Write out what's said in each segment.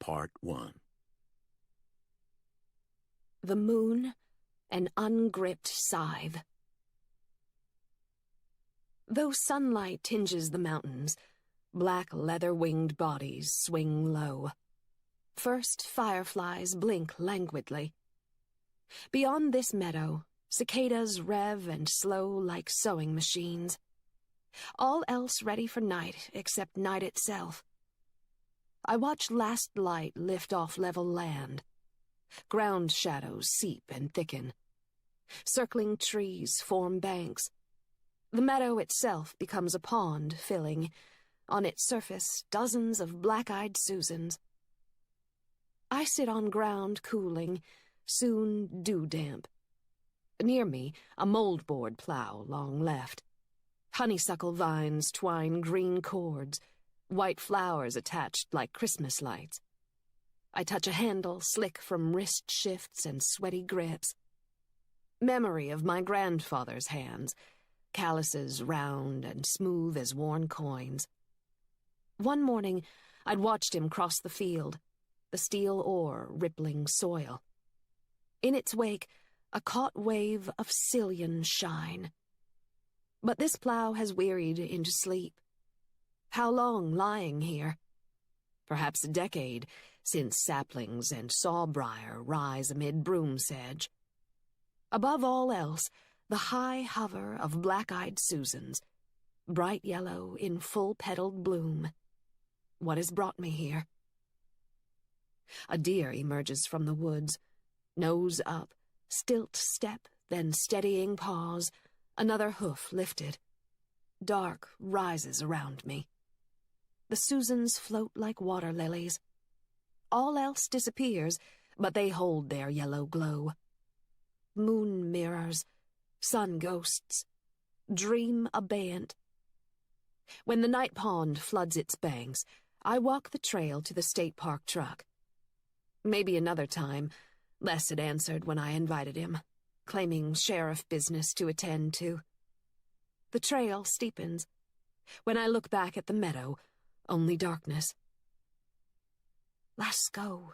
Part 1. The Moon, an Ungripped Scythe. Though sunlight tinges the mountains, black leather-winged bodies swing low. First fireflies blink languidly. Beyond this meadow, cicadas rev and slow like sewing machines. All else ready for night except night itself. I watch last light lift off level land. Ground shadows seep and thicken. Circling trees form banks. The meadow itself becomes a pond, filling, on its surface, dozens of black-eyed Susans. I sit on ground cooling, soon dew-damp. Near me, a moldboard plow long left. Honeysuckle vines twine green cords, white flowers attached like Christmas lights. I touch a handle slick from wrist shifts and sweaty grips. Memory of my grandfather's hands, calluses round and smooth as worn coins. One morning, I'd watched him cross the field, the steel oar rippling soil. In its wake, a caught wave of Cillian shine. But this plow has wearied into sleep. How long lying here? Perhaps a decade, since saplings and sawbriar rise amid broom sedge. Above all else, the high hover of black-eyed Susans, bright yellow in full-petaled bloom. What has brought me here? A deer emerges from the woods, nose up, stilt step, then steadying pause, another hoof lifted. Dark rises around me. The Susans float like water lilies. All else disappears, but they hold their yellow glow. Moon mirrors, sun ghosts, dream abeyant. When the night pond floods its banks, I walk the trail to the state park truck. Maybe another time, Les had answered when I invited him, claiming sheriff business to attend to. The trail steepens. When I look back at the meadow, only darkness. Lascaux.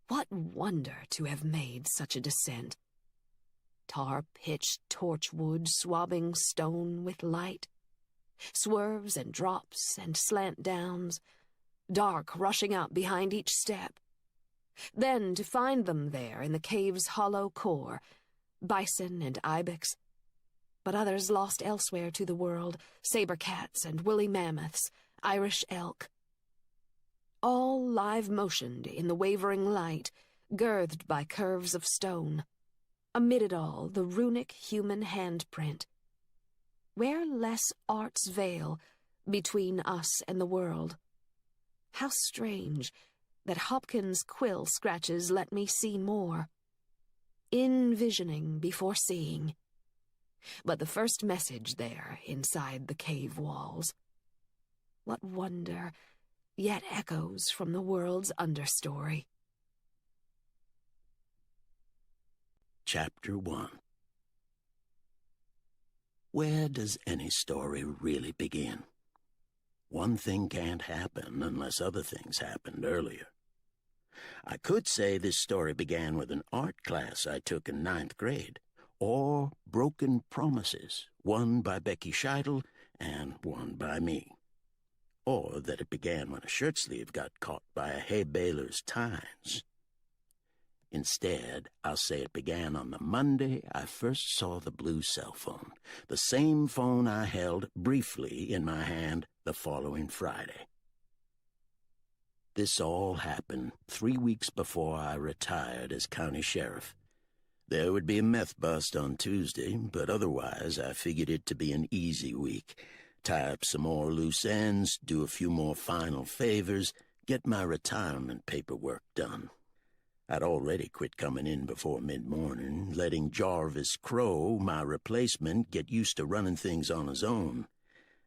What wonder to have made such a descent. Tar-pitched torchwood swabbing stone with light. Swerves and drops and slant downs, dark rushing up behind each step. Then to find them there in the cave's hollow core, bison and ibex, but others lost elsewhere to the world, saber cats and woolly mammoths, Irish elk. All live-motioned in the wavering light, girthed by curves of stone. Amid it all, the runic human handprint. Where less art's veil between us and the world? How strange that Hopkins' quill scratches let me see more. Envisioning before seeing. But the first message there inside the cave walls. What wonder yet echoes from the world's understory. Chapter 1. Where does any story really begin? One thing can't happen unless other things happened earlier. I could say this story began with an art class I took in 9th grade, or Broken Promises, one by Becky Scheidel and one by me. Or that it began when a shirt sleeve got caught by a hay baler's tines. Instead, I'll say it began on the Monday I first saw the blue cell phone, the same phone I held briefly in my hand the following Friday. This all happened 3 weeks before I retired as county sheriff. There would be a meth bust on Tuesday, but otherwise I figured it to be an easy week. Tie up some more loose ends, do a few more final favors, get my retirement paperwork done. I'd already quit coming in before mid-morning, letting Jarvis Crow, my replacement, get used to running things on his own.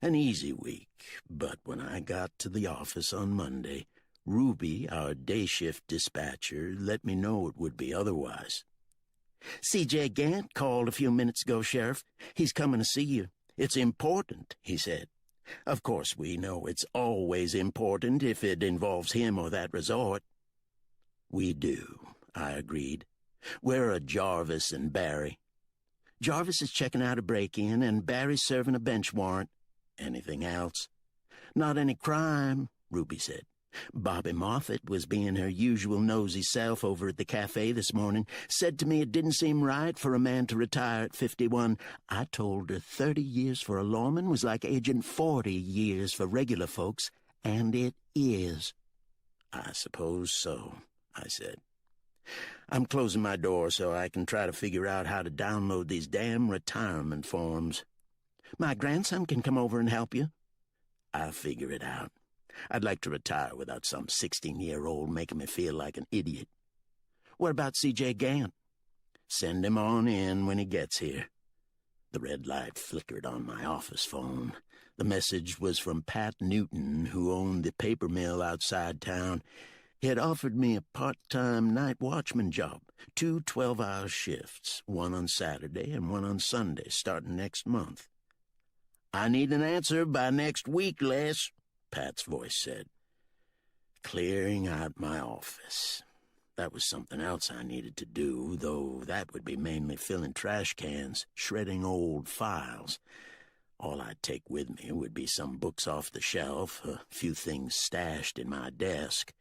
An easy week, but when I got to the office on Monday, Ruby, our day shift dispatcher, let me know it would be otherwise. "C.J. Gant called a few minutes ago, Sheriff. He's coming to see you. It's important," he said. Of course, we know it's always important if it involves him or that resort. We do, I agreed. We're a Jarvis and Barry. Jarvis is checking out a break-in, and Barry's serving a bench warrant. Anything else? Not any crime, Ruby said. Bobby Moffett was being her usual nosy self over at the cafe this morning. Said to me it didn't seem right for a man to retire at 51. I told her 30 years for a lawman was like aging 40 years for regular folks, and it is. I suppose so, I said. I'm closing my door so I can try to figure out how to download these damn retirement forms. My grandson can come over and help you. I'll figure it out. I'd like to retire without some 16-year-old making me feel like an idiot. What about C.J. Gant? Send him on in when he gets here. The red light flickered on my office phone. The message was from Pat Newton, who owned the paper mill outside town. He had offered me a part-time night watchman job, 2 12-hour shifts, one on Saturday and one on Sunday, starting next month. I need an answer by next week, Les, Pat's voice said. Clearing out my office. That was something else I needed to do, though that would be mainly filling trash cans, shredding old files. All I'd take with me would be some books off the shelf, a few things stashed in my desk,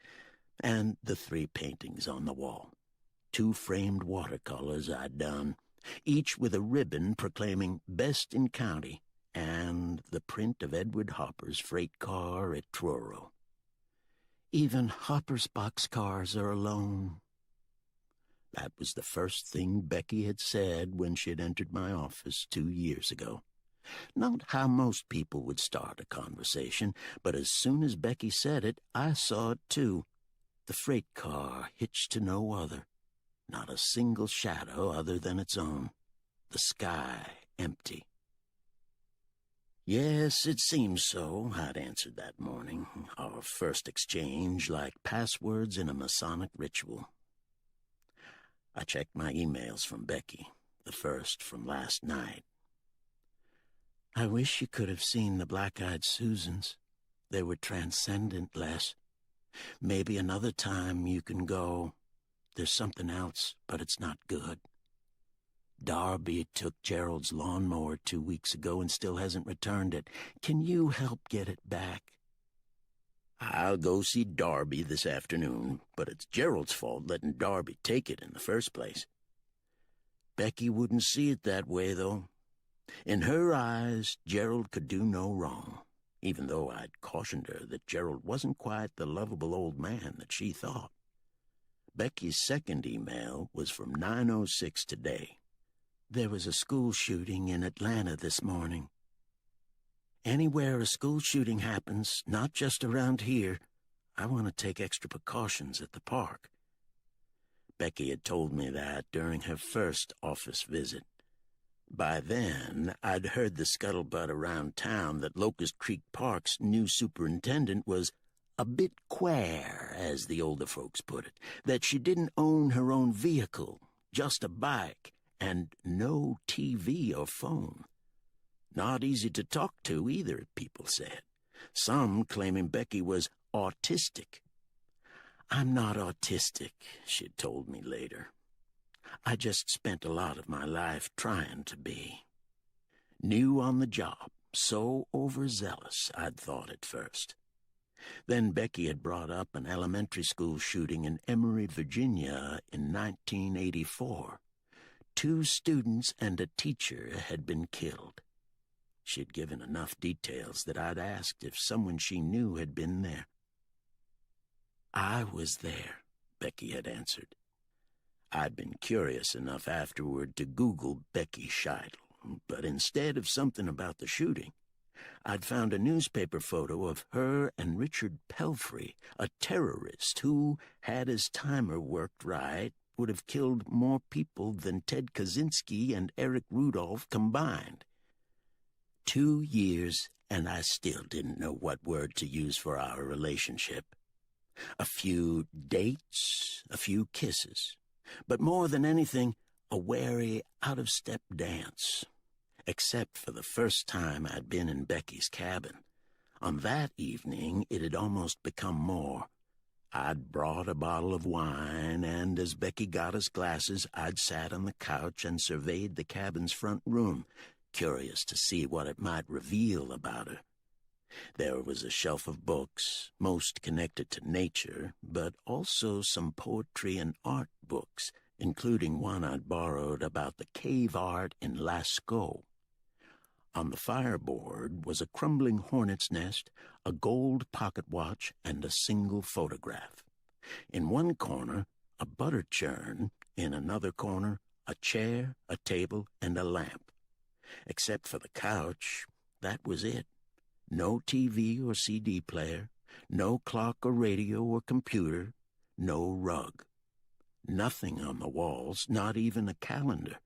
and the 3 paintings on the wall. 2 framed watercolors I'd done, each with a ribbon proclaiming Best in County, and the print of Edward Hopper's freight car at Truro. Even Hopper's boxcars are alone. That was the first thing Becky had said when she'd entered my office 2 years ago. Not how most people would start a conversation, but as soon as Becky said it, I saw it too. The freight car hitched to no other. Not a single shadow other than its own. The sky empty. Yes, it seems so, I'd answered that morning, our first exchange like passwords in a Masonic ritual. I checked my emails from Becky, the first from last night. I wish you could have seen the black-eyed Susans. They were transcendent, Les. Maybe another time you can go. There's something else, but it's not good. Darby took Gerald's lawnmower 2 weeks ago and still hasn't returned it. Can you help get it back? I'll go see Darby this afternoon, but it's Gerald's fault letting Darby take it in the first place. Becky wouldn't see it that way, though. In her eyes, Gerald could do no wrong, even though I'd cautioned her that Gerald wasn't quite the lovable old man that she thought. Becky's second email was from 9:06 today. There was a school shooting in Atlanta this morning. Anywhere a school shooting happens, not just around here, I want to take extra precautions at the park. Becky had told me that during her first office visit. By then, I'd heard the scuttlebutt around town that Locust Creek Park's new superintendent was a bit quare, as the older folks put it, that she didn't own her own vehicle, just a bike, and no TV or phone. Not easy to talk to either, people said. Some claiming Becky was autistic. I'm not autistic, she'd told me later. I just spent a lot of my life trying to be. New on the job, so overzealous, I'd thought at first. Then Becky had brought up an elementary school shooting in Emory, Virginia in 1984. 2 students and a teacher had been killed. She'd given enough details that I'd asked if someone she knew had been there. I was there, Becky had answered. I'd been curious enough afterward to Google Becky Scheidel, but instead of something about the shooting, I'd found a newspaper photo of her and Richard Pelfrey, a terrorist who, had his timer worked right, would have killed more people than Ted Kaczynski and Eric Rudolph combined. 2 years, and I still didn't know what word to use for our relationship. A few dates, a few kisses, but more than anything, a wary, out-of-step dance. Except for the first time I'd been in Becky's cabin, On that evening, it had almost become more. I'd brought a bottle of wine, and as Becky got us glasses, I'd sat on the couch and surveyed the cabin's front room, curious to see what it might reveal about her. There was a shelf of books, most connected to nature, but also some poetry and art books, including one I'd borrowed about the cave art in Lascaux. On the fireboard was a crumbling hornet's nest, a gold pocket watch, and a single photograph. In one corner, a butter churn. In another corner, a chair, a table, and a lamp. Except for the couch, that was it. No TV or CD player, no clock or radio or computer, no rug. Nothing on the walls, not even a calendar.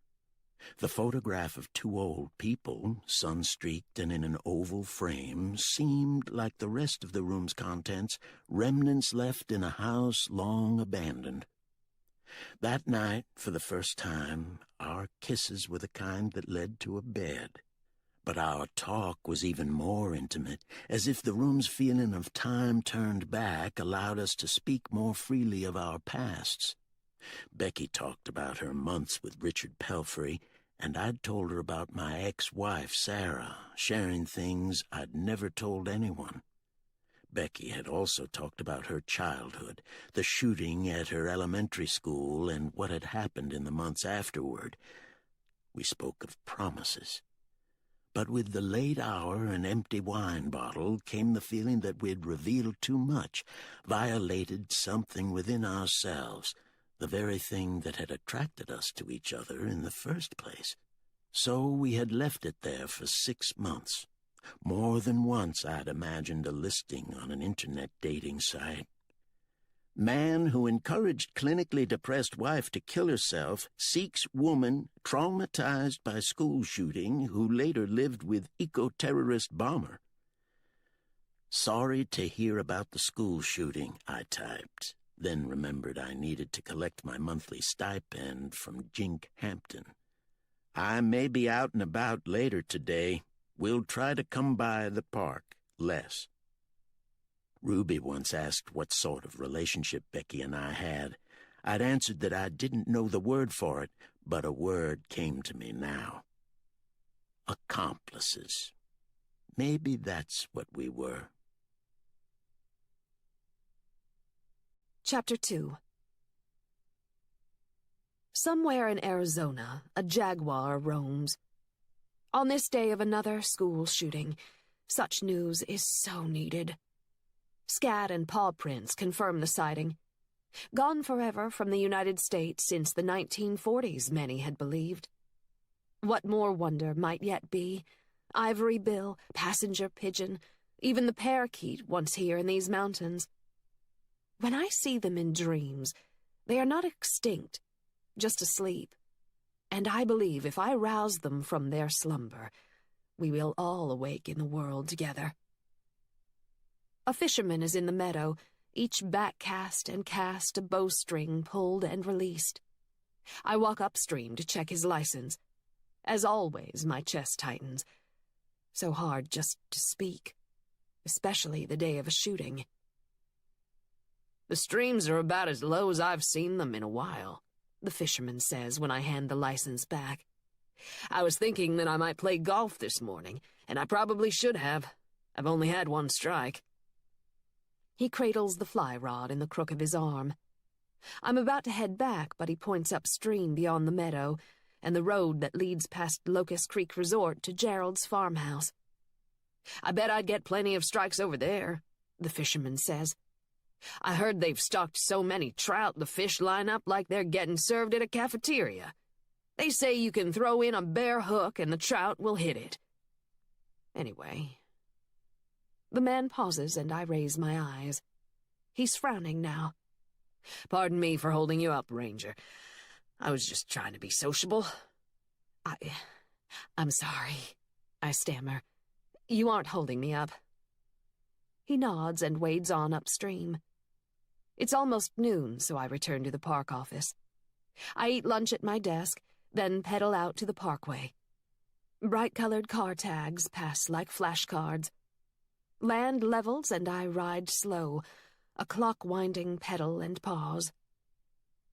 The photograph of two old people, sun-streaked and in an oval frame, seemed, like the rest of the room's contents, remnants left in a house long abandoned. That night, for the first time, our kisses were the kind that led to a bed. But our talk was even more intimate, as if the room's feeling of time turned back allowed us to speak more freely of our pasts. Becky talked about her months with Richard Pelfrey, and I'd told her about my ex-wife, Sarah, sharing things I'd never told anyone. Becky had also talked about her childhood, the shooting at her elementary school, and what had happened in the months afterward. We spoke of promises. But with the late hour and empty wine bottle came the feeling that we'd revealed too much, violated something within ourselves, the very thing that had attracted us to each other in the first place. So we had left it there for 6 months. More than once I'd imagined a listing on an internet dating site. Man who encouraged clinically depressed wife to kill herself seeks woman traumatized by school shooting who later lived with eco-terrorist bomber. Sorry to hear about the school shooting, I typed, then remembered I needed to collect my monthly stipend from Jink Hampton. I may be out and about later today. We'll try to come by the park, Les. Ruby once asked what sort of relationship Becky and I had. I'd answered that I didn't know the word for it, but a word came to me now. Accomplices. Maybe that's what we were. Chapter 2. Somewhere in Arizona, a jaguar roams. On this day of another school shooting, such news is so needed. Scat and paw prints confirm the sighting. Gone forever from the United States since the 1940s, many had believed. What more wonder might yet be? Ivory bill, passenger pigeon, even the parakeet once here in these mountains. When I see them in dreams, they are not extinct, just asleep. And I believe if I rouse them from their slumber, we will all awake in the world together. A fisherman is in the meadow, each back cast and cast, a bowstring pulled and released. I walk upstream to check his license. As always, my chest tightens. So hard just to speak, especially the day of a shooting. The streams are about as low as I've seen them in a while, the fisherman says when I hand the license back. I was thinking that I might play golf this morning, and I probably should have. I've only had one strike. He cradles the fly rod in the crook of his arm. I'm about to head back, but he points upstream beyond the meadow and the road that leads past Locust Creek Resort to Gerald's farmhouse. I bet I'd get plenty of strikes over there, the fisherman says. I heard they've stocked so many trout the fish line up like they're getting served at a cafeteria. They say you can throw in a bare hook and the trout will hit it. Anyway... The man pauses, and I raise my eyes. He's frowning now. Pardon me for holding you up, Ranger. I was just trying to be sociable. I'm sorry, I stammer. You aren't holding me up. He nods and wades on upstream. It's almost noon, so I return to the park office. I eat lunch at my desk, then pedal out to the parkway. Bright-colored car tags pass like flashcards. Land levels and I ride slow, a clock winding pedal and pause.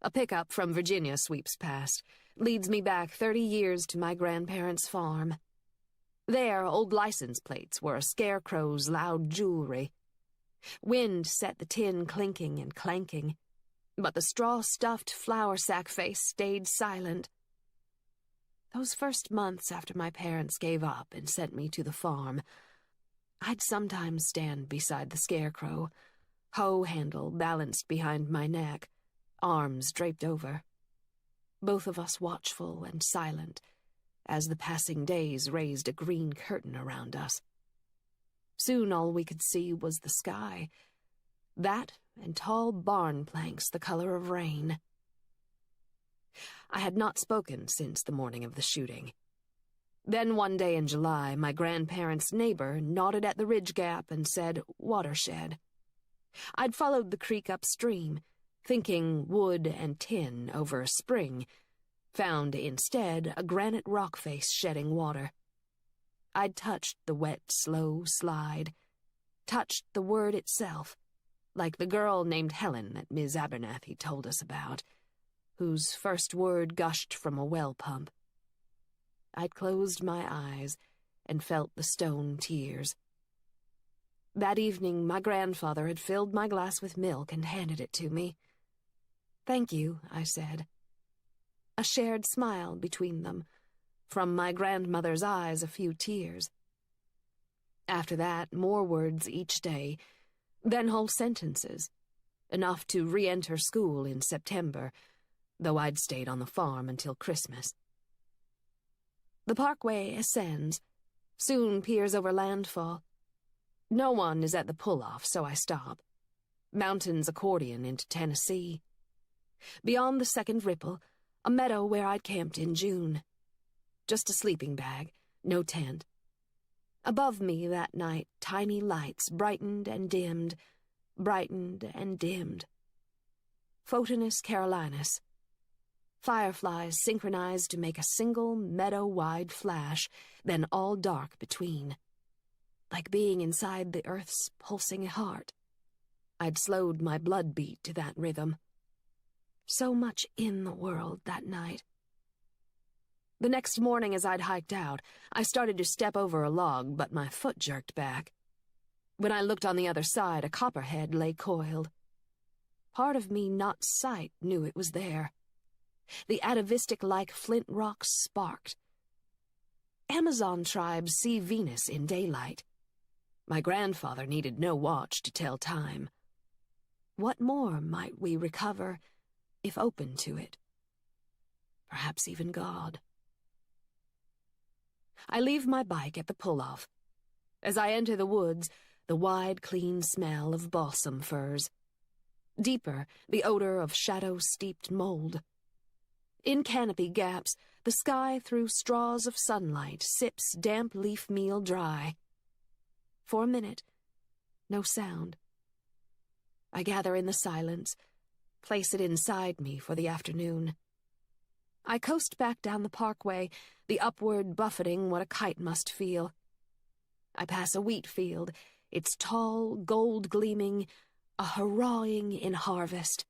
A pickup from Virginia sweeps past, leads me back 30 years to my grandparents' farm. There, old license plates were a scarecrow's loud jewelry. Wind set the tin clinking and clanking, but the straw-stuffed flour sack face stayed silent. Those first months after my parents gave up and sent me to the farm, I'd sometimes stand beside the scarecrow, hoe handle balanced behind my neck, arms draped over. Both of us watchful and silent, as the passing days raised a green curtain around us. Soon all we could see was the sky, that and tall barn planks the color of rain. I had not spoken since the morning of the shooting. Then one day in July, my grandparents' neighbor nodded at the ridge gap and said, "Watershed." I'd followed the creek upstream, thinking wood and tin over a spring, found instead a granite rock face shedding water. I'd touched the wet, slow slide, touched the word itself, like the girl named Helen that Ms. Abernathy told us about, whose first word gushed from a well pump. I'd closed my eyes and felt the stone tears. That evening, my grandfather had filled my glass with milk and handed it to me. "Thank you," I said. A shared smile between them. From my grandmother's eyes, a few tears. After that, more words each day, then whole sentences, enough to re-enter school in September, though I'd stayed on the farm until Christmas. The parkway ascends, soon peers over landfall. No one is at the pull-off, so I stop. Mountains accordion into Tennessee. Beyond the second ripple, a meadow where I'd camped in June. Just a sleeping bag, no tent. Above me that night, tiny lights brightened and dimmed, brightened and dimmed. Photinus Carolinus. Fireflies synchronized to make a single meadow-wide flash, then all dark between. Like being inside the earth's pulsing heart. I'd slowed my blood beat to that rhythm. So much in the world that night. The next morning as I'd hiked out, I started to step over a log, but my foot jerked back. When I looked on the other side, a copperhead lay coiled. Part of me, not sight, knew it was there. The atavistic-like flint rocks sparked. Amazon tribes see Venus in daylight. My grandfather needed no watch to tell time. What more might we recover if open to it? Perhaps even God. I leave my bike at the pull-off. As I enter the woods, the wide, clean smell of balsam firs. Deeper, the odor of shadow-steeped mold. In canopy gaps, the sky through straws of sunlight sips damp leaf meal dry. For a minute, no sound. I gather in the silence, place it inside me for the afternoon. I coast back down the parkway, the upward buffeting what a kite must feel. I pass a wheat field, its tall, gold-gleaming, a hurrahing in harvest.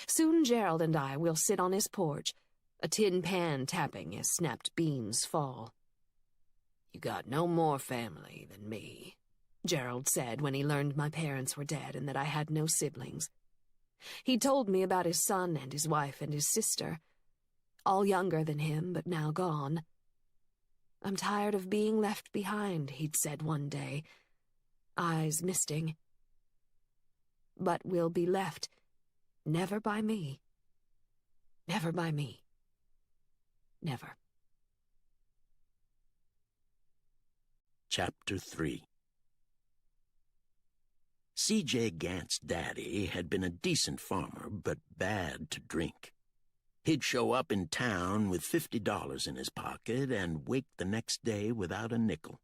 Soon Gerald and I will sit on his porch, a tin pan tapping as snapped beans fall. "You got no more family than me," Gerald said when he learned my parents were dead and that I had no siblings. He told me about his son and his wife and his sister, all younger than him but now gone. "I'm tired of being left behind," he'd said one day, eyes misting. "But we'll be left never by me. Never by me. Never." Chapter 3. C.J. Gant's daddy had been a decent farmer, but bad to drink. He'd show up in town with $50 in his pocket and wake the next day without a nickel.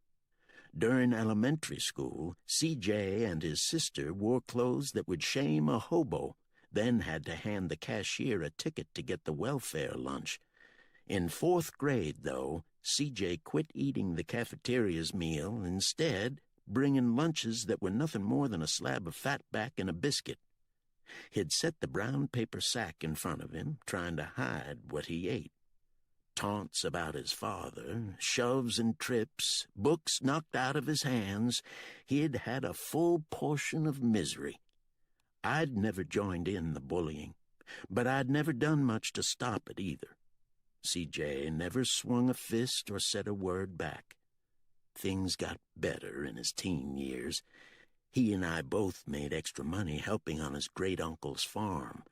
During elementary school, C.J. and his sister wore clothes that would shame a hobo, then had to hand the cashier a ticket to get the welfare lunch. In 4th grade, though, C.J. quit eating the cafeteria's meal, instead bringing lunches that were nothing more than a slab of fatback and a biscuit. He'd set the brown paper sack in front of him, trying to hide what he ate. Taunts about his father, shoves and trips, books knocked out of his hands. He'd had a full portion of misery. I'd never joined in the bullying, but I'd never done much to stop it either. C.J. never swung a fist or said a word back. Things got better in his teen years. He and I both made extra money helping on his great-uncle's farm.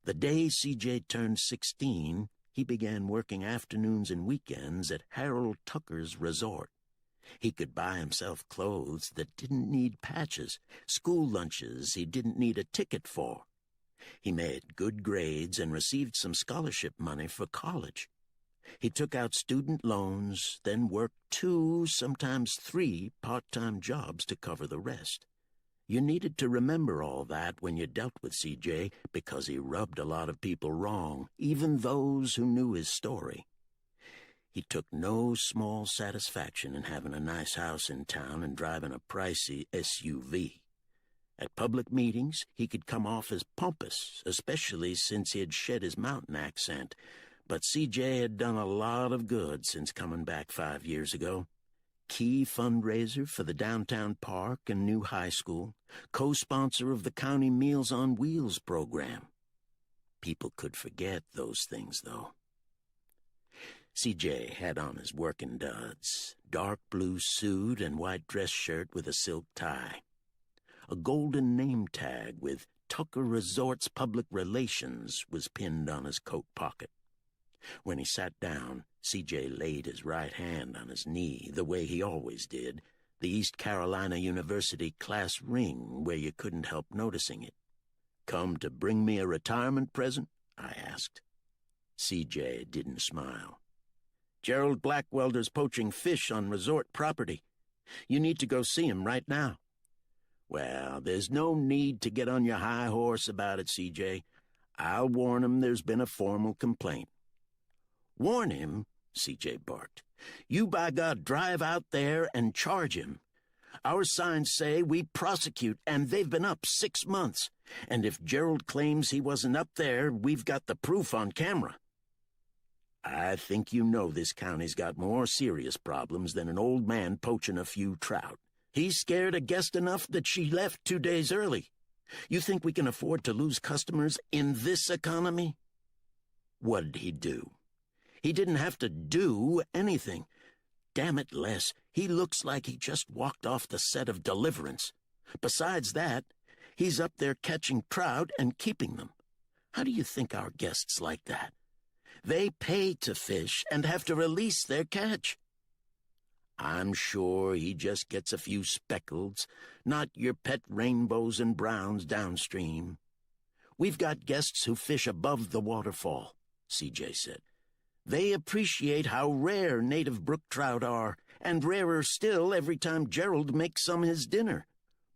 The day C.J. turned 16, he began working afternoons and weekends at Harold Tucker's resort. He could buy himself clothes that didn't need patches, school lunches he didn't need a ticket for. He made good grades and received some scholarship money for college. He took out student loans, then worked 2, sometimes 3 part-time jobs to cover the rest. You needed to remember all that when you dealt with C.J. because he rubbed a lot of people wrong, even those who knew his story. He took no small satisfaction in having a nice house in town and driving a pricey SUV. At public meetings, he could come off as pompous, especially since he had shed his mountain accent, but C.J. had done a lot of good since coming back 5 years ago. Key fundraiser for the downtown park and new high school, co-sponsor of the county Meals on Wheels program. People could forget those things, though. C.J. had on his working duds, dark blue suit and white dress shirt with a silk tie. A golden name tag with Tucker Resorts Public Relations was pinned on his coat pocket. When he sat down, C.J. laid his right hand on his knee, the way he always did, the East Carolina University class ring where you couldn't help noticing it. "Come to bring me a retirement present?" I asked. C.J. didn't smile. "Gerald Blackwelder's poaching fish on resort property. You need to go see him right now." "Well, there's no need to get on your high horse about it, C.J. I'll warn him there's been a formal complaint." "Warn him?" C.J. barked. "You, by God, drive out there and charge him. Our signs say we prosecute, and they've been up 6 months. And if Gerald claims he wasn't up there, we've got the proof on camera." "I think you know this county's got more serious problems than an old man poaching a few trout. He scared a guest enough that she left 2 days early. You think we can afford to lose customers in this economy?" "What did he do?" "He didn't have to do anything. Damn it, Les, he looks like he just walked off the set of Deliverance. Besides that, he's up there catching trout and keeping them. How do you think our guests like that? They pay to fish and have to release their catch." "I'm sure he just gets a few speckleds, not your pet rainbows and browns downstream. We've got guests who fish above the waterfall," C.J. said. "They appreciate how rare native brook trout are, and rarer still every time Gerald makes some his dinner.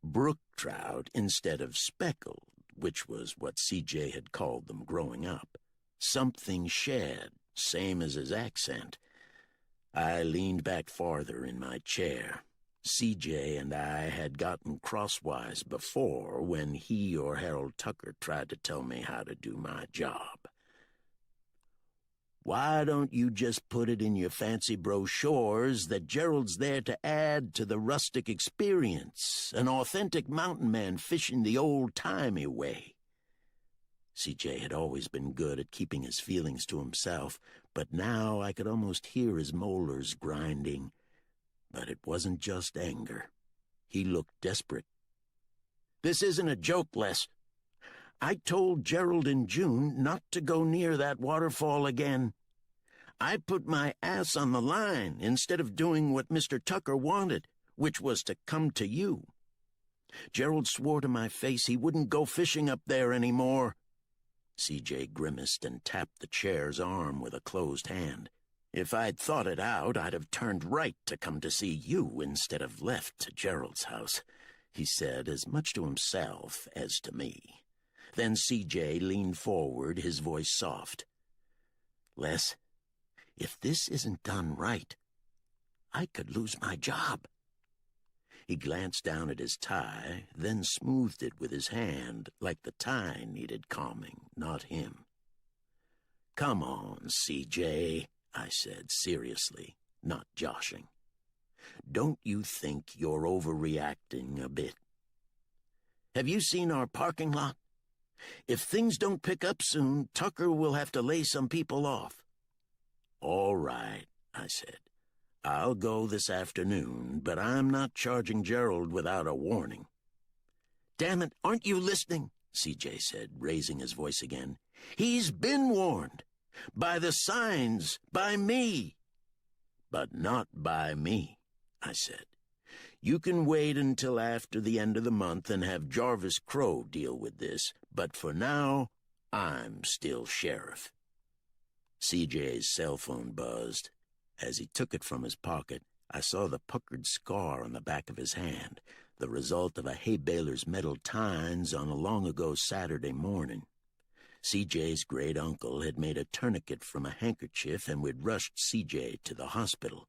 Brook trout instead of speckled, which was what C.J. had called them growing up. Something shed, same as his accent." I leaned back farther in my chair. C.J. and I had gotten crosswise before when he or Harold Tucker tried to tell me how to do my job. "Why don't you just put it in your fancy brochures that Gerald's there to add to the rustic experience, an authentic mountain man fishing the old-timey way?" C.J. had always been good at keeping his feelings to himself, but now I could almost hear his molars grinding. But it wasn't just anger. He looked desperate. "This isn't a joke, Les. I told Gerald in June not to go near that waterfall again. I put my ass on the line instead of doing what Mr. Tucker wanted, which was to come to you. Gerald swore to my face he wouldn't go fishing up there anymore." C.J. grimaced and tapped the chair's arm with a closed hand. "If I'd thought it out, I'd have turned right to come to see you instead of left to Gerald's house," he said, as much to himself as to me. Then C.J. leaned forward, his voice soft. "Les, if this isn't done right, I could lose my job. He glanced down at his tie, then smoothed it with his hand, like the tie needed calming, not him. "Come on, CJ," I said seriously, not joshing. "Don't you think you're overreacting a bit? Have you seen our parking lot? If things don't pick up soon, Tucker will have to lay some people off." "All right," I said. "I'll go this afternoon, but I'm not charging Gerald without a warning." "Damn it, aren't you listening?" CJ said, raising his voice again. "He's been warned. By the signs, by me." "But not by me," I said. "You can wait until after the end of the month and have Jarvis Crow deal with this, but for now, I'm still sheriff." CJ's cell phone buzzed. As he took it from his pocket, I saw the puckered scar on the back of his hand, the result of a hay baler's metal tines on a long-ago Saturday morning. CJ's great uncle had made a tourniquet from a handkerchief and we'd rushed CJ to the hospital.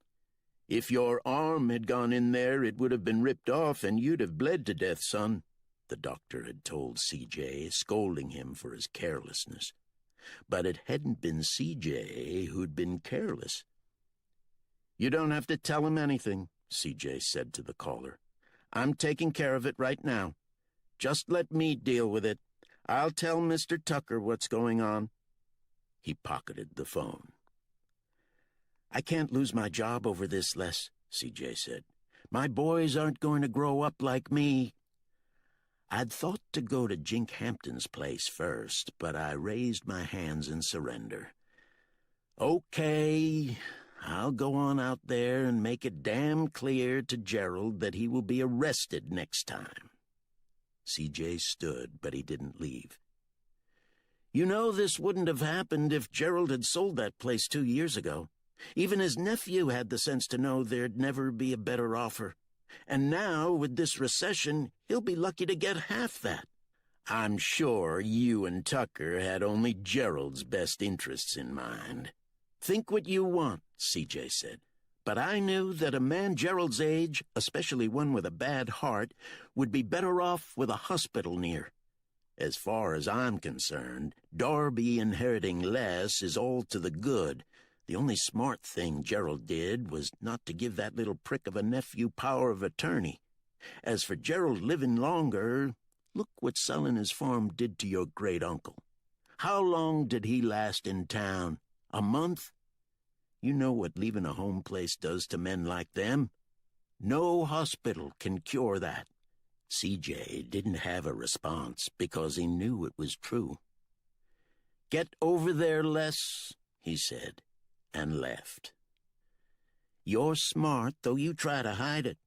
"If your arm had gone in there, it would have been ripped off and you'd have bled to death, son," the doctor had told CJ, scolding him for his carelessness. But it hadn't been CJ who'd been careless. "You don't have to tell him anything," CJ said to the caller. "I'm taking care of it right now. Just let me deal with it. I'll tell Mr. Tucker what's going on." He pocketed the phone. "I can't lose my job over this, Les," CJ said. "My boys aren't going to grow up like me." I'd thought to go to Jink Hampton's place first, but I raised my hands in surrender. "Okay, I'll go on out there and make it damn clear to Gerald that he will be arrested next time." CJ stood, but he didn't leave. "You know, this wouldn't have happened if Gerald had sold that place 2 years ago. Even his nephew had the sense to know there'd never be a better offer. And now, with this recession, he'll be lucky to get half that. I'm sure you and Tucker had only Gerald's best interests in mind. Think what you want," CJ said. "But I knew that a man Gerald's age, especially one with a bad heart, would be better off with a hospital near. As far as I'm concerned, Darby inheriting less is all to the good. The only smart thing Gerald did was not to give that little prick of a nephew power of attorney. As for Gerald living longer, look what selling his farm did to your great-uncle. How long did he last in town? A month? You know what leaving a home place does to men like them. No hospital can cure that." CJ didn't have a response because he knew it was true. "Get over there, Les," he said, and left. "You're smart, though you try to hide it.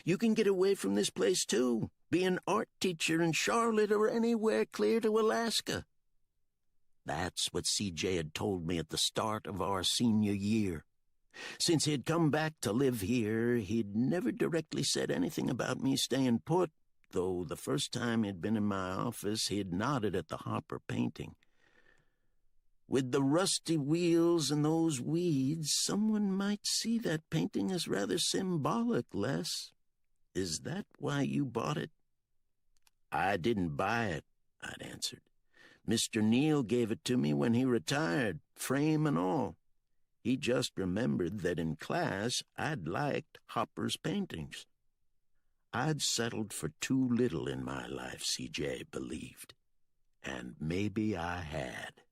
You can get away from this place, too. Be an art teacher in Charlotte or anywhere clear to Alaska." That's what CJ had told me at the start of our senior year. Since he'd come back to live here, he'd never directly said anything about me staying put, though the first time he'd been in my office, he'd nodded at the Hopper painting. With the rusty wheels and those weeds, someone might see that painting as rather symbolic, Les. Is that why you bought it? "I didn't buy it," I'd answered. "Mr. Neal gave it to me when he retired, frame and all. He just remembered that in class I'd liked Hopper's paintings." I'd settled for too little in my life, CJ believed. And maybe I had.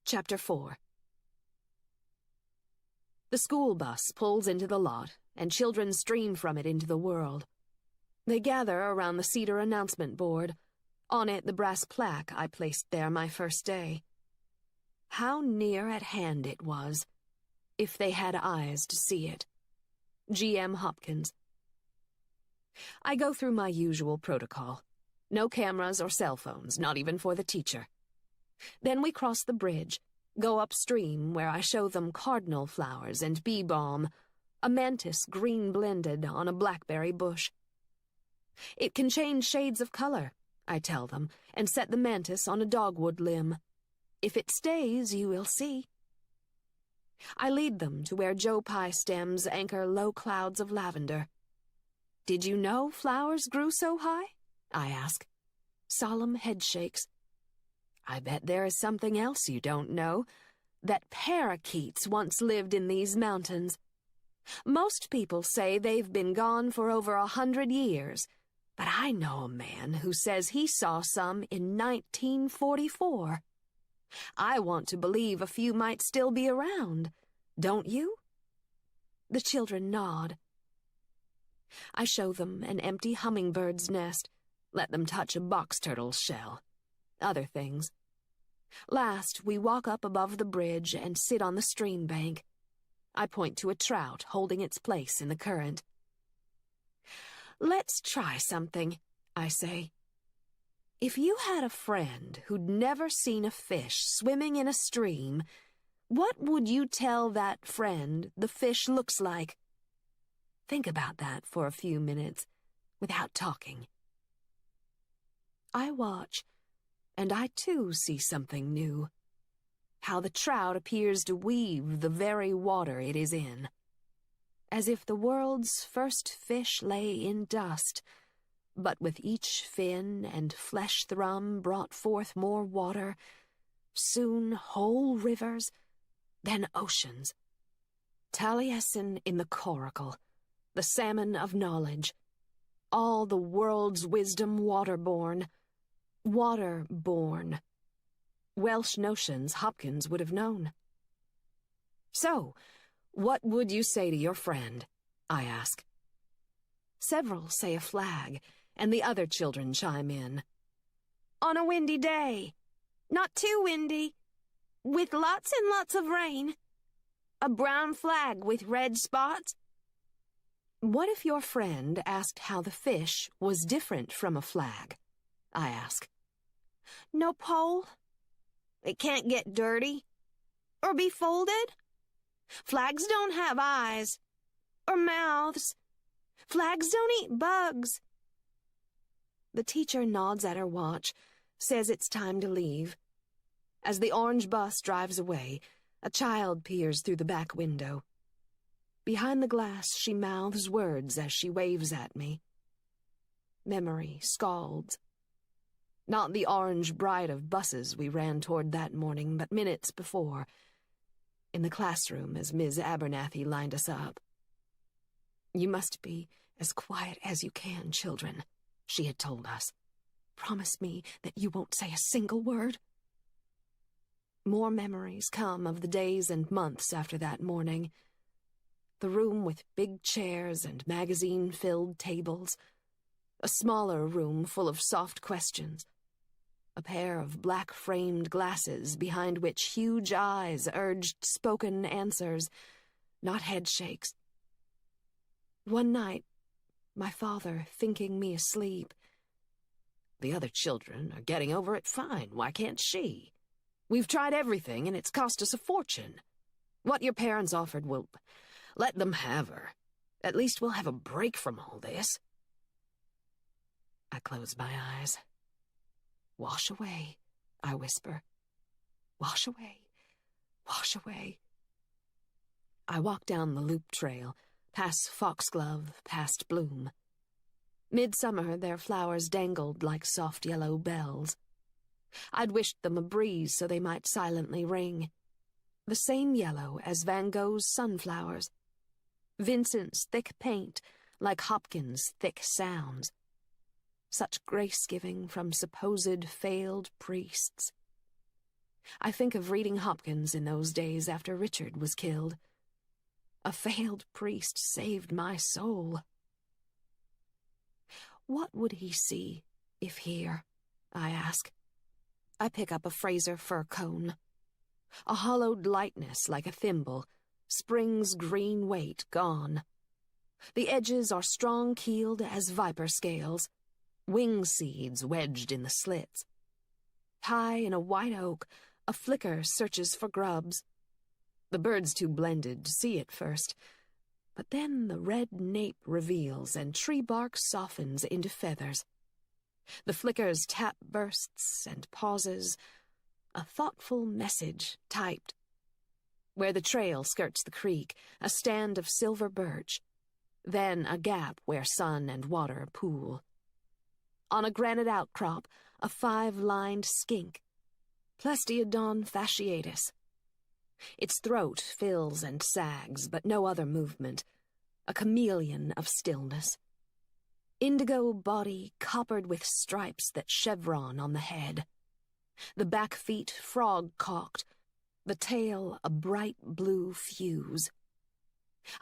Chapter 4. The school bus pulls into the lot, and children stream from it into the world. They gather around the cedar announcement board, on it the brass plaque I placed there my first day. How near at hand it was, if they had eyes to see it. G.M. Hopkins. I go through my usual protocol. No cameras or cell phones, not even for the teacher. Then we cross the bridge, go upstream where I show them cardinal flowers and bee balm, a mantis green blended on a blackberry bush. It can change shades of color, I tell them, and set the mantis on a dogwood limb. If it stays, you will see. I lead them to where Joe Pye stems anchor low clouds of lavender. "Did you know flowers grew so high?" I ask. Solemn headshakes. "I bet there is something else you don't know, that parakeets once lived in these mountains. Most people say they've been gone for over 100 years, but I know a man who says he saw some in 1944. I want to believe a few might still be around. Don't you?" The children nod. I show them an empty hummingbird's nest, let them touch a box turtle's shell, other things. Last, we walk up above the bridge and sit on the stream bank. I point to a trout holding its place in the current. "Let's try something," I say. "If you had a friend who'd never seen a fish swimming in a stream, what would you tell that friend the fish looks like?" Think about that for a few minutes, without talking. I watch, and I too see something new. How the trout appears to weave the very water it is in. As if the world's first fish lay in dust, but with each fin and flesh thrum brought forth more water, soon whole rivers, then oceans. Taliesin in the coracle, the salmon of knowledge, all the world's wisdom waterborne, water-born. Welsh notions Hopkins would have known. "So, what would you say to your friend?" I ask. Several say a flag, and the other children chime in. "On a windy day. Not too windy. With lots and lots of rain. A brown flag with red spots." What if your friend asked how the fish was different from a flag? I ask. "No pole. It can't get dirty. Or be folded. Flags don't have eyes. Or mouths. Flags don't eat bugs." The teacher nods at her watch, says it's time to leave. As the orange bus drives away, a child peers through the back window. Behind the glass, she mouths words as she waves at me. Memory scalds. Not the orange bride of buses we ran toward that morning, but minutes before, in the classroom as Ms. Abernathy lined us up. "You must be as quiet as you can, children," she had told us. "Promise me that you won't say a single word." More memories come of the days and months after that morning. The room with big chairs and magazine-filled tables. A smaller room full of soft questions. A pair of black-framed glasses behind which huge eyes urged spoken answers, not headshakes. One night, my father thinking me asleep. "The other children are getting over it fine. Why can't she? We've tried everything, and it's cost us a fortune. What your parents offered will let them have her. At least we'll have a break from all this." I close my eyes. "Wash away," I whisper. "Wash away, wash away." I walk down the loop trail, past Foxglove, past Bloom. Midsummer, their flowers dangled like soft yellow bells. I'd wished them a breeze so they might silently ring. The same yellow as Van Gogh's sunflowers. Vincent's thick paint, like Hopkins' thick sounds. Such grace-giving from supposed failed priests. I think of reading Hopkins in those days after Richard was killed. A failed priest saved my soul. What would he see, if here? I ask. I pick up a Fraser fir cone. A hollowed lightness like a thimble, spring's green weight gone. The edges are strong-keeled as viper scales, wing seeds wedged in the slits. High in a white oak, a flicker searches for grubs. The bird's too blended to see it first, but then the red nape reveals and tree bark softens into feathers. The flicker's tap bursts and pauses, a thoughtful message typed. Where the trail skirts the creek, a stand of silver birch. Then a gap where sun and water pool. On a granite outcrop, a 5-lined skink, Plestiodon fasciatus. Its throat fills and sags, but no other movement. A chameleon of stillness. Indigo body coppered with stripes that chevron on the head. The back feet frog-cocked, the tail a bright blue fuse.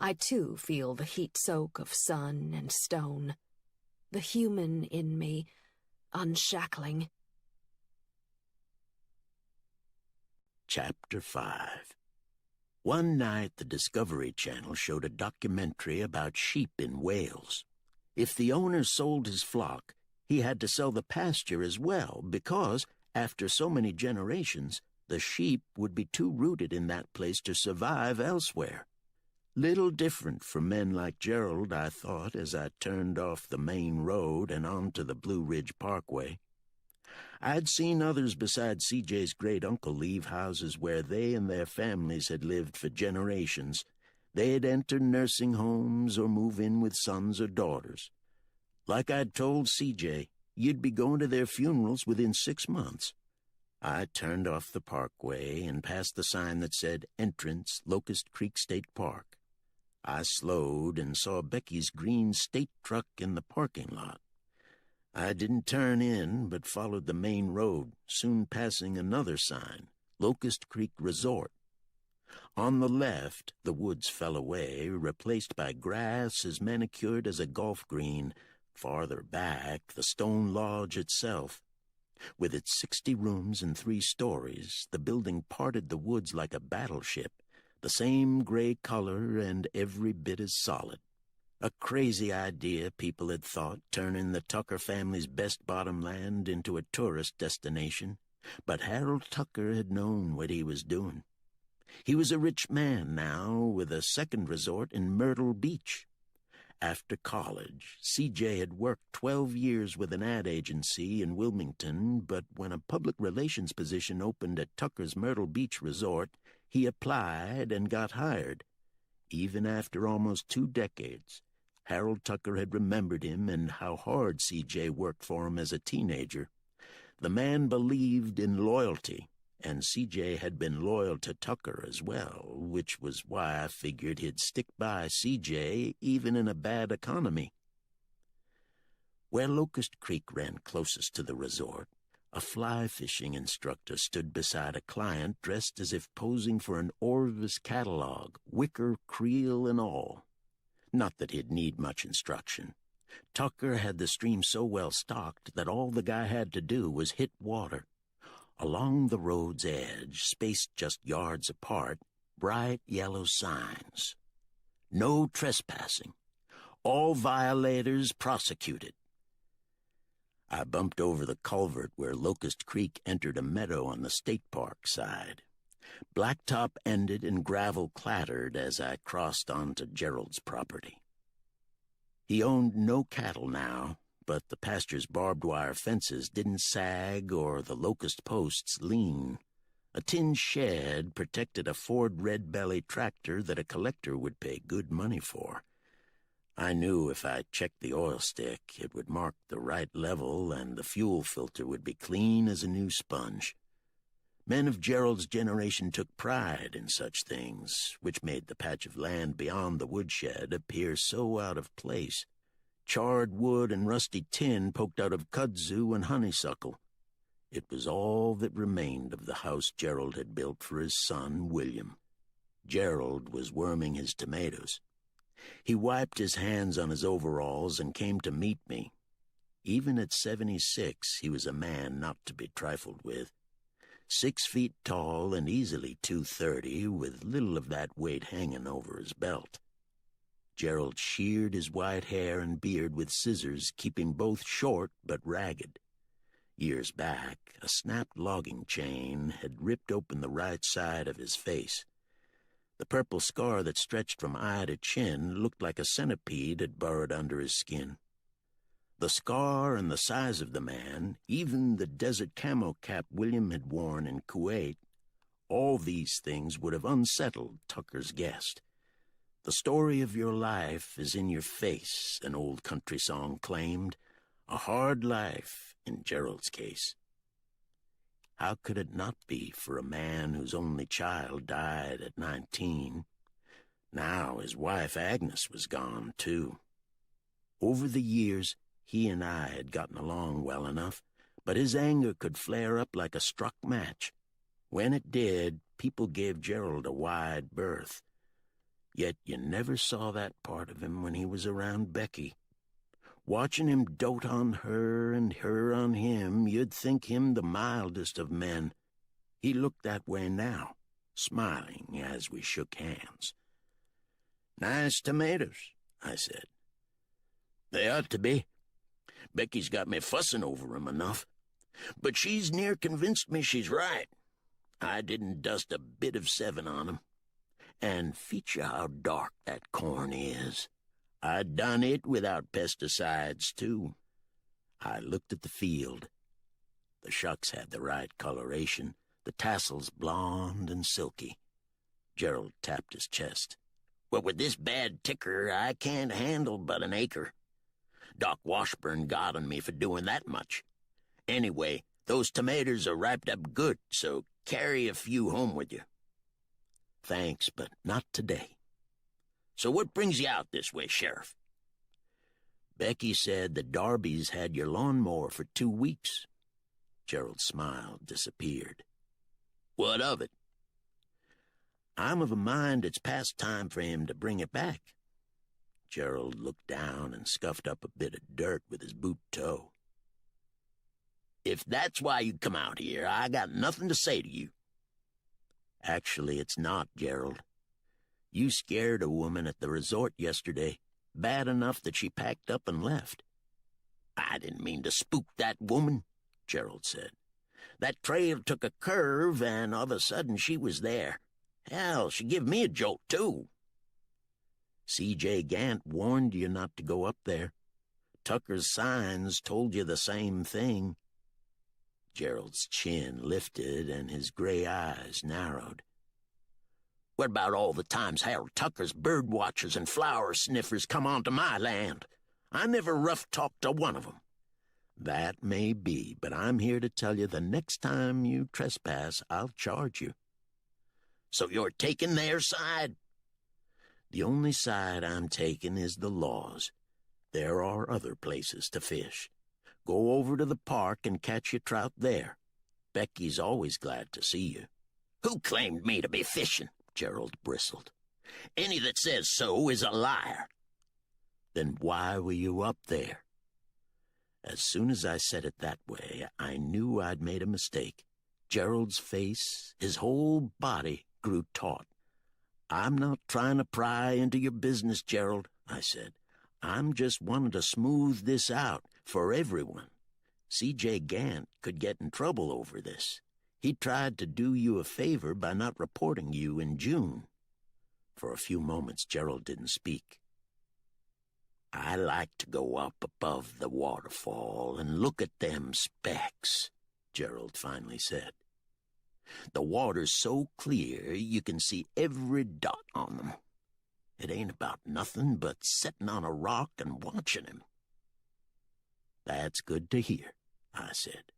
I too feel the heat soak of sun and stone, the human in me unshackling. Chapter 5. One night the Discovery Channel showed a documentary about sheep in Wales. If the owner sold his flock, he had to sell the pasture as well because, after so many generations, the sheep would be too rooted in that place to survive elsewhere. Little different from men like Gerald, I thought, as I turned off the main road and onto the Blue Ridge Parkway. I'd seen others besides CJ's great-uncle leave houses where they and their families had lived for generations. They'd enter nursing homes or move in with sons or daughters. Like I'd told CJ, you'd be going to their funerals within 6 months. I turned off the parkway and passed the sign that said, Entrance, Locust Creek State Park. I slowed and saw Becky's green state truck in the parking lot. I didn't turn in, but followed the main road, soon passing another sign, Locust Creek Resort. On the left, the woods fell away, replaced by grass as manicured as a golf green. Farther back, the stone lodge itself. With its 60 rooms and 3 stories, the building parted the woods like a battleship, the same gray color and every bit as solid. A crazy idea, people had thought, turning the Tucker family's best bottomland into a tourist destination. But Harold Tucker had known what he was doing. He was a rich man now, with a second resort in Myrtle Beach. After college, CJ had worked 12 years with an ad agency in Wilmington, but when a public relations position opened at Tucker's Myrtle Beach resort, he applied and got hired. Even after almost 2 decades, Harold Tucker had remembered him and how hard CJ worked for him as a teenager. The man believed in loyalty, and CJ had been loyal to Tucker as well, which was why I figured he'd stick by CJ even in a bad economy. Where Locust Creek ran closest to the resort, a fly-fishing instructor stood beside a client dressed as if posing for an Orvis catalog, wicker, creel, and all. Not that he'd need much instruction. Tucker had the stream so well stocked that all the guy had to do was hit water. Along the road's edge, spaced just yards apart, bright yellow signs. No trespassing. All violators prosecuted. I bumped over the culvert where Locust Creek entered a meadow on the state park side. Blacktop ended and gravel clattered as I crossed onto Gerald's property. He owned no cattle now, but the pasture's barbed wire fences didn't sag or the locust posts lean. A tin shed protected a Ford Red Belly tractor that a collector would pay good money for. I knew if I checked the oil stick, it would mark the right level and the fuel filter would be clean as a new sponge. Men of Gerald's generation took pride in such things, which made the patch of land beyond the woodshed appear so out of place. Charred wood and rusty tin poked out of kudzu and honeysuckle. It was all that remained of the house Gerald had built for his son, William. Gerald was worming his tomatoes. He wiped his hands on his overalls and came to meet me. Even at 76, he was a man not to be trifled with. 6 feet tall and easily 230, with little of that weight hanging over his belt. Gerald sheared his white hair and beard with scissors, keeping both short but ragged. Years back, a snapped logging chain had ripped open the right side of his face. The purple scar that stretched from eye to chin looked like a centipede had burrowed under his skin. The scar and the size of the man, even the desert camo cap William had worn in Kuwait, All these things would have unsettled Tucker's guest. The story of your life is in your face, an old country song claimed. A hard life, in Gerald's case. How could it not be for a man whose only child died at 19? Now his wife Agnes was gone, too. Over the years, he and I had gotten along well enough, but his anger could flare up like a struck match. When it did, people gave Gerald a wide berth. Yet you never saw that part of him when he was around Becky. Watching him dote on her and her on him, you'd think him the mildest of men. He looked that way now, smiling as we shook hands. "Nice tomatoes," I said. "They ought to be. Becky's got me fussing over 'em enough. But she's near convinced me she's right. I didn't dust a bit of 7 on 'em. And feature how dark that corn is. I'd done it without pesticides, too." I looked at the field. The shucks had the right coloration, the tassels blonde and silky. Gerald tapped his chest. "Well, with this bad ticker, I can't handle but an acre. Doc Washburn got on me for doing that much. Anyway, those tomatoes are ripe up good, so carry a few home with you." "Thanks, but not today." "So what brings you out this way, Sheriff?" "Becky said the Darbys had your lawnmower for 2 weeks. Gerald's smile disappeared. "What of it?" "I'm of a mind it's past time for him to bring it back." Gerald looked down and scuffed up a bit of dirt with his boot toe. "If that's why you come out here, I got nothing to say to you." "Actually, it's not, Gerald. You scared a woman at the resort yesterday, bad enough that she packed up and left." "I didn't mean to spook that woman," Gerald said. "That trail took a curve, and of a sudden she was there. Hell, she give me a jolt, too." "C.J. Gant warned you not to go up there. Tucker's signs told you the same thing." Gerald's chin lifted and his gray eyes narrowed. "What about all the times Harold Tucker's bird watchers and flower sniffers come onto my land? I never rough-talked a one of 'em." "That may be, but I'm here to tell you the next time you trespass, I'll charge you." "So you're taking their side?" "The only side I'm taking is the law's. There are other places to fish. Go over to the park and catch your trout there. Becky's always glad to see you." "Who claimed me to be fishing?" Gerald bristled. "Any that says so is a liar." "Then why were you up there?" As soon as I said it that way, I knew I'd made a mistake. Gerald's face, his whole body, grew taut. "I'm not trying to pry into your business, Gerald," I said. "I'm just wanting to smooth this out for everyone. C.J. Gant could get in trouble over this. He tried to do you a favor by not reporting you in June." For a few moments, Gerald didn't speak. "I like to go up above the waterfall and look at them specks," Gerald finally said. "The water's so clear you can see every dot on them. It ain't about nothing but setting on a rock and watching him." "That's good to hear," I said.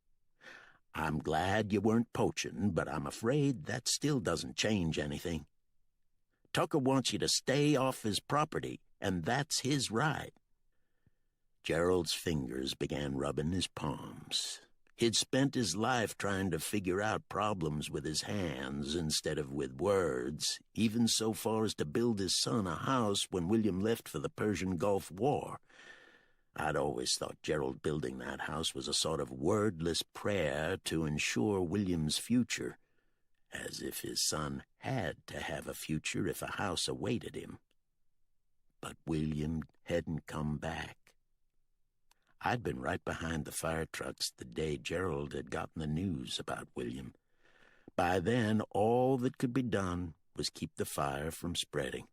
"I'm glad you weren't poaching, but I'm afraid that still doesn't change anything. Tucker wants you to stay off his property, and that's his right." Gerald's fingers began rubbing his palms. He'd spent his life trying to figure out problems with his hands instead of with words, even so far as to build his son a house when William left for the Persian Gulf War. I'd always thought Gerald building that house was a sort of wordless prayer to ensure William's future, as if his son had to have a future if a house awaited him. But William hadn't come back. I'd been right behind the fire trucks the day Gerald had gotten the news about William. By then, all that could be done was keep the fire from spreading.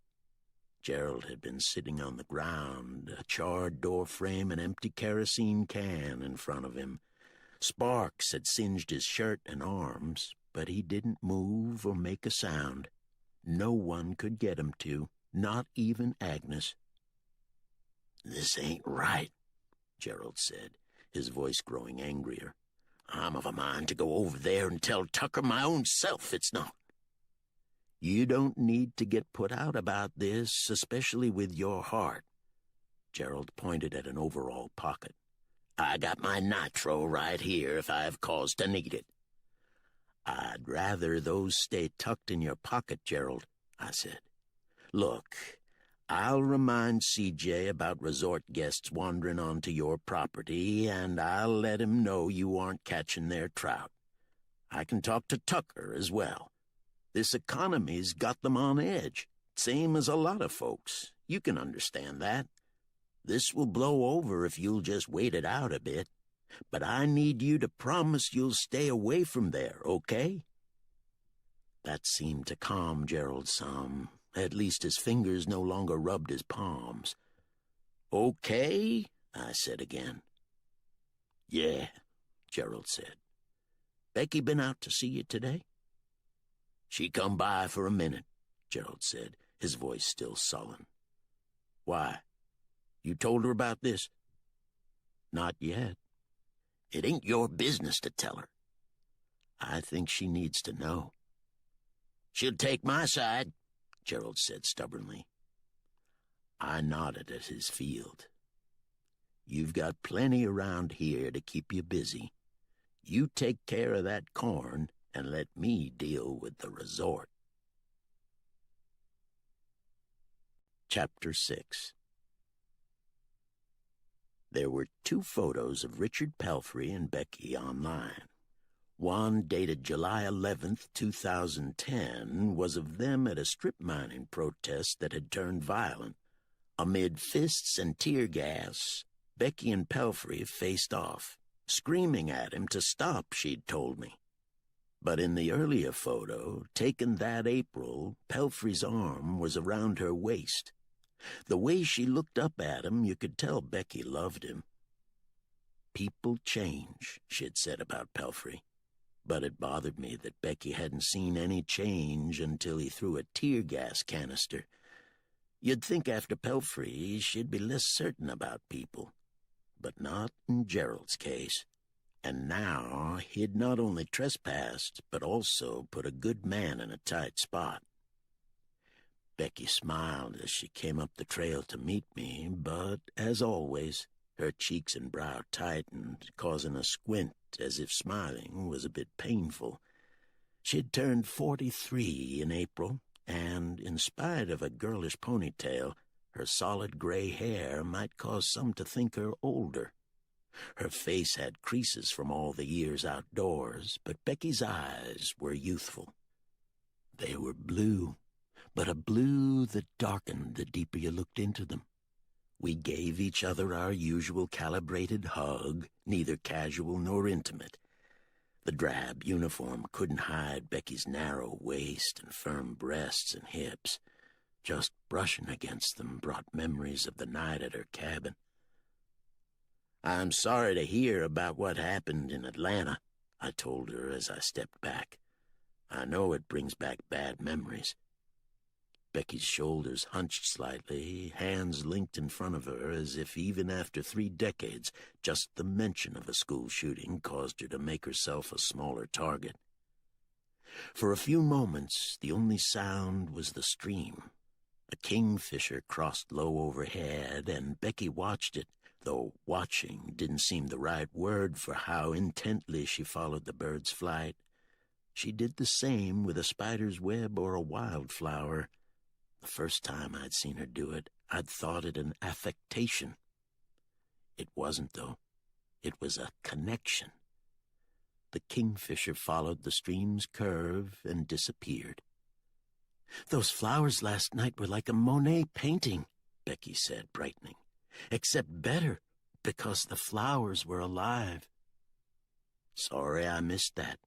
Gerald had been sitting on the ground, a charred door frame and empty kerosene can in front of him. Sparks had singed his shirt and arms, but he didn't move or make a sound. No one could get him to, not even Agnes. "This ain't right," Gerald said, his voice growing angrier. "I'm of a mind to go over there and tell Tucker my own self it's not." You don't need to get put out about this, especially with your heart. Gerald pointed at an overall pocket. "I got my nitro right here if I have cause to need it." I'd rather those stay tucked in your pocket, Gerald, I said. Look, I'll remind CJ about resort guests wandering onto your property, and I'll let him know you aren't catching their trout. I can talk to Tucker as well. This economy's got them on edge, same as a lot of folks. You can understand that. This will blow over if you'll just wait it out a bit. But I need you to promise you'll stay away from there, okay? That seemed to calm Gerald some. At least his fingers no longer rubbed his palms. "Okay," I said again. "Yeah," Gerald said. "Becky been out to see you today?" "She come by for a minute," Gerald said, his voice still sullen. "Why? You told her about this?" "Not yet." "It ain't your business to tell her." "I think she needs to know." "She'll take my side," Gerald said stubbornly. I nodded at his field. "You've got plenty around here to keep you busy. You take care of that corn and let me deal with the resort." Chapter 6. There were 2 photos of Richard Pelfrey and Becky online. One, dated July 11th, 2010, was of them at a strip mining protest that had turned violent. Amid fists and tear gas, Becky and Pelfrey faced off, screaming at him to stop, she'd told me. But in the earlier photo, taken that April, Pelfrey's arm was around her waist. The way she looked up at him, you could tell Becky loved him. People change, she'd said about Pelfrey. But it bothered me that Becky hadn't seen any change until he threw a tear gas canister. You'd think after Pelfrey she'd be less certain about people. But not in Gerald's case. And now he'd not only trespassed, but also put a good man in a tight spot. Becky smiled as she came up the trail to meet me, but, as always, her cheeks and brow tightened, causing a squint as if smiling was a bit painful. She'd turned 43 in April, and, in spite of a girlish ponytail, her solid gray hair might cause some to think her older. Her face had creases from all the years outdoors, but Becky's eyes were youthful. They were blue, but a blue that darkened the deeper you looked into them. We gave each other our usual calibrated hug, neither casual nor intimate. The drab uniform couldn't hide Becky's narrow waist and firm breasts and hips. Just brushing against them brought memories of the night at her cabin. "I'm sorry to hear about what happened in Atlanta," I told her as I stepped back. "I know it brings back bad memories." Becky's shoulders hunched slightly, hands linked in front of her as if even after 3 decades, just the mention of a school shooting caused her to make herself a smaller target. For a few moments, the only sound was the stream. A kingfisher crossed low overhead, and Becky watched it, though watching didn't seem the right word for how intently she followed the bird's flight. She did the same with a spider's web or a wildflower. The first time I'd seen her do it, I'd thought it an affectation. It wasn't, though. It was a connection. The kingfisher followed the stream's curve and disappeared. "Those flowers last night were like a Monet painting," Becky said, brightening. "Except better, because the flowers were alive." "Sorry I missed that."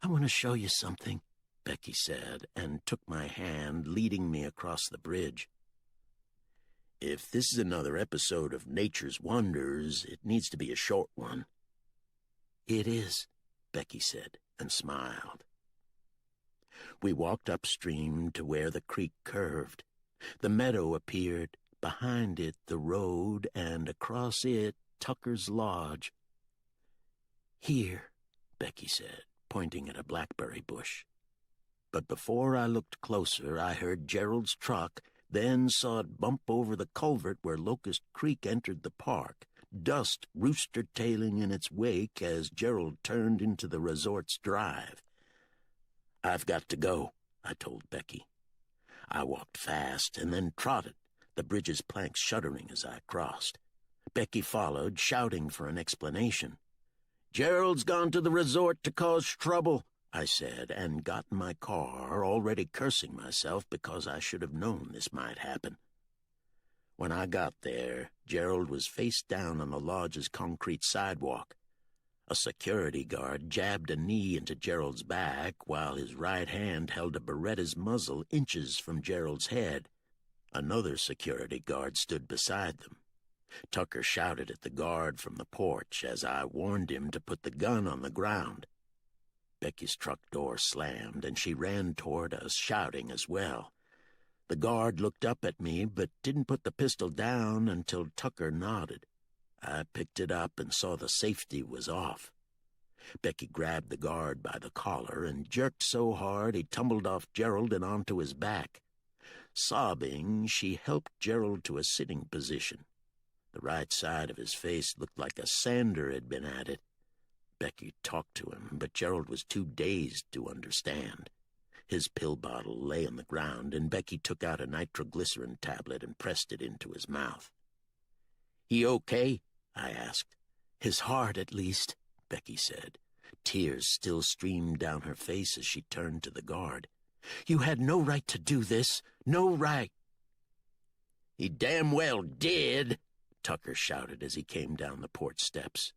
"I want to show you something," Becky said, and took my hand, leading me across the bridge. "If this is another episode of Nature's Wonders, it needs to be a short one." "It is," Becky said, and smiled. We walked upstream to where the creek curved. The meadow appeared, behind it the road, and across it Tucker's lodge. "Here," Becky said, pointing at a blackberry bush. But before I looked closer, I heard Gerald's truck, then saw it bump over the culvert where Locust Creek entered the park, dust rooster-tailing in its wake as Gerald turned into the resort's drive. "I've got to go," I told Becky. I walked fast and then trotted, the bridge's planks shuddering as I crossed. Becky followed, shouting for an explanation. "Gerald's gone to the resort to cause trouble," I said, and got in my car, already cursing myself because I should have known this might happen. When I got there, Gerald was face down on the lodge's concrete sidewalk. A security guard jabbed a knee into Gerald's back while his right hand held a Beretta's muzzle inches from Gerald's head. Another security guard stood beside them. Tucker shouted at the guard from the porch as I warned him to put the gun on the ground. Becky's truck door slammed, and she ran toward us, shouting as well. The guard looked up at me, but didn't put the pistol down until Tucker nodded. I picked it up and saw the safety was off. Becky grabbed the guard by the collar and jerked so hard he tumbled off Gerald and onto his back. Sobbing, she helped Gerald to a sitting position. The right side of his face looked like a sander had been at it. Becky talked to him, but Gerald was too dazed to understand. His pill bottle lay on the ground, and Becky took out a nitroglycerin tablet and pressed it into his mouth. "He okay?" I asked. "His heart, at least," Becky said. Tears still streamed down her face as she turned to the guard. "You had no right to do this. No right." "He damn well did," Tucker shouted as he came down the porch steps.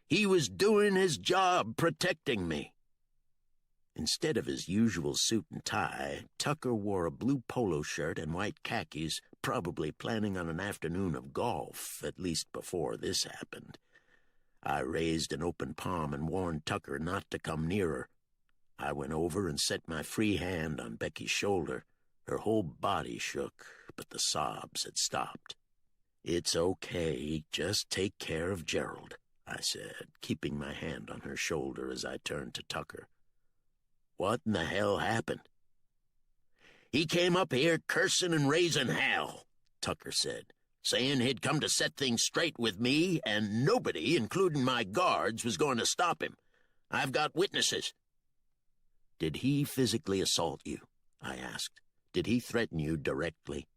"He was doing his job, protecting me." Instead of his usual suit and tie, Tucker wore a blue polo shirt and white khakis, probably planning on an afternoon of golf, at least before this happened. I raised an open palm and warned Tucker not to come nearer. I went over and set my free hand on Becky's shoulder. Her whole body shook, but the sobs had stopped. "It's okay, just take care of Gerald," I said, keeping my hand on her shoulder as I turned to Tucker. "What in the hell happened?" "He came up here cursing and raising hell," Tucker said, "saying he'd come to set things straight with me, and nobody, including my guards, was going to stop him. I've got witnesses." "Did he physically assault you?" I asked. "Did he threaten you directly?"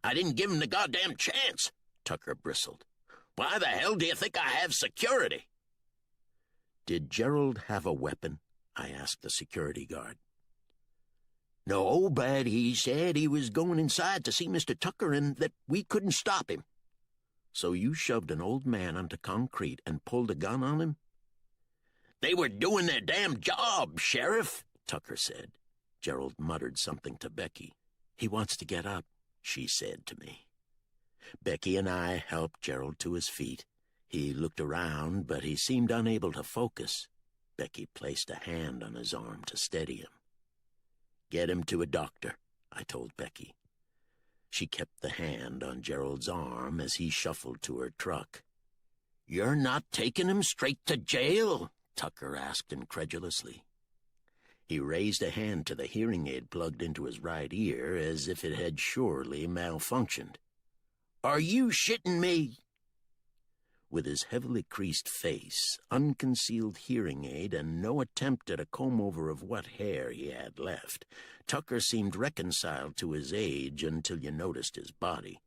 "I didn't give him the goddamn chance," Tucker bristled. "Why the hell do you think I have security?" "Did Gerald have a weapon?" I asked the security guard. "No, but he said he was going inside to see Mr. Tucker and that we couldn't stop him." "So you shoved an old man onto concrete and pulled a gun on him?" "They were doing their damn job, Sheriff," Tucker said. Gerald muttered something to Becky. "He wants to get up," she said to me. Becky and I helped Gerald to his feet. He looked around, but he seemed unable to focus. Becky placed a hand on his arm to steady him. "Get him to a doctor," I told Becky. She kept the hand on Gerald's arm as he shuffled to her truck. "You're not taking him straight to jail?" Tucker asked incredulously. He raised a hand to the hearing aid plugged into his right ear as if it had surely malfunctioned. "Are you shitting me?" With his heavily creased face, unconcealed hearing aid, and no attempt at a comb-over of what hair he had left, Tucker seemed reconciled to his age until you noticed his body.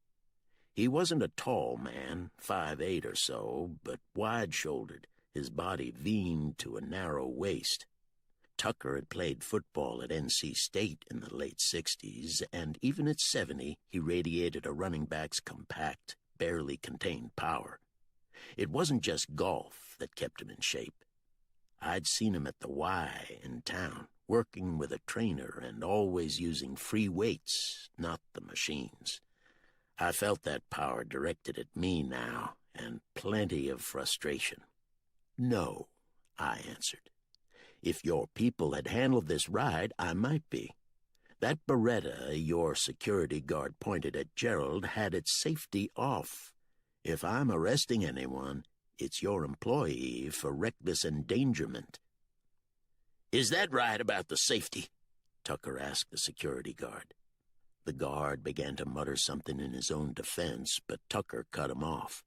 He wasn't a tall man, 5'8" or so, but wide-shouldered, his body veined to a narrow waist. Tucker had played football at NC State in the late 60s, and even at 70, he radiated a running back's compact, barely contained power. It wasn't just golf that kept him in shape. I'd seen him at the Y in town, working with a trainer and always using free weights, not the machines. I felt that power directed at me now, and plenty of frustration. "No," I answered. If your people had handled this right, I might be. That Beretta your security guard pointed at Gerald had its safety off. If I'm arresting anyone, it's your employee for reckless endangerment." "Is that right about the safety?" Tucker asked the security guard. The guard began to mutter something in his own defense, but Tucker cut him off.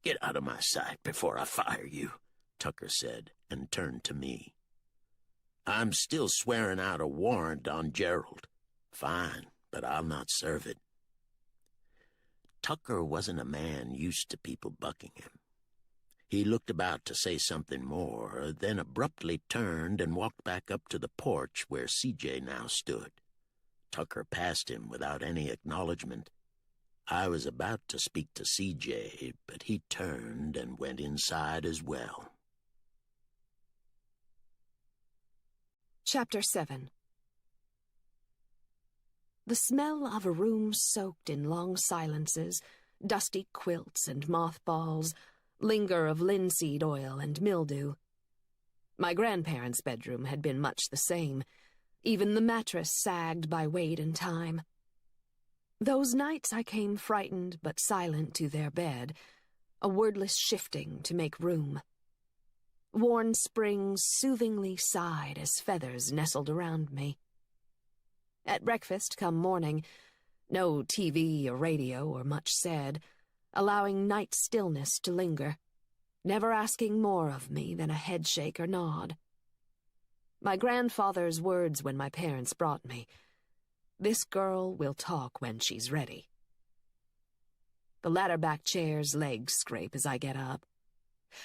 "Get out of my sight before I fire you," Tucker said, and turned to me. "I'm still swearing out a warrant on Gerald." "Fine, but I'll not serve it." Tucker wasn't a man used to people bucking him. He looked about to say something more, then abruptly turned and walked back up to the porch where CJ now stood. Tucker passed him without any acknowledgement. I was about to speak to CJ, but he turned and went inside as well. Chapter 7. The smell of a room soaked in long silences, dusty quilts and mothballs, linger of linseed oil and mildew. My grandparents' bedroom had been much the same. Even the mattress sagged by weight and time. Those nights I came frightened but silent to their bed, a wordless shifting to make room. Worn springs soothingly sighed as feathers nestled around me. At breakfast come morning, no TV or radio or much said, allowing night stillness to linger, never asking more of me than a headshake or nod. My grandfather's words when my parents brought me, "This girl will talk when she's ready." The ladder-back chair's legs scrape as I get up.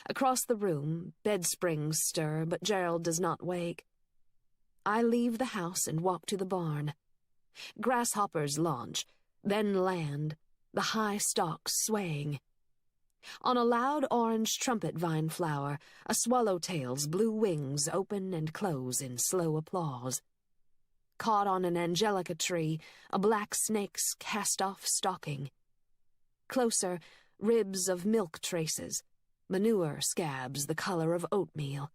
Across the room, bed springs stir, but Gerald does not wake. I leave the house and walk to the barn. Grasshoppers launch, then land, the high stalks swaying. On a loud orange trumpet vine flower, a swallowtail's blue wings open and close in slow applause. Caught on an angelica tree, a black snake's cast-off stalking. Closer, ribs of milk traces, manure scabs the color of oatmeal.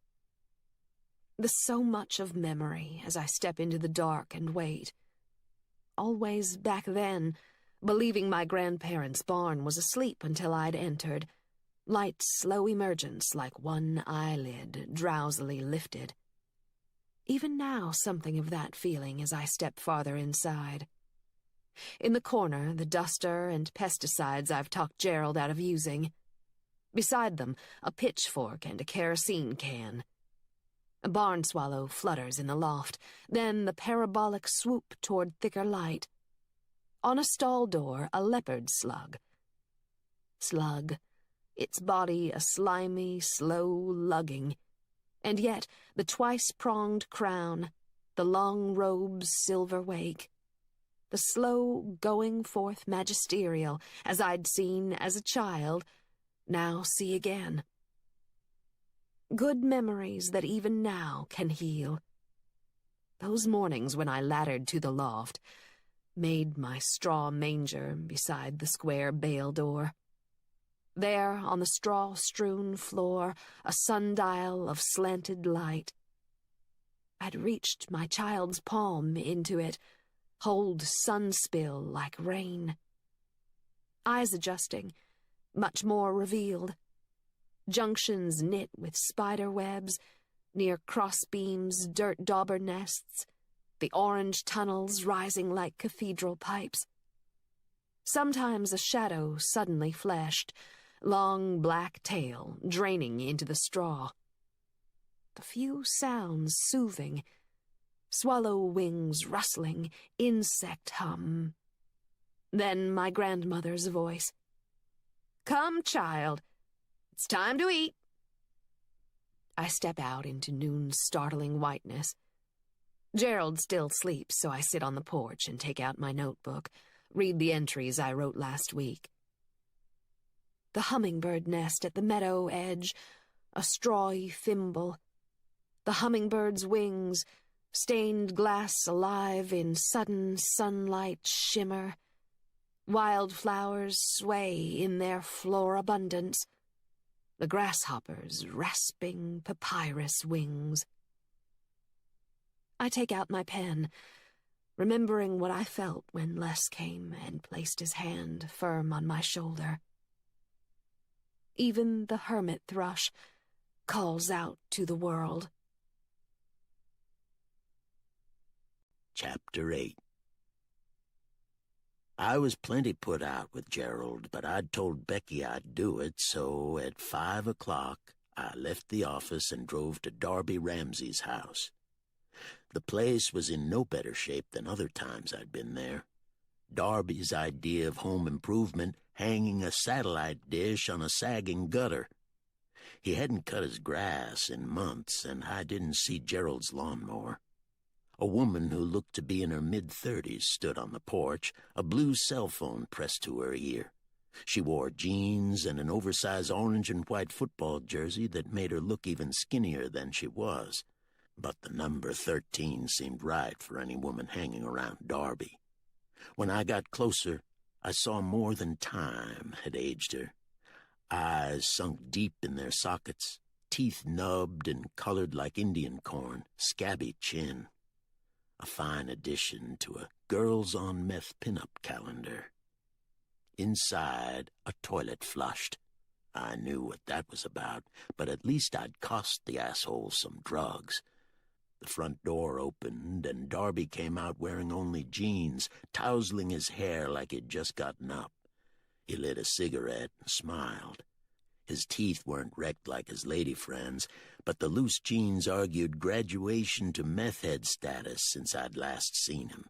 The so much of memory as I step into the dark and wait. Always back then, believing my grandparents' barn was asleep until I'd entered, light slow emergence like one eyelid drowsily lifted. Even now something of that feeling as I step farther inside. In the corner, the duster and pesticides I've talked Gerald out of using. Beside them, a pitchfork and a kerosene can. A barn swallow flutters in the loft, then the parabolic swoop toward thicker light. On a stall door, a leopard slug. Slug, its body a slimy, slow lugging, and yet the twice-pronged crown, the long robe's silver wake, the slow going-forth magisterial, as I'd seen as a child, now see again. Good memories that even now can heal. Those mornings when I laddered to the loft, made my straw manger beside the square bale door. There, on the straw-strewn floor, a sundial of slanted light. I'd reached my child's palm into it, hold sun-spill like rain. Eyes adjusting, much more revealed. Junctions knit with spider webs, near crossbeams dirt dauber nests, the orange tunnels rising like cathedral pipes. Sometimes a shadow suddenly fleshed, long black tail draining into the straw. The few sounds soothing, swallow wings rustling, insect hum. Then my grandmother's voice. "Come, child. It's time to eat." I step out into noon's startling whiteness. Gerald still sleeps, so I sit on the porch and take out my notebook, read the entries I wrote last week. The hummingbird nest at the meadow edge, a strawy thimble. The hummingbird's wings, stained glass alive in sudden sunlight shimmer. Wildflowers sway in their florabundance. The grasshopper's rasping papyrus wings. I take out my pen, remembering what I felt when Les came and placed his hand firm on my shoulder. Even the hermit thrush calls out to the world. Chapter 8. I was plenty put out with Gerald, but I'd told Becky I'd do it, so at 5 o'clock I left the office and drove to Darby Ramsey's house. The place was in no better shape than other times I'd been there. Darby's idea of home improvement, hanging a satellite dish on a sagging gutter. He hadn't cut his grass in months, and I didn't see Gerald's lawnmower. A woman who looked to be in her mid-30s stood on the porch, a blue cell phone pressed to her ear. She wore jeans and an oversized orange and white football jersey that made her look even skinnier than she was. But the number 13 seemed right for any woman hanging around Darby. When I got closer, I saw more than time had aged her. Eyes sunk deep in their sockets, teeth nubbed and colored like Indian corn, scabby chin. A fine addition to a Girls on Meth pinup calendar. Inside, a toilet flushed. I knew what that was about, but at least I'd cost the asshole some drugs. The front door opened, and Darby came out wearing only jeans, tousling his hair like he'd just gotten up. He lit a cigarette and smiled. His teeth weren't wrecked like his lady friends, but the loose jeans argued graduation to meth head status since I'd last seen him.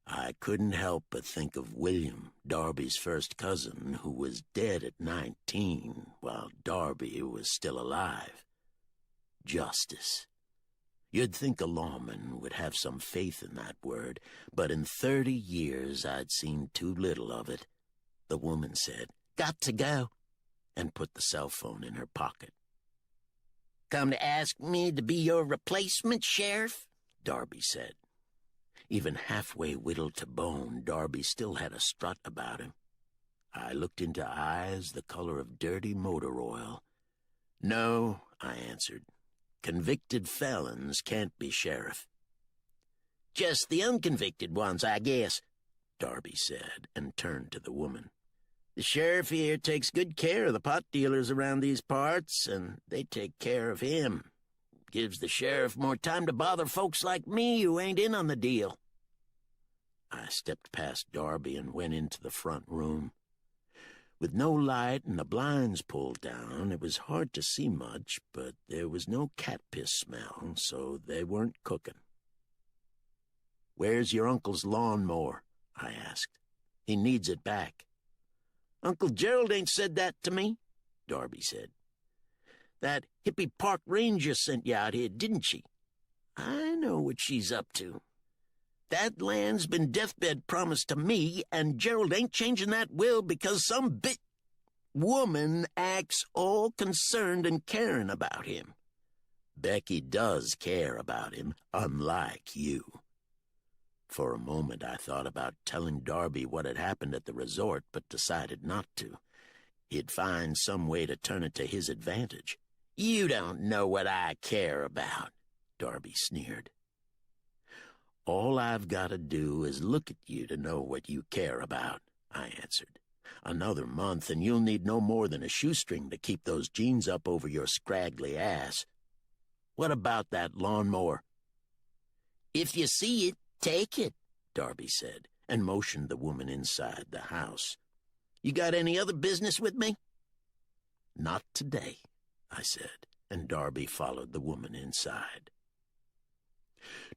I couldn't help but think of William, Darby's first cousin, who was dead at 19, while Darby was still alive. Justice. You'd think a lawman would have some faith in that word, but in 30 years I'd seen too little of it. The woman said, "Got to go," and put the cell phone in her pocket. "Come to ask me to be your replacement, Sheriff?" Darby said. Even halfway whittled to bone, Darby still had a strut about him. I looked into eyes the color of dirty motor oil. "No," I answered. "Convicted felons can't be sheriff." "Just the unconvicted ones, I guess," Darby said, and turned to the woman. "The sheriff here takes good care of the pot dealers around these parts, and they take care of him. Gives the sheriff more time to bother folks like me who ain't in on the deal." I stepped past Darby and went into the front room. With no light and the blinds pulled down, it was hard to see much, but there was no cat piss smell, so they weren't cooking. "Where's your uncle's lawnmower?" I asked. "He needs it back." "Uncle Gerald ain't said that to me," Darby said. "That hippie park ranger sent you out here, didn't she? I know what she's up to. That land's been deathbed promised to me, and Gerald ain't changing that will because some woman acts all concerned and caring about him." "Becky does care about him, unlike you." For a moment I thought about telling Darby what had happened at the resort, but decided not to. He'd find some way to turn it to his advantage. "You don't know what I care about," Darby sneered. "All I've got to do is look at you to know what you care about," I answered. "Another month, and you'll need no more than a shoestring to keep those jeans up over your scraggly ass. What about that lawnmower?" "If you see it, take it," Darby said, and motioned the woman inside the house. "You got any other business with me?" "Not today," I said, and Darby followed the woman inside.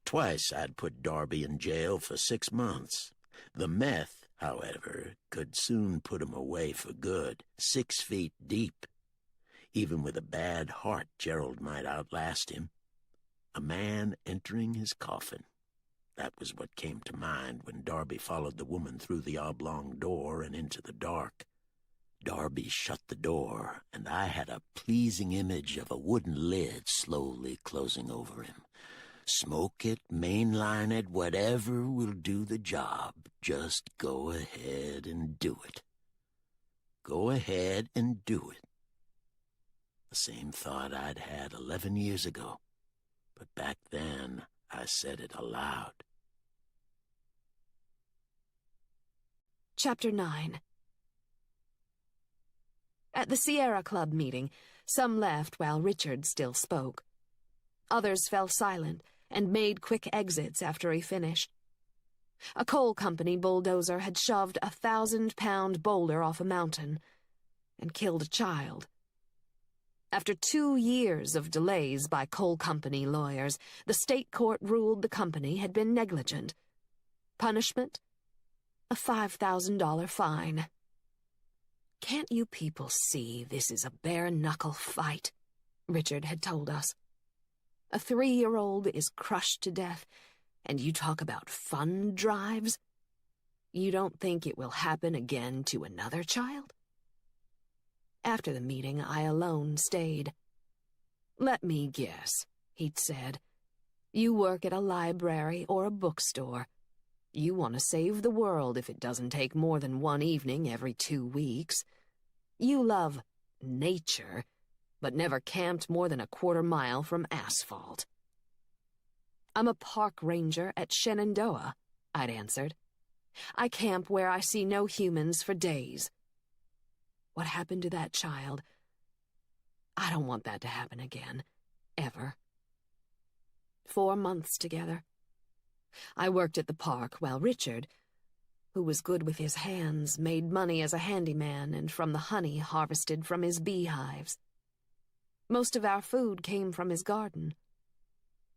Twice I'd put Darby in jail for 6 months. The meth, however, could soon put him away for good, 6 feet deep. Even with a bad heart, Gerald might outlast him. A man entering his coffin. That was what came to mind when Darby followed the woman through the oblong door and into the dark. Darby shut the door, and I had a pleasing image of a wooden lid slowly closing over him. Smoke it, mainline it, whatever will do the job. Just go ahead and do it. Go ahead and do it. The same thought I'd had 11 years ago. But back then, I said it aloud. Chapter 9. At the Sierra Club meeting, some left while Richard still spoke. Others fell silent and made quick exits after he finished. A coal company bulldozer had shoved a 1,000-pound boulder off a mountain and killed a child. After 2 years of delays by coal company lawyers, the state court ruled the company had been negligent. Punishment? A $5,000 fine. "Can't you people see this is a bare-knuckle fight?" Richard had told us. "A 3-year-old is crushed to death, and you talk about fund drives? You don't think it will happen again to another child?" After the meeting, I alone stayed. "Let me guess," he'd said. "You work at a library or a bookstore. You want to save the world if it doesn't take more than one evening every 2 weeks. You love nature, but never camped more than a 1/4 mile from asphalt." "I'm a park ranger at Shenandoah," I'd answered. "I camp where I see no humans for days. What happened to that child? I don't want that to happen again, ever." 4 months together. I worked at the park while Richard, who was good with his hands, made money as a handyman and from the honey harvested from his beehives. Most of our food came from his garden.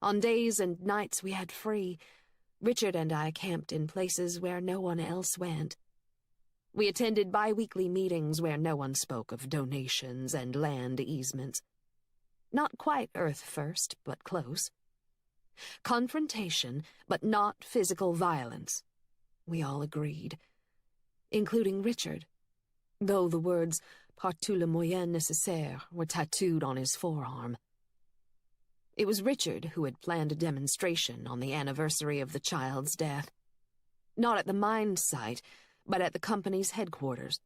On days and nights we had free, Richard and I camped in places where no one else went. We attended bi-weekly meetings where no one spoke of donations and land easements. Not quite Earth First, but close. Confrontation, but not physical violence. We all agreed, including Richard, though the words "par-tout le moyen nécessaire" were tattooed on his forearm. It was Richard who had planned a demonstration on the anniversary of the child's death. Not at the mine site, but at the company's headquarters.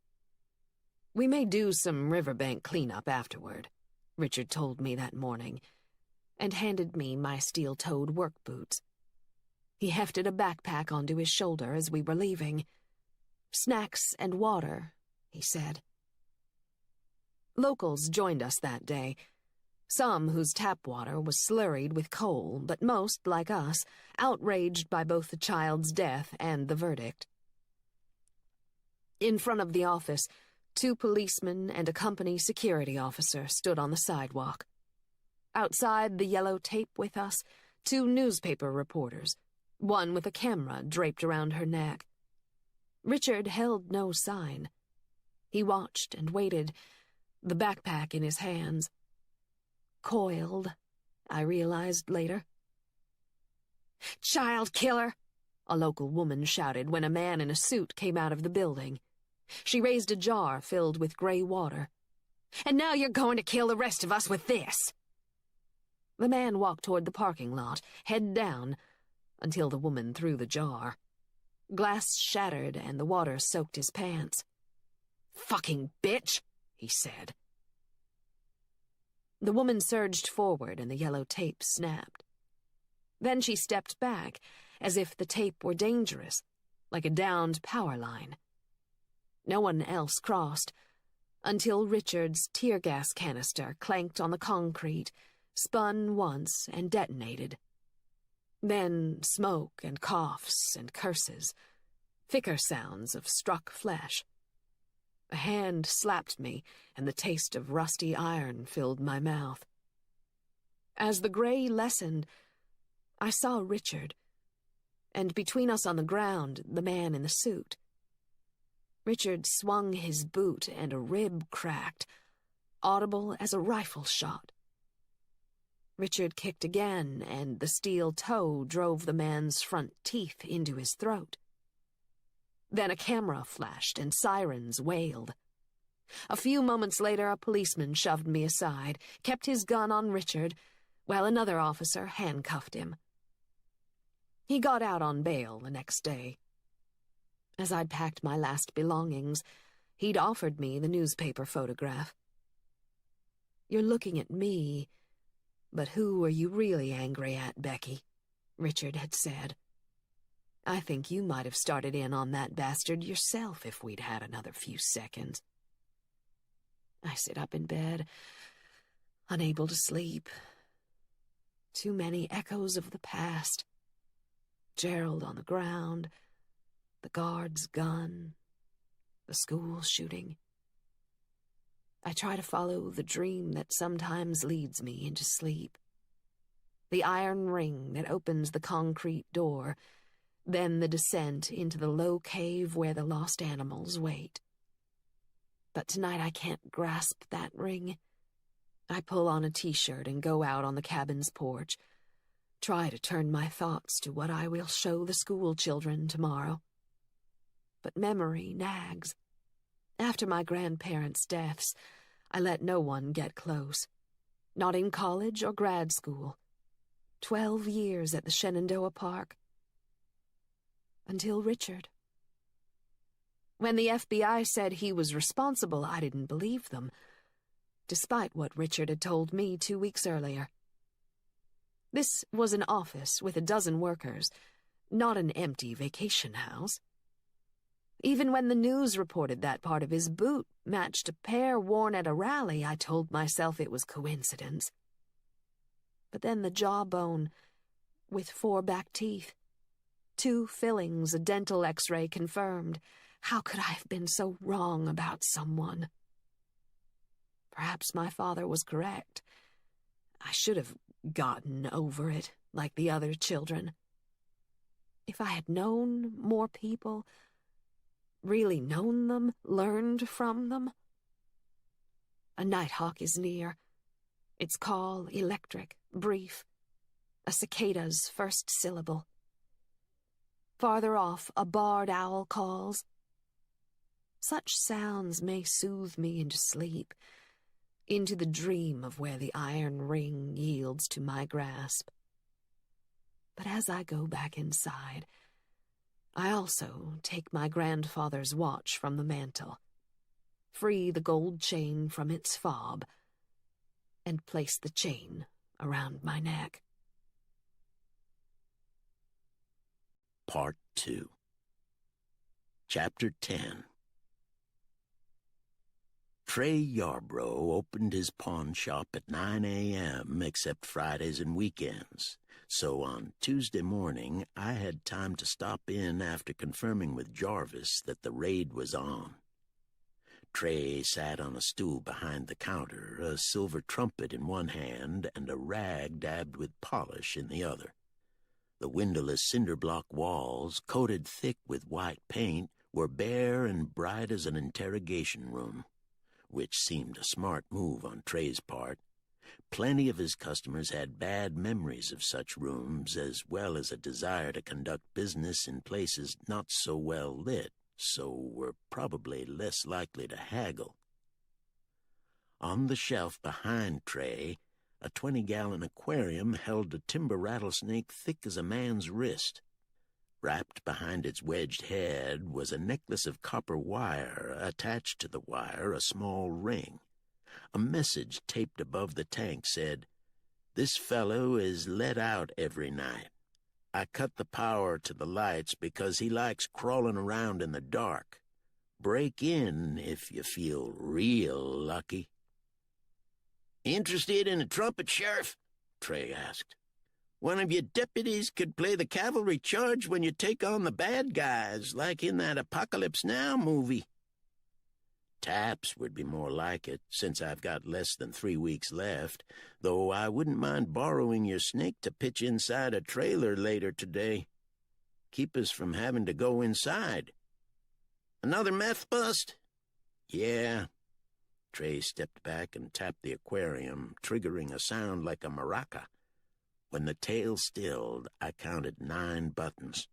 "We may do some riverbank cleanup afterward," Richard told me that morning, and handed me my steel-toed work boots. He hefted a backpack onto his shoulder as we were leaving. "Snacks and water," he said. Locals joined us that day. Some whose tap water was slurried with coal, but most, like us, outraged by both the child's death and the verdict. In front of the office, 2 policemen and a company security officer stood on the sidewalk. Outside the yellow tape with us, 2 newspaper reporters, one with a camera draped around her neck. Richard held no sign. He watched and waited, the backpack in his hands. Coiled, I realized later. "Child killer!" a local woman shouted when a man in a suit came out of the building. She raised a jar filled with gray water. "And now you're going to kill the rest of us with this!" The man walked toward the parking lot, head down, until the woman threw the jar. Glass shattered and the water soaked his pants. "Fucking bitch," he said. The woman surged forward and the yellow tape snapped. Then she stepped back, as if the tape were dangerous, like a downed power line. No one else crossed, until Richard's tear gas canister clanked on the concrete, spun once and detonated. Then smoke and coughs and curses, thicker sounds of struck flesh. A hand slapped me, and the taste of rusty iron filled my mouth. As the gray lessened, I saw Richard, and between us on the ground, the man in the suit. Richard swung his boot, and a rib cracked, audible as a rifle shot. Richard kicked again, and the steel toe drove the man's front teeth into his throat. Then a camera flashed, and sirens wailed. A few moments later, a policeman shoved me aside, kept his gun on Richard, while another officer handcuffed him. He got out on bail the next day. As I'd packed my last belongings, he'd offered me the newspaper photograph. "You're looking at me, but who are you really angry at, Becky?" Richard had said. I think you might have started in on that bastard yourself if we'd had another few seconds. I sit up in bed, unable to sleep. Too many echoes of the past. Gerald on the ground, the guard's gun, the school shooting. I try to follow the dream that sometimes leads me into sleep. The iron ring that opens the concrete door, then the descent into the low cave where the lost animals wait. But tonight I can't grasp that ring. I pull on a t-shirt and go out on the cabin's porch, try to turn my thoughts to what I will show the school children tomorrow. But memory nags. After my grandparents' deaths, I let no one get close. Not in college or grad school. 12 years at the Shenandoah Park. Until Richard. When the FBI said he was responsible, I didn't believe them, despite what Richard had told me 2 weeks earlier. This was an office with a dozen workers, not an empty vacation house. Even when the news reported that part of his boot matched a pair worn at a rally, I told myself it was coincidence. But then the jawbone, with 4 back teeth, 2 fillings, a dental x-ray confirmed. How could I have been so wrong about someone? Perhaps my father was correct. I should have gotten over it, like the other children. If I had known more people, really known them, learned from them. A nighthawk is near. Its call electric, brief, a cicada's first syllable. Farther off, a barred owl calls. Such sounds may soothe me into sleep, into the dream of where the iron ring yields to my grasp. But as I go back inside, I also take my grandfather's watch from the mantel, free the gold chain from its fob, and place the chain around my neck. Part 2. Chapter 10. Trey Yarbrough opened his pawn shop at 9 a.m. except Fridays and weekends, so on Tuesday morning I had time to stop in after confirming with Jarvis that the raid was on. Trey sat on a stool behind the counter, a silver trumpet in one hand and a rag dabbed with polish in the other. The windowless cinder-block walls, coated thick with white paint, were bare and bright as an interrogation room, which seemed a smart move on Trey's part. Plenty of his customers had bad memories of such rooms, as well as a desire to conduct business in places not so well lit, so were probably less likely to haggle. On the shelf behind Trey, a 20-gallon aquarium held a timber rattlesnake thick as a man's wrist. Wrapped behind its wedged head was a necklace of copper wire, attached to the wire a small ring. A message taped above the tank said, "This fellow is let out every night. I cut the power to the lights because he likes crawling around in the dark. Break in if you feel real lucky." "Interested in a trumpet, Sheriff?" Trey asked. "One of your deputies could play the cavalry charge when you take on the bad guys, like in that Apocalypse Now movie." Taps would be more like it, since I've got less than 3 weeks left, though I wouldn't mind borrowing your snake to pitch inside a trailer later today. Keep us from having to go inside. "Another meth bust?" "Yeah." Trey stepped back and tapped the aquarium, triggering a sound like a maraca. When the tail stilled, I counted 9 buttons.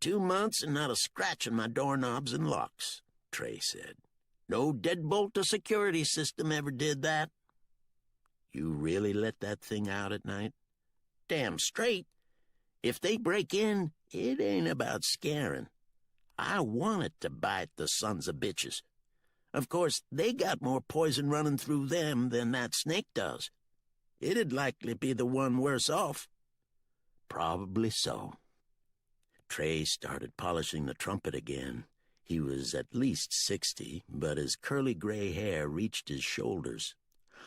2 months and not a scratch on my doorknobs and locks," Trey said. "No deadbolt to security system ever did that." "You really let that thing out at night?" "Damn straight. If they break in, it ain't about scaring. I want it to bite, the sons of bitches. Of course, they got more poison running through them than that snake does. It'd likely be the one worse off. Probably so. Trey started polishing the trumpet again. He was at least 60, but his curly gray hair reached his shoulders.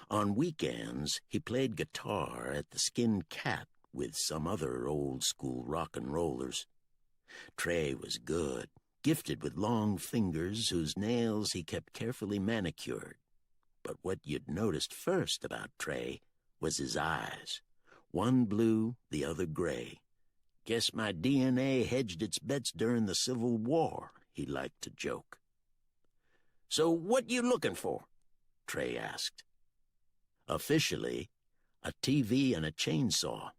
On weekends, he played guitar at the Skin Cat with some other old-school rock and rollers. Trey was good, gifted with long fingers whose nails he kept carefully manicured. But what you'd noticed first about Trey was his eyes. One blue, the other gray. "Guess my DNA hedged its bets during the Civil War," he liked to joke. "So what you looking for?" Trey asked. "Officially, a TV and a chainsaw."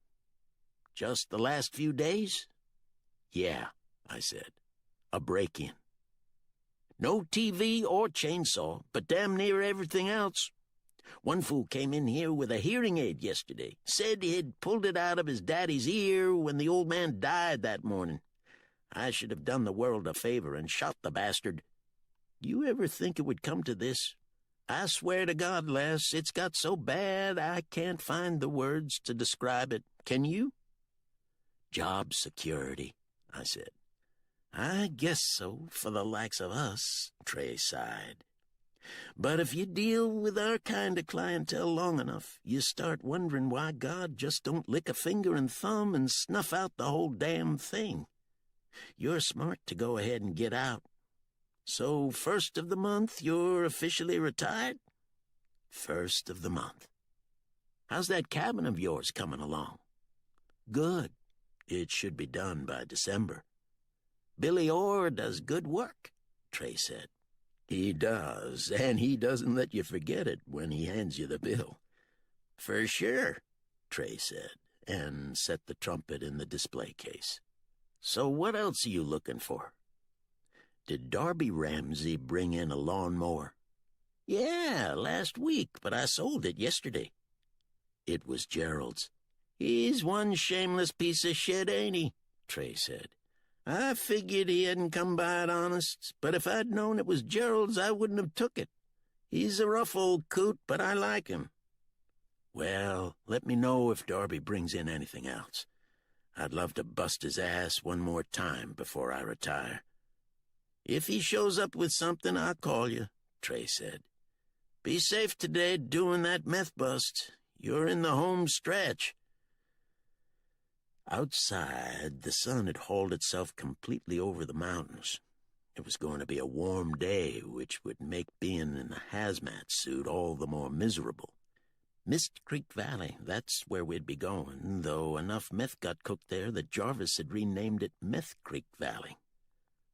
"Just the last few days?" "Yeah," I said. "A break-in." "No TV or chainsaw, but damn near everything else. One fool came in here with a hearing aid yesterday. Said he'd pulled it out of his daddy's ear when the old man died that morning. I should have done the world a favor and shot the bastard. You ever think it would come to this? I swear to God, Les, it's got so bad I can't find the words to describe it. Can you?" "Job security," I said. "I guess so, for the likes of us," Trey sighed. "But if you deal with our kind of clientele long enough, you start wondering why God just don't lick a finger and thumb and snuff out the whole damn thing. You're smart to go ahead and get out. So 1st of the month, you're officially retired?" "1st of the month." "How's that cabin of yours coming along?" "Good. It should be done by December." "Billy Orr does good work," Trey said. "He does, and he doesn't let you forget it when he hands you the bill." "For sure," Trey said, and set the trumpet in the display case. "So what else are you looking for?" "Did Darby Ramsey bring in a lawnmower?" "Yeah, last week, but I sold it yesterday." "It was Gerald's." "He's one shameless piece of shit, ain't he?" Trey said. "I figured he hadn't come by it honest, but if I'd known it was Gerald's, I wouldn't have took it. He's a rough old coot, but I like him." "Well, let me know if Darby brings in anything else. I'd love to bust his ass one more time before I retire." "If he shows up with something, I'll call you," Trey said. "Be safe today doing that meth bust. You're in the home stretch." Outside, the sun had hauled itself completely over the mountains. It was going to be a warm day, which would make being in a hazmat suit all the more miserable. Mist Creek Valley, that's where we'd be going, though enough meth got cooked there that Jarvis had renamed it Meth Creek Valley.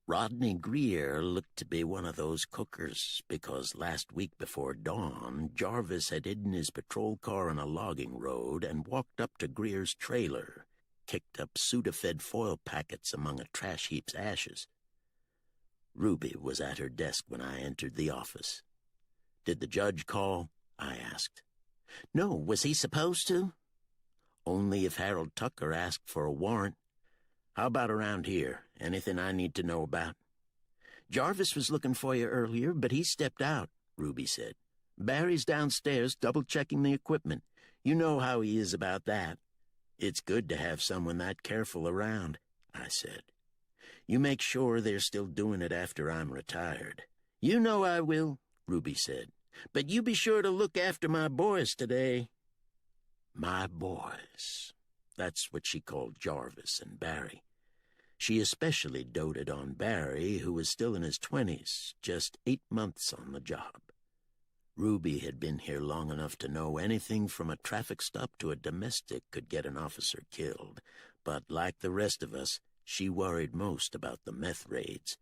Rodney Greer looked to be one of those cookers, because last week before dawn, Jarvis had hidden his patrol car on a logging road and walked up to Greer's trailer, kicked up Sudafed foil packets among a trash heap's ashes. Ruby was at her desk when I entered the office. "Did the judge call?" I asked. "No, was he supposed to?" "Only if Harold Tucker asked for a warrant. How about around here? Anything I need to know about?" "Jarvis was looking for you earlier, but he stepped out," Ruby said. "Barry's downstairs double-checking the equipment. You know how he is about that." "It's good to have someone that careful around," I said. "You make sure they're still doing it after I'm retired." "You know I will," Ruby said. "But you be sure to look after my boys today." My boys. That's what she called Jarvis and Barry. She especially doted on Barry, who was still in his 20s, just 8 months on the job. Ruby had been here long enough to know anything from a traffic stop to a domestic could get an officer killed, but like the rest of us, she worried most about the meth raids.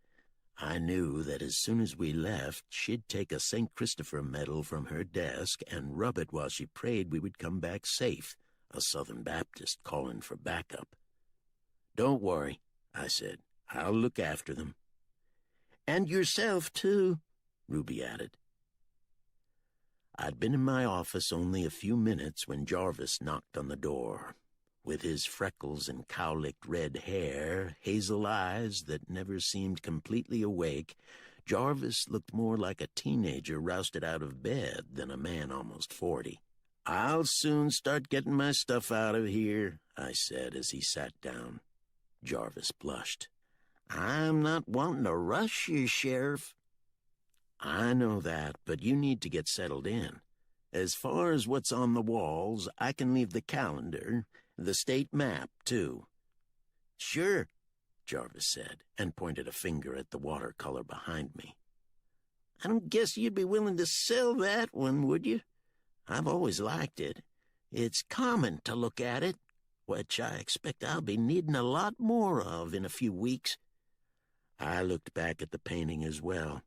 I knew that as soon as we left, she'd take a St. Christopher medal from her desk and rub it while she prayed we would come back safe, a Southern Baptist calling for backup. "Don't worry," I said. "I'll look after them." "And yourself, too," Ruby added. I'd been in my office only a few minutes when Jarvis knocked on the door. With his freckles and cowlicked red hair, hazel eyes that never seemed completely awake, Jarvis looked more like a teenager rousted out of bed than a man almost 40. "I'll soon start getting my stuff out of here," I said as he sat down. Jarvis blushed. "I'm not wanting to rush you, Sheriff." "I know that, but you need to get settled in. As far as what's on the walls, I can leave the calendar, the state map, too." "Sure," Jarvis said, and pointed a finger at the watercolor behind me. "I don't guess you'd be willing to sell that one, would you? I've always liked it. It's common to look at it, which I expect I'll be needing a lot more of in a few weeks." I looked back at the painting as well.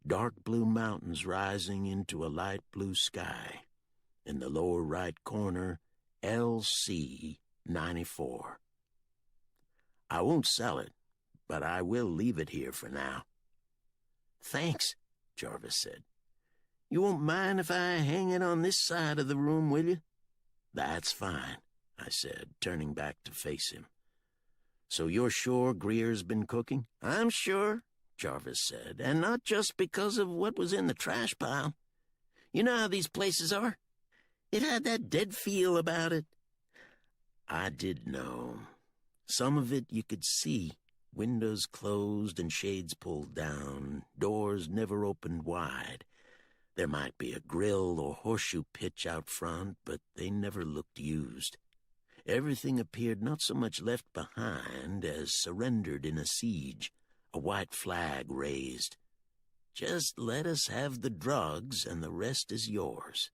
Dark blue mountains rising into a light blue sky. In the lower right corner, LC 94. "I won't sell it, but I will leave it here for now." "Thanks," Jarvis said. "You won't mind if I hang it on this side of the room, will you?" "That's fine," I said, turning back to face him. "So you're sure Greer's been cooking?" "I'm sure," Jarvis said, "and not just because of what was in the trash pile. You know how these places are. It had that dead feel about it." I did know. Some of it you could see, windows closed and shades pulled down, doors never opened wide. There might be a grill or horseshoe pitch out front, but they never looked used. Everything appeared not so much left behind as surrendered in a siege, a white flag raised. "Just let us have the drugs and the rest is yours."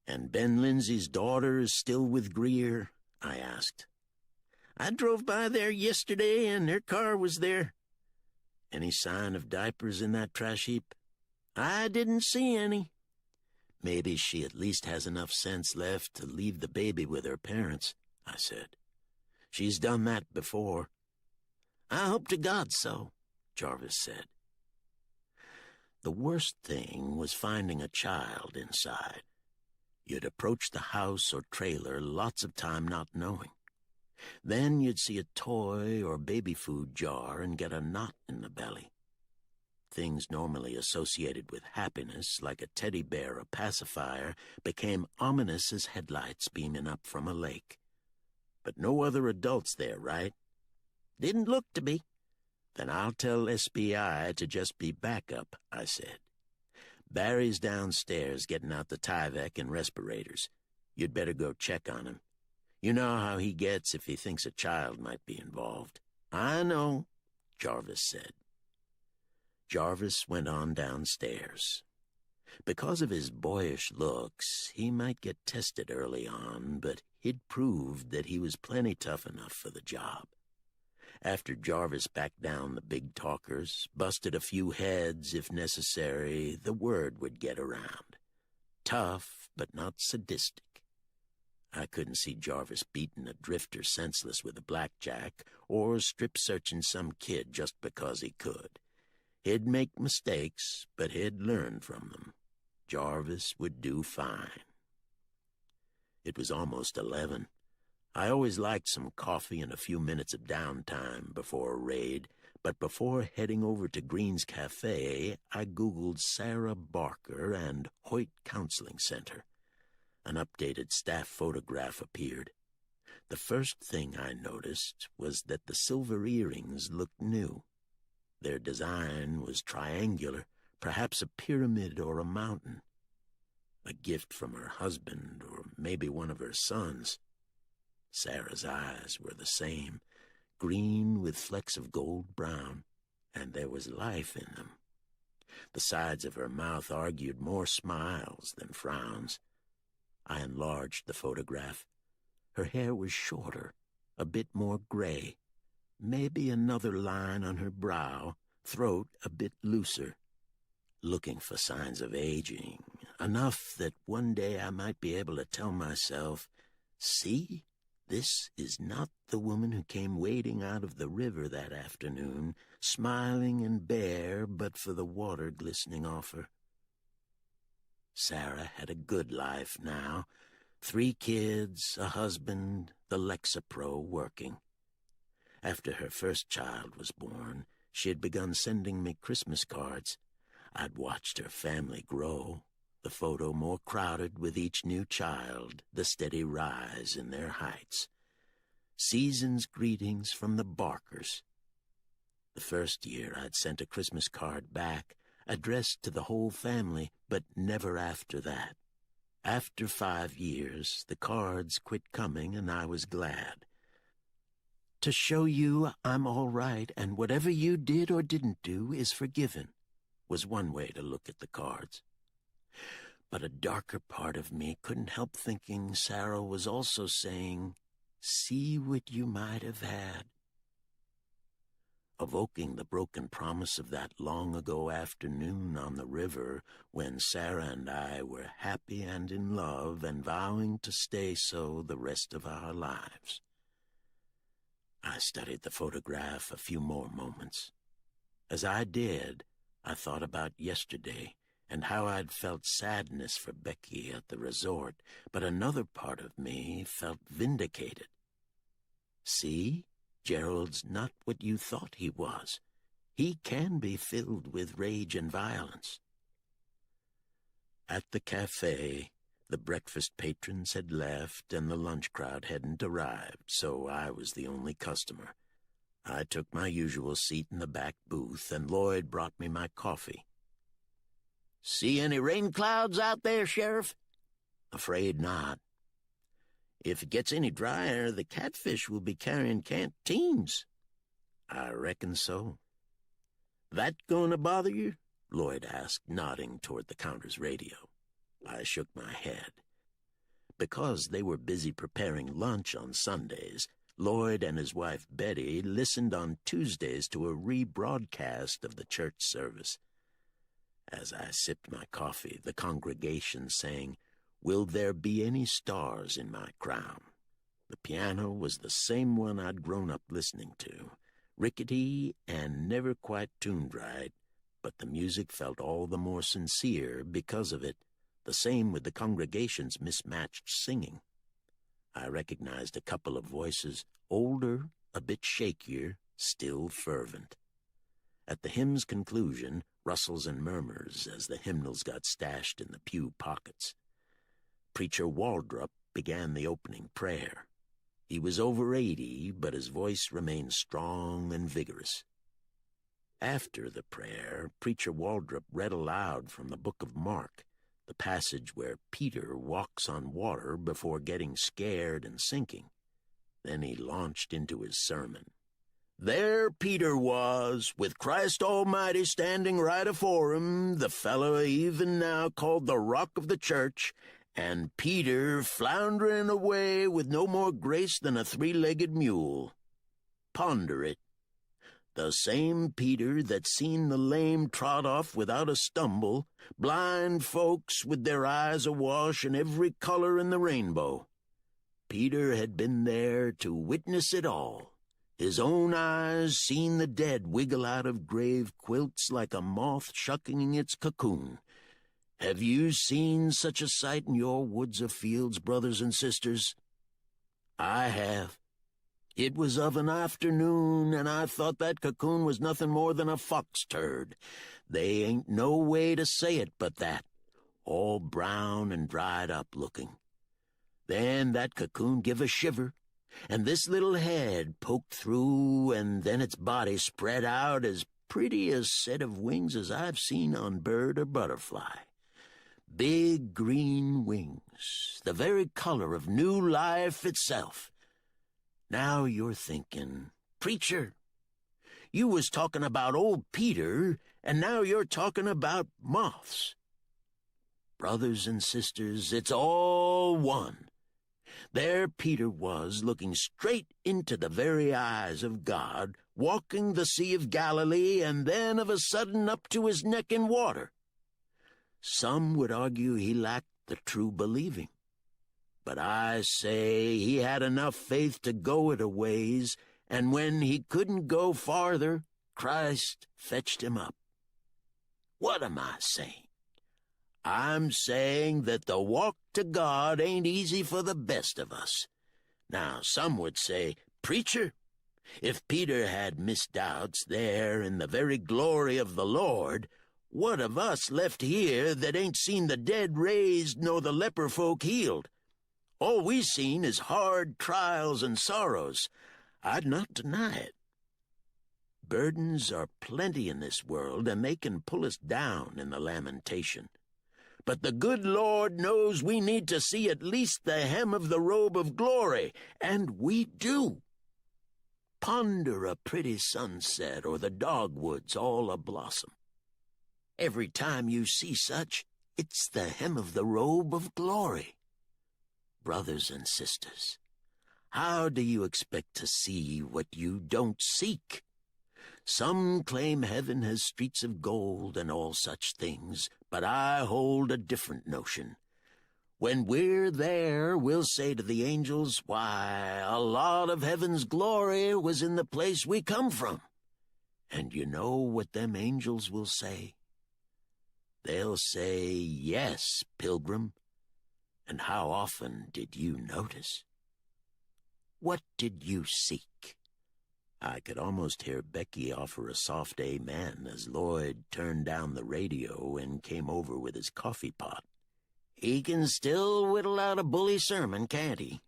"And Ben Lindsay's daughter is still with Greer?" I asked. "I drove by there yesterday and her car was there." "Any sign of diapers in that trash heap?" "I didn't see any." "Maybe she at least has enough sense left to leave the baby with her parents," I said. "She's done that before." "I hope to God so," Jarvis said. The worst thing was finding a child inside. You'd approach the house or trailer lots of time not knowing. Then you'd see a toy or baby food jar and get a knot in the belly. Things normally associated with happiness, like a teddy bear or pacifier, became ominous as headlights beaming up from a lake. But no other adults there, right? "Didn't look to be." "Then I'll tell SBI to just be backup," I said. "Barry's downstairs getting out the Tyvek and respirators. You'd better go check on him. You know how he gets if he thinks a child might be involved." "I know," Jarvis said. Jarvis went on downstairs. Because of his boyish looks, he might get tested early on, but he'd proved that he was plenty tough enough for the job. After Jarvis backed down the big talkers, busted a few heads if necessary, the word would get around. Tough, but not sadistic. I couldn't see Jarvis beating a drifter senseless with a blackjack or strip-searching some kid just because he could. He'd make mistakes, but he'd learn from them. Jarvis would do fine. It was almost 11. I always liked some coffee and a few minutes of downtime before a raid, but before heading over to Green's Cafe, I Googled Sarah Barker and Hoyt Counseling Center. An updated staff photograph appeared. The first thing I noticed was that the silver earrings looked new. Their design was triangular, perhaps a pyramid or a mountain. A gift from her husband, or maybe one of her sons. Sarah's eyes were the same, green with flecks of gold-brown, and there was life in them. The sides of her mouth argued more smiles than frowns. I enlarged the photograph. Her hair was shorter, a bit more gray. Maybe another line on her brow, throat a bit looser. Looking for signs of aging, enough that one day I might be able to tell myself, "See, this is not the woman who came wading out of the river that afternoon, smiling and bare but for the water glistening off her." Sarah had a good life now. 3 kids, a husband, the Lexapro working. After her first child was born, she had begun sending me Christmas cards. I'd watched her family grow. the photo more crowded with each new child, the steady rise in their heights. Season's greetings from the Barkers. The first year I'd sent a Christmas card back, addressed to the whole family, but never after that. After 5 years, the cards quit coming, and I was glad. To show you I'm all right, and whatever you did or didn't do is forgiven, was one way to look at the cards. But a darker part of me couldn't help thinking Sarah was also saying, "See what you might have had." Evoking the broken promise of that long-ago afternoon on the river when Sarah and I were happy and in love and vowing to stay so the rest of our lives. I studied the photograph a few more moments. As I did, I thought about yesterday and how I'd felt sadness for Becky at the resort, but another part of me felt vindicated. See? Gerald's not what you thought he was. He can be filled with rage and violence. At the cafe, the breakfast patrons had left and the lunch crowd hadn't arrived, so I was the only customer. I took my usual seat in the back booth, and Lloyd brought me my coffee. "See any rain clouds out there, Sheriff?" "Afraid not." "If it gets any drier, the catfish will be carrying canteens." "I reckon so." "That going to bother you?" Lloyd asked, nodding toward the counter's radio. I shook my head. Because they were busy preparing lunch on Sundays, Lloyd and his wife Betty listened on Tuesdays to a rebroadcast of the church service. As I sipped my coffee, the congregation sang, "Will there be any stars in my crown?" The piano was the same one I'd grown up listening to, rickety and never quite tuned right, but the music felt all the more sincere because of it, the same with the congregation's mismatched singing. I recognized a couple of voices, older, a bit shakier, still fervent. At the hymn's conclusion, rustles and murmurs as the hymnals got stashed in the pew pockets. Preacher Waldrop began the opening prayer. He was over 80, but his voice remained strong and vigorous. After the prayer, Preacher Waldrop read aloud from the book of Mark, the passage where Peter walks on water before getting scared and sinking. Then he launched into his sermon. "There Peter was, with Christ Almighty standing right afore him, the fellow even now called the Rock of the Church, and Peter floundering away with no more grace than a 3-legged mule. Ponder it. The same Peter that seen the lame trot off without a stumble, blind folks with their eyes awash in every color in the rainbow. Peter had been there to witness it all. His own eyes seen the dead wiggle out of grave quilts like a moth shucking its cocoon. Have you seen such a sight in your woods or fields, brothers and sisters? I have. It was of an afternoon, and I thought that cocoon was nothing more than a fox turd. They ain't no way to say it but that, all brown and dried up looking. Then that cocoon give a shiver, and this little head poked through, and then its body spread out as pretty a set of wings as I've seen on bird or butterfly. Big green wings, the very color of new life itself. Now you're thinking, "Preacher, you was talking about old Peter, and now you're talking about moths." Brothers and sisters, it's all one. There Peter was, looking straight into the very eyes of God, walking the Sea of Galilee, and then of a sudden up to his neck in water. Some would argue he lacked the true believing. But I say he had enough faith to go it a ways, and when he couldn't go farther, Christ fetched him up. What am I saying? I'm saying that the walk to God ain't easy for the best of us. Now, some would say, "Preacher, if Peter had misdoubts there in the very glory of the Lord, What of us left here that ain't seen the dead raised nor the leper folk healed? All we seen is hard trials and sorrows. I'd not deny it. Burdens are plenty in this world, and they can pull us down in the lamentation. But the good Lord knows we need to see at least the hem of the robe of glory, and we do. Ponder a pretty sunset or the dogwoods all a-blossom. Every time you see such, it's the hem of the robe of glory. Brothers and sisters, how do you expect to see what you don't seek? Some claim heaven has streets of gold and all such things, but I hold a different notion. When we're there, we'll say to the angels, why, a lot of heaven's glory was in the place we come from. And you know what them angels will say? They'll say, yes, pilgrim. And how often did you notice? What did you seek? I could almost hear Becky offer a soft amen as Lloyd turned down the radio and came over with his coffee pot. He can still whittle out a bully sermon, can't he?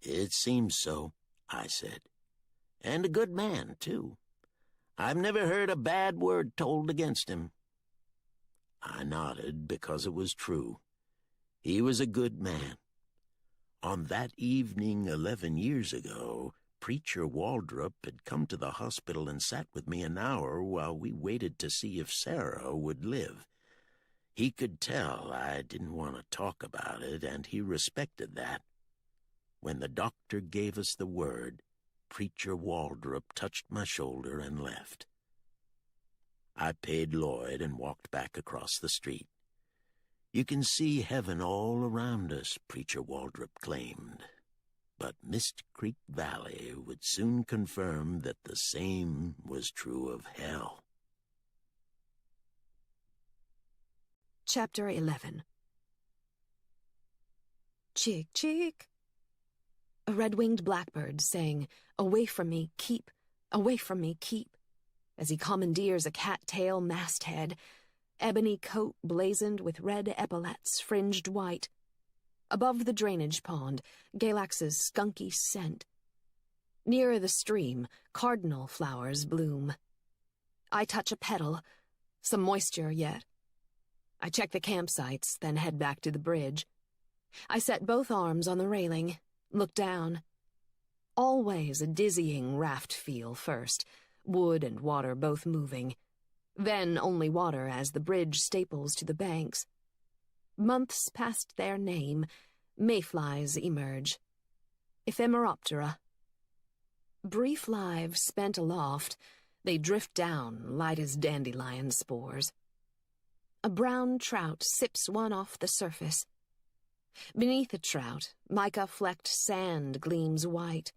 It seems so, I said. And a good man, too. I've never heard a bad word told against him. I nodded because it was true. He was a good man. On that evening 11 years ago, Preacher Waldrop had come to the hospital and sat with me an hour while we waited to see if Sarah would live. He could tell I didn't want to talk about it, and he respected that. When the doctor gave us the word, Preacher Waldrop touched my shoulder and left. I paid Lloyd and walked back across the street. You can see heaven all around us, Preacher Waldrop claimed. But Mist Creek Valley would soon confirm that the same was true of hell. Chapter 11. Chick, chick. A red-winged blackbird sang, "Away from me, keep, away from me, keep," as he commandeers a cat-tail masthead, ebony coat blazoned with red epaulets fringed white. Above the drainage pond, Galax's skunky scent. Nearer the stream, cardinal flowers bloom. I touch a petal, some moisture yet. I check the campsites, then head back to the bridge. I set both arms on the railing, look down. Always a dizzying raft feel first, wood and water both moving. Then only water as the bridge staples to the banks. Months past their name, mayflies emerge. Ephemeroptera. Brief lives spent aloft, they drift down, light as dandelion spores. A brown trout sips one off the surface. Beneath the trout, mica-flecked sand gleams white.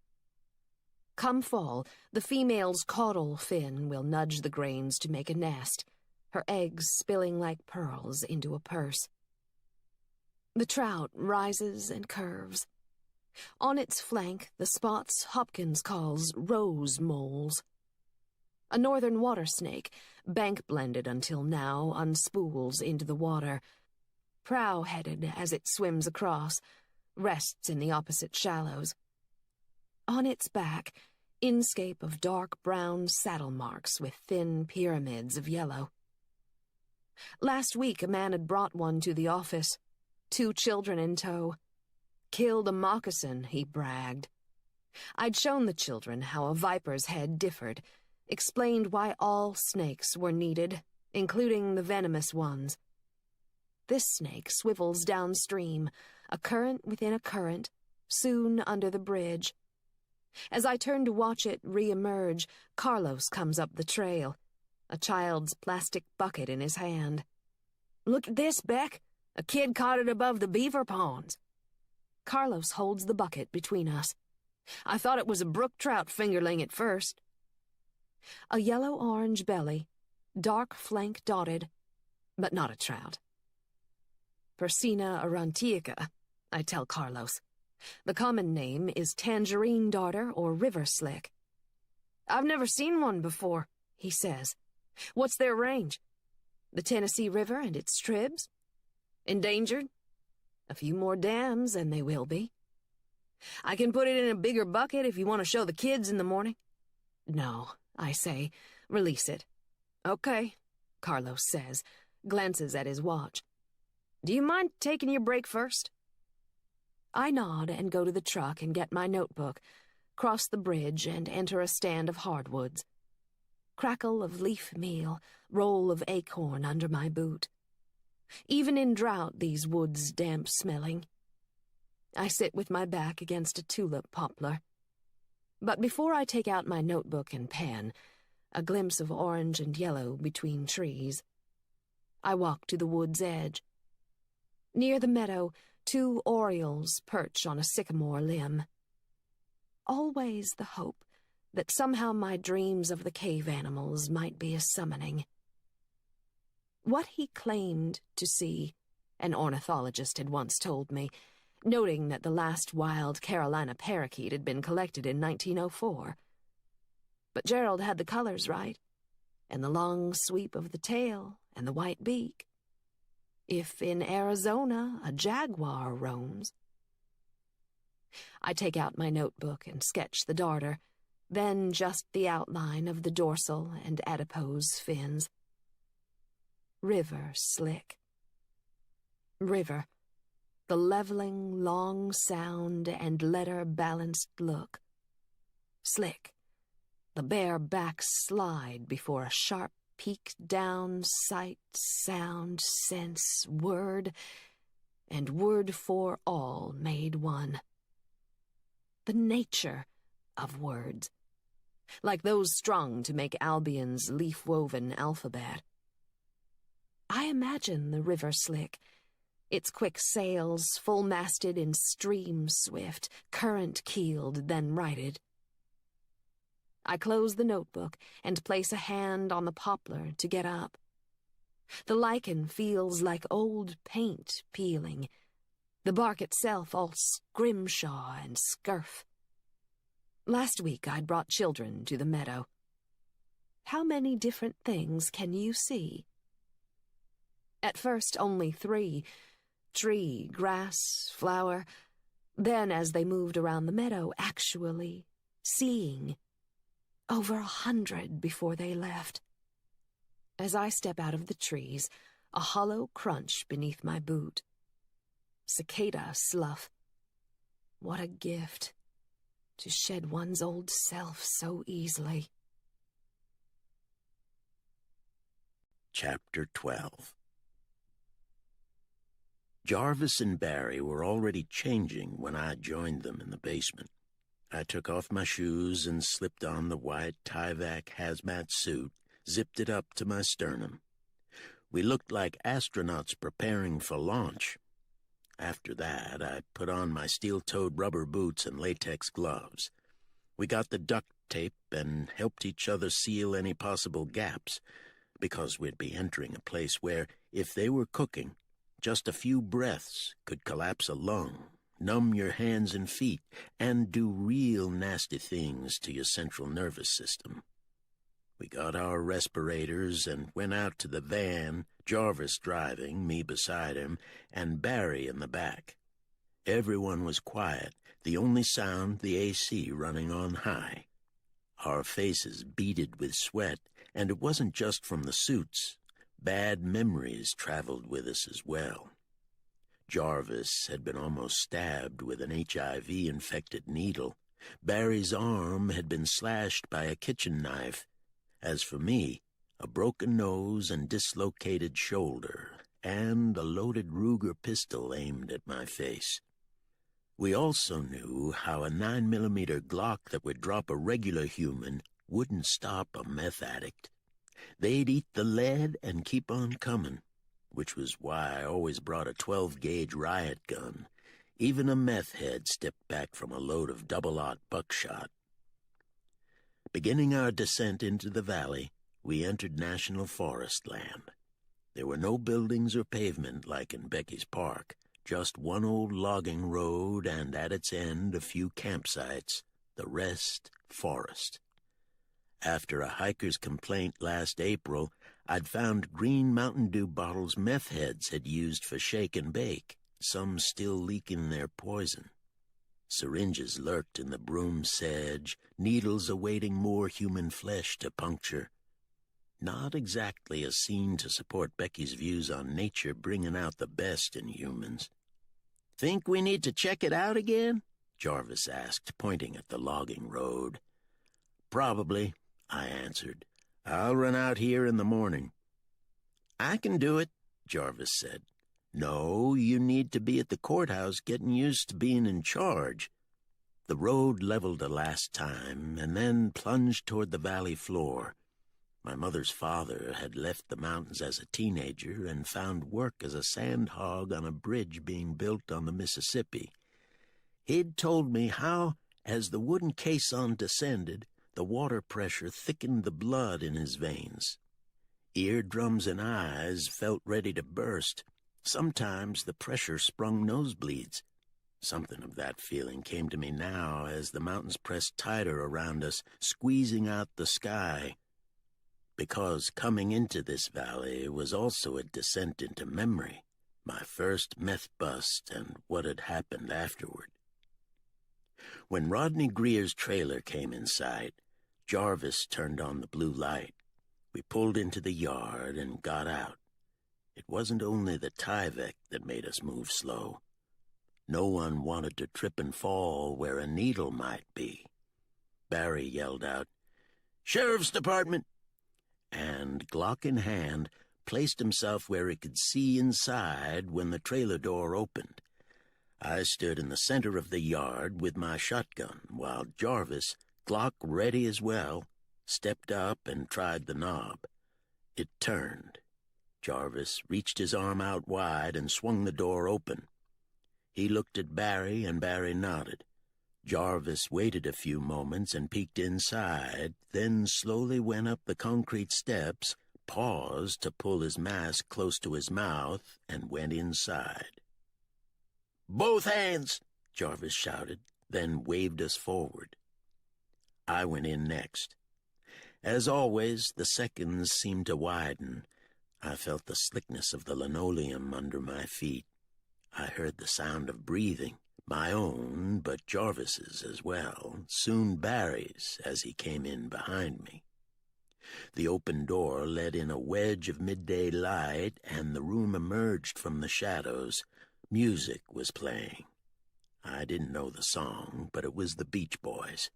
Come fall, the female's caudal fin will nudge the grains to make a nest, her eggs spilling like pearls into a purse. The trout rises and curves. On its flank, the spots Hopkins calls rose moles. A northern water snake, bank-blended until now, unspools into the water. Prow-headed as it swims across, rests in the opposite shallows. On its back, inscape of dark brown saddle marks with thin pyramids of yellow. Last week a man had brought one to the office, 2 children in tow. Killed a moccasin, he bragged. I'd shown the children how a viper's head differed, explained why all snakes were needed, including the venomous ones. This snake swivels downstream, a current within a current, soon under the bridge. As I turn to watch it re-emerge, Carlos comes up the trail, a child's plastic bucket in his hand. "Look at this, Beck. A kid caught it above the beaver ponds." Carlos holds the bucket between us. "I thought it was a brook trout fingerling at first." A yellow-orange belly, dark flank dotted, but not a trout. Persina aurantiaca, I tell Carlos. The common name is tangerine darter or river slick. "I've never seen one before," he says. "What's their range?" The Tennessee River and its tribs? Endangered? A few more dams, and they will be. I can put it in a bigger bucket if you want to show the kids in the morning. No, I say, release it. Okay, Carlos says, glances at his watch. Do you mind taking your break first? I nod and go to the truck and get my notebook, cross the bridge and enter a stand of hardwoods. Crackle of leaf meal, roll of acorn under my boot. Even in drought, these woods damp-smelling. I sit with my back against a tulip poplar. But before I take out my notebook and pen, a glimpse of orange and yellow between trees. I walk to the wood's edge. Near the meadow, 2 orioles perch on a sycamore limb. Always the hope that somehow my dreams of the cave animals might be a summoning. What he claimed to see, an ornithologist had once told me, noting that the last wild Carolina parakeet had been collected in 1904. But Gerald had the colors right, and the long sweep of the tail and the white beak. If in Arizona a jaguar roams. I take out my notebook and sketch the darter, then just the outline of the dorsal and adipose fins. River slick. River, the leveling, long sound and letter-balanced look. Slick, the bare back slide before a sharp peak down, sight, sound, sense, word, and word for all made one. The nature of words, like those strung to make Albion's leaf-woven alphabet. I imagine the river slick, its quick sails full-masted in stream swift, current-keeled, then righted. I close the notebook and place a hand on the poplar to get up. The lichen feels like old paint peeling, the bark itself all scrimshaw and scurf. Last week I'd brought children to the meadow. How many different things can you see? At first only 3, tree, grass, flower. Then as they moved around the meadow, actually seeing. Over 100 before they left. As I step out of the trees, a hollow crunch beneath my boot. Cicada slough. What a gift, to shed one's old self so easily. Chapter 12. Jarvis and Barry were already changing when I joined them in the basement. I took off my shoes and slipped on the white Tyvek hazmat suit, zipped it up to my sternum. We looked like astronauts preparing for launch. After that, I put on my steel-toed rubber boots and latex gloves. We got the duct tape and helped each other seal any possible gaps, because we'd be entering a place where, if they were cooking, just a few breaths could collapse a lung, numb your hands and feet, and do real nasty things to your central nervous system. We got our respirators and went out to the van, Jarvis driving, me beside him, and Barry in the back. Everyone was quiet, the only sound the AC running on high. Our faces beaded with sweat, and it wasn't just from the suits. Bad memories traveled with us as well. Jarvis had been almost stabbed with an HIV-infected needle. Barry's arm had been slashed by a kitchen knife. As for me, a broken nose and dislocated shoulder, and a loaded Ruger pistol aimed at my face. We also knew how a 9mm Glock that would drop a regular human wouldn't stop a meth addict. They'd eat the lead and keep on coming, which was why I always brought a 12-gauge riot gun. Even a meth head stepped back from a load of double-aught buckshot. Beginning our descent into the valley, we entered national forest land. There were no buildings or pavement like in Becky's Park, just one old logging road and at its end a few campsites, the rest forest. After a hiker's complaint last April, I'd found green Mountain Dew bottles meth heads had used for shake and bake, some still leaking their poison. Syringes lurked in the broom sedge, needles awaiting more human flesh to puncture. Not exactly a scene to support Becky's views on nature bringing out the best in humans. "Think we need to check it out again?" Jarvis asked, pointing at the logging road. "Probably," I answered. "I'll run out here in the morning." "I can do it," Jarvis said. "No, you need to be at the courthouse getting used to being in charge." The road leveled a last time and then plunged toward the valley floor. My mother's father had left the mountains as a teenager and found work as a sand hog on a bridge being built on the Mississippi. He'd told me how, as the wooden caisson descended, the water pressure thickened the blood in his veins. Eardrums and eyes felt ready to burst. Sometimes the pressure sprung nosebleeds. Something of that feeling came to me now as the mountains pressed tighter around us, squeezing out the sky. Because coming into this valley was also a descent into memory, my first meth bust and what had happened afterward. When Rodney Greer's trailer came in sight, Jarvis turned on the blue light. We pulled into the yard and got out. It wasn't only the Tyvek that made us move slow. No one wanted to trip and fall where a needle might be. Barry yelled out, "Sheriff's Department!" and, Glock in hand, placed himself where he could see inside when the trailer door opened. I stood in the center of the yard with my shotgun, while Jarvis, Glock ready as well, stepped up and tried the knob. It turned. Jarvis reached his arm out wide and swung the door open. He looked at Barry, and Barry nodded. Jarvis waited a few moments and peeked inside, then slowly went up the concrete steps, paused to pull his mask close to his mouth, and went inside. "Both hands!" Jarvis shouted, then waved us forward. I went in next. As always, the seconds seemed to widen. I felt the slickness of the linoleum under my feet. I heard the sound of breathing. My own, but Jarvis's as well, soon Barry's as he came in behind me. The open door let in a wedge of midday light, and the room emerged from the shadows. Music was playing. I didn't know the song, but it was the Beach Boys.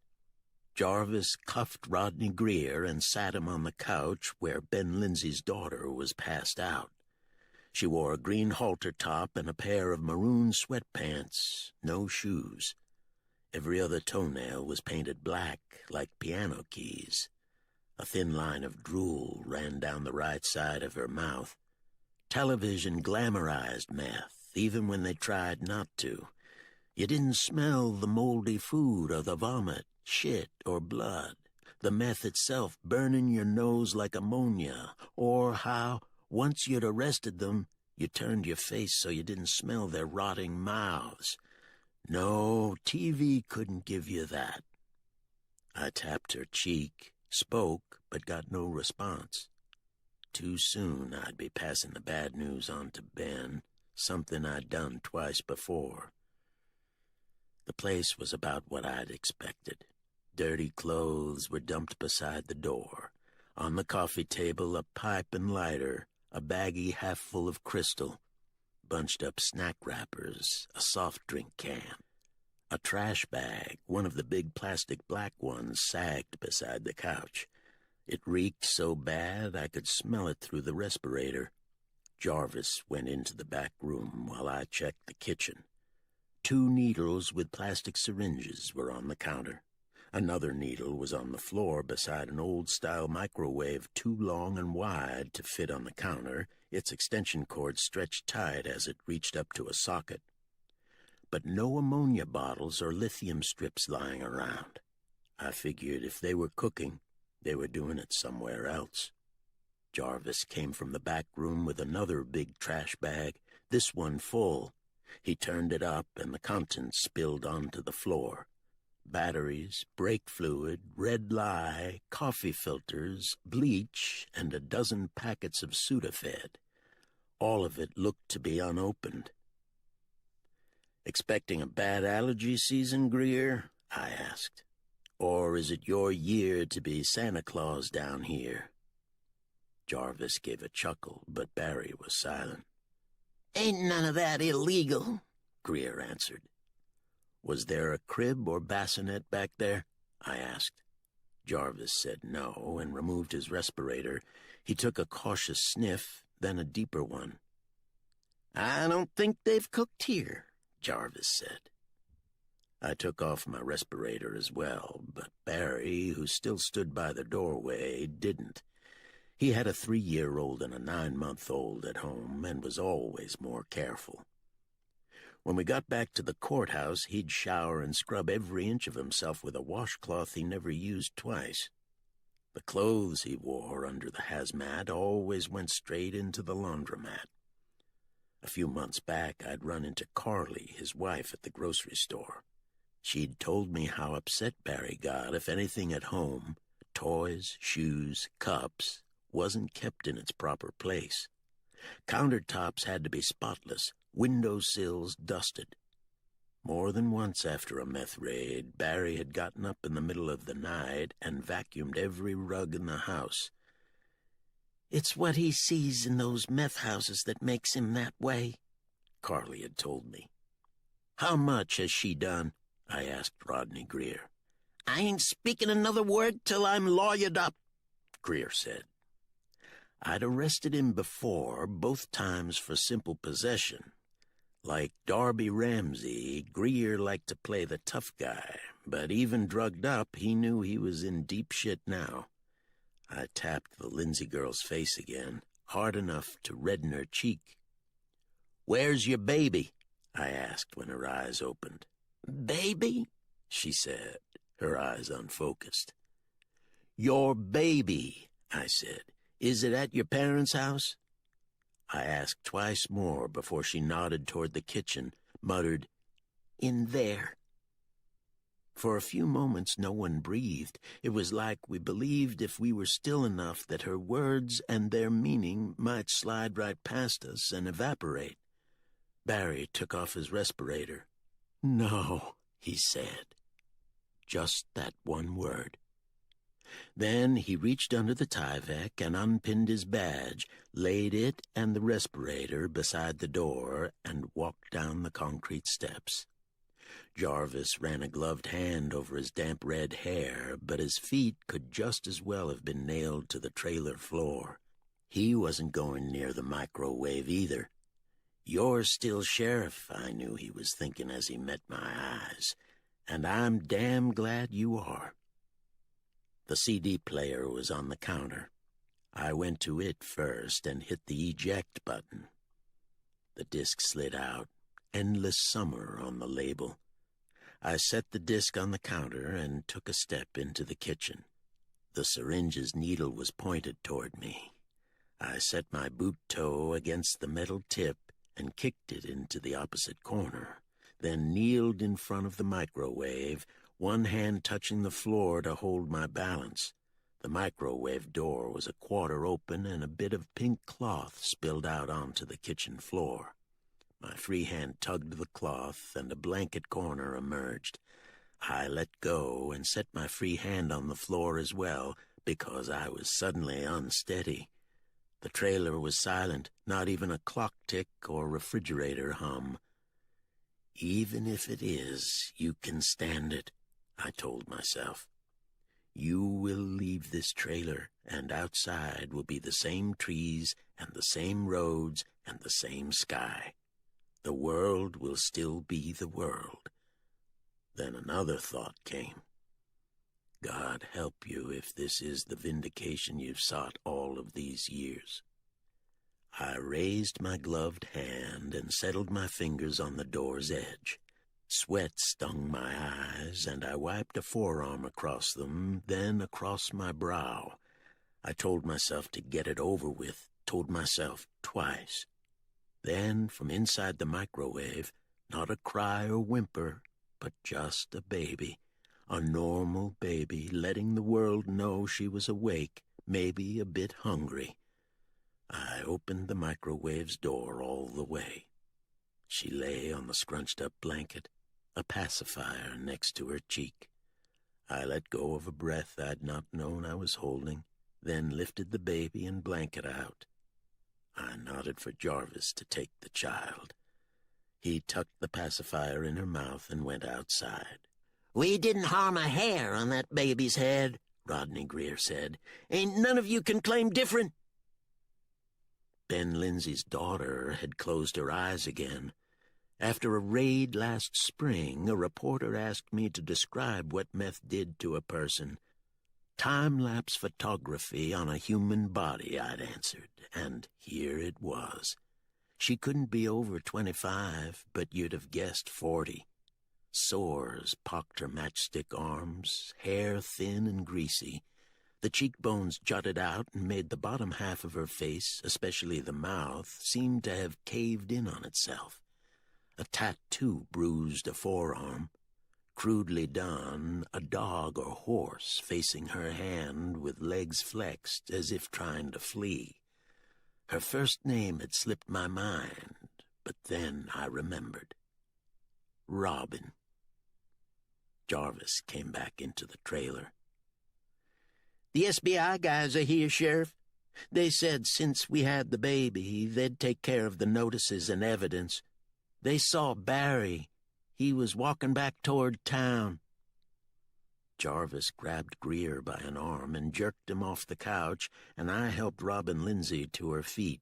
Jarvis cuffed Rodney Greer and sat him on the couch where Ben Lindsay's daughter was passed out. She wore a green halter top and a pair of maroon sweatpants, no shoes. Every other toenail was painted black, like piano keys. A thin line of drool ran down the right side of her mouth. Television glamorized meth, even when they tried not to. You didn't smell the moldy food or the vomit, shit, or blood. The meth itself burning your nose like ammonia, or how, once you'd arrested them, you turned your face so you didn't smell their rotting mouths. No, TV couldn't give you that. I tapped her cheek, spoke, but got no response. Too soon I'd be passing the bad news on to Ben, something I'd done twice before. The place was about what I'd expected. Dirty clothes were dumped beside the door. On the coffee table, a pipe and lighter, a baggie half full of crystal, bunched up snack wrappers, a soft drink can. A trash bag, one of the big plastic black ones, sagged beside the couch. It reeked so bad I could smell it through the respirator. Jarvis went into the back room while I checked the kitchen. 2 needles with plastic syringes were on the counter. Another needle was on the floor beside an old-style microwave too long and wide to fit on the counter, its extension cord stretched tight as it reached up to a socket. But no ammonia bottles or lithium strips lying around. I figured if they were cooking, they were doing it somewhere else. Jarvis came from the back room with another big trash bag, this one full. He turned it up and the contents spilled onto the floor. batteries, brake fluid, red lye, coffee filters, bleach, and a dozen packets of Sudafed. All of it looked to be unopened. "Expecting a bad allergy season, Greer?" I asked. "Or is it your year to be Santa Claus down here?" Jarvis gave a chuckle, but Barry was silent. "Ain't none of that illegal," Greer answered. "Was there a crib or bassinet back there?" I asked. Jarvis said no and removed his respirator. He took a cautious sniff, then a deeper one. "I don't think they've cooked here," Jarvis said. I took off my respirator as well, but Barry, who still stood by the doorway, didn't. He had a 3-year-old and a 9-month-old at home and was always more careful. When we got back to the courthouse, he'd shower and scrub every inch of himself with a washcloth he never used twice. The clothes he wore under the hazmat always went straight into the laundromat. A few months back, I'd run into Carly, his wife, at the grocery store. She'd told me how upset Barry got if anything at home, toys, shoes, cups, wasn't kept in its proper place. Countertops had to be spotless, windowsills dusted. More than once after a meth raid, Barry had gotten up in the middle of the night and vacuumed every rug in the house. "It's what he sees in those meth houses that makes him that way," Carly had told me. "How much has she done?" I asked Rodney Greer. "I ain't speaking another word till I'm lawyered up," Greer said. I'd arrested him before, both times for simple possession. Like Darby Ramsey, Greer liked to play the tough guy, but even drugged up, he knew he was in deep shit now. I tapped the Lindsay girl's face again, hard enough to redden her cheek. "Where's your baby?" I asked when her eyes opened. "Baby?" she said, her eyes unfocused. "Your baby," I said. "Is it at your parents' house?" I asked twice more before she nodded toward the kitchen, muttered, "In there." For a few moments no one breathed. It was like we believed if we were still enough that her words and their meaning might slide right past us and evaporate. Barry took off his respirator. "No," he said. Just that one word. Then he reached under the Tyvek and unpinned his badge, laid it and the respirator beside the door, and walked down the concrete steps. Jarvis ran a gloved hand over his damp red hair, but his feet could just as well have been nailed to the trailer floor. He wasn't going near the microwave either. "You're still sheriff," I knew he was thinking as he met my eyes, "and I'm damn glad you are." The CD player was on the counter. I went to it first and hit the eject button. The disc slid out, "Endless Summer" on the label. I set the disc on the counter and took a step into the kitchen. The syringe's needle was pointed toward me. I set my boot toe against the metal tip and kicked it into the opposite corner, then kneeled in front of the microwave, one hand touching the floor to hold my balance. The microwave door was a quarter open and a bit of pink cloth spilled out onto the kitchen floor. My free hand tugged the cloth and a blanket corner emerged. I let go and set my free hand on the floor as well because I was suddenly unsteady. The trailer was silent, not even a clock tick or refrigerator hum. "Even if it is, you can stand it," I told myself. "You will leave this trailer, and outside will be the same trees and the same roads and the same sky. The world will still be the world." Then another thought came. God help you if this is the vindication you've sought all of these years. I raised my gloved hand and settled my fingers on the door's edge. Sweat stung my eyes, and I wiped a forearm across them, then across my brow. I told myself to get it over with, told myself twice. Then, from inside the microwave, not a cry or whimper, but just a baby, A normal baby letting the world know she was awake, maybe a bit hungry. I opened the microwave's door all the way. She lay on the scrunched-up blanket, a pacifier next to her cheek. I let go of a breath I'd not known I was holding, then lifted the baby and blanket out. I nodded for Jarvis to take the child. He tucked the pacifier in her mouth and went outside. "We didn't harm a hair on that baby's head," Rodney Greer said. "Ain't none of you can claim different?" Ben Lindsay's daughter had closed her eyes again. After a raid last spring, a reporter asked me to describe what meth did to a person. Time-lapse photography on a human body, I'd answered, and here it was. She couldn't be over 25, but you'd have guessed 40. Sores pocked her matchstick arms, hair thin and greasy. The cheekbones jutted out and made the bottom half of her face, especially the mouth, seem to have caved in on itself. A tattoo bruised a forearm. Crudely done, a dog or horse facing her hand with legs flexed as if trying to flee. Her first name had slipped my mind, but then I remembered. Robin. Jarvis came back into the trailer. "The SBI guys are here, Sheriff. They said since we had the baby, they'd take care of the notices and evidence. They saw Barry. He was walking back toward town." Jarvis grabbed Greer by an arm and jerked him off the couch, and I helped Robin Lindsay to her feet.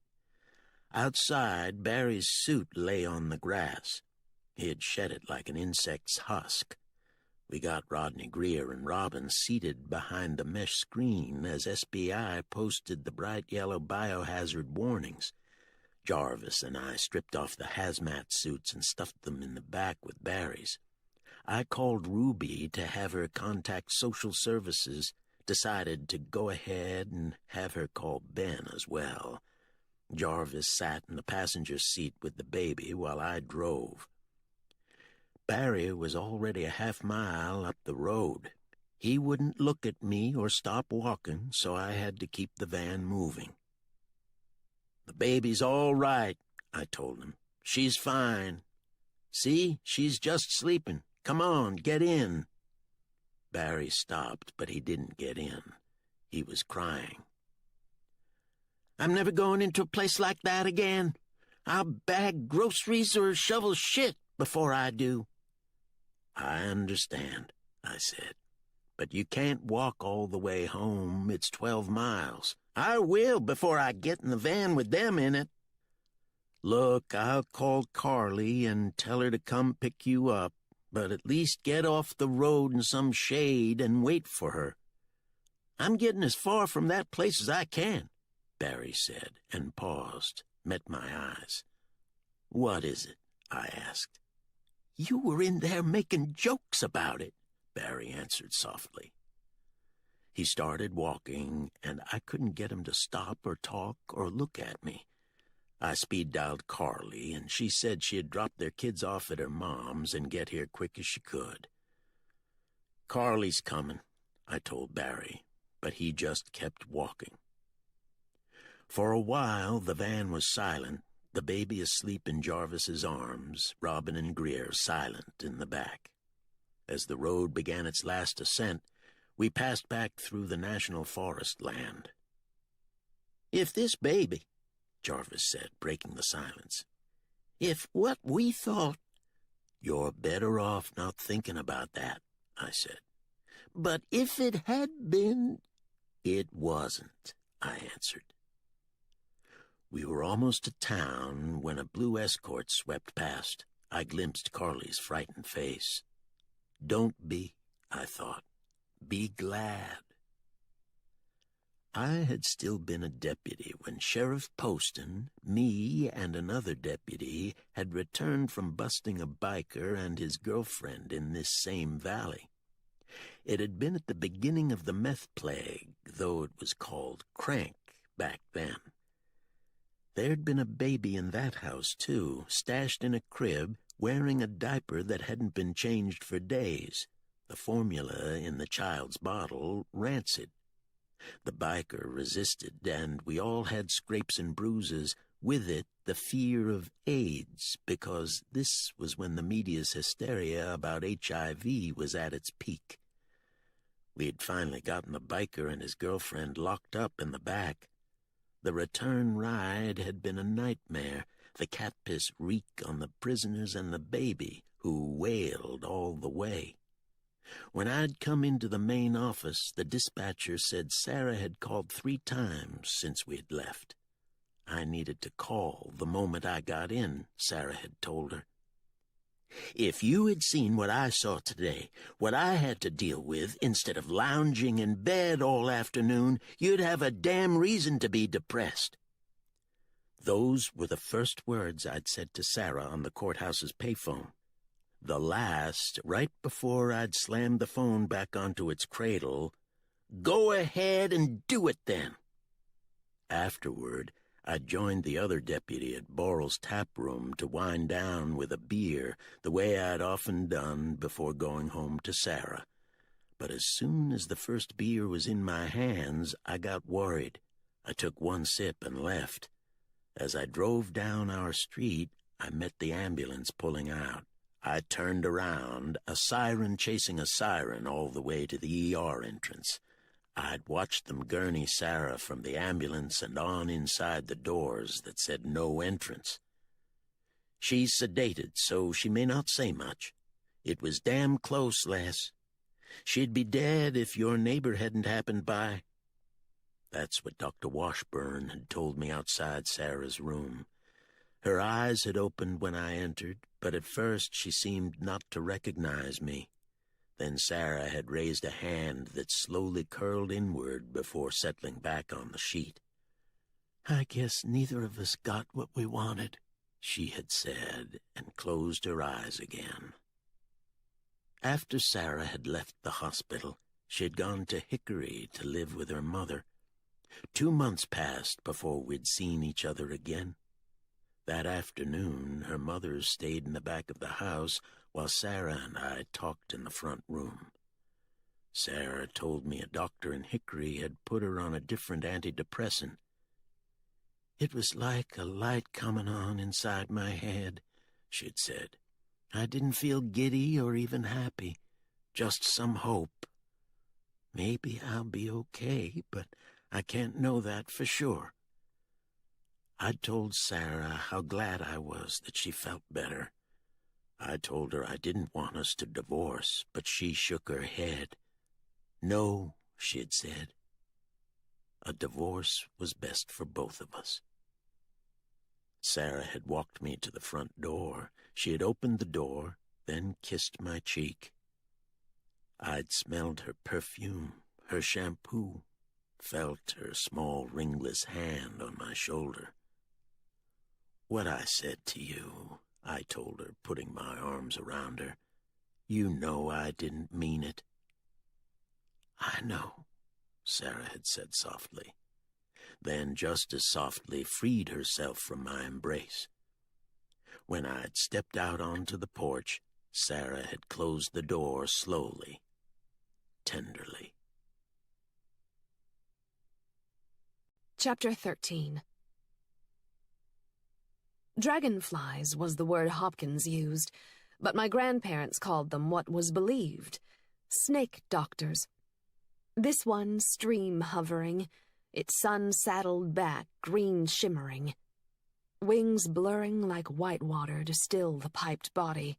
Outside, Barry's suit lay on the grass. He had shed it like an insect's husk. We got Rodney Greer and Robin seated behind the mesh screen as SBI posted the bright yellow biohazard warnings. Jarvis and I stripped off the hazmat suits and stuffed them in the back with Barry's. I called Ruby to have her contact social services, decided to go ahead and have her call Ben as well. Jarvis sat in the passenger seat with the baby while I drove. Barry was already a half-mile up the road. He wouldn't look at me or stop walking, so I had to keep the van moving. "The baby's all right," I told him. "She's fine. See, she's just sleeping. Come on, get in." Barry stopped, but he didn't get in. He was crying. "I'm never going into a place like that again. I'll bag groceries or shovel shit before I do." "I understand," I said. "But you can't walk all the way home. It's 12 miles. "I will before I get in the van with them in it." "Look, I'll call Carly and tell her to come pick you up, but at least get off the road in some shade and wait for her." "I'm getting as far from that place as I can," Barry said, and paused, met my eyes. "What is it?" I asked. "You were in there making jokes about it," Barry answered softly. He started walking, and I couldn't get him to stop or talk or look at me. I speed-dialed Carly, and she said she had dropped their kids off at her mom's and get here quick as she could. "Carly's coming," I told Barry, but he just kept walking. For a while, the van was silent, the baby asleep in Jarvis's arms, Robin and Greer silent in the back. As the road began its last ascent, we passed back through the national forest land. "If this baby," Jarvis said, breaking the silence, "if what we thought—" "You're better off not thinking about that," I said. "But if it had been—" "It wasn't," I answered. We were almost to town when a blue escort swept past. I glimpsed Carly's frightened face. "Don't be," I thought. "Be glad." I had still been a deputy when Sheriff Poston, me, and another deputy had returned from busting a biker and his girlfriend in this same valley. It had been at the beginning of the meth plague, though it was called crank back then. There'd been a baby in that house, too, stashed in a crib, wearing a diaper that hadn't been changed for days. the formula in the child's bottle rancid. The biker resisted, and we all had scrapes and bruises, with it the fear of AIDS, because this was when the media's hysteria about HIV was at its peak. We had finally gotten the biker and his girlfriend locked up in the back. The return ride had been a nightmare, the cat piss reek on the prisoners and the baby, who wailed all the way. When I'd come into the main office, the dispatcher said Sarah had called 3 times since we'd left. I needed to call the moment I got in, Sarah had told her. If you had seen what I saw today, what I had to deal with, instead of lounging in bed all afternoon, you'd have a damn reason to be depressed. Those were the first words I'd said to Sarah on the courthouse's payphone. The last, right before I'd slammed the phone back onto its cradle. Go ahead and do it then. Afterward, I joined the other deputy at Boral's tap room to wind down with a beer, the way I'd often done before going home to Sarah. But as soon as the first beer was in my hands, I got worried. I took 1 sip and left. As I drove down our street, I met the ambulance pulling out. I turned around, a siren chasing a siren all the way to the ER entrance. I'd watched them gurney Sarah from the ambulance and on inside the doors that said no entrance. She's sedated, so she may not say much. It was damn close, Les. She'd be dead if your neighbor hadn't happened by. That's what Dr. Washburn had told me outside Sarah's room. Her eyes had opened when I entered, but at first she seemed not to recognize me. Then Sarah had raised a hand that slowly curled inward before settling back on the sheet. "I guess neither of us got what we wanted," she had said, and closed her eyes again. After Sarah had left the hospital, she had gone to Hickory to live with her mother. 2 months passed before we'd seen each other again. That afternoon, her mother stayed in the back of the house while Sarah and I talked in the front room. Sarah told me a doctor in Hickory had put her on a different antidepressant. "It was like a light coming on inside my head," she'd said. "I didn't feel giddy or even happy, just some hope. Maybe I'll be okay, but I can't know that for sure." I told Sarah how glad I was that she felt better. I told her I didn't want us to divorce, but she shook her head. "No," she'd said. A divorce was best for both of us. Sarah had walked me to the front door. She had opened the door, then kissed my cheek. I'd smelled her perfume, her shampoo, felt her small ringless hand on my shoulder. "What I said to you," I told her, putting my arms around her, "you know I didn't mean it." "I know," Sarah had said softly, then just as softly freed herself from my embrace. When I'd stepped out onto the porch, Sarah had closed the door slowly, tenderly. Chapter 13. Dragonflies was the word Hopkins used, but my grandparents called them what was believed, snake doctors. This one stream-hovering, its sun-saddled back green-shimmering, wings blurring like white water to still the piped body.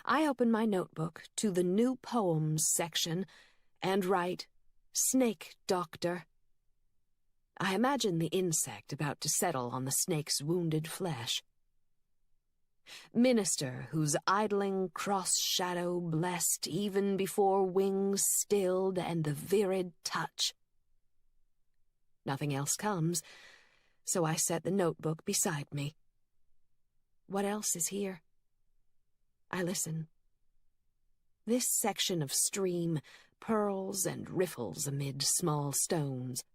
I open my notebook to the new poems section and write, "Snake Doctor." I imagine the insect about to settle on the snake's wounded flesh. Minister whose idling cross-shadow blessed even before wings stilled and the virid touch. Nothing else comes, so I set the notebook beside me. What else is here? I listen. This section of stream purls and riffles amid small stones.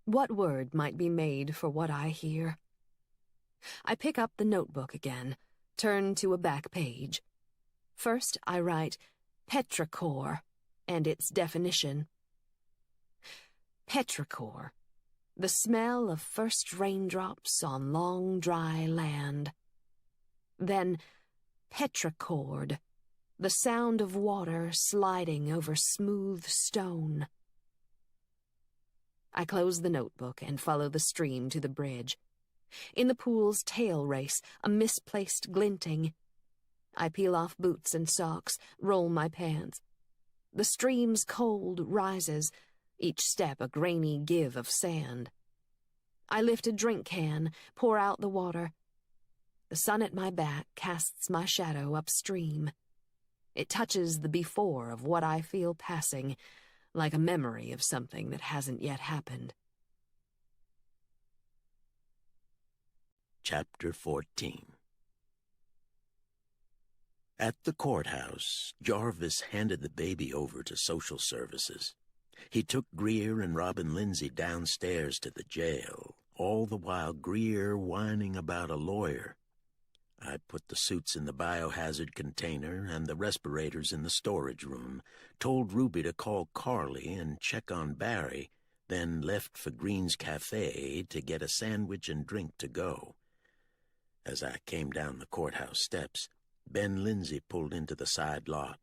What word might be made for what I hear? I pick up the notebook again, turn to a back page. First, I write petrichor and its definition. Petrichor, the smell of first raindrops on long dry land. Then petrichord, the sound of water sliding over smooth stone. I close the notebook and follow the stream to the bridge. In the pool's tail race, a misplaced glinting. I peel off boots and socks, roll my pants. The stream's cold rises, each step a grainy give of sand. I lift a drink can, pour out the water. The sun at my back casts my shadow upstream. It touches the before of what I feel passing, like a memory of something that hasn't yet happened. Chapter 14. At the courthouse, Jarvis handed the baby over to social services. He took Greer and Robin Lindsay downstairs to the jail, all the while Greer whining about a lawyer. I put the suits in the biohazard container and the respirators in the storage room, told Ruby to call Carly and check on Barry, then left for Green's Cafe to get a sandwich and drink to go. As I came down the courthouse steps, Ben Lindsay pulled into the side lot.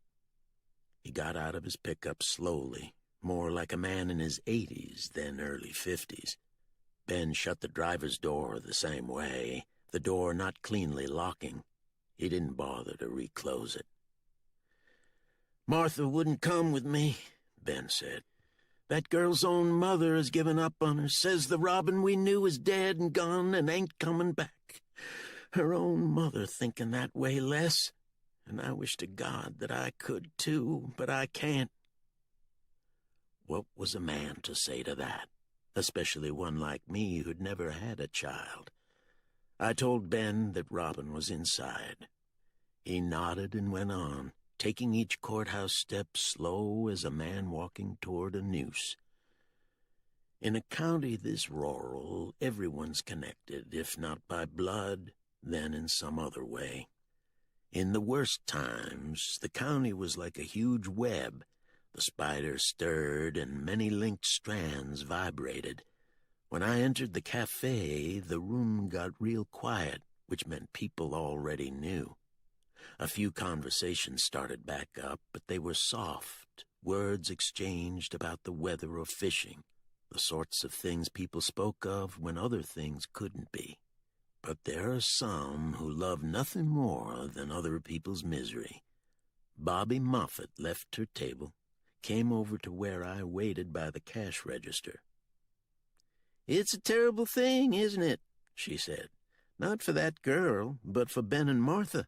He got out of his pickup slowly, more like a man in his 80s than early 50s. Ben shut the driver's door the same way, the door not cleanly locking. He didn't bother to reclose it. "Martha wouldn't come with me," Ben said. "That girl's own mother has given up on her, says the Robin we knew is dead and gone and ain't coming back. Her own mother thinking that way, Les. And I wish to God that I could too, but I can't." What was a man to say to that, especially one like me who'd never had a child? I told Ben that Robin was inside. He nodded and went on, taking each courthouse step slow as a man walking toward a noose. In a county this rural, everyone's connected, if not by blood, then in some other way. In the worst times, the county was like a huge web. The spider stirred and many linked strands vibrated. When I entered the cafe, the room got real quiet, which meant people already knew. A few conversations started back up, but they were soft, words exchanged about the weather or fishing, the sorts of things people spoke of when other things couldn't be. But there are some who love nothing more than other people's misery. Bobby Moffett left her table, came over to where I waited by the cash register. "It's a terrible thing, isn't it?" she said. "Not for that girl, but for Ben and Martha.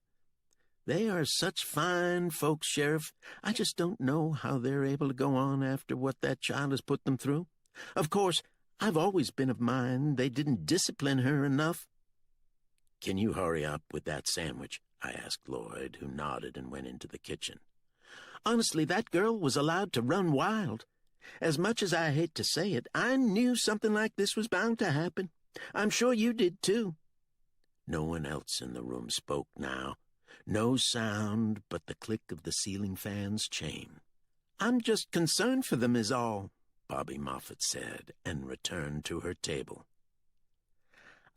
They are such fine folks, Sheriff. I just don't know how they're able to go on after what that child has put them through. Of course, I've always been of mind they didn't discipline her enough." "Can you hurry up with that sandwich?" I asked Lloyd, who nodded and went into the kitchen. "Honestly, that girl was allowed to run wild. As much as I hate to say it, I knew something like this was bound to happen. I'm sure you did, too." No one else in the room spoke now. No sound but the click of the ceiling fan's chain. "I'm just concerned for them is all," Bobby Moffett said, and returned to her table.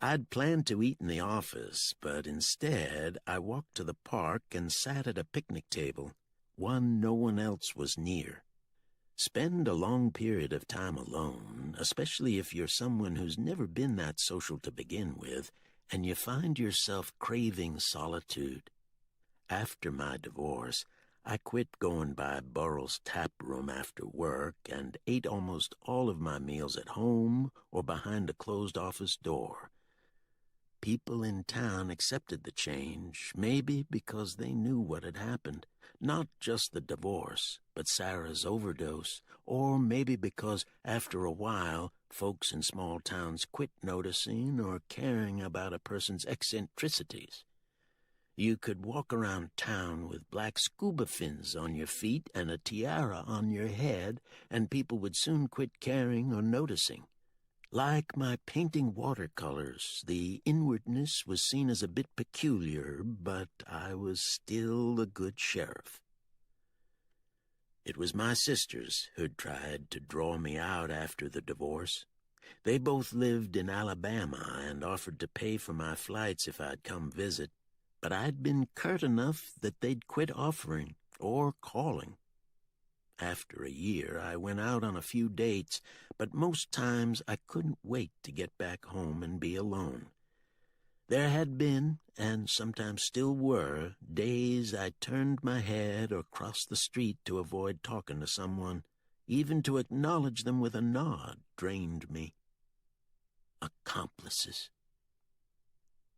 I'd planned to eat in the office, but instead I walked to the park and sat at a picnic table, one no one else was near. Spend a long period of time alone, especially if you're someone who's never been that social to begin with, and you find yourself craving solitude. After my divorce, I quit going by Burrell's tap room after work and ate almost all of my meals at home or behind a closed office door. People in town accepted the change, maybe because they knew what had happened, not just the divorce, but Sarah's overdose, or maybe because, after a while, folks in small towns quit noticing or caring about a person's eccentricities. You could walk around town with black scuba fins on your feet and a tiara on your head, and people would soon quit caring or noticing. Like my painting watercolors, the inwardness was seen as a bit peculiar, but I was still a good sheriff. It was my sisters who'd tried to draw me out after the divorce. They both lived in Alabama and offered to pay for my flights if I'd come visit, but I'd been curt enough that they'd quit offering or calling. After a year, I went out on a few dates, but most times I couldn't wait to get back home and be alone. There had been, and sometimes still were, days I turned my head or crossed the street to avoid talking to someone. Even to acknowledge them with a nod drained me. Accomplices.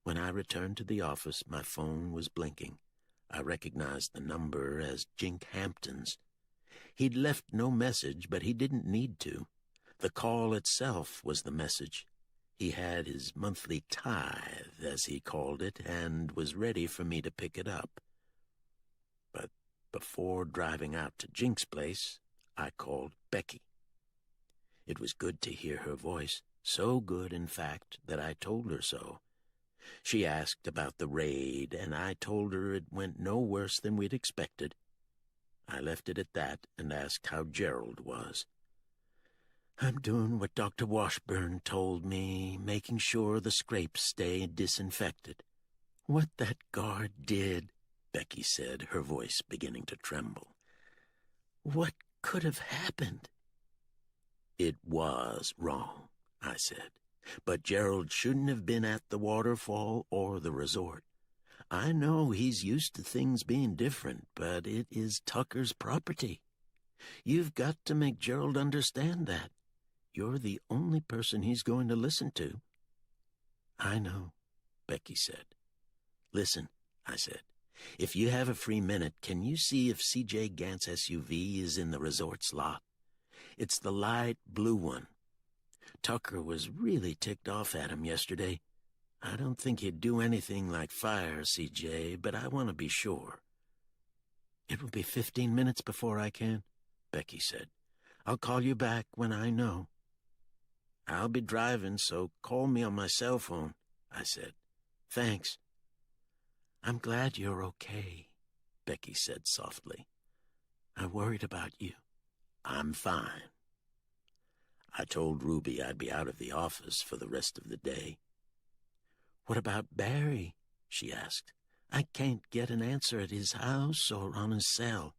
When I returned to the office, my phone was blinking. I recognized the number as Jink Hampton's. He'd left no message, but he didn't need to. The call itself was the message. He had his monthly tithe, as he called it, and was ready for me to pick it up. But before driving out to Jink's place, I called Becky. It was good to hear her voice, so good, in fact, that I told her so. She asked about the raid, and I told her it went no worse than we'd expected. I left it at that and asked how Gerald was. "I'm doing what Dr. Washburn told me, making sure the scrapes stay disinfected." "What that guard did," Becky said, her voice beginning to tremble. "What could have happened?" "It was wrong," I said. "But Gerald shouldn't have been at the Waterfall or the resort. I know he's used to things being different, but it is Tucker's property. You've got to make Gerald understand that. You're the only person he's going to listen to." "I know," Becky said. "Listen," I said, "if you have a free minute, can you see if C.J. Gant's SUV is in the resort's lot? It's the light blue one. Tucker was really ticked off at him yesterday. I don't think he'd do anything like fire C.J., but I want to be sure." "It will be 15 minutes before I can," Becky said. "I'll call you back when I know." "I'll be driving, so call me on my cell phone," I said. "Thanks." "I'm glad you're okay," Becky said softly. "I worried about you." "I'm fine." I told Ruby I'd be out of the office for the rest of the day. "What about Barry?" she asked. "I can't get an answer at his house or on his cell."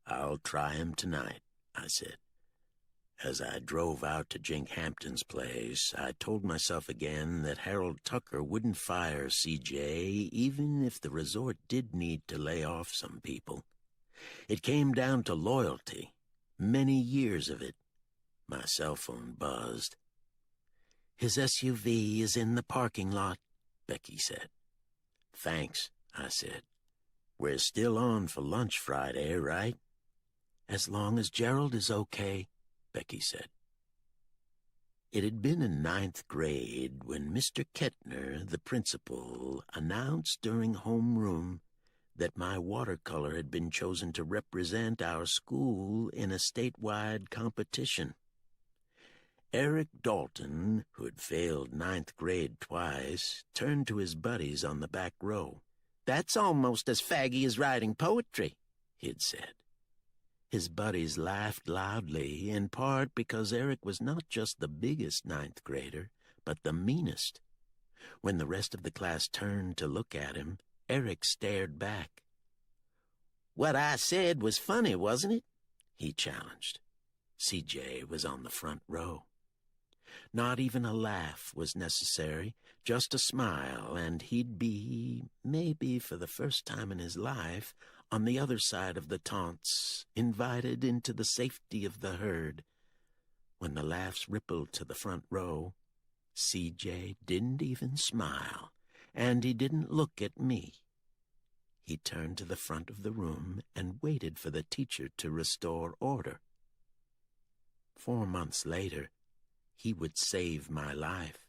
"I'll try him tonight," I said. As I drove out to Jink Hampton's place, I told myself again that Harold Tucker wouldn't fire C.J. even if the resort did need to lay off some people. It came down to loyalty, many years of it. My cell phone buzzed. "His SUV is in the parking lot," Becky said. "Thanks," I said. "We're still on for lunch Friday, right?" "As long as Gerald is okay," Becky said. It had been in 9th grade when Mr. Kettner, the principal, announced during homeroom that my watercolor had been chosen to represent our school in a statewide competition. Eric Dalton, who had failed 9th grade twice, turned to his buddies on the back row. "That's almost as faggy as writing poetry," he'd said. His buddies laughed loudly, in part because Eric was not just the biggest 9th grader, but the meanest. When the rest of the class turned to look at him, Eric stared back. "What I said was funny, wasn't it?" he challenged. C.J. was on the front row. Not even a laugh was necessary, just a smile, and he'd be, maybe for the first time in his life, on the other side of the taunts, invited into the safety of the herd. When the laughs rippled to the front row, C.J. didn't even smile, and he didn't look at me. He turned to the front of the room and waited for the teacher to restore order. 4 months later, he would save my life.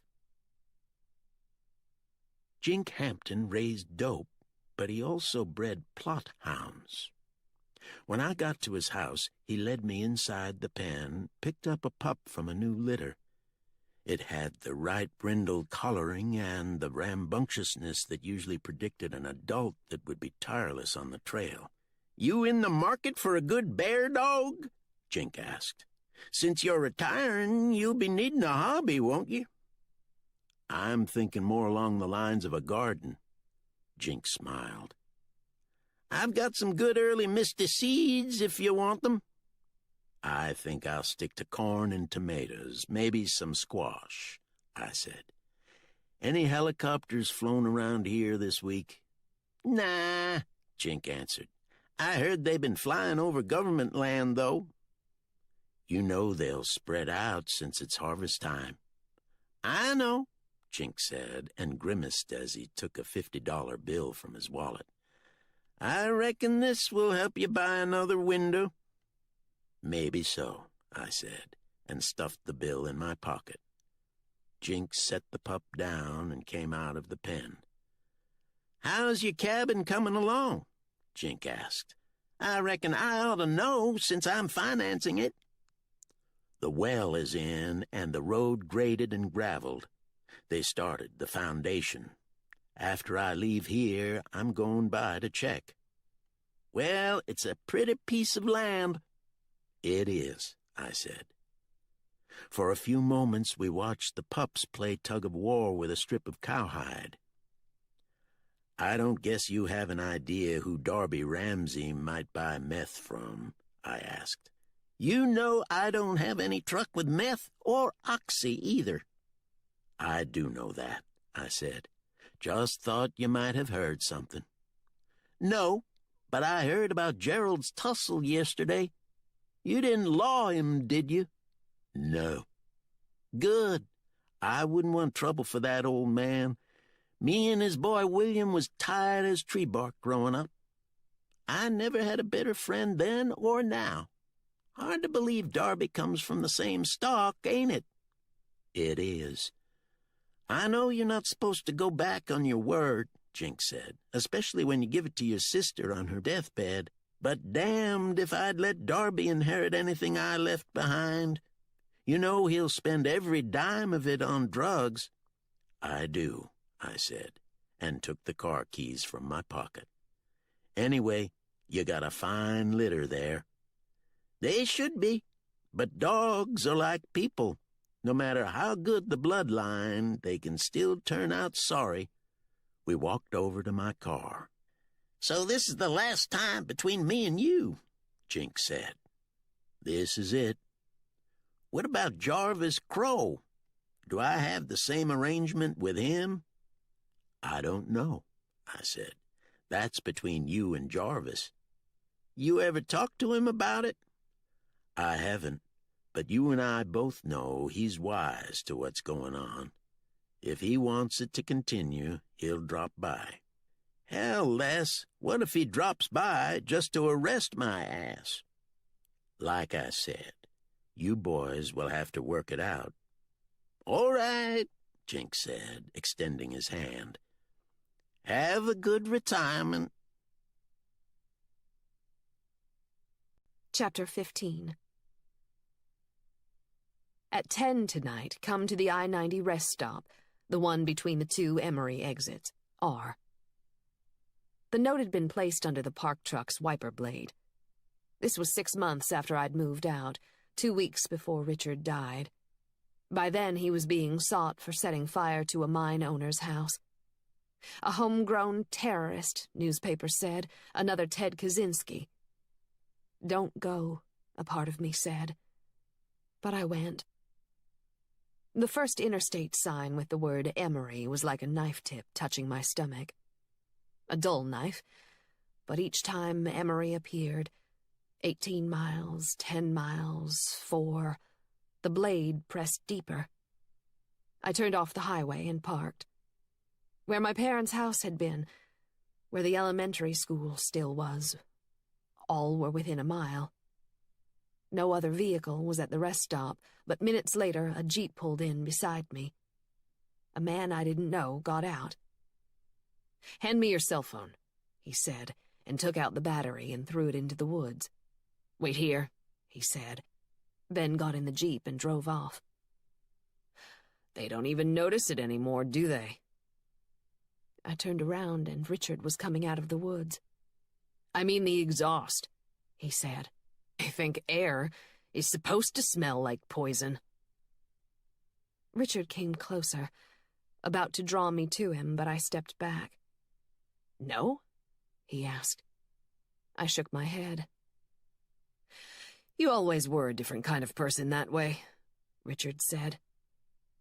Jink Hampton raised dope, but he also bred plot hounds. When I got to his house, he led me inside the pen, picked up a pup from a new litter. It had the right brindle coloring and the rambunctiousness that usually predicted an adult that would be tireless on the trail. "You in the market for a good bear dog?" Jink asked. "Since you're retiring, you'll be needing a hobby, won't you?" "I'm thinking more along the lines of a garden." Jink smiled. "I've got some good early misty seeds if you want them." "I think I'll stick to corn and tomatoes, maybe some squash," I said. "Any helicopters flown around here this week?" "Nah," Jink answered. "I heard they've been flying over government land, though." "You know they'll spread out since it's harvest time." "I know," Jink said, and grimaced as he took a $50 bill from his wallet. "I reckon this will help you buy another window." "Maybe so," I said, and stuffed the bill in my pocket. Jink set the pup down and came out of the pen. "How's your cabin coming along?" Jink asked. "I reckon I ought to know since I'm financing it." "The well is in and the road graded and graveled. They started the foundation. After I leave here, I'm going by to check." "Well, it's a pretty piece of land." "It is," I said. For a few moments we watched the pups play tug-of-war with a strip of cowhide. "I don't guess you have an idea who Darby Ramsey might buy meth from?" I asked. "You know I don't have any truck with meth or oxy either." "I do know that," I said. "Just thought you might have heard something." "No, but I heard about Gerald's tussle yesterday. You didn't law him, did you?" "No." "Good. I wouldn't want trouble for that old man. Me and his boy William was tired as tree bark growing up. I never had a better friend then or now. Hard to believe Darby comes from the same stock, ain't it?" "It is." "I know you're not supposed to go back on your word," Jink said, "especially when you give it to your sister on her deathbed. But damned if I'd let Darby inherit anything I left behind. You know he'll spend every dime of it on drugs." "I do," I said, and took the car keys from my pocket. "Anyway, you got a fine litter there." "They should be, but dogs are like people. No matter how good the bloodline, they can still turn out sorry." We walked over to my car. "So this is the last time between me and you," Jink said. "This is it." "What about Jarvis Crow? Do I have the same arrangement with him?" "I don't know," I said. "That's between you and Jarvis." "You ever talk to him about it?" "I haven't, but you and I both know he's wise to what's going on. If he wants it to continue, he'll drop by." "Hell, Les, what if he drops by just to arrest my ass?" "Like I said, you boys will have to work it out." "All right," Jink said, extending his hand. "Have a good retirement." Chapter 15. At 10 tonight, come to the I-90 rest stop, the one between the two Emory exits, R. The note had been placed under the park truck's wiper blade. This was 6 months after I'd moved out, 2 weeks before Richard died. By then he was being sought for setting fire to a mine owner's house. A homegrown terrorist, newspapers said, another Ted Kaczynski. "Don't go," a part of me said. But I went. The first interstate sign with the word Emory was like a knife tip touching my stomach. A dull knife, but each time Emory appeared, 18 miles, 10 miles, 4, the blade pressed deeper. I turned off the highway and parked. Where my parents' house had been, where the elementary school still was, all were within a mile. No other vehicle was at the rest stop, but minutes later a jeep pulled in beside me. A man I didn't know got out. "Hand me your cell phone," he said, and took out the battery and threw it into the woods. "Wait here," he said, then got in the jeep and drove off. They don't even notice it anymore, do they? I turned around and Richard was coming out of the woods. I mean the exhaust, he said. I think air is supposed to smell like poison. Richard came closer, about to draw me to him, but I stepped back. No? He asked. I shook my head. You always were a different kind of person that way, Richard said.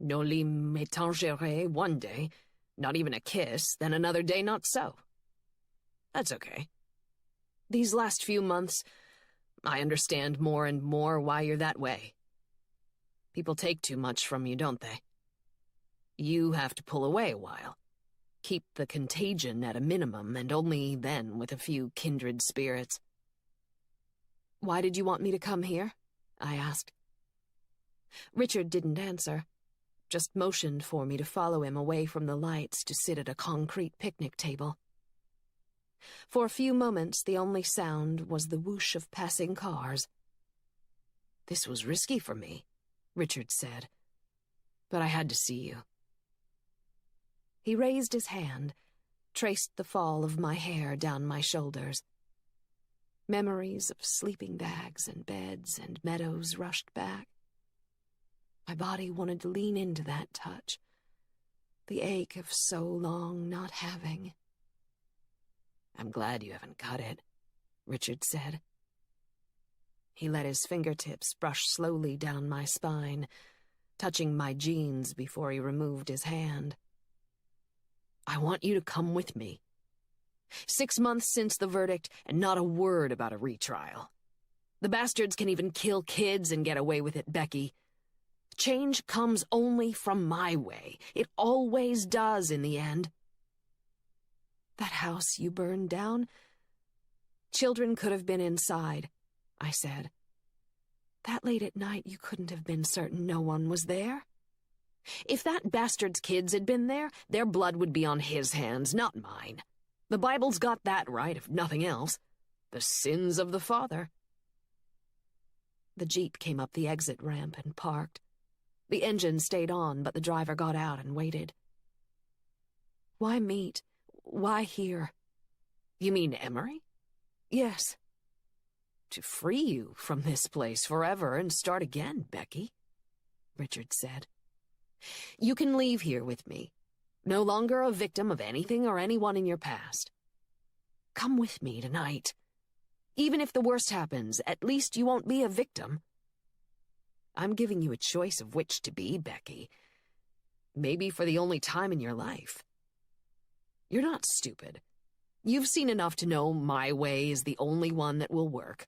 No li m'étangerait one day, not even a kiss, then another day not so. That's okay. These last few months, I understand more and more why you're that way. People take too much from you, don't they? You have to pull away a while. Keep the contagion at a minimum, and only then with a few kindred spirits. Why did you want me to come here? I asked. Richard didn't answer, just motioned for me to follow him away from the lights to sit at a concrete picnic table. For a few moments, the only sound was the whoosh of passing cars. This was risky for me, Richard said, but I had to see you. He raised his hand, traced the fall of my hair down my shoulders. Memories of sleeping bags and beds and meadows rushed back. My body wanted to lean into that touch, the ache of so long not having. I'm glad you haven't cut it, Richard said. He let his fingertips brush slowly down my spine, touching my jeans before he removed his hand. I want you to come with me. 6 months since the verdict, and not a word about a retrial. The bastards can even kill kids and get away with it, Becky. Change comes only from my way. It always does in the end. That house you burned down? Children could have been inside, I said. That late at night you couldn't have been certain no one was there. If that bastard's kids had been there, their blood would be on his hands, not mine. The Bible's got that right, if nothing else. The sins of the father. The Jeep came up the exit ramp and parked. The engine stayed on, but the driver got out and waited. Why meet? Why here? You mean Emery? Yes. To free you from this place forever and start again, Becky, Richard said. You can leave here with me. No longer a victim of anything or anyone in your past. Come with me tonight. Even if the worst happens, at least you won't be a victim. I'm giving you a choice of which to be, Becky. Maybe for the only time in your life. You're not stupid. You've seen enough to know my way is the only one that will work.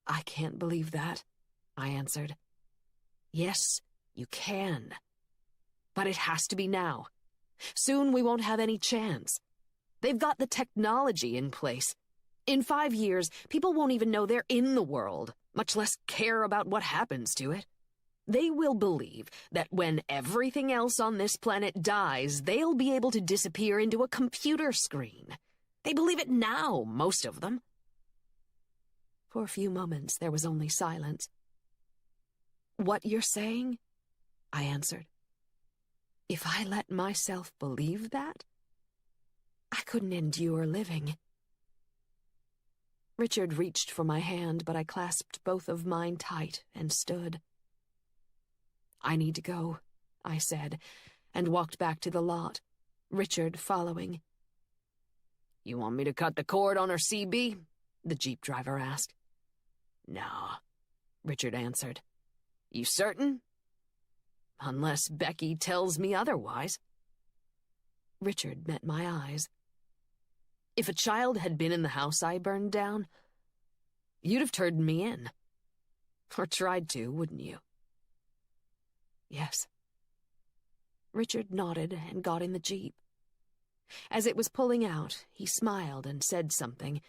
I can't believe that, I answered. Yes, you can. But it has to be now. Soon we won't have any chance. They've got the technology in place. In 5 years, people won't even know they're in the world, much less care about what happens to it. They will believe that when everything else on this planet dies, they'll be able to disappear into a computer screen. They believe it now, most of them. For a few moments, there was only silence. What you're saying? I answered. If I let myself believe that, I couldn't endure living. Richard reached for my hand, but I clasped both of mine tight and stood. I need to go, I said, and walked back to the lot, Richard following. You want me to cut the cord on our CB? The Jeep driver asked. No, Richard answered. You certain? Unless Becky tells me otherwise. Richard met my eyes. If a child had been in the house I burned down, you'd have turned me in. Or tried to, wouldn't you? Yes. Richard nodded and got in the Jeep. As it was pulling out, he smiled and said something,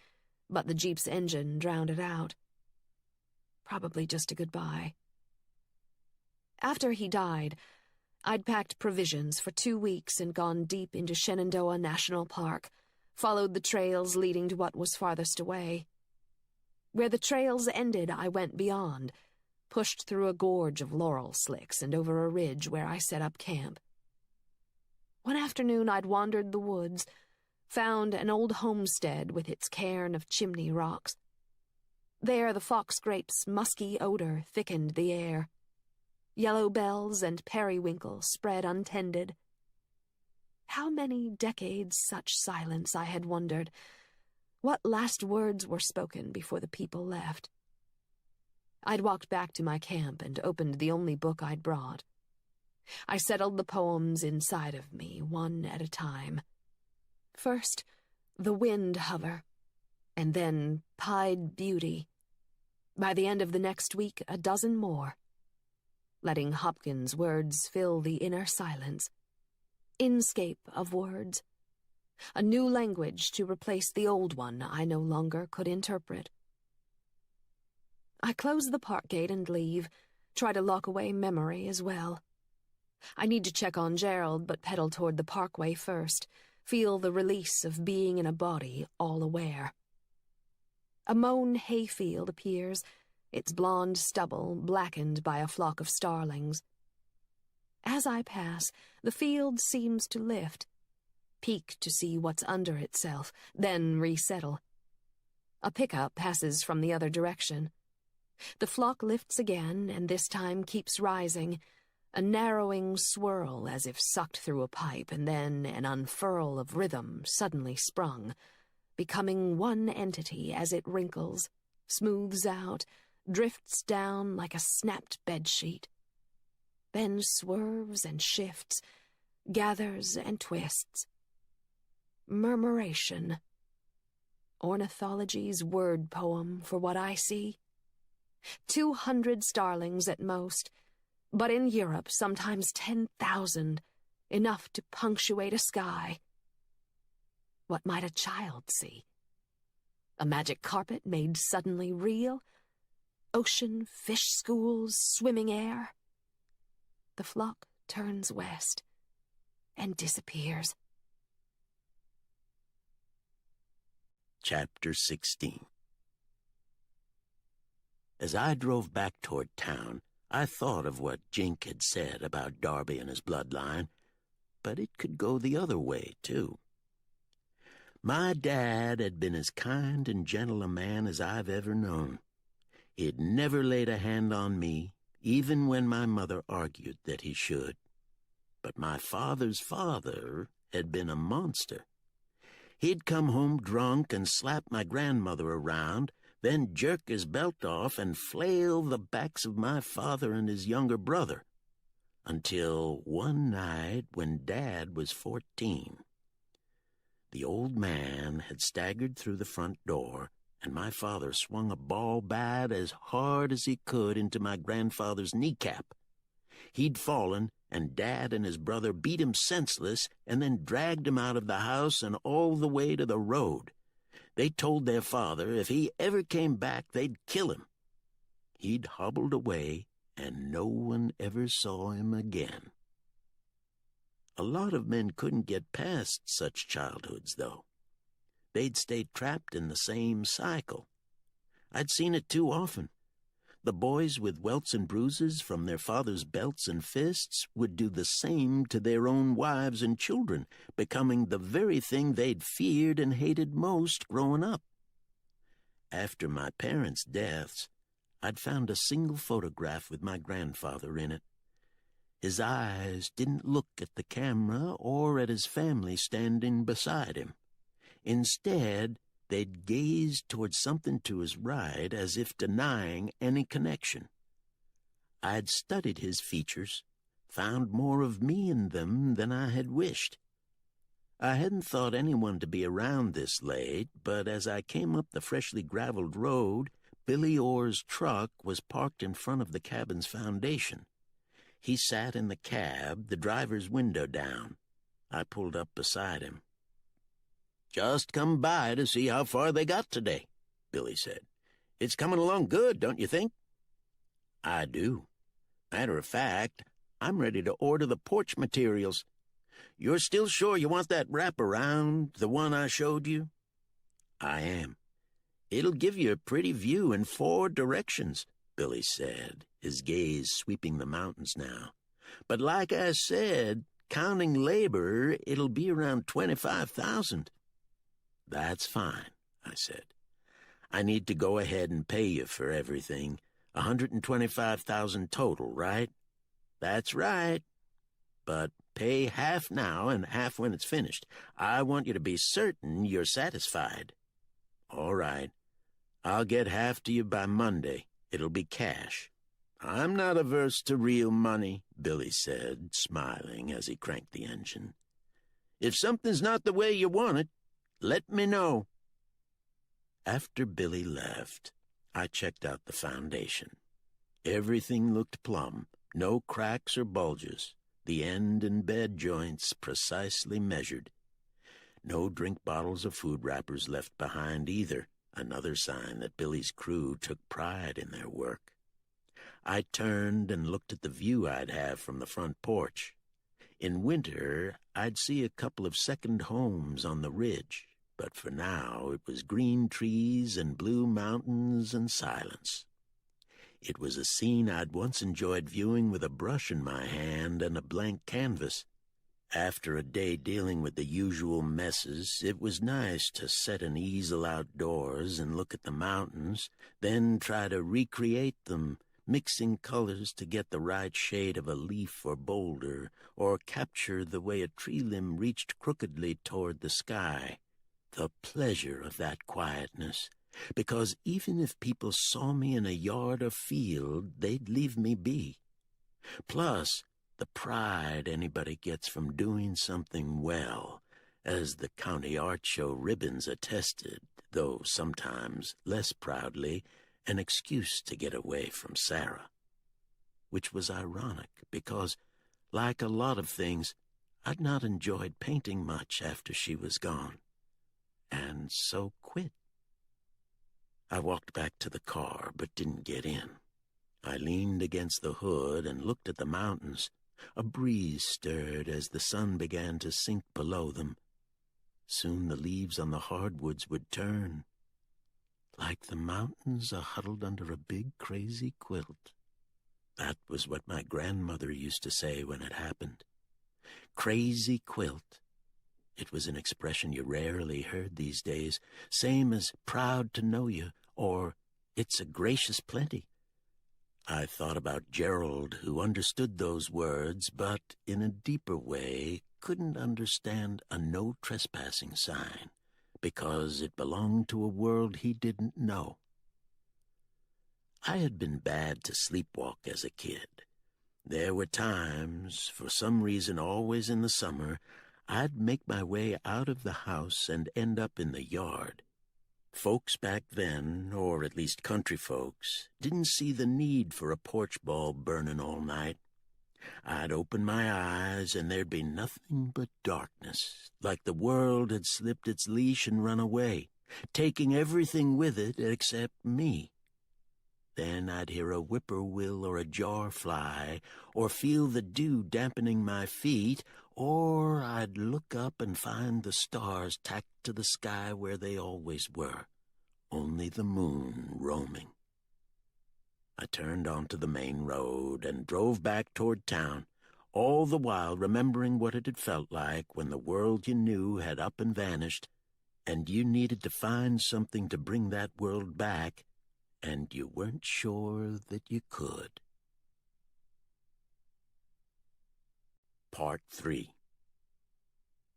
but the Jeep's engine drowned it out. Probably just a goodbye. After he died, I'd packed provisions for 2 weeks and gone deep into Shenandoah National Park, followed the trails leading to what was farthest away. Where the trails ended, I went beyond, pushed through a gorge of laurel slicks and over a ridge where I set up camp. One afternoon I'd wandered the woods, found an old homestead with its cairn of chimney rocks. There the foxgrape's musky odor thickened the air. Yellow bells and periwinkle spread untended. How many decades such silence, I had wondered. What last words were spoken before the people left? I'd walked back to my camp and opened the only book I'd brought. I settled the poems inside of me, one at a time. First, The Wind Hover, and then Pied Beauty. By the end of the next week, a dozen more. Letting Hopkins' words fill the inner silence. Inscape of words. A new language to replace the old one I no longer could interpret. I close the park gate and leave, try to lock away memory as well. I need to check on Gerald, but pedal toward the parkway first, feel the release of being in a body all aware. A mown hayfield appears, its blonde stubble blackened by a flock of starlings. As I pass, the field seems to lift, peek to see what's under itself, then resettle. A pickup passes from the other direction. The flock lifts again, and this time keeps rising, a narrowing swirl as if sucked through a pipe, and then an unfurl of rhythm suddenly sprung, becoming one entity as it wrinkles, smooths out, drifts down like a snapped bedsheet. Then swerves and shifts, gathers and twists. Murmuration. Ornithology's word poem for what I see. 200 starlings at most, but in Europe sometimes 10,000, enough to punctuate a sky. What might a child see? A magic carpet made suddenly real? Ocean, fish schools, swimming air? The flock turns west and disappears. Chapter 16. As I drove back toward town, I thought of what Jink had said about Darby and his bloodline, but it could go the other way, too. My dad had been as kind and gentle a man as I've ever known. He'd never laid a hand on me, even when my mother argued that he should. But my father's father had been a monster. He'd come home drunk and slap my grandmother around, then jerk his belt off and flail the backs of my father and his younger brother, until one night when Dad was 14. The old man had staggered through the front door, and my father swung a ball bat as hard as he could into my grandfather's kneecap. He'd fallen, and Dad and his brother beat him senseless and then dragged him out of the house and all the way to the road. They told their father if he ever came back, they'd kill him. He'd hobbled away, and no one ever saw him again. A lot of men couldn't get past such childhoods, though. They'd stay trapped in the same cycle. I'd seen it too often. The boys with welts and bruises from their father's belts and fists would do the same to their own wives and children, becoming the very thing they'd feared and hated most growing up. After my parents' deaths, I'd found a single photograph with my grandfather in it. His eyes didn't look at the camera or at his family standing beside him. Instead, they'd gazed toward something to his right as if denying any connection. I'd studied his features, found more of me in them than I had wished. I hadn't thought anyone to be around this late, but as I came up the freshly graveled road, Billy Orr's truck was parked in front of the cabin's foundation. He sat in the cab, the driver's window down. I pulled up beside him. "Just come by to see how far they got today," Billy said. "It's coming along good, don't you think?" "I do. Matter of fact, I'm ready to order the porch materials. You're still sure you want that wraparound, the one I showed you?" "I am. It'll give you a pretty view in 4 directions," Billy said, his gaze sweeping the mountains now. "But like I said, counting labor, it'll be around 25,000. "That's fine," I said. "I need to go ahead and pay you for everything. 125,000 total, right?" "That's right. But pay half now and half when it's finished. I want you to be certain you're satisfied." "All right. I'll get half to you by Monday. It'll be cash." "I'm not averse to real money," Billy said, smiling as he cranked the engine. "If something's not the way you want it, let me know." After Billy left, I checked out the foundation. Everything looked plumb, no cracks or bulges, the end and bed joints precisely measured. No drink bottles or food wrappers left behind either, another sign that Billy's crew took pride in their work. I turned and looked at the view I'd have from the front porch. In winter, I'd see a couple of second homes on the ridge, but for now it was green trees and blue mountains and silence. It was a scene I'd once enjoyed viewing with a brush in my hand and a blank canvas. After a day dealing with the usual messes, it was nice to set an easel outdoors and look at the mountains, then try to recreate them, mixing colors to get the right shade of a leaf or boulder, or capture the way a tree limb reached crookedly toward the sky. The pleasure of that quietness, because even if people saw me in a yard or field, they'd leave me be. Plus, the pride anybody gets from doing something well, as the county art show ribbons attested, though sometimes less proudly, an excuse to get away from Sarah. Which was ironic, because, like a lot of things, I'd not enjoyed painting much after she was gone, and so quit. I walked back to the car, but didn't get in. I leaned against the hood and looked at the mountains. A breeze stirred as the sun began to sink below them. Soon the leaves on the hardwoods would turn. Like the mountains are huddled under a big crazy quilt. That was what my grandmother used to say when it happened. Crazy quilt. It was an expression you rarely heard these days, same as proud to know you, or it's a gracious plenty. I thought about Gerald, who understood those words, but in a deeper way couldn't understand a no trespassing sign, because it belonged to a world he didn't know. I had been bad to sleepwalk as a kid. There were times, for some reason always in the summer, I'd make my way out of the house and end up in the yard. Folks back then, or at least country folks, didn't see the need for a porch bulb burning all night. I'd open my eyes and there'd be nothing but darkness, like the world had slipped its leash and run away, taking everything with it except me. Then I'd hear a whippoorwill or a jar fly, or feel the dew dampening my feet, or I'd look up and find the stars tacked to the sky where they always were, only the moon roaming. I turned onto the main road and drove back toward town, all the while remembering what it had felt like when the world you knew had up and vanished, and you needed to find something to bring that world back, and you weren't sure that you could. Part 3.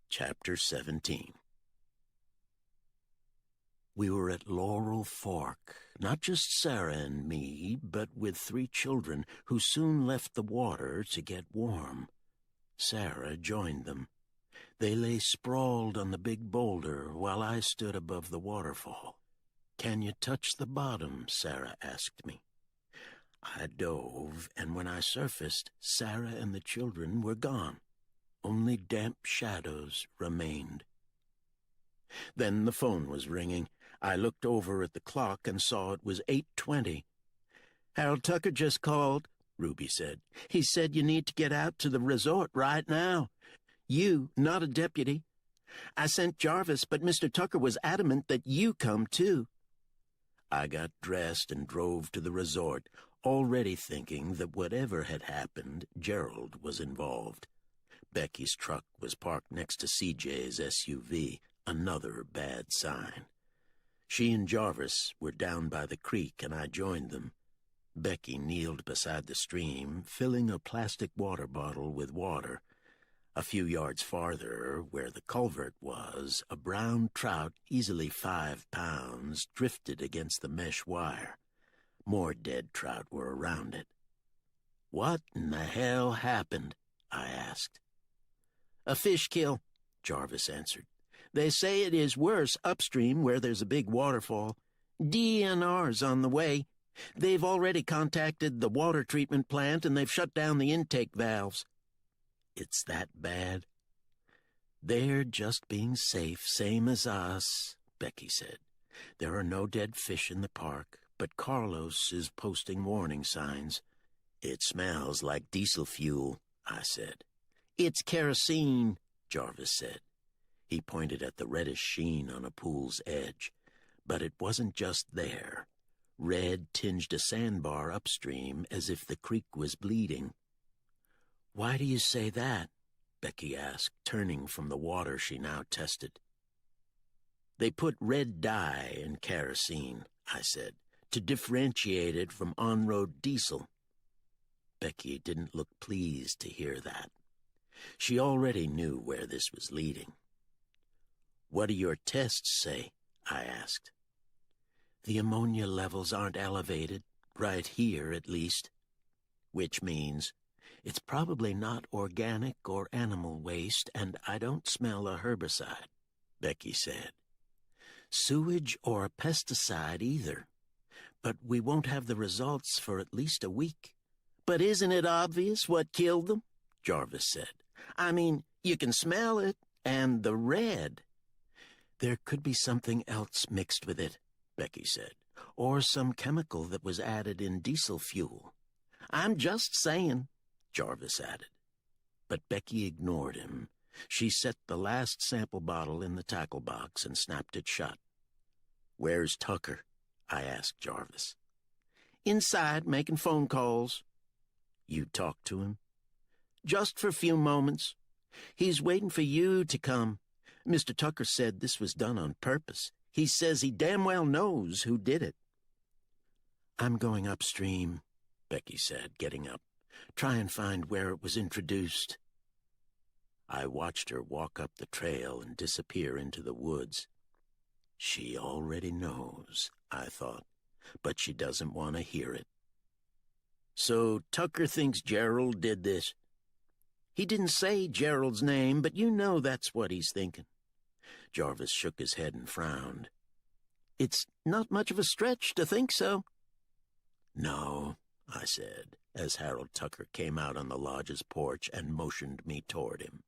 Chapter 17. We were at Laurel Fork, not just Sarah and me, but with 3 children who soon left the water to get warm. Sarah joined them. They lay sprawled on the big boulder while I stood above the waterfall. "Can you touch the bottom?" Sarah asked me. I dove, and when I surfaced, Sarah and the children were gone. Only damp shadows remained. Then the phone was ringing. I looked over at the clock and saw it was 8:20. "Harold Tucker just called," Ruby said. "He said you need to get out to the resort right now. You, not a deputy. I sent Jarvis, but Mr. Tucker was adamant that you come too." I got dressed and drove to the resort, already thinking that whatever had happened, Gerald was involved. Becky's truck was parked next to CJ's SUV, another bad sign. She and Jarvis were down by the creek, and I joined them. Becky kneeled beside the stream, filling a plastic water bottle with water. A few yards farther, where the culvert was, a brown trout, easily 5 pounds, drifted against the mesh wire. More dead trout were around it. "What in the hell happened?" I asked. "A fish kill," Jarvis answered. "They say it is worse upstream where there's a big waterfall. DNR's on the way. They've already contacted the water treatment plant and they've shut down the intake valves." "It's that bad?" "They're just being safe, same as us," Becky said. "There are no dead fish in the park, but Carlos is posting warning signs." "It smells like diesel fuel," I said. "It's kerosene," Jarvis said. He pointed at the reddish sheen on a pool's edge. But it wasn't just there. Red tinged a sandbar upstream as if the creek was bleeding. "Why do you say that?" Becky asked, turning from the water she now tested. "They put red dye in kerosene," I said, "to differentiate it from on-road diesel." Becky didn't look pleased to hear that. She already knew where this was leading. "What do your tests say?" I asked. "The ammonia levels aren't elevated, right here at least." "Which means?" "It's probably not organic or animal waste, and I don't smell a herbicide," Becky said. "Sewage or a pesticide either. But we won't have the results for at least a week." "But isn't it obvious what killed them?" Jarvis said. "I mean, you can smell it, and the red." "There could be something else mixed with it," Becky said, "or some chemical that was added in diesel fuel." "I'm just saying," Jarvis added. But Becky ignored him. She set the last sample bottle in the tackle box and snapped it shut. "Where's Tucker?" I asked Jarvis. "Inside, making phone calls." "You talked to him?" "Just for a few moments. He's waiting for you to come. Mr. Tucker said this was done on purpose. He says he damn well knows who did it." "I'm going upstream," Becky said, getting up. "Try and find where it was introduced." I watched her walk up the trail and disappear into the woods. She already knows, I thought, but she doesn't want to hear it. "So Tucker thinks Gerald did this?" "He didn't say Gerald's name, but you know that's what he's thinking." Jarvis shook his head and frowned. "It's not much of a stretch to think so." "No," I said, as Harold Tucker came out on the lodge's porch and motioned me toward him.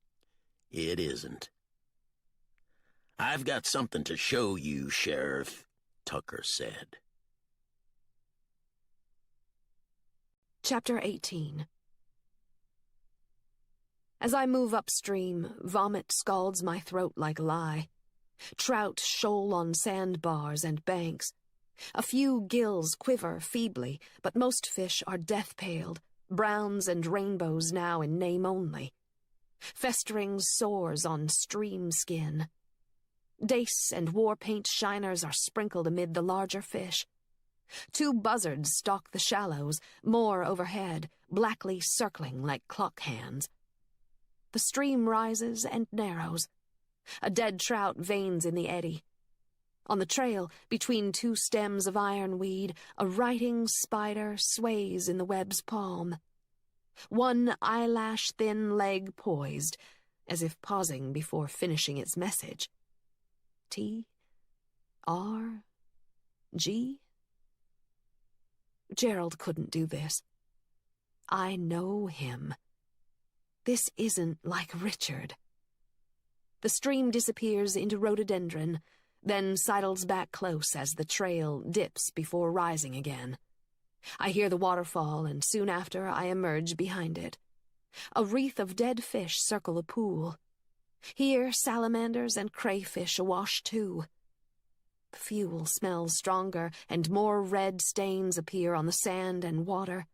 "It isn't." "I've got something to show you, Sheriff," Tucker said. Chapter 18. As I move upstream, vomit scalds my throat like lye. Trout shoal on sandbars and banks. A few gills quiver feebly, but most fish are death-paled, browns and rainbows now in name only. Festering sores on stream skin. Dace and war-paint shiners are sprinkled amid the larger fish. 2 buzzards stalk the shallows, more overhead, blackly circling like clock hands. The stream rises and narrows. A dead trout veins in the eddy. On the trail, between 2 stems of ironweed, a writing spider sways in the web's palm. 1 eyelash-thin leg poised, as if pausing before finishing its message. T. R. G. Gerald couldn't do this. I know him. This isn't like Richard. The stream disappears into rhododendron, then sidles back close as the trail dips before rising again. I hear the waterfall, and soon after I emerge behind it. A wreath of dead fish circle a pool. Here salamanders and crayfish awash too. damp fuel smells stronger, and more red stains appear on the sand and water.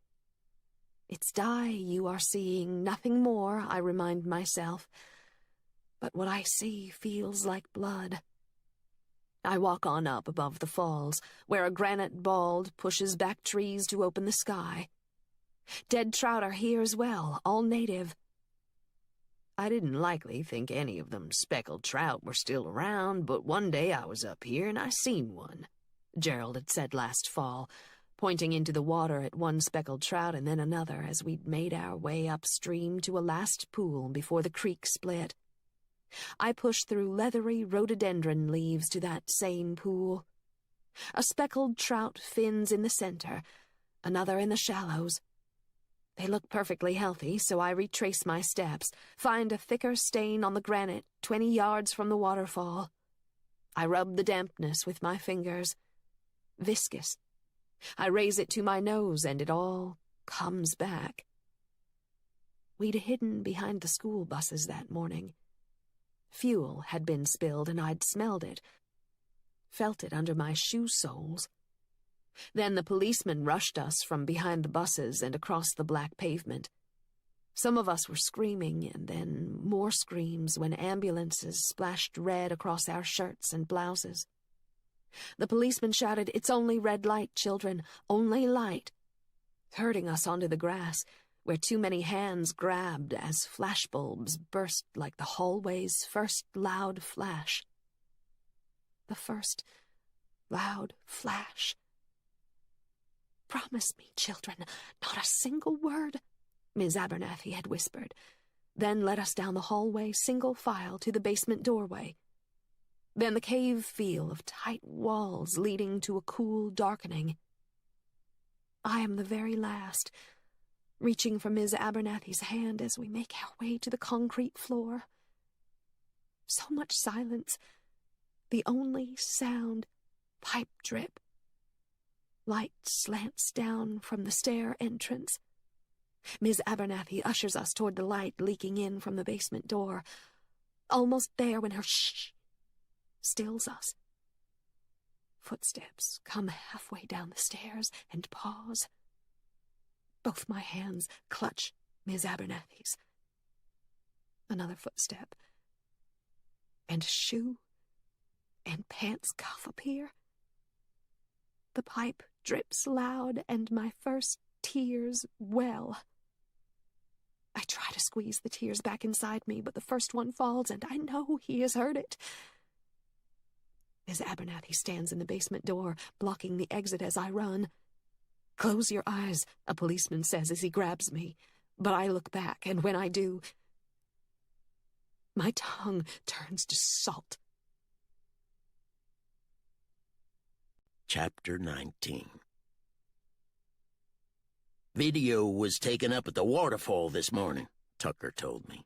It's dye you are seeing, nothing more, I remind myself. But what I see feels like blood. I walk on up above the falls, where a granite bald pushes back trees to open the sky. Dead trout are here as well, all native. I didn't likely think any of them speckled trout were still around, but one day I was up here and I seen one, Gerald had said last fall, pointing into the water at one speckled trout and then another as we'd made our way upstream to a last pool before the creek split. I pushed through leathery rhododendron leaves to that same pool. A speckled trout fins in the center, another in the shallows. They look perfectly healthy, so I retrace my steps, find a thicker stain on the granite 20 yards from the waterfall. I rub the dampness with my fingers. Viscous. I raise it to my nose, and it all comes back. We'd hidden behind the school buses that morning. Fuel had been spilled, and I'd smelled it, felt it under my shoe soles. Then the policemen rushed us from behind the buses and across the black pavement. Some of us were screaming, and then more screams when ambulances splashed red across our shirts and blouses. The policeman shouted, "It's only red light, children, only light," herding us onto the grass, where too many hands grabbed as flashbulbs burst like the hallway's first loud flash. The first loud flash. "Promise me, children, not a single word," Ms. Abernathy had whispered, then led us down the hallway single file to the basement doorway. Then the cave feel of tight walls leading to a cool darkening. I am the very last, reaching for Ms. Abernathy's hand as we make our way to the concrete floor. So much silence, the only sound, pipe drip. Light slants down from the stair entrance. Ms. Abernathy ushers us toward the light leaking in from the basement door. Almost there when her shh stills us. Footsteps come halfway down the stairs and pause. Both my hands clutch Ms. Abernathy's. Another footstep. And a shoe and pants cuff appear. The pipe drips loud, and my first tears well. I try to squeeze the tears back inside me, but the first one falls, and I know he has heard it. Ms. Abernathy stands in the basement door, blocking the exit as I run. "Close your eyes," a policeman says as he grabs me, but I look back, and when I do, my tongue turns to salt. Chapter 19. Video was taken up at the Waterfall this morning, Tucker told me,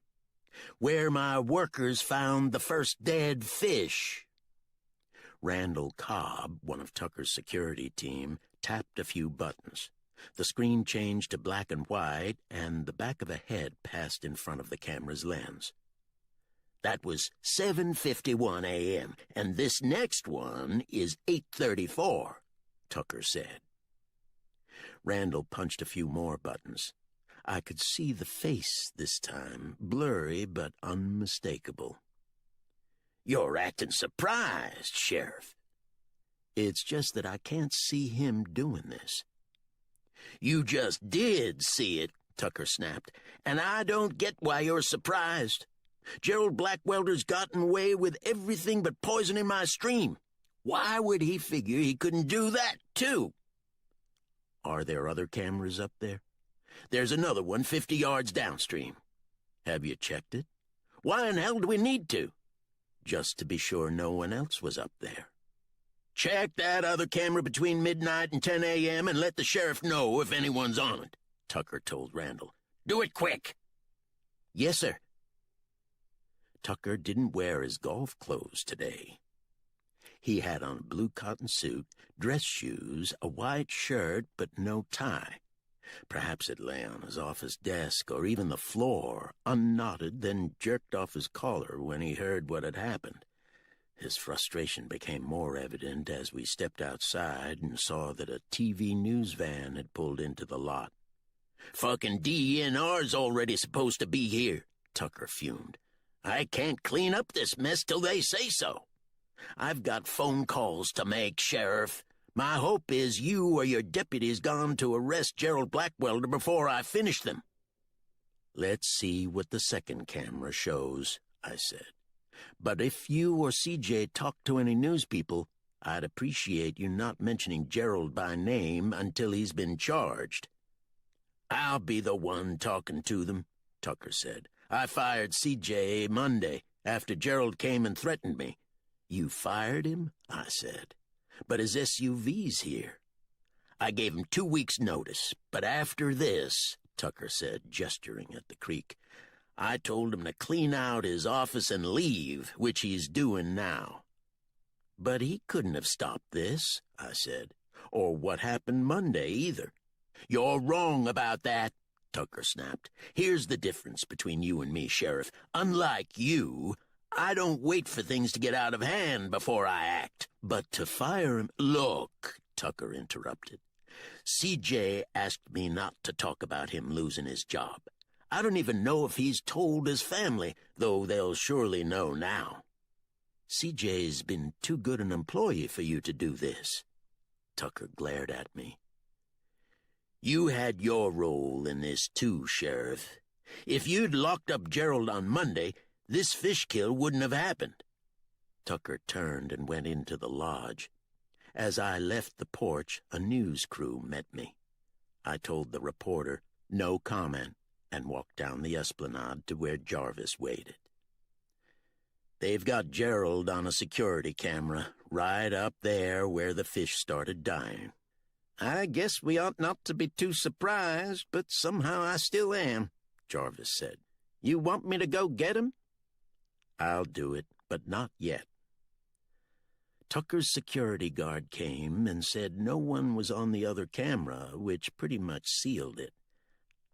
where my workers found the first dead fish. Randall Cobb, one of Tucker's security team, tapped a few buttons. The screen changed to black and white, and the back of a head passed in front of the camera's lens. That was 7:51 a.m., and this next one is 8:34, Tucker said. Randall punched a few more buttons. I could see the face this time, blurry but unmistakable. "You're acting surprised, Sheriff." "It's just that I can't see him doing this." "You just did see it," Tucker snapped, "and I don't get why you're surprised. Gerald Blackwelder's gotten away with everything but poisoning my stream. Why would he figure he couldn't do that, too?" "Are there other cameras up there?" "There's another one 50 yards downstream." "Have you checked it?" "Why in hell do we need to?" "Just to be sure no one else was up there." "Check that other camera between midnight and 10 a.m. and let the sheriff know if anyone's on it," Tucker told Randall. "Do it quick." "Yes, sir." Tucker didn't wear his golf clothes today. He had on a blue cotton suit, dress shoes, a white shirt, but no tie. Perhaps it lay on his office desk or even the floor, unknotted, then jerked off his collar when he heard what had happened. His frustration became more evident as we stepped outside and saw that a TV news van had pulled into the lot. "Fucking DNR's already supposed to be here," Tucker fumed. "I can't clean up this mess till they say so. I've got phone calls to make, Sheriff. My hope is you or your deputy's gone to arrest Gerald Blackwelder before I finish them." "Let's see what the second camera shows," I said. "But if you or CJ talk to any news people, I'd appreciate you not mentioning Gerald by name until he's been charged." "I'll be the one talking to them," Tucker said. "I fired CJ Monday after Gerald came and threatened me." "You fired him?" I said. "But his SUV's here." "I gave him 2 weeks' notice, but after this," Tucker said, gesturing at the creek, "I told him to clean out his office and leave, which he's doing now." "But he couldn't have stopped this," I said, "or what happened Monday either." "You're wrong about that," Tucker snapped. "Here's the difference between you and me, Sheriff. Unlike you, I don't wait for things to get out of hand before I act." "But to fire him—" "Look," Tucker interrupted. "CJ asked me not to talk about him losing his job. I don't even know if he's told his family, though they'll surely know now." "CJ's been too good an employee for you to do this." Tucker glared at me. "You had your role in this too, Sheriff. If you'd locked up Gerald on Monday, this fish kill wouldn't have happened." Tucker turned and went into the lodge. As I left the porch, a news crew met me. I told the reporter, no comment, and walked down the esplanade to where Jarvis waited. "They've got Gerald on a security camera, right up there where the fish started dying." "I guess we ought not to be too surprised, but somehow I still am," Jarvis said. "You want me to go get him?" "I'll do it, but not yet." Tucker's security guard came and said no one was on the other camera, which pretty much sealed it.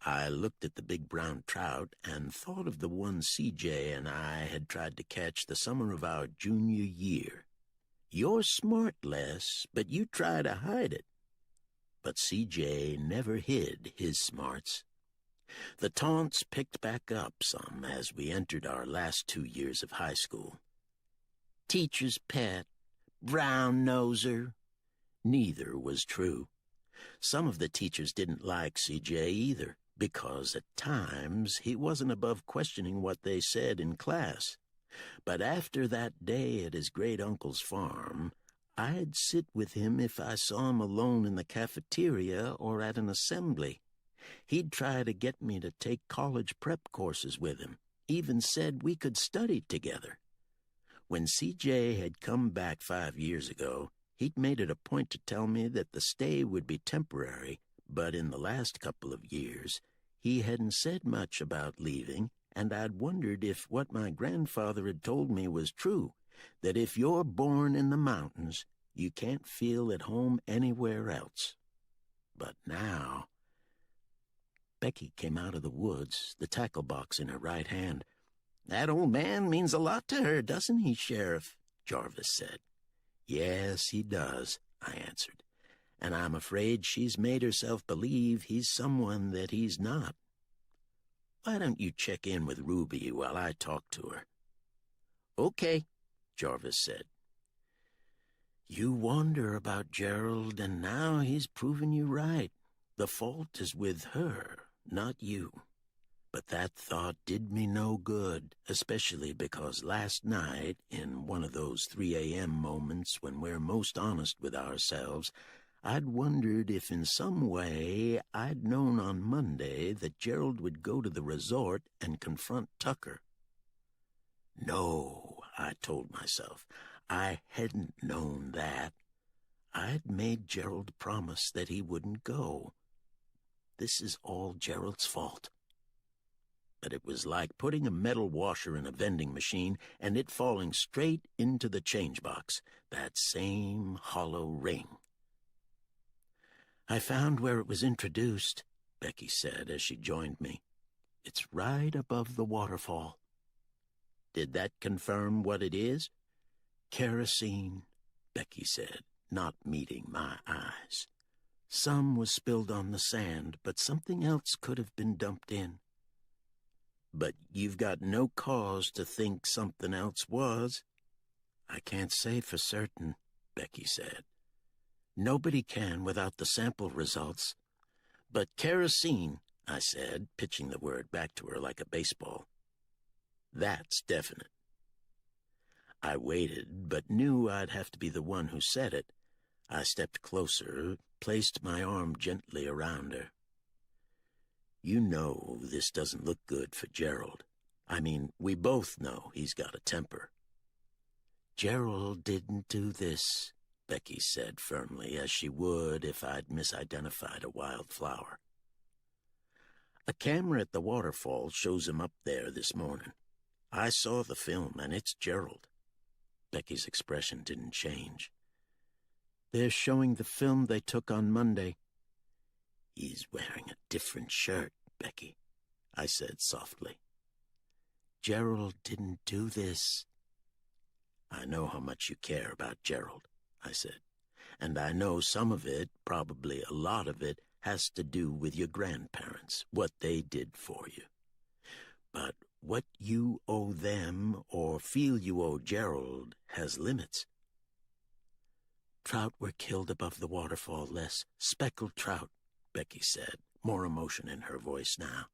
I looked at the big brown trout and thought of the one CJ and I had tried to catch the summer of our junior year. "You're smart, Les, but you try to hide it." But CJ never hid his smarts. The taunts picked back up some as we entered our last 2 years of high school. "Teacher's pet," "brown noser." Neither was true. Some of the teachers didn't like CJ either, because at times he wasn't above questioning what they said in class. But after that day at his great-uncle's farm, I'd sit with him if I saw him alone in the cafeteria or at an assembly. He'd try to get me to take college prep courses with him, even said we could study together. When CJ had come back 5 years ago, he'd made it a point to tell me that the stay would be temporary, but in the last couple of years, he hadn't said much about leaving, and I'd wondered if what my grandfather had told me was true, that if you're born in the mountains, you can't feel at home anywhere else. But now... Becky came out of the woods, the tackle box in her right hand. "That old man means a lot to her, doesn't he, Sheriff?" Jarvis said. "Yes, he does," I answered. "And I'm afraid she's made herself believe he's someone that he's not. Why don't you check in with Ruby while I talk to her?" "Okay," Jarvis said. "You wonder about Gerald, and now he's proven you right. The fault is with her, not you." But that thought did me no good, especially because last night, in one of those 3 a.m. moments when we're most honest with ourselves, I'd wondered if in some way I'd known on Monday that Gerald would go to the resort and confront Tucker. No, I told myself, I hadn't known that. I'd made Gerald promise that he wouldn't go. This is all Gerald's fault. But it was like putting a metal washer in a vending machine and it falling straight into the change box, that same hollow ring. "I found where it was introduced," Becky said as she joined me. "It's right above the waterfall." "Did that confirm what it is?" Kerosene, Becky said, not meeting my eyes. Some was spilled on the sand, but something else could have been dumped in. But you've got no cause to think something else was. I can't say for certain, Becky said. Nobody can without the sample results. But kerosene, I said, pitching the word back to her like a baseball. That's definite. I waited, but knew I'd have to be the one who said it. I stepped closer, placed my arm gently around her. You know this doesn't look good for Gerald. I mean, we both know he's got a temper. Gerald didn't do this, Becky said firmly, as she would if I'd misidentified a wildflower. A camera at the Waterfall shows him up there this morning. I saw the film, and it's Gerald. Becky's expression didn't change. They're showing the film they took on Monday. He's wearing a different shirt, Becky, I said softly. Gerald didn't do this. I know how much you care about Gerald, I said, and I know some of it, probably a lot of it, has to do with your grandparents, what they did for you. But what you owe them or feel you owe Gerald has limits. Trout were killed above the waterfall, Les. Speckled trout, Becky said, more emotion in her voice now.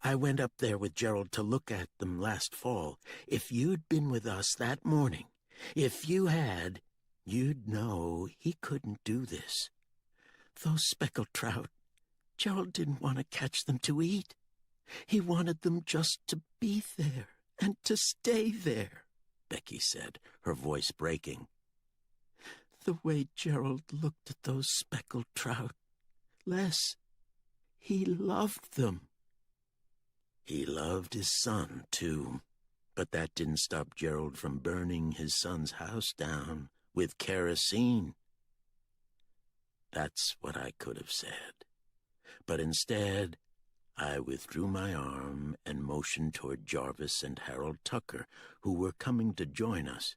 I went up there with Gerald to look at them last fall. If you'd been with us that morning, if you had, you'd know he couldn't do this. Those speckled trout, Gerald didn't want to catch them to eat. He wanted them just to be there and to stay there, Becky said, her voice breaking. The way Gerald looked at those speckled trout, Les, he loved them. He loved his son, too, but that didn't stop Gerald from burning his son's house down with kerosene. That's what I could have said. But instead, I withdrew my arm and motioned toward Jarvis and Harold Tucker, who were coming to join us.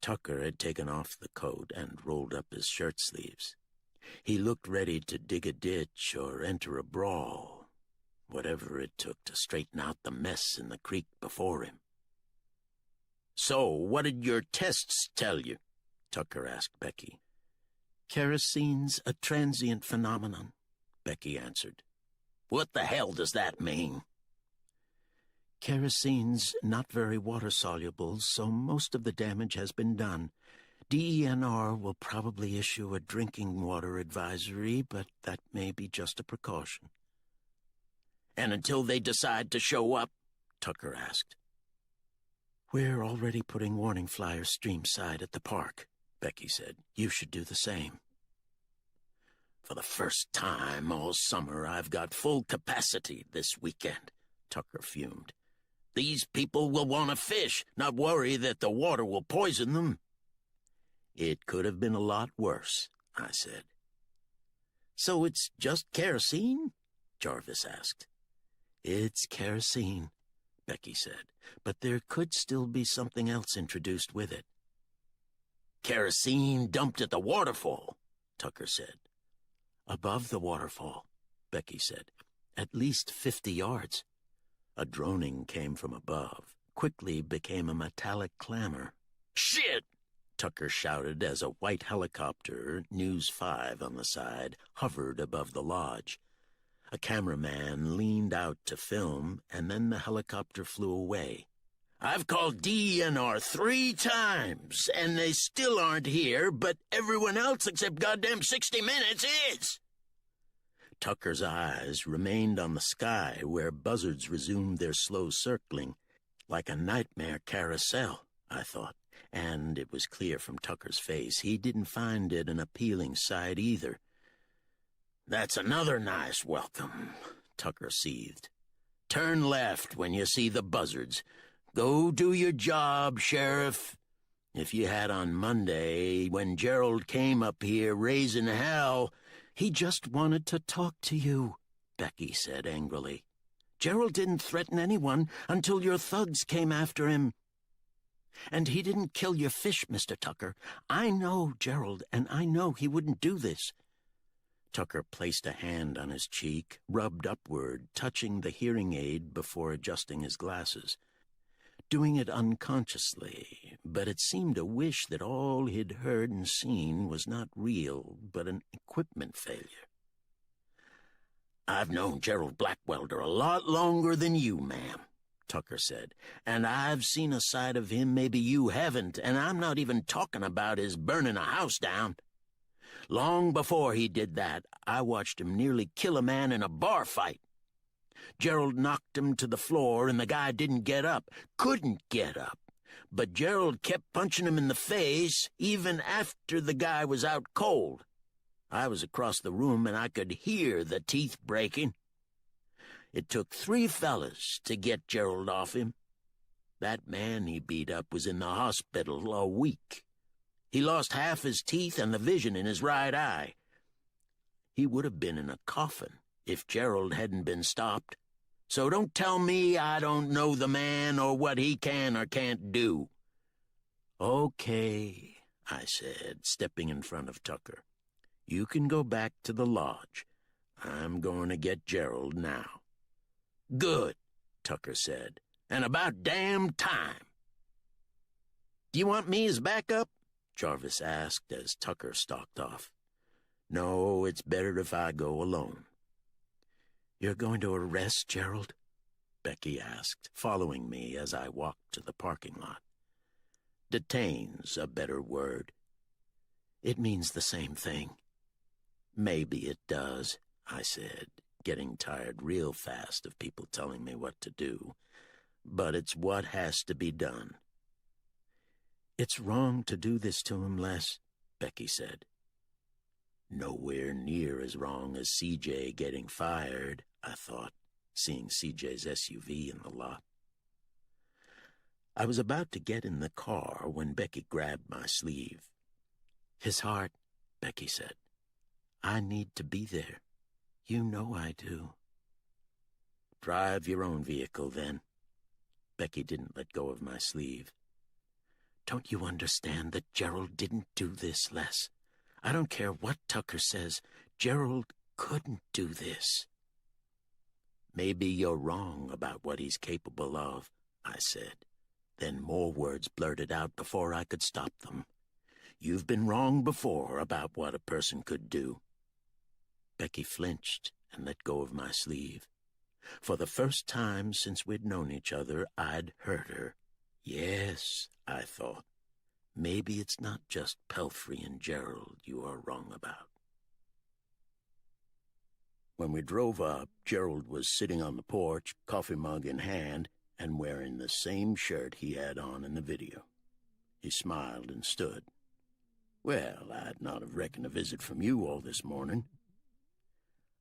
Tucker had taken off the coat and rolled up his shirt sleeves. He looked ready to dig a ditch or enter a brawl, whatever it took to straighten out the mess in the creek before him. "So, what did your tests tell you?" Tucker asked Becky. "Kerosene's a transient phenomenon," Becky answered. "What the hell does that mean?" "Kerosene's not very water-soluble, so most of the damage has been done. DENR will probably issue a drinking water advisory, but that may be just a precaution." "And until they decide to show up?" Tucker asked. "We're already putting warning flyers streamside at the park," Becky said. "You should do the same." "For the first time all summer, I've got full capacity this weekend," Tucker fumed. "These people will want to fish, not worry that the water will poison them." "It could have been a lot worse," I said. "So it's just kerosene?" Jarvis asked. "It's kerosene," Becky said, "but there could still be something else introduced with it." "Kerosene dumped at the waterfall," Tucker said. "Above the waterfall," Becky said. "At least 50 yards. A droning came from above, quickly became a metallic clamor. "Shit!" Tucker shouted as a white helicopter, News 5 on the side, hovered above the lodge. A cameraman leaned out to film, and then the helicopter flew away. "I've called DENR 3 times, and they still aren't here, but everyone else except goddamn 60 Minutes is." Tucker's eyes remained on the sky where buzzards resumed their slow circling, like a nightmare carousel, I thought, and it was clear from Tucker's face he didn't find it an appealing sight either. "That's another nice welcome," Tucker seethed. "Turn left when you see the buzzards. Go do your job, Sheriff. If you had on Monday, when Gerald came up here raising hell..." "He just wanted to talk to you," Becky said angrily. "Gerald didn't threaten anyone until your thugs came after him." And he didn't kill your fish, Mr. Tucker. I know Gerald, and I know he wouldn't do this." Tucker placed a hand on his cheek, rubbed upward, touching the hearing aid before adjusting his glasses. Doing it unconsciously, but it seemed a wish that all he'd heard and seen was not real, but an equipment failure. "I've known Gerald Blackwelder a lot longer than you, ma'am," Tucker said, "and I've seen a side of him maybe you haven't, and I'm not even talking about his burning a house down. Long before he did that, I watched him nearly kill a man in a bar fight. Gerald knocked him to the floor, and the guy didn't get up, couldn't get up. But Gerald kept punching him in the face, even after the guy was out cold. I was across the room, and I could hear the teeth breaking. It took 3 fellas to get Gerald off him. That man he beat up was in the hospital a week. He lost half his teeth and the vision in his right eye. He would have been in a coffin if Gerald hadn't been stopped. So don't tell me I don't know the man or what he can or can't do." "Okay," I said, stepping in front of Tucker. "You can go back to the lodge. I'm going to get Gerald now." "Good," Tucker said, "and about damn time." "Do you want me as backup?" Jarvis asked as Tucker stalked off. "No, it's better if I go alone." "You're going to arrest Gerald?" Becky asked, following me as I walked to the parking lot. "Detain's a better word." "It means the same thing." "Maybe it does," I said, getting tired real fast of people telling me what to do. "But it's what has to be done." "It's wrong to do this to him, Les," Becky said. Nowhere near as wrong as CJ getting fired, I thought, seeing CJ's SUV in the lot. I was about to get in the car when Becky grabbed my sleeve. "His heart," Becky said. "I need to be there. You know I do." "Drive your own vehicle, then." Becky didn't let go of my sleeve. "Don't you understand that Gerald didn't do this, Les? I don't care what Tucker says. Gerald couldn't do this." "Maybe you're wrong about what he's capable of," I said. Then more words blurted out before I could stop them. "You've been wrong before about what a person could do." Becky flinched and let go of my sleeve. For the first time since we'd known each other, I'd hurt her. Yes, I thought. Maybe it's not just Pelfrey and Gerald you are wrong about. When we drove up, Gerald was sitting on the porch, coffee mug in hand, and wearing the same shirt he had on in the video. He smiled and stood. "Well, I'd not have reckoned a visit from you all this morning."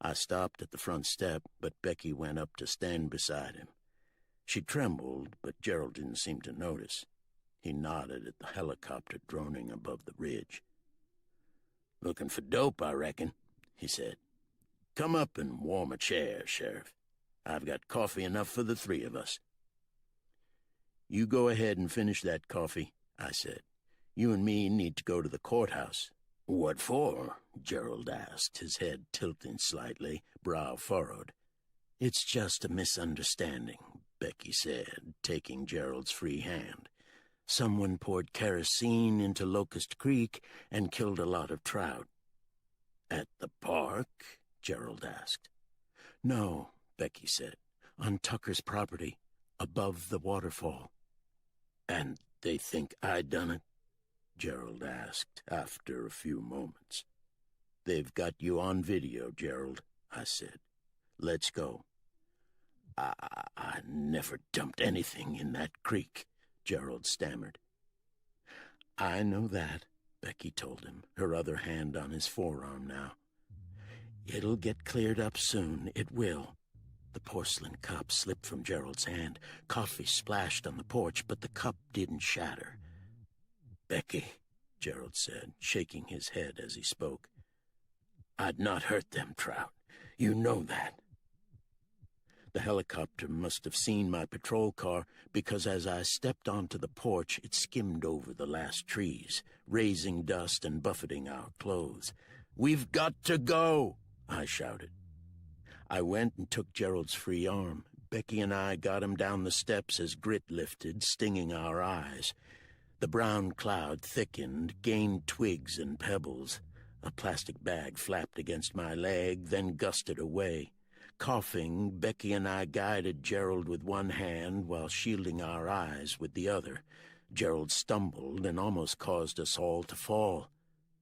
I stopped at the front step, but Becky went up to stand beside him. She trembled, but Gerald didn't seem to notice. He nodded at the helicopter droning above the ridge. "Looking for dope, I reckon," he said. "Come up and warm a chair, Sheriff. I've got coffee enough for the 3 of us." "You go ahead and finish that coffee," I said. "You and me need to go to the courthouse." "What for?" Gerald asked, his head tilting slightly, brow furrowed. "It's just a misunderstanding," Becky said, taking Gerald's free hand. "Someone poured kerosene into Locust Creek and killed a lot of trout." "At the park?" Gerald asked. "No," Becky said. "On Tucker's property, above the waterfall." "And they think I done it?" Gerald asked after a few moments. "They've got you on video, Gerald," I said. "Let's go." I never dumped anything in that creek," Gerald stammered. "I know that," Becky told him, her other hand on his forearm now. "It'll get cleared up soon, it will." The porcelain cup slipped from Gerald's hand. Coffee splashed on the porch, but the cup didn't shatter. "Becky," Gerald said, shaking his head as he spoke, "I'd not hurt them trout. You know that." The helicopter must have seen my patrol car, because as I stepped onto the porch, it skimmed over the last trees, raising dust and buffeting our clothes. "We've got to go!" I shouted. I went and took Gerald's free arm. Becky and I got him down the steps as grit lifted, stinging our eyes. The brown cloud thickened, gained twigs and pebbles. A plastic bag flapped against my leg, then gusted away. Coughing, Becky and I guided Gerald with one hand while shielding our eyes with the other. Gerald stumbled and almost caused us all to fall.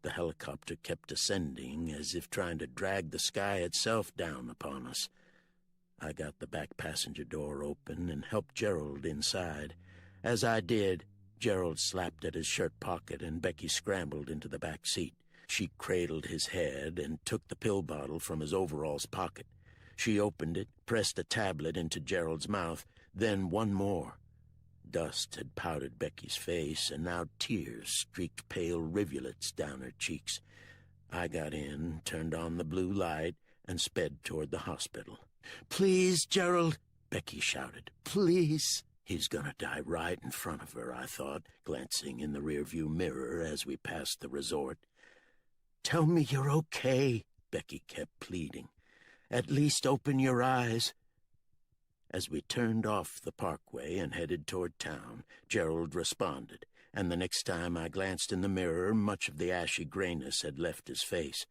The helicopter kept ascending, as if trying to drag the sky itself down upon us. I got the back passenger door open and helped Gerald inside. As I did, Gerald slapped at his shirt pocket and Becky scrambled into the back seat. She cradled his head and took the pill bottle from his overalls pocket. She opened it, pressed a tablet into Gerald's mouth, then one more. Dust had powdered Becky's face, and now tears streaked pale rivulets down her cheeks. I got in, turned on the blue light, and sped toward the hospital. "Please, Gerald," Becky shouted. "Please." He's gonna die right in front of her, I thought, glancing in the rearview mirror as we passed the resort. "Tell me you're okay," Becky kept pleading. "At least open your eyes." As we turned off the parkway and headed toward town, Gerald responded, and the next time I glanced in the mirror, much of the ashy grayness had left his face.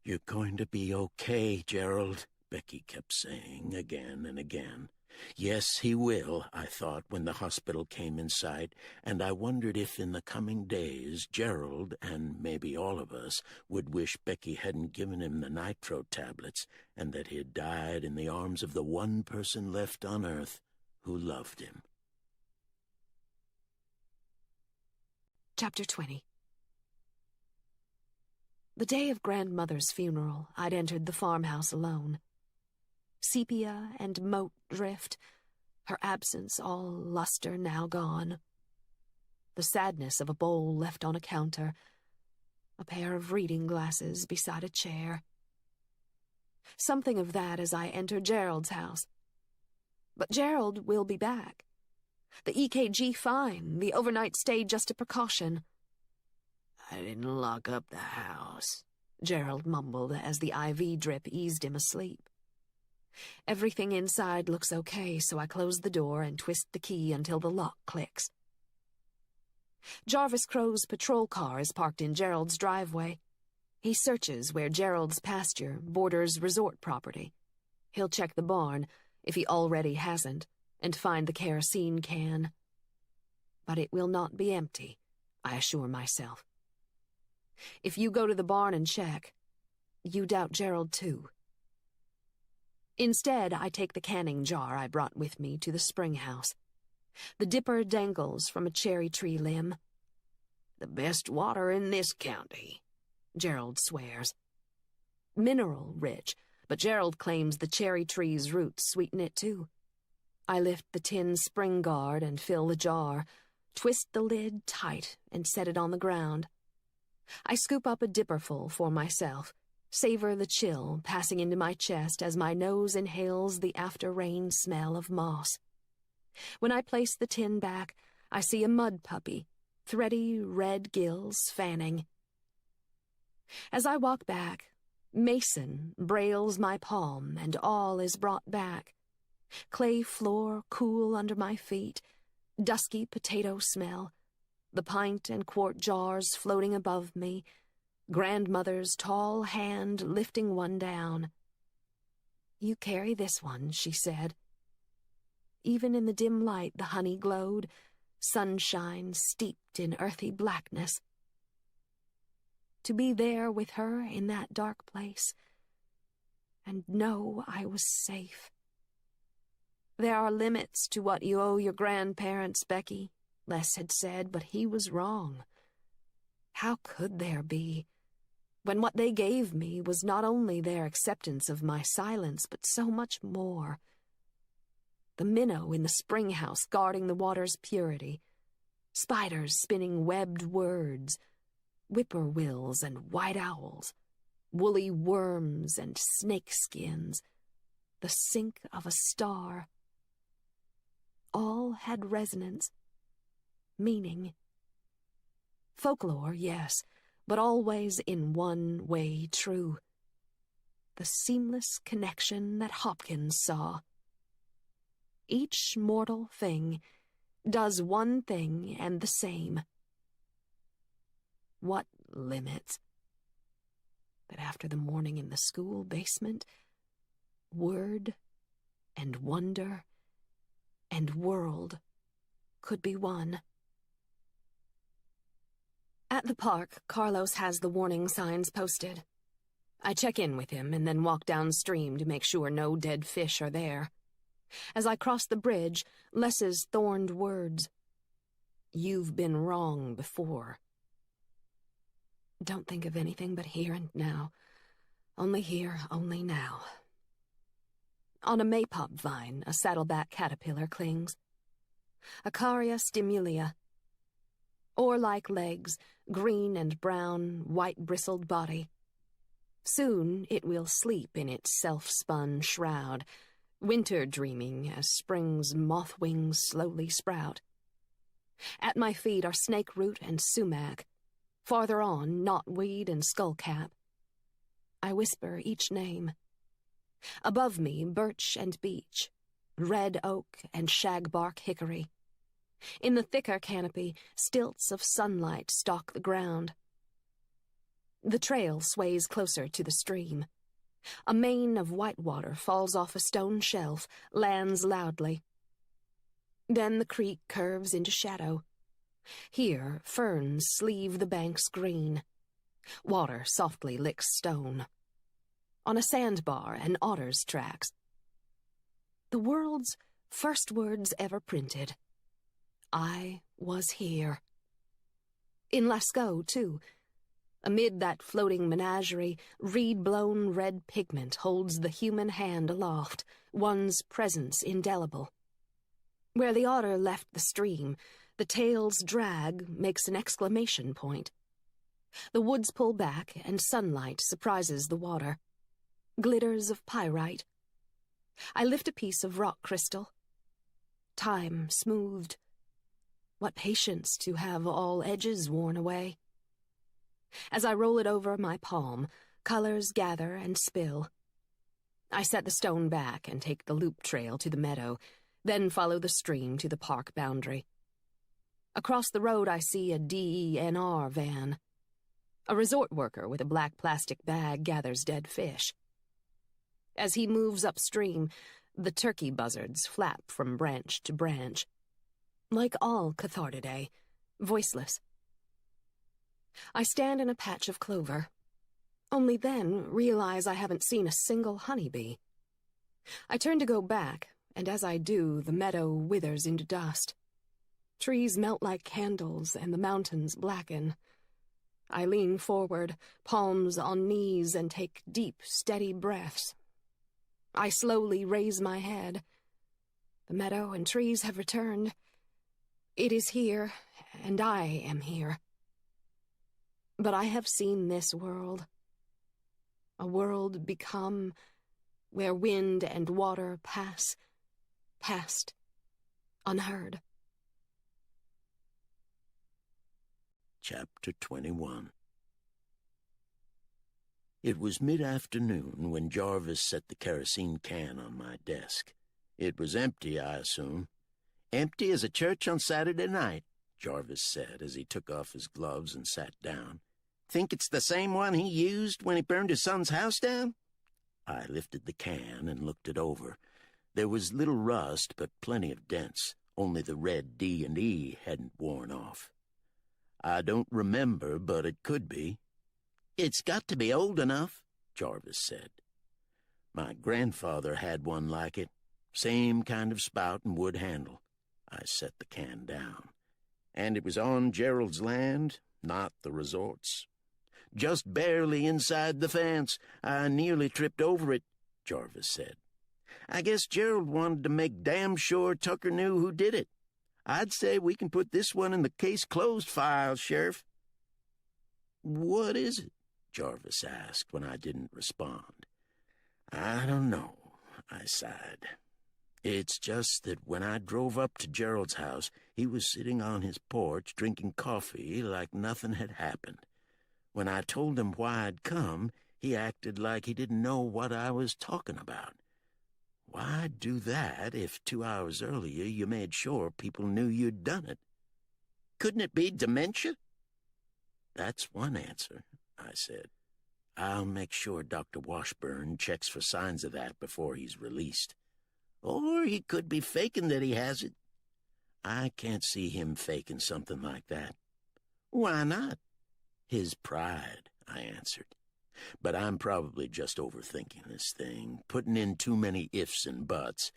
"You're going to be okay, Gerald," Becky kept saying again and again. Yes, he will, I thought, when the hospital came in sight, and I wondered if in the coming days Gerald, and maybe all of us, would wish Becky hadn't given him the nitro tablets, and that he had died in the arms of the one person left on earth who loved him. Chapter 20. The day of grandmother's funeral, I'd entered the farmhouse alone. Sepia and moat drift, her absence all luster now gone. The sadness of a bowl left on a counter, a pair of reading glasses beside a chair. Something of that as I enter Gerald's house. But Gerald will be back. The EKG fine, the overnight stay just a precaution. "I didn't lock up the house," Gerald mumbled as the IV drip eased him asleep. Everything inside looks okay, so I close the door and twist the key until the lock clicks. Jarvis Crow's patrol car is parked in Gerald's driveway. He searches where Gerald's pasture borders resort property. He'll check the barn, if he already hasn't, and find the kerosene can. But it will not be empty, I assure myself. If you go to the barn and check, you doubt Gerald too. Instead, I take the canning jar I brought with me to the spring house. The dipper dangles from a cherry tree limb. "The best water in this county," Gerald swears. Mineral rich, but Gerald claims the cherry tree's roots sweeten it too. I lift the tin spring guard and fill the jar, twist the lid tight and set it on the ground. I scoop up a dipperful for myself, savor the chill passing into my chest as my nose inhales the after-rain smell of moss. When I place the tin back, I see a mud puppy, thready red gills fanning. As I walk back, Mason brails my palm and all is brought back. Clay floor cool under my feet, dusky potato smell, the pint and quart jars floating above me, grandmother's tall hand lifting one down. "You carry this one," she said. Even in the dim light the honey glowed, sunshine steeped in earthy blackness. To be there with her in that dark place, and know I was safe. "There are limits to what you owe your grandparents, Becky," Les had said, but he was wrong. How could there be, when what they gave me was not only their acceptance of my silence, but so much more? The minnow in the spring house guarding the water's purity, spiders spinning webbed words, whippoorwills and white owls, woolly worms and snake skins, the sink of a star. All had resonance, meaning. Folklore, yes, but always in one way true. The seamless connection that Hopkins saw. Each mortal thing does one thing and the same. What limits? That after the morning in the school basement, word and wonder and world could be one. At the park, Carlos has the warning signs posted. I check in with him and then walk downstream to make sure no dead fish are there. As I cross the bridge, Les's thorned words. You've been wrong before. Don't think of anything but here and now. Only here, only now. On a maypop vine, a saddleback caterpillar clings. Acaria stimulia. Oar-like legs, green and brown, white-bristled body. Soon it will sleep in its self-spun shroud, winter dreaming as spring's moth wings slowly sprout. At my feet are snakeroot and sumac. Farther on, knotweed and skullcap. I whisper each name. Above me, birch and beech, red oak and shagbark hickory. In the thicker canopy, stilts of sunlight stalk the ground. The trail sways closer to the stream. A mane of white water falls off a stone shelf, lands loudly. Then the creek curves into shadow. Here, ferns sleeve the banks green. Water softly licks stone. On a sandbar, an otter's tracks. The world's first words ever printed. I was here. In Lascaux, too. Amid that floating menagerie, reed-blown red pigment holds the human hand aloft, one's presence indelible. Where the otter left the stream, the tail's drag makes an exclamation point. The woods pull back, and sunlight surprises the water. Glitters of pyrite. I lift a piece of rock crystal. Time smoothed. What patience to have all edges worn away. As I roll it over my palm, colors gather and spill. I set the stone back and take the loop trail to the meadow, then follow the stream to the park boundary. Across the road I see a DENR van. A resort worker with a black plastic bag gathers dead fish. As he moves upstream, the turkey buzzards flap from branch to branch. Like all Cathartidae, voiceless. I stand in a patch of clover. Only then realize I haven't seen a single honeybee. I turn to go back, and as I do, the meadow withers into dust. Trees melt like candles, and the mountains blacken. I lean forward, palms on knees, and take deep, steady breaths. I slowly raise my head. The meadow and trees have returned. It is here, and I am here. But I have seen this world. A world become where wind and water pass, past, unheard. Chapter 21. It was mid-afternoon when Jarvis set the kerosene can on my desk. It was empty, I assume. Empty as a church on Saturday night, Jarvis said as he took off his gloves and sat down. Think it's the same one he used when he burned his son's house down? I lifted the can and looked it over. There was little rust, but plenty of dents. Only the red D and E hadn't worn off. I don't remember, but it could be. It's got to be old enough, Jarvis said. My grandfather had one like it. Same kind of spout and wood handle. I set the can down. And it was on Gerald's land, not the resort's. Just barely inside the fence. I nearly tripped over it, Jarvis said. I guess Gerald wanted to make damn sure Tucker knew who did it. I'd say we can put this one in the case closed file, Sheriff. What is it? Jarvis asked when I didn't respond. I don't know. I sighed. It's just that when I drove up to Gerald's house, he was sitting on his porch drinking coffee like nothing had happened. When I told him why I'd come, he acted like he didn't know what I was talking about. Why do that if 2 hours earlier you made sure people knew you'd done it? Couldn't it be dementia? That's one answer, I said. I'll make sure Dr. Washburn checks for signs of that before he's released. Or he could be faking that he has it. I can't see him faking something like that. Why not? His pride, I answered. But I'm probably just overthinking this thing, putting in too many ifs and buts.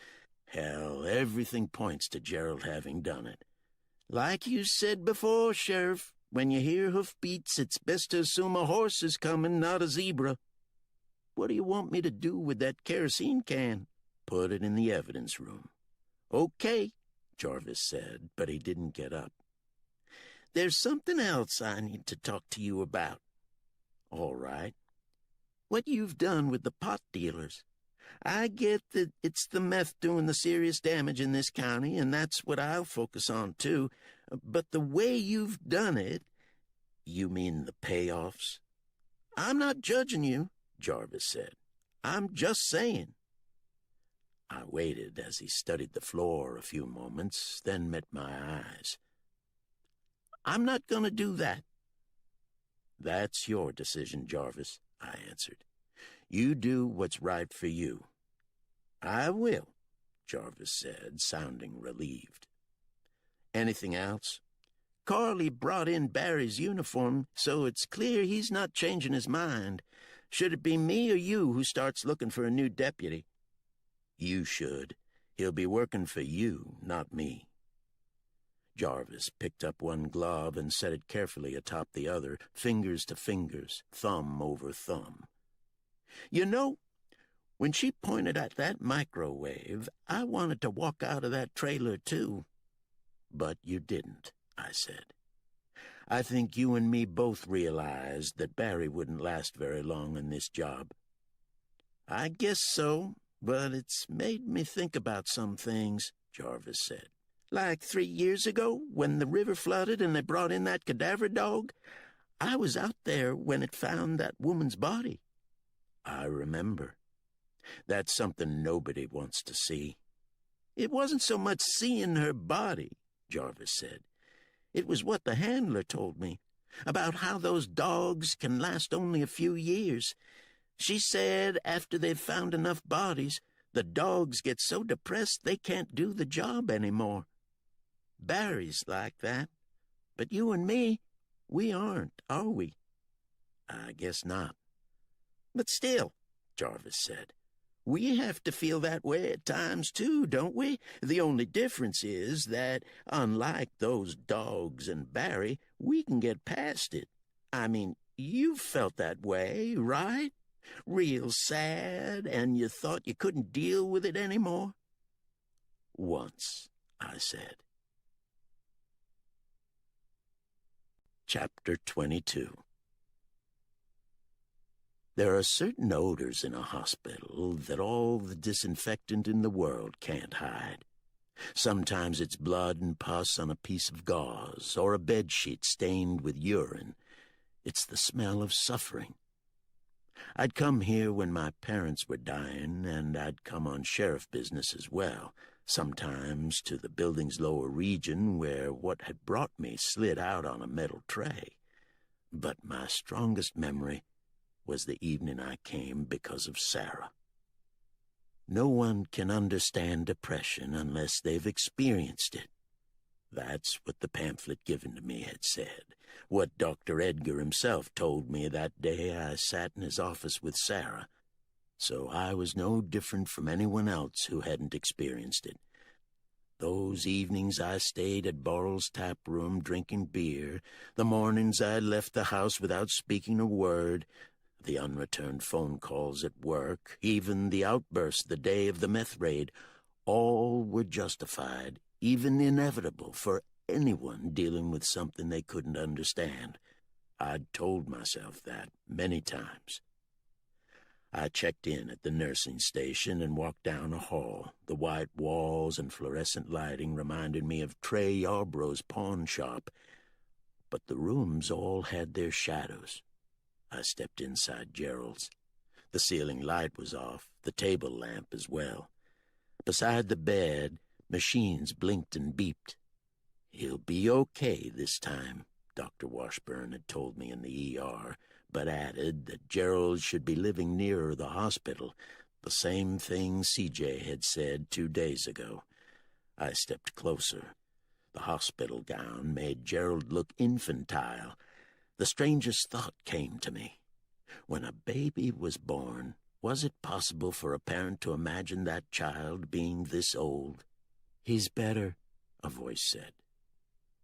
Hell, everything points to Gerald having done it. Like you said before, Sheriff, when you hear hoofbeats, it's best to assume a horse is coming, not a zebra. What do you want me to do with that kerosene can? Put it in the evidence room. Okay, Jarvis said, but he didn't get up. There's something else I need to talk to you about. All right. What you've done with the pot dealers. I get that it's the meth doing the serious damage in this county, and that's what I'll focus on, too. But the way you've done it... You mean the payoffs? I'm not judging you, Jarvis said. I'm just saying. I waited as he studied the floor a few moments, then met my eyes. I'm not going to do that. That's your decision, Jarvis, I answered. You do what's right for you. I will, Jarvis said, sounding relieved. Anything else? Carly brought in Barry's uniform, so it's clear he's not changing his mind. Should it be me or you who starts looking for a new deputy? You should. He'll be working for you, not me. Jarvis picked up one glove and set it carefully atop the other, fingers to fingers, thumb over thumb. You know, when she pointed at that microwave, I wanted to walk out of that trailer, too. But you didn't, I said. I think you and me both realized that Barry wouldn't last very long in this job. I guess so, but it's made me think about some things, Jarvis said. Like 3 years ago, when the river flooded and they brought in that cadaver dog, I was out there when it found that woman's body. I remember. That's something nobody wants to see. It wasn't so much seeing her body, Jarvis said. It was what the handler told me, about how those dogs can last only a few years. She said after they've found enough bodies, the dogs get so depressed they can't do the job anymore. Barry's like that, but you and me, we aren't, are we? I guess not. But still, Jarvis said, we have to feel that way at times too, don't we? The only difference is that, unlike those dogs and Barry, we can get past it. I mean, you felt that way, right? Real sad, and you thought you couldn't deal with it anymore? Once, I said. Chapter 22. There are certain odors in a hospital that all the disinfectant in the world can't hide. Sometimes it's blood and pus on a piece of gauze, or a bedsheet stained with urine. It's the smell of suffering. I'd come here when my parents were dying, and I'd come on sheriff business as well, sometimes to the building's lower region where what had brought me slid out on a metal tray. But my strongest memory was the evening I came because of Sarah. No one can understand depression unless they've experienced it. That's what the pamphlet given to me had said, what Dr. Edgar himself told me that day I sat in his office with Sarah. So I was no different from anyone else who hadn't experienced it. Those evenings I stayed at Borrell's tap room drinking beer, the mornings I left the house without speaking a word, the unreturned phone calls at work, even the outburst the day of the meth raid, all were justified, even inevitable for anyone dealing with something they couldn't understand. I'd told myself that many times. I checked in at the nursing station and walked down a hall. The white walls and fluorescent lighting reminded me of Trey Yarbrough's pawn shop, but the rooms all had their shadows. I stepped inside Gerald's. The ceiling light was off, the table lamp as well. Beside the bed, machines blinked and beeped. "He'll be okay this time," Dr. Washburn had told me in the ER, but added that Gerald should be living nearer the hospital, the same thing CJ had said 2 days ago. I stepped closer. The hospital gown made Gerald look infantile. The strangest thought came to me. When a baby was born, was it possible for a parent to imagine that child being this old? "He's better," a voice said.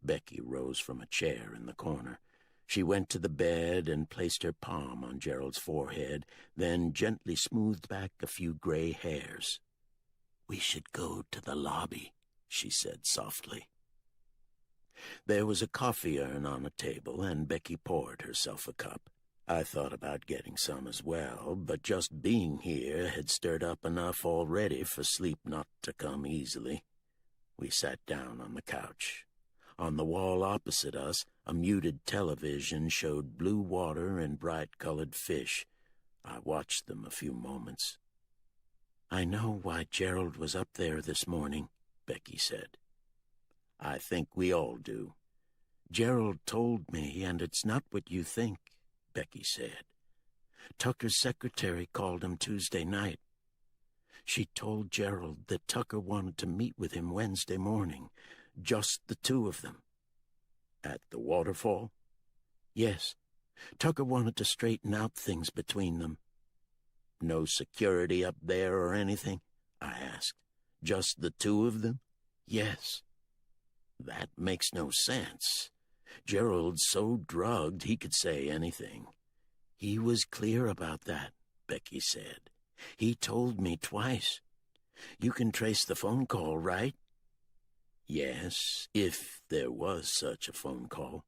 Becky rose from a chair in the corner. She went to the bed and placed her palm on Gerald's forehead, then gently smoothed back a few gray hairs. "We should go to the lobby," she said softly. There was a coffee urn on a table, and Becky poured herself a cup. I thought about getting some as well, but just being here had stirred up enough already for sleep not to come easily. We sat down on the couch. On the wall opposite us, a muted television showed blue water and bright-colored fish. I watched them a few moments. "I know why Gerald was up there this morning," Becky said. "I think we all do." "Gerald told me, and it's not what you think," Becky said. "Tucker's secretary called him Tuesday night. She told Gerald that Tucker wanted to meet with him Wednesday morning, just the two of them." "At the Waterfall?" "Yes. Tucker wanted to straighten out things between them." "No security up there or anything?" I asked. "Just the two of them?" "Yes." "That makes no sense. Gerald's so drugged he could say anything." "He was clear about that," Becky said. "He told me twice. You can trace the phone call, right?" "Yes, if there was such a phone call.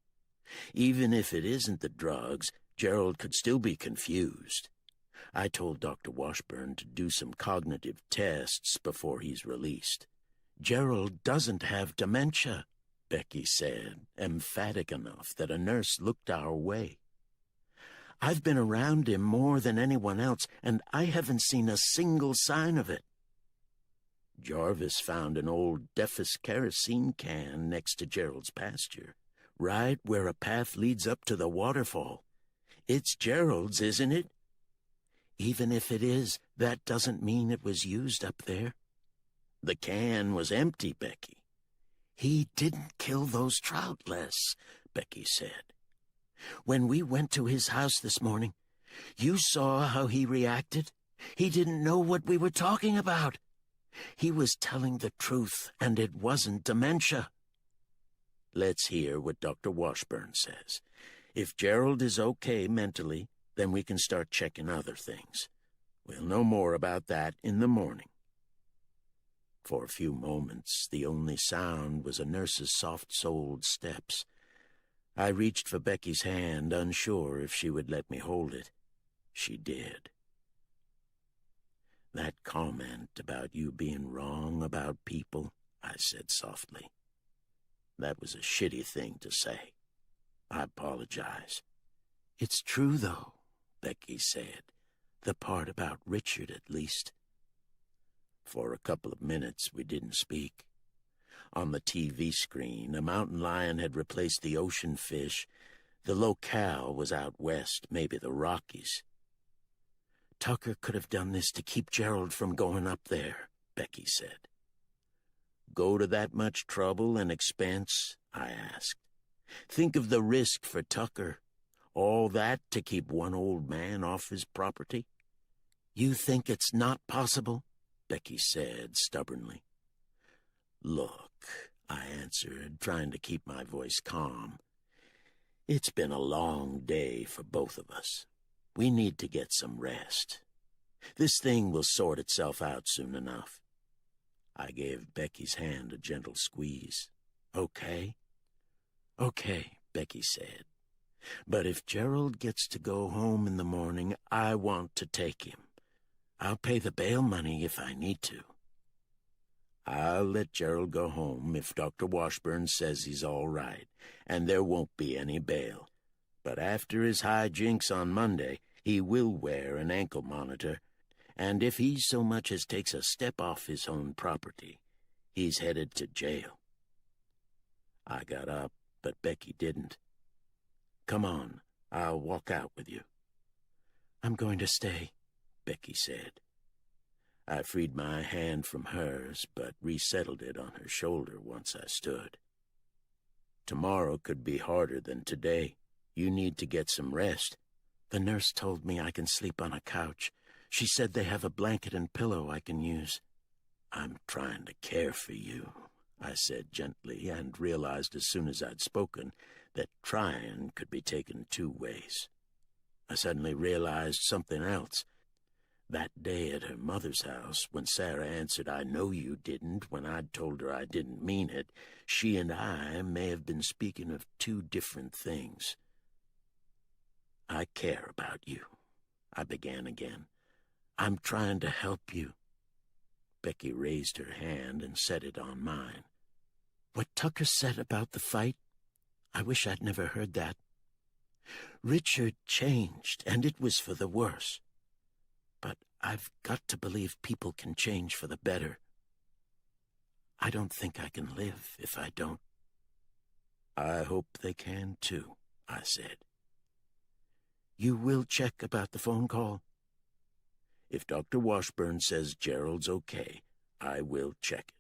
Even if it isn't the drugs, Gerald could still be confused. I told Dr. Washburn to do some cognitive tests before he's released." "Gerald doesn't have dementia," Becky said, emphatic enough that a nurse looked our way. "I've been around him more than anyone else, and I haven't seen a single sign of it." Jarvis found an old Defus kerosene can next to Gerald's pasture, right where a path leads up to the waterfall. "It's Gerald's, isn't it?" "Even if it is, that doesn't mean it was used up there." "The can was empty, Becky." "He didn't kill those trout, Les," Becky said. "When we went to his house this morning, you saw how he reacted. He didn't know what we were talking about. He was telling the truth, and it wasn't dementia." "Let's hear what Dr. Washburn says. If Gerald is okay mentally, then we can start checking other things. We'll know more about that in the morning." For a few moments, the only sound was a nurse's soft-soled steps. I reached for Becky's hand, unsure if she would let me hold it. She did. "That comment about you being wrong about people," I said softly. "That was a shitty thing to say. I apologize." "It's true, though," Becky said. "The part about Richard, at least." For a couple of minutes, we didn't speak. On the TV screen, a mountain lion had replaced the ocean fish. The locale was out west, maybe the Rockies. "Tucker could have done this to keep Gerald from going up there," Becky said. "Go to that much trouble and expense?" I asked. "Think of the risk for Tucker. All that to keep one old man off his property?" "You think it's not possible?" Becky said stubbornly. "Look," I answered, trying to keep my voice calm. "It's been a long day for both of us. We need to get some rest. This thing will sort itself out soon enough." I gave Becky's hand a gentle squeeze. "Okay?" "Okay," Becky said. "But if Gerald gets to go home in the morning, I want to take him. I'll pay the bail money if I need to. I'll let Gerald go home if Dr. Washburn says he's all right, and there won't be any bail. But after his hijinks on Monday, he will wear an ankle monitor, and if he so much as takes a step off his own property, he's headed to jail. I got up, but Becky didn't. Come on, I'll walk out with you. I'm going to stay, Becky said. I freed my hand from hers, but resettled it on her shoulder once I stood. Tomorrow could be harder than today. You need to get some rest. The nurse told me I can sleep on a couch. She said they have a blanket and pillow I can use. I'm trying to care for you, I said gently, and realized as soon as I'd spoken that trying could be taken two ways. I suddenly realized something else. That day at her mother's house, when Sarah answered, "I know you didn't," when I'd told her I didn't mean it, she and I may have been speaking of two different things. I care about you, I began again. I'm trying to help you. Becky raised her hand and set it on mine. What Tucker said about the fight, I wish I'd never heard that. Richard changed, and it was for the worse. But I've got to believe people can change for the better. I don't think I can live if I don't. I hope they can too, I said. You will check about the phone call? If Dr. Washburn says Gerald's okay, I will check it.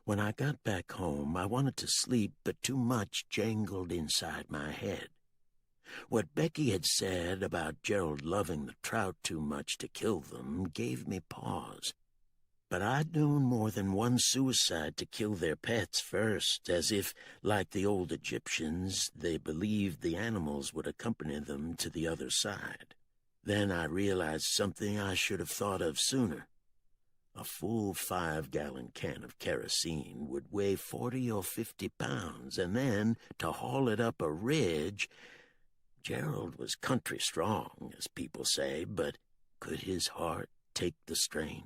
When I got back home, I wanted to sleep, but too much jangled inside my head. What Becky had said about Gerald loving the trout too much to kill them gave me pause. But I'd known more than one suicide to kill their pets first, as if, like the old Egyptians, they believed the animals would accompany them to the other side. Then I realized something I should have thought of sooner. A full 5-gallon can of kerosene would weigh 40 or 50 pounds, and then, to haul it up a ridge... Gerald was country strong, as people say, but could his heart take the strain?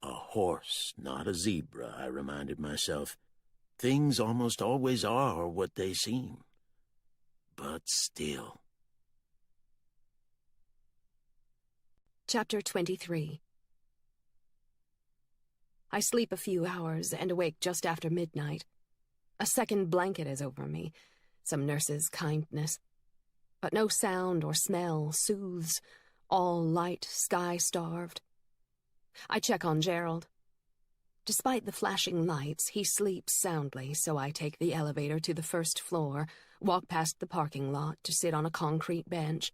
A horse, not a zebra, I reminded myself. Things almost always are what they seem. But still. Chapter 23. I sleep a few hours and awake just after midnight. A second blanket is over me, some nurse's kindness. But no sound or smell soothes, all light, sky-starved. I check on Gerald. Despite the flashing lights, he sleeps soundly, so I take the elevator to the first floor, walk past the parking lot to sit on a concrete bench.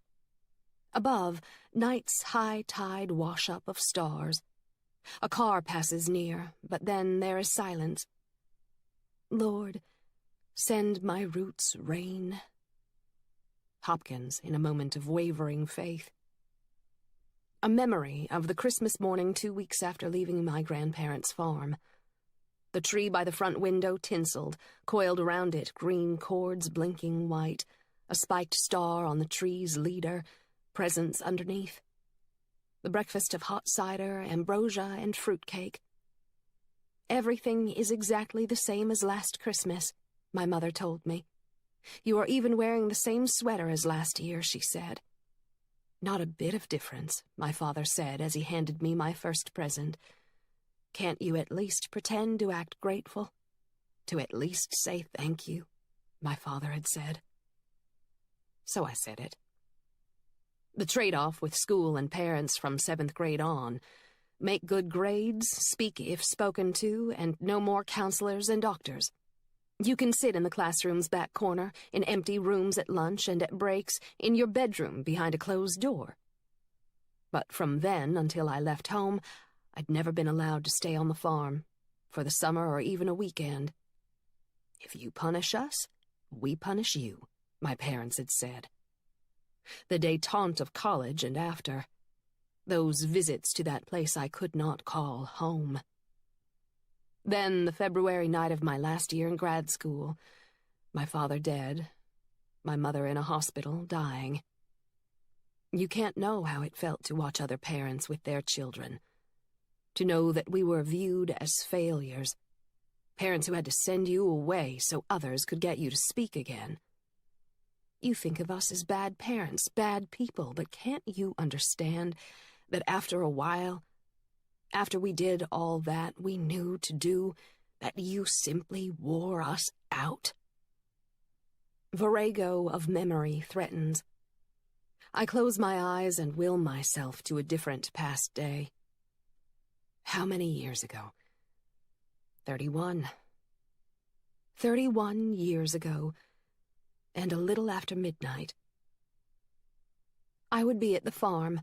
Above, night's high-tide wash-up of stars. A car passes near, but then there is silence. Lord, send my roots rain. Hopkins, in a moment of wavering faith. A memory of the Christmas morning 2 weeks after leaving my grandparents' farm. The tree by the front window tinseled, coiled around it green cords blinking white, a spiked star on the tree's leader, presents underneath. The breakfast of hot cider, ambrosia, and fruitcake. Everything is exactly the same as last Christmas, my mother told me. You are even wearing the same sweater as last year, she said. Not a bit of difference, my father said as he handed me my first present. Can't you at least pretend to act grateful? To at least say thank you, my father had said. So I said it. The trade-off with school and parents from 7th grade on: make good grades, speak if spoken to, and no more counselors and doctors. You can sit in the classroom's back corner, in empty rooms at lunch and at breaks, in your bedroom behind a closed door. But from then until I left home, I'd never been allowed to stay on the farm, for the summer or even a weekend. If you punish us, we punish you, my parents had said. The détente of college and after. Those visits to that place I could not call home. Then the February night of my last year in grad school. My father dead. My mother in a hospital, dying. You can't know how it felt to watch other parents with their children. To know that we were viewed as failures. Parents who had to send you away so others could get you to speak again. You think of us as bad parents, bad people, but can't you understand that after a while, after we did all that we knew to do, that you simply wore us out? Virago of memory threatens. I close my eyes and will myself to a different past day. How many years ago? 31. 31 years ago, and a little after midnight. I would be at the farm,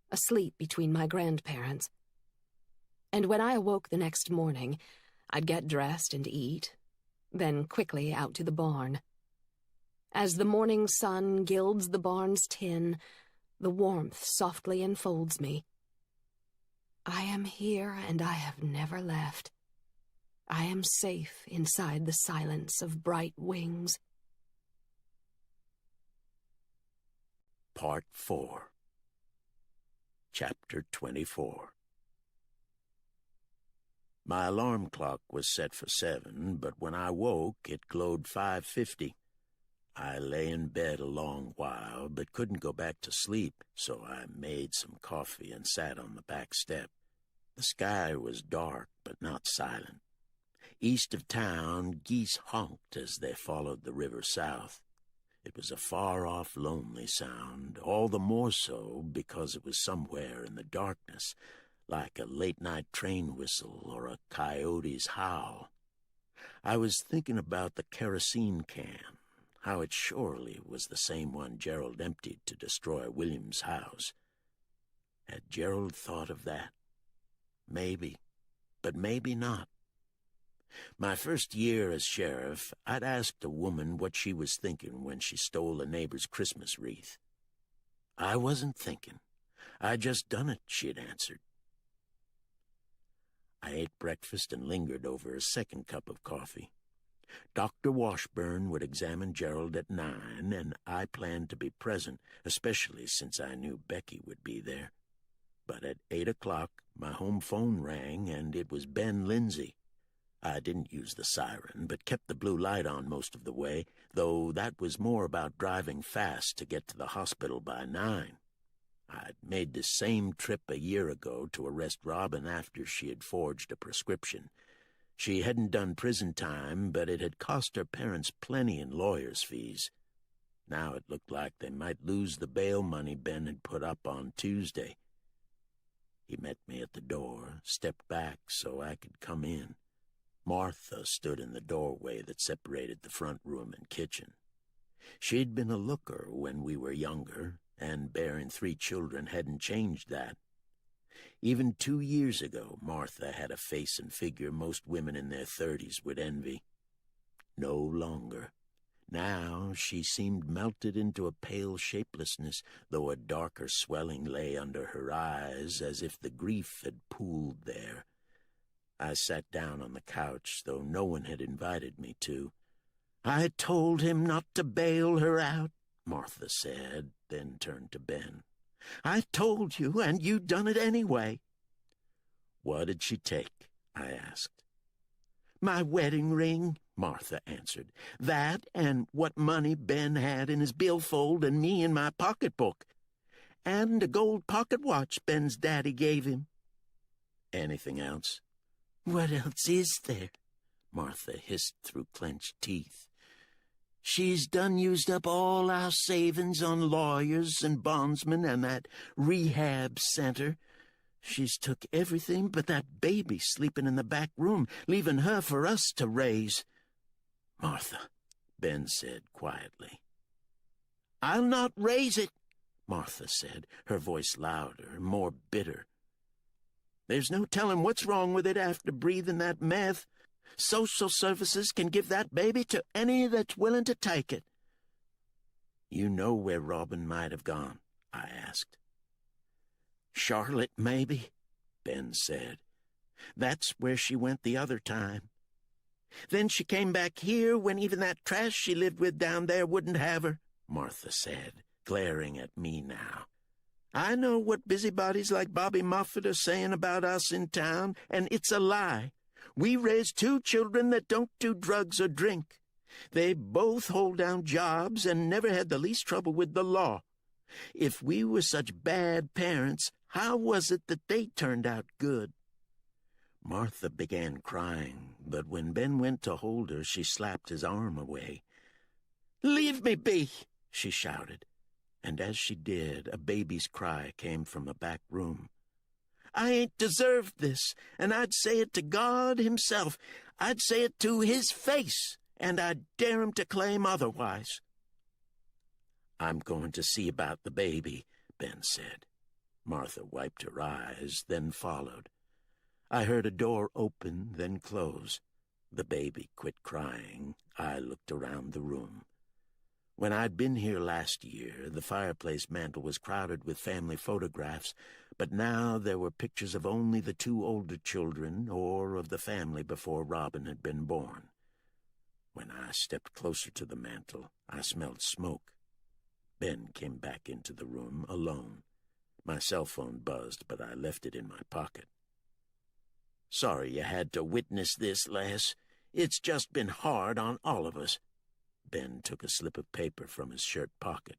asleep between my grandparents. And when I awoke the next morning, I'd get dressed and eat, then quickly out to the barn. As the morning sun gilds the barn's tin, the warmth softly enfolds me. I am here, and I have never left. I am safe inside the silence of bright wings. Part 4. Chapter 24. My alarm clock was set for 7, but when I woke, it glowed 5:50. I lay in bed a long while, but couldn't go back to sleep, so I made some coffee and sat on the back step. The sky was dark, but not silent. East of town, geese honked as they followed the river south. It was a far-off, lonely sound, all the more so because it was somewhere in the darkness, like a late-night train whistle or a coyote's howl. I was thinking about the kerosene can, how it surely was the same one Gerald emptied to destroy William's house. Had Gerald thought of that? Maybe, but maybe not. My first year as sheriff, I'd asked a woman what she was thinking when she stole a neighbor's Christmas wreath. I wasn't thinking. I just done it, she'd answered. I ate breakfast and lingered over a second cup of coffee. Dr. Washburn would examine Gerald at 9, and I planned to be present, especially since I knew Becky would be there. But at 8 o'clock, my home phone rang, and it was Ben Lindsay. I didn't use the siren, but kept the blue light on most of the way, though that was more about driving fast to get to the hospital by 9. I'd made the same trip a year ago to arrest Robin after she had forged a prescription. She hadn't done prison time, but it had cost her parents plenty in lawyers' fees. Now it looked like they might lose the bail money Ben had put up on Tuesday. He met me at the door, stepped back so I could come in. Martha stood in the doorway that separated the front room and kitchen. She'd been a looker when we were younger, and bearing 3 children hadn't changed that. Even 2 years ago, Martha had a face and figure most women in their 30s would envy. No longer. Now she seemed melted into a pale shapelessness, though a darker swelling lay under her eyes, as if the grief had pooled there. I sat down on the couch, though no one had invited me to. "I told him not to bail her out," Martha said, then turned to Ben. "I told you, and you done it anyway." "What did she take?" I asked. "My wedding ring," Martha answered. "That and what money Ben had in his billfold and me in my pocketbook. And a gold pocket watch Ben's daddy gave him." "Anything else?" "What else is there?" Martha hissed through clenched teeth. "She's done used up all our savings on lawyers and bondsmen and that rehab center. She's took everything but that baby sleeping in the back room, leaving her for us to raise." "Martha," Ben said quietly. "I'll not raise it," Martha said, her voice louder, more bitter. "There's no telling what's wrong with it after breathing that meth. Social services can give that baby to any that's willing to take it." "You know where Robin might have gone?" I asked. "Charlotte, maybe," Ben said. "That's where she went the other time. Then she came back here when even that trash she lived with down there wouldn't have her," Martha said, glaring at me now. I know what busybodies like Bobby Moffat are saying about us in town, and it's a lie. We raised 2 children that don't do drugs or drink. They both hold down jobs and never had the least trouble with the law. If we were such bad parents, how was it that they turned out good?" Martha began crying, but when Ben went to hold her, she slapped his arm away. "Leave me be!" she shouted, and as she did, a baby's cry came from a back room. "I ain't deserved this, and I'd say it to God himself. I'd say it to his face, and I'd dare him to claim otherwise." "I'm going to see about the baby," Ben said. Martha wiped her eyes, then followed. I heard a door open, then close. The baby quit crying. I looked around the room. When I'd been here last year, the fireplace mantel was crowded with family photographs, but now there were pictures of only the 2 older children or of the family before Robin had been born. When I stepped closer to the mantel, I smelled smoke. Ben came back into the room alone. My cell phone buzzed, but I left it in my pocket. "Sorry you had to witness this, Les. It's just been hard on all of us." Ben took a slip of paper from his shirt pocket.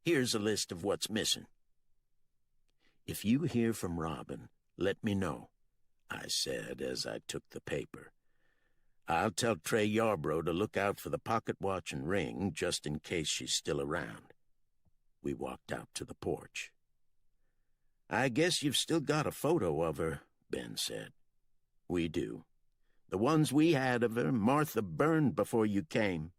"Here's a list of what's missing." "If you hear from Robin, let me know," I said as I took the paper. "I'll tell Trey Yarbrough to look out for the pocket watch and ring, just in case she's still around." We walked out to the porch. "I guess you've still got a photo of her," Ben said. "We do. The ones we had of her, Martha burned before you came.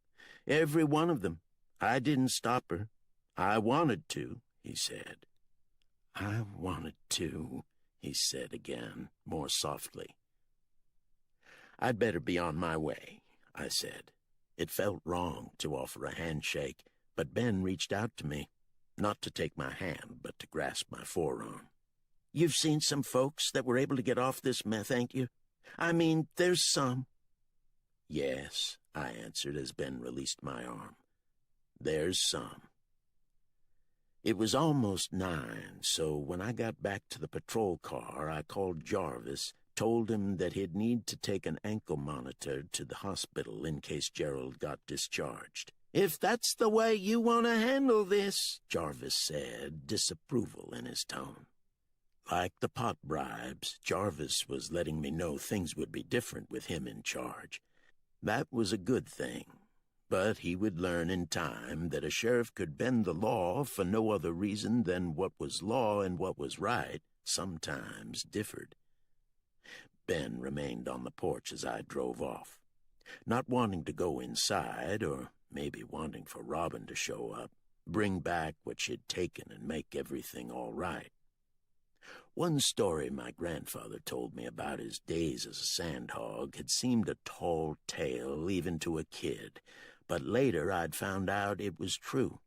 Every one of them. I didn't stop her. I wanted to," he said. "I wanted to," he said again, more softly. "I'd better be on my way," I said. It felt wrong to offer a handshake, but Ben reached out to me, not to take my hand, but to grasp my forearm. "You've seen some folks that were able to get off this meth, ain't you? I mean, there's some." "Yes," I answered as Ben released my arm. "There's some." It was almost 9, so when I got back to the patrol car, I called Jarvis, told him that he'd need to take an ankle monitor to the hospital in case Gerald got discharged. "If that's the way you want to handle this," Jarvis said, disapproval in his tone. Like the pot bribes, Jarvis was letting me know things would be different with him in charge. That was a good thing, but he would learn in time that a sheriff could bend the law for no other reason than what was law and what was right sometimes differed. Ben remained on the porch as I drove off, not wanting to go inside, or maybe wanting for Robin to show up, bring back what she'd taken and make everything all right. One story my grandfather told me about his days as a sandhog had seemed a tall tale even to a kid, but later I'd found out it was true.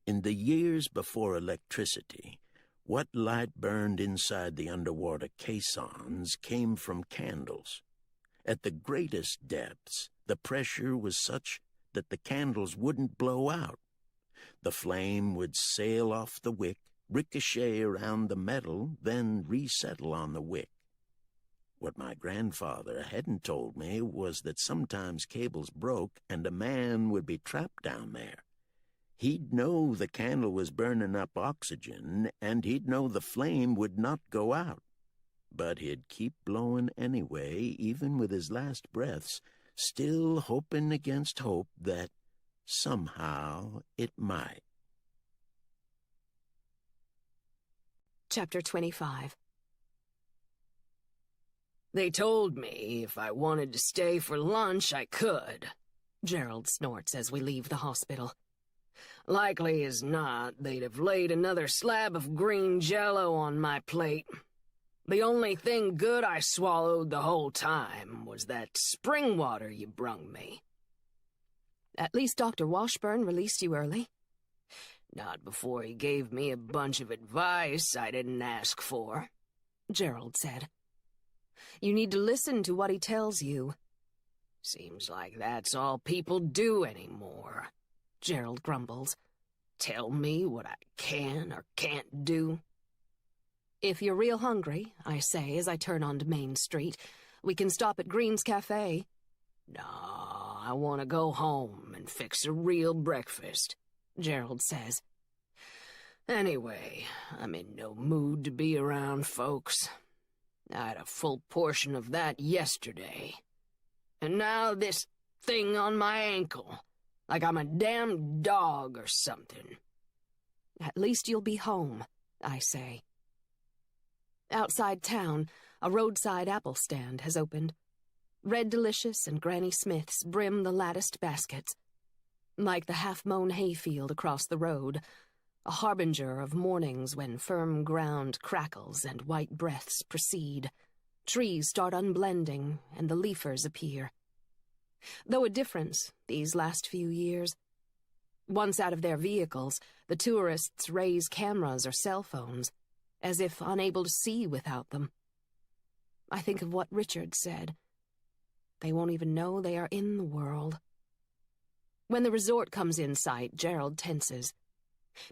In the years before electricity, what light burned inside the underwater caissons came from candles. At the greatest depths, the pressure was such that the candles wouldn't blow out. The flame would sail off the wick, ricochet around the metal, then resettle on the wick. What my grandfather hadn't told me was that sometimes cables broke and a man would be trapped down there. He'd know the candle was burning up oxygen, and he'd know the flame would not go out. But he'd keep blowing anyway, even with his last breaths, still hoping against hope that somehow it might. Chapter 25. "They told me if I wanted to stay for lunch, I could," Gerald snorts as we leave the hospital. "Likely as not, they'd have laid another slab of green jello on my plate. The only thing good I swallowed the whole time was that spring water you brung me." At least Dr. Washburn released you early. "Not before he gave me a bunch of advice I didn't ask for," Gerald said. You need to listen to what he tells you. "Seems like that's all people do anymore," Gerald grumbles. tell me what I can or can't do? If you're real hungry, I say as I turn onto Main Street, we can stop at Green's Cafe. No, I want to go home and fix a real breakfast, Gerald says. Anyway, I'm in no mood to be around folks. I had a full portion of that yesterday. And now this thing on my ankle, like I'm a damn dog or something. At least you'll be home, I say. Outside town, a roadside apple stand has opened. Red Delicious and Granny Smith's brim the latticed baskets. Like the half-mown hayfield across the road, a harbinger of mornings when firm ground crackles and white breaths proceed, trees start unblending, and the leafers appear. Though a difference these last few years. Once out of their vehicles, the tourists raise cameras or cell phones, as if unable to see without them. I think of what Richard said. They won't even know they are in the world. When the resort comes in sight, Gerald tenses.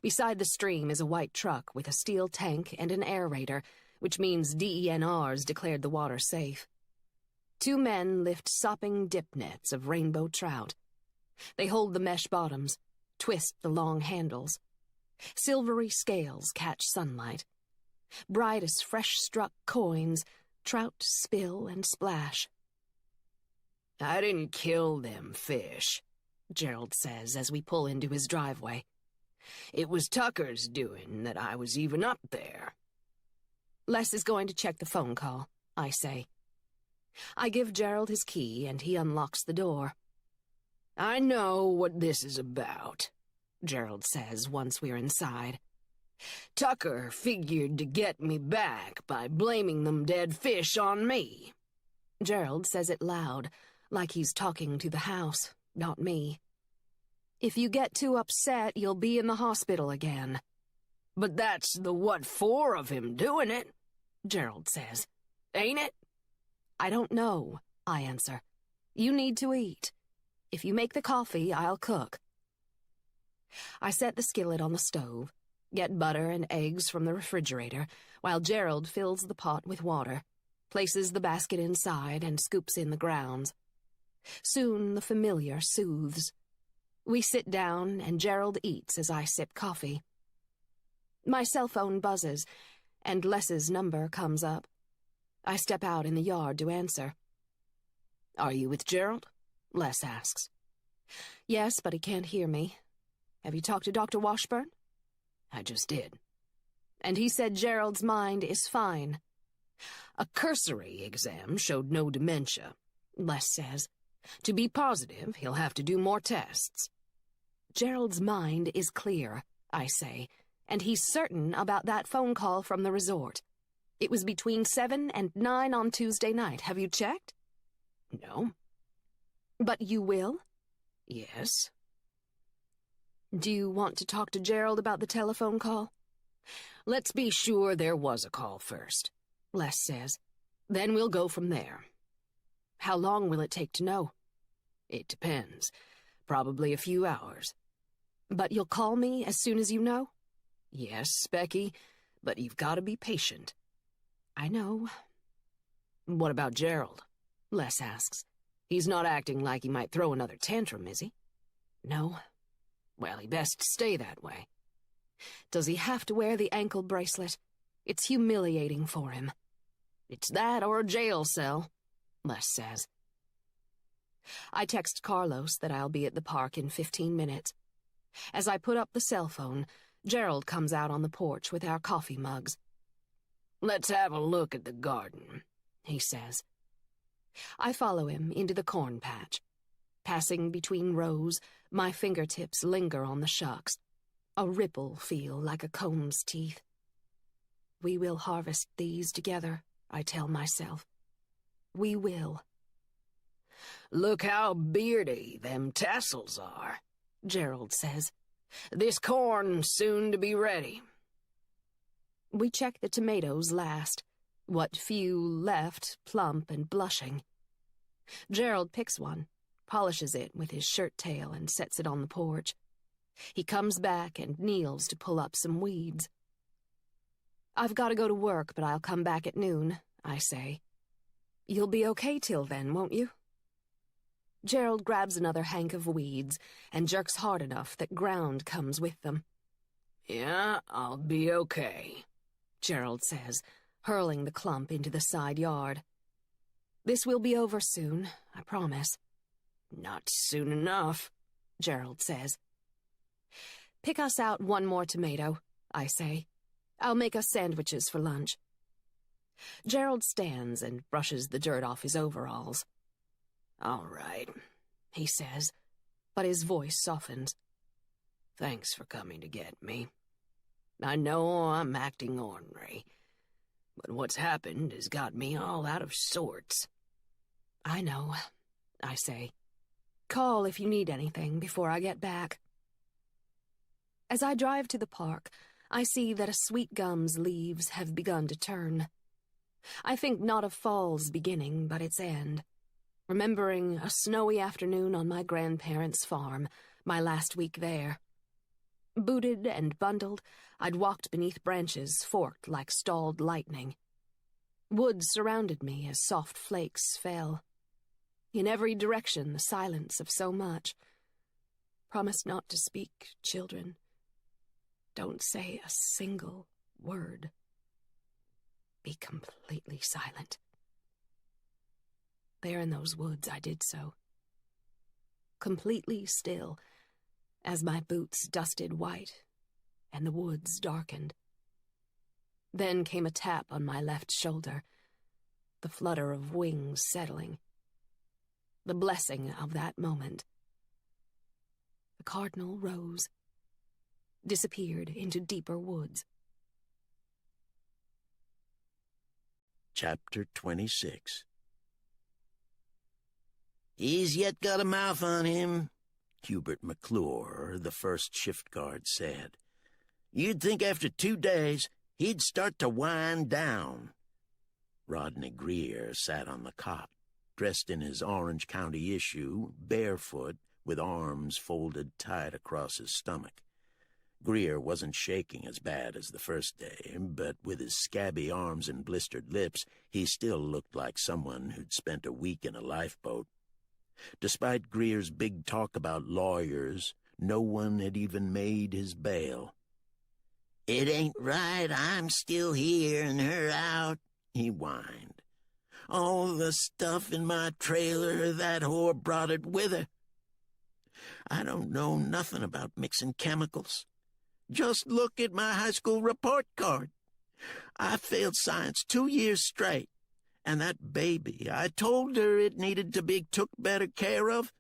Beside the stream is a white truck with a steel tank and an aerator, which means DENR's declared the water safe. Two men lift sopping dip nets of rainbow trout. They hold the mesh bottoms, twist the long handles. Silvery scales catch sunlight. Bright as fresh-struck coins, trout spill and splash. I didn't kill them fish, Gerald says as we pull into his driveway. It was Tucker's doing that I was even up there. Les is going to check the phone call, I say. I give Gerald his key and he unlocks the door. I know what this is about, Gerald says once we're inside. Tucker figured to get me back by blaming them dead fish on me. Gerald says it loud, like he's talking to the house, not me. If you get too upset, you'll be in the hospital again. But that's the what for of him doing it, Gerald says. Ain't it? I don't know, I answer. You need to eat. If you make the coffee, I'll cook. I set the skillet on the stove, get butter and eggs from the refrigerator, while Gerald fills the pot with water, places the basket inside, and scoops in the grounds. Soon the familiar soothes. We sit down, and Gerald eats as I sip coffee. My cell phone buzzes, and Les's number comes up. I step out in the yard to answer. Are you with Gerald? Les asks. Yes, but he can't hear me. Have you talked to Dr. Washburn? I just did. And he said Gerald's mind is fine. A cursory exam showed no dementia, Les says. To be positive, he'll have to do more tests. Gerald's mind is clear, I say, and he's certain about that phone call from the resort. It was between 7 and 9 on Tuesday night. Have you checked? No. But you will? Yes. Do you want to talk to Gerald about the telephone call? Let's be sure there was a call first, Les says. Then we'll go from there. How long will it take to know? It depends. Probably a few hours. But you'll call me as soon as you know? Yes, Becky, but you've got to be patient. I know. What about Gerald? Les asks. He's not acting like he might throw another tantrum, is he? No. Well, he best stay that way. Does he have to wear the ankle bracelet? It's humiliating for him. It's that or a jail cell, Les says. I text Carlos that I'll be at the park in 15 minutes. As I put up the cell phone, Gerald comes out on the porch with our coffee mugs. Let's have a look at the garden, he says. I follow him into the corn patch. Passing between rows, my fingertips linger on the shucks. A ripple feel like a comb's teeth. We will harvest these together, I tell myself. We will. Look how beardy them tassels are, Gerald says. This corn's soon to be ready. We check the tomatoes last, what few left plump and blushing. Gerald picks one, polishes it with his shirt tail and sets it on the porch. He comes back and kneels to pull up some weeds. "I've got to go to work, but I'll come back at noon," I say. "You'll be okay till then, won't you?" Gerald grabs another hank of weeds and jerks hard enough that ground comes with them. "Yeah, I'll be okay," Gerald says, hurling the clump into the side yard. "This will be over soon, I promise." "Not soon enough," Gerald says. "Pick us out one more tomato," I say. "I'll make us sandwiches for lunch." Gerald stands and brushes the dirt off his overalls. "All right," he says, but his voice softens. "Thanks for coming to get me. I know I'm acting ornery, but what's happened has got me all out of sorts." "I know," I say. "Call if you need anything before I get back." As I drive to the park, I see that a sweet gum's leaves have begun to turn. I think not of fall's beginning, but its end, remembering a snowy afternoon on my grandparents' farm, my last week there. Booted and bundled, I'd walked beneath branches forked like stalled lightning. Woods surrounded me as soft flakes fell. In every direction the silence of so much. Promise not to speak, children. Don't say a single word. Be completely silent. There in those woods I did so. Completely still, as my boots dusted white and the woods darkened. Then came a tap on my left shoulder, the flutter of wings settling. The blessing of that moment. The cardinal rose, disappeared into deeper woods. Chapter 26. "He's yet got a mouth on him," Hubert McClure, the first shift guard, said. "You'd think after 2 days he'd start to wind down." Rodney Greer sat on the cot, dressed in his Orange County issue, barefoot, with arms folded tight across his stomach. Greer wasn't shaking as bad as the first day, but with his scabby arms and blistered lips, he still looked like someone who'd spent a week in a lifeboat. Despite Greer's big talk about lawyers, no one had even made his bail. "It ain't right I'm still here and her out," he whined. "All the stuff in my trailer, that whore brought it with her. I don't know nothing about mixing chemicals. Just look at my high school report card. I failed science 2 years straight, and that baby, I told her it needed to be took better care of.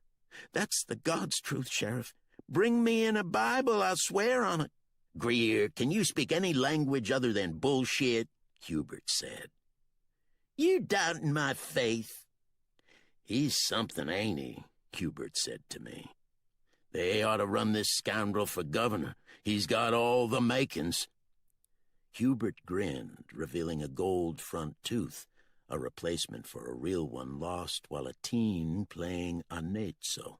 That's the God's truth, Sheriff. Bring me in a Bible, I'll swear on it." "Greer, can you speak any language other than bullshit?" Hubert said. "You doubting my faith?" "He's something, ain't he?" Hubert said to me. "They ought to run this scoundrel for governor. He's got all the makings." Hubert grinned, revealing a gold front tooth, a replacement for a real one lost while a teen playing annetzo.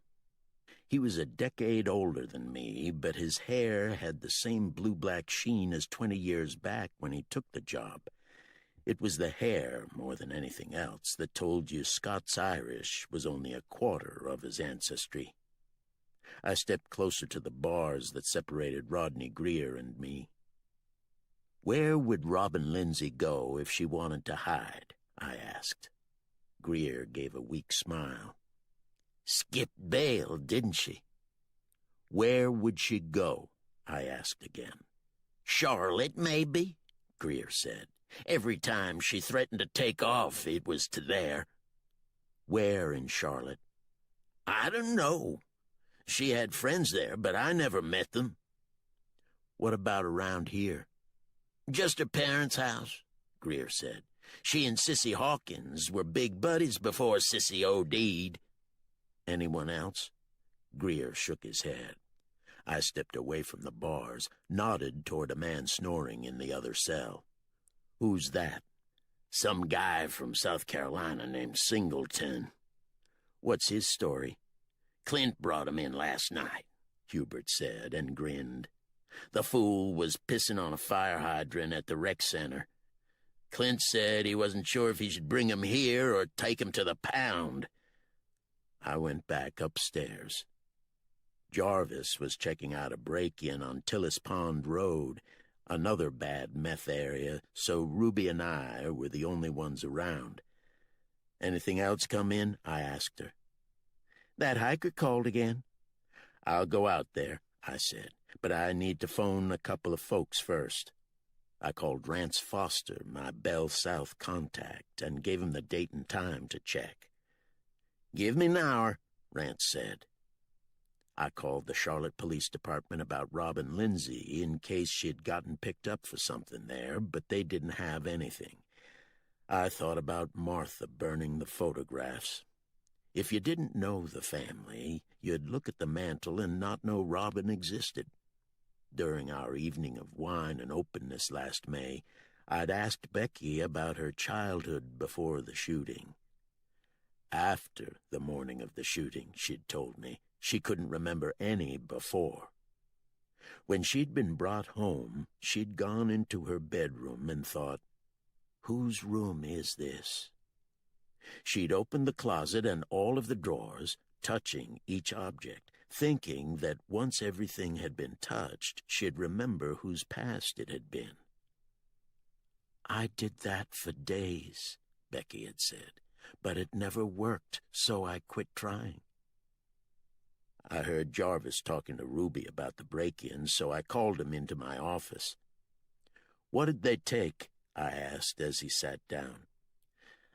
He was a decade older than me, but his hair had the same blue-black sheen as 20 years back when he took the job. It was the hair, more than anything else, that told you Scots-Irish was only a quarter of his ancestry. I stepped closer to the bars that separated Rodney Greer and me. "Where would Robin Lindsay go if she wanted to hide?" I asked. Greer gave a weak smile. "Skipped bail, didn't she?" "Where would she go?" I asked again. "Charlotte, maybe," Greer said. "Every time she threatened to take off, it was to there." "Where in Charlotte?" "I don't know. She had friends there, but I never met them." "What about around here?" "Just her parents' house," Greer said. "She and Sissy Hawkins were big buddies before Sissy OD'd." "Anyone else?" Greer shook his head. I stepped away from the bars, nodded toward a man snoring in the other cell. "Who's that?" "Some guy from South Carolina named Singleton." "What's his story?" "Clint brought him in last night," Hubert said and grinned. The fool was pissing on a fire hydrant at the rec center. Clint said he wasn't sure if he should bring him here or take him to the pound. I went back upstairs. Jarvis was checking out a break-in on Tillis Pond Road, another bad meth area, so Ruby and I were the only ones around. "Anything else come in?" I asked her. "That hiker called again." "I'll go out there," I said, "but I need to phone a couple of folks first." I called Rance Foster, my Bell South contact, and gave him the date and time to check. "Give me an hour," Rance said. I called the Charlotte Police Department about Robin Lindsay in case she'd gotten picked up for something there, but they didn't have anything. I thought about Martha burning the photographs. If you didn't know the family, you'd look at the mantel and not know Robin existed. During our evening of wine and openness last May, I'd asked Becky about her childhood before the shooting. After the morning of the shooting, she'd told me, she couldn't remember any before. When she'd been brought home, she'd gone into her bedroom and thought, "Whose room is this?" She'd opened the closet and all of the drawers, touching each object, thinking that once everything had been touched, she'd remember whose past it had been. "I did that for days," Becky had said, "but it never worked, so I quit trying." I heard Jarvis talking to Ruby about the break-in, so I called him into my office. "What did they take?" I asked as he sat down.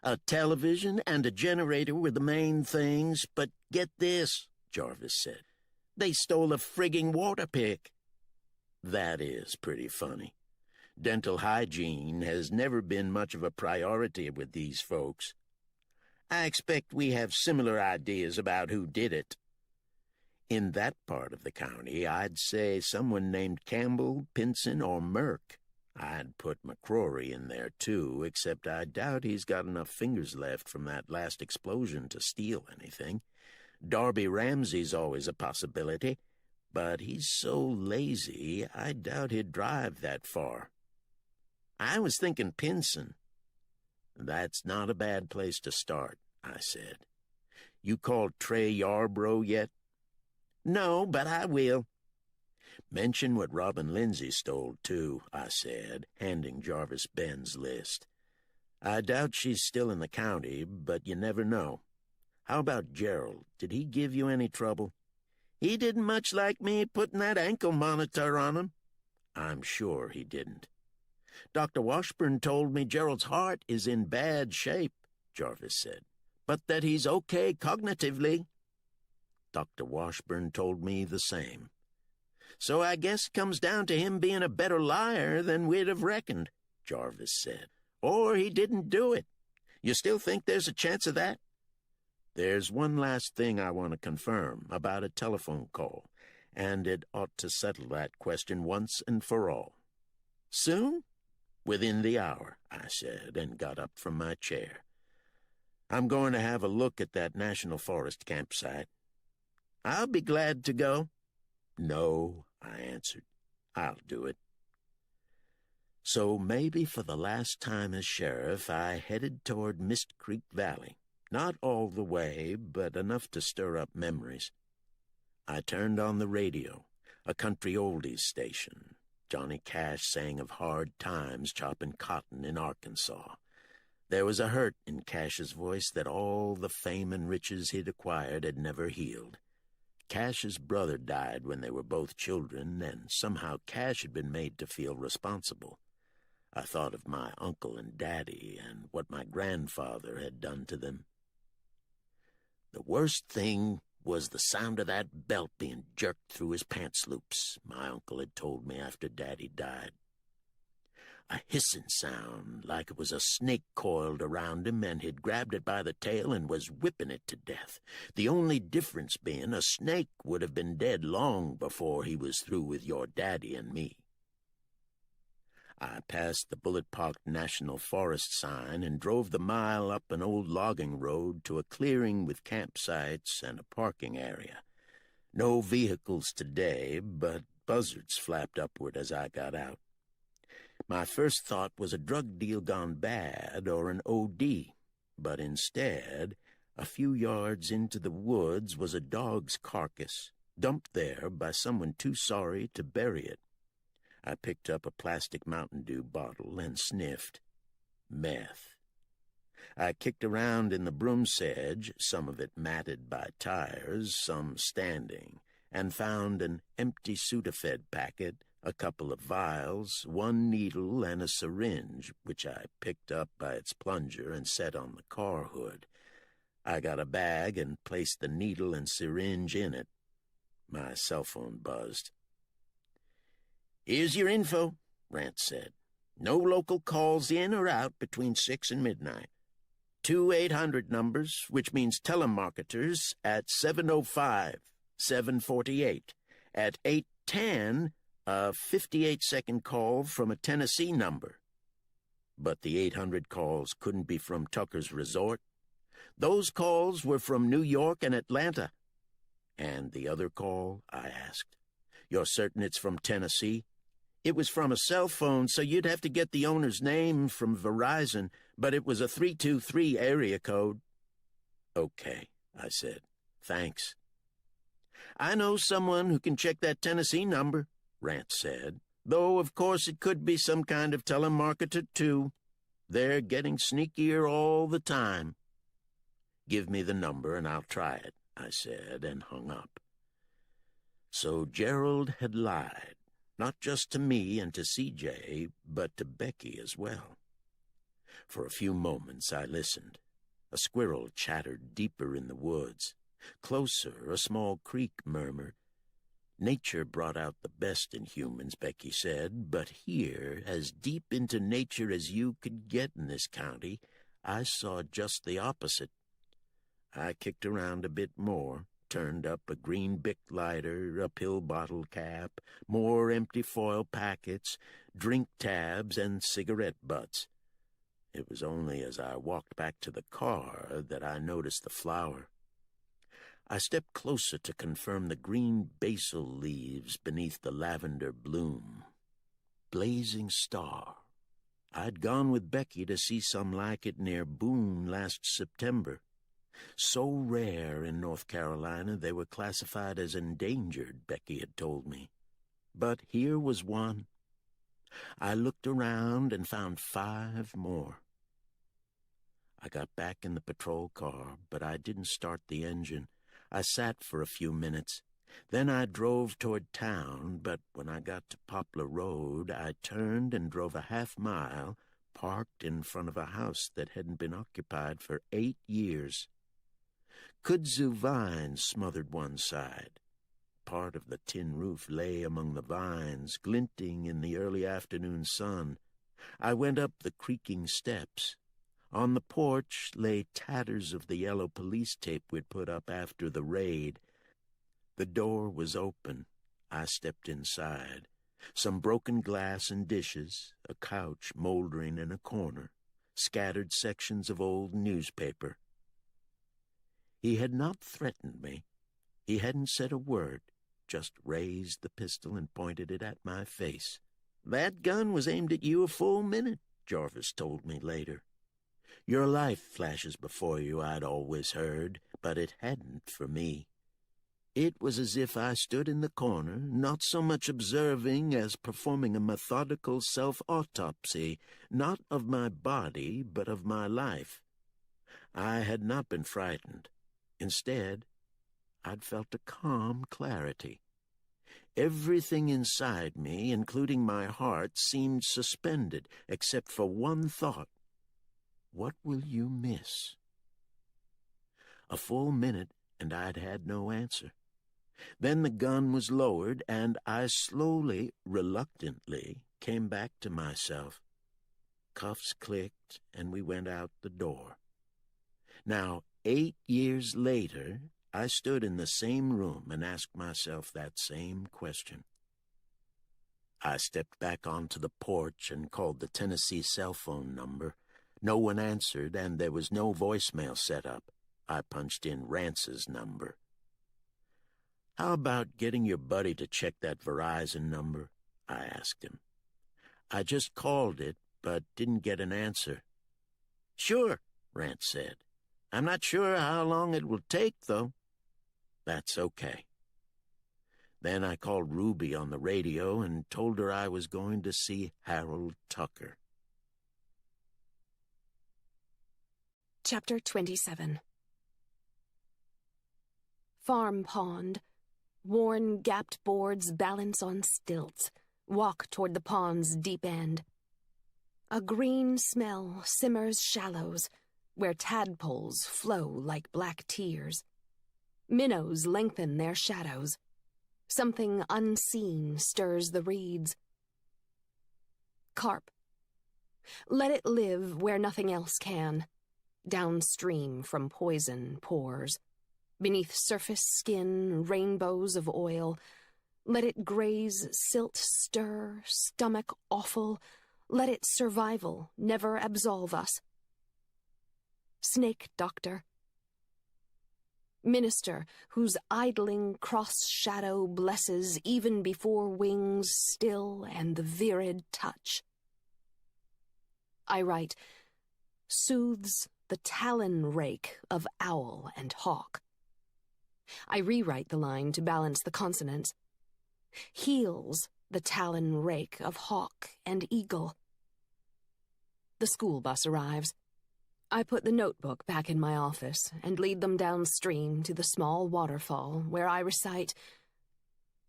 "A television and a generator were the main things, but get this," Jarvis said. "They stole a frigging water pick." That is pretty funny. Dental hygiene has never been much of a priority with these folks. "I expect we have similar ideas about who did it." In that part of the county, I'd say someone named Campbell, Pinson, or Merck. I'd put McCrory in there, too, except I doubt he's got enough fingers left from that last explosion to steal anything. Darby Ramsey's always a possibility, but he's so lazy, I doubt he'd drive that far. "I was thinking Pinson." "That's not a bad place to start," I said. "You called Trey Yarbrough yet?" "No, but I will." "Mention what Robin Lindsay stole, too," I said, handing Jarvis Ben's list. "I doubt she's still in the county, but you never know. How about Gerald? Did he give you any trouble?" "He didn't much like me putting that ankle monitor on him." "I'm sure he didn't." "Dr. Washburn told me Gerald's heart is in bad shape," Jarvis said, "but that he's okay cognitively." Dr. Washburn told me the same. "So I guess it comes down to him being a better liar than we'd have reckoned," Jarvis said. "Or he didn't do it. You still think there's a chance of that?" "There's one last thing I want to confirm about a telephone call, and it ought to settle that question once and for all." "Soon?" "Within the hour," I said, and got up from my chair. "I'm going to have a look at that National Forest campsite." "I'll be glad to go." "No," I answered. "I'll do it." So maybe for the last time as sheriff, I headed toward Mist Creek Valley. Not all the way, but enough to stir up memories. I turned on the radio, a country oldies station. Johnny Cash sang of hard times chopping cotton in Arkansas. There was a hurt in Cash's voice that all the fame and riches he'd acquired had never healed. Cash's brother died when they were both children, and somehow Cash had been made to feel responsible. I thought of my uncle and daddy and what my grandfather had done to them. "The worst thing was the sound of that belt being jerked through his pants loops," my uncle had told me after Daddy died. A hissing sound, like it was a snake coiled around him, and he'd grabbed it by the tail and was whipping it to death. The only difference being a snake would have been dead long before he was through with your daddy and me. I passed the Bullet Park National Forest sign and drove the mile up an old logging road to a clearing with campsites and a parking area. No vehicles today, but buzzards flapped upward as I got out. My first thought was a drug deal gone bad or an OD, but instead, a few yards into the woods was a dog's carcass, dumped there by someone too sorry to bury it. I picked up a plastic Mountain Dew bottle and sniffed. Meth. I kicked around in the broom sedge, some of it matted by tires, some standing, and found an empty Sudafed packet, a couple of vials, one needle, and a syringe, which I picked up by its plunger and set on the car hood. I got a bag and placed the needle and syringe in it. My cell phone buzzed. "Here's your info," Rance said. "No local calls in or out between 6 and midnight. 2 800 numbers, which means telemarketers, at 7:05, 7:48. At 8:10, a 58-second call from a Tennessee number. But the 800 calls couldn't be from Tucker's Resort. Those calls were from New York and Atlanta." "And the other call?" I asked. "You're certain it's from Tennessee?" "It was from a cell phone, so you'd have to get the owner's name from Verizon, but it was a 323 area code." "Okay," I said. "Thanks." "I know someone who can check that Tennessee number," Rance said, "though of course it could be some kind of telemarketer too. They're getting sneakier all the time." "Give me the number and I'll try it," I said, and hung up. So Gerald had lied. Not just to me and to CJ, but to Becky as well. For a few moments I listened. A squirrel chattered deeper in the woods. Closer, a small creek murmured. Nature brought out the best in humans, Becky said, but here, as deep into nature as you could get in this county, I saw just the opposite. I kicked around a bit more. Turned up a green Bic lighter, a pill bottle cap, more empty foil packets, drink tabs, and cigarette butts. It was only as I walked back to the car that I noticed the flower. I stepped closer to confirm the green basil leaves beneath the lavender bloom. Blazing star. I'd gone with Becky to see some like it near Boone last September. So rare in North Carolina they were classified as endangered, Becky had told me. But here was one. I looked around and found 5 more. I got back in the patrol car, but I didn't start the engine. I sat for a few minutes. Then I drove toward town, but when I got to Poplar Road, I turned and drove a half-mile, parked in front of a house that hadn't been occupied for 8 years. Kudzu vines smothered one side. Part of the tin roof lay among the vines, glinting in the early afternoon sun. I went up the creaking steps. On the porch lay tatters of the yellow police tape we'd put up after the raid. The door was open. I stepped inside. Some broken glass and dishes, a couch moldering in a corner, scattered sections of old newspaper. He had not threatened me. He hadn't said a word, just raised the pistol and pointed it at my face. "That gun was aimed at you a full minute," Jarvis told me later. "Your life flashes before you," I'd always heard, but it hadn't for me. It was as if I stood in the corner, not so much observing as performing a methodical self-autopsy, not of my body, but of my life. I had not been frightened. Instead, I'd felt a calm clarity. Everything inside me, including my heart, seemed suspended, except for one thought. What will you miss? A full minute, and I'd had no answer. Then the gun was lowered, and I slowly, reluctantly, came back to myself. Cuffs clicked, and we went out the door. Now, 8 years later, I stood in the same room and asked myself that same question. I stepped back onto the porch and called the Tennessee cell phone number. No one answered, and there was no voicemail set up. I punched in Rance's number. "How about getting your buddy to check that Verizon number?" I asked him. "I just called it, but didn't get an answer." "Sure," Rance said. "I'm not sure how long it will take, though." "That's okay." Then I called Ruby on the radio and told her I was going to see Harold Tucker. Chapter 27. Farm pond. Worn, gapped boards balance on stilts, walk toward the pond's deep end. A green smell simmers shallows, where tadpoles flow like black tears. Minnows lengthen their shadows. Something unseen stirs the reeds. Carp. Let it live where nothing else can. Downstream from poison pores. Beneath surface skin, rainbows of oil. Let it graze, silt stir, stomach awful. Let its survival never absolve us. Snake doctor. Minister whose idling cross-shadow blesses even before wings still and the virid touch. I write, soothes the talon rake of owl and hawk. I rewrite the line to balance the consonants. Heals the talon rake of hawk and eagle. The school bus arrives. I put the notebook back in my office and lead them downstream to the small waterfall where I recite,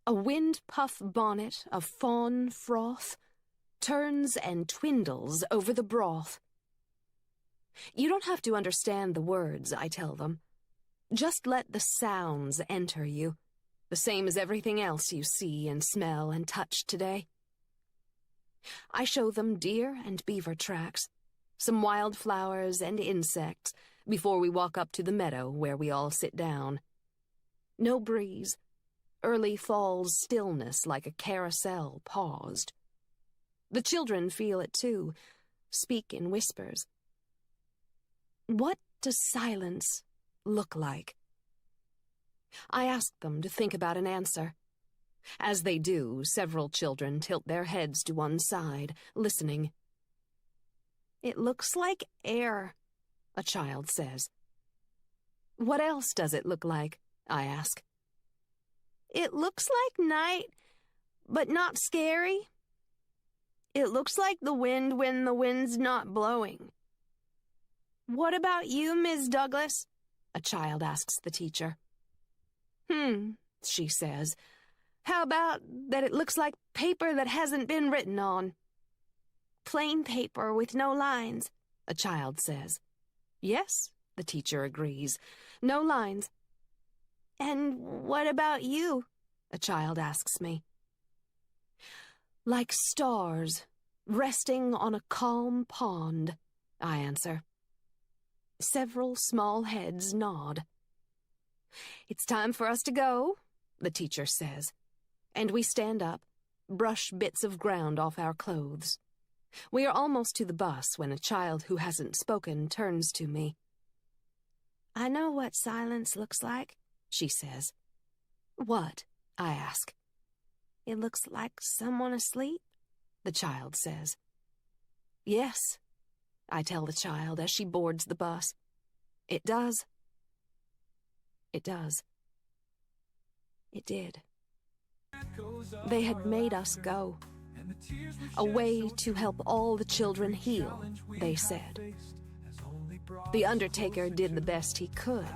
"A wind-puff bonnet of fawn froth turns and twindles over the broth." You don't have to understand the words, I tell them. Just let the sounds enter you, the same as everything else you see and smell and touch today. I show them deer and beaver tracks, some wildflowers and insects, before we walk up to the meadow where we all sit down. No breeze. Early fall's stillness like a carousel paused. The children feel it too, speak in whispers. What does silence look like? I ask them to think about an answer. As they do, several children tilt their heads to one side, listening. "It looks like air," a child says. "What else does it look like?" I ask. "It looks like night, but not scary. It looks like the wind when the wind's not blowing." "What about you, Ms. Douglas?" a child asks the teacher. She says. "How about that it looks like paper that hasn't been written on?" "Plain paper with no lines," a child says. "Yes," the teacher agrees. "No lines." "And what about you?" a child asks me. "Like stars, resting on a calm pond," I answer. Several small heads nod. "It's time for us to go," the teacher says, and we stand up, brush bits of ground off our clothes. We are almost to the bus when a child who hasn't spoken turns to me. "I know what silence looks like," she says. "What?" I ask. "It looks like someone asleep," the child says. "Yes," I tell the child as she boards the bus. "It does." It does. It did. They had made us go. A way to help all the children heal, they said. The undertaker did the best he could,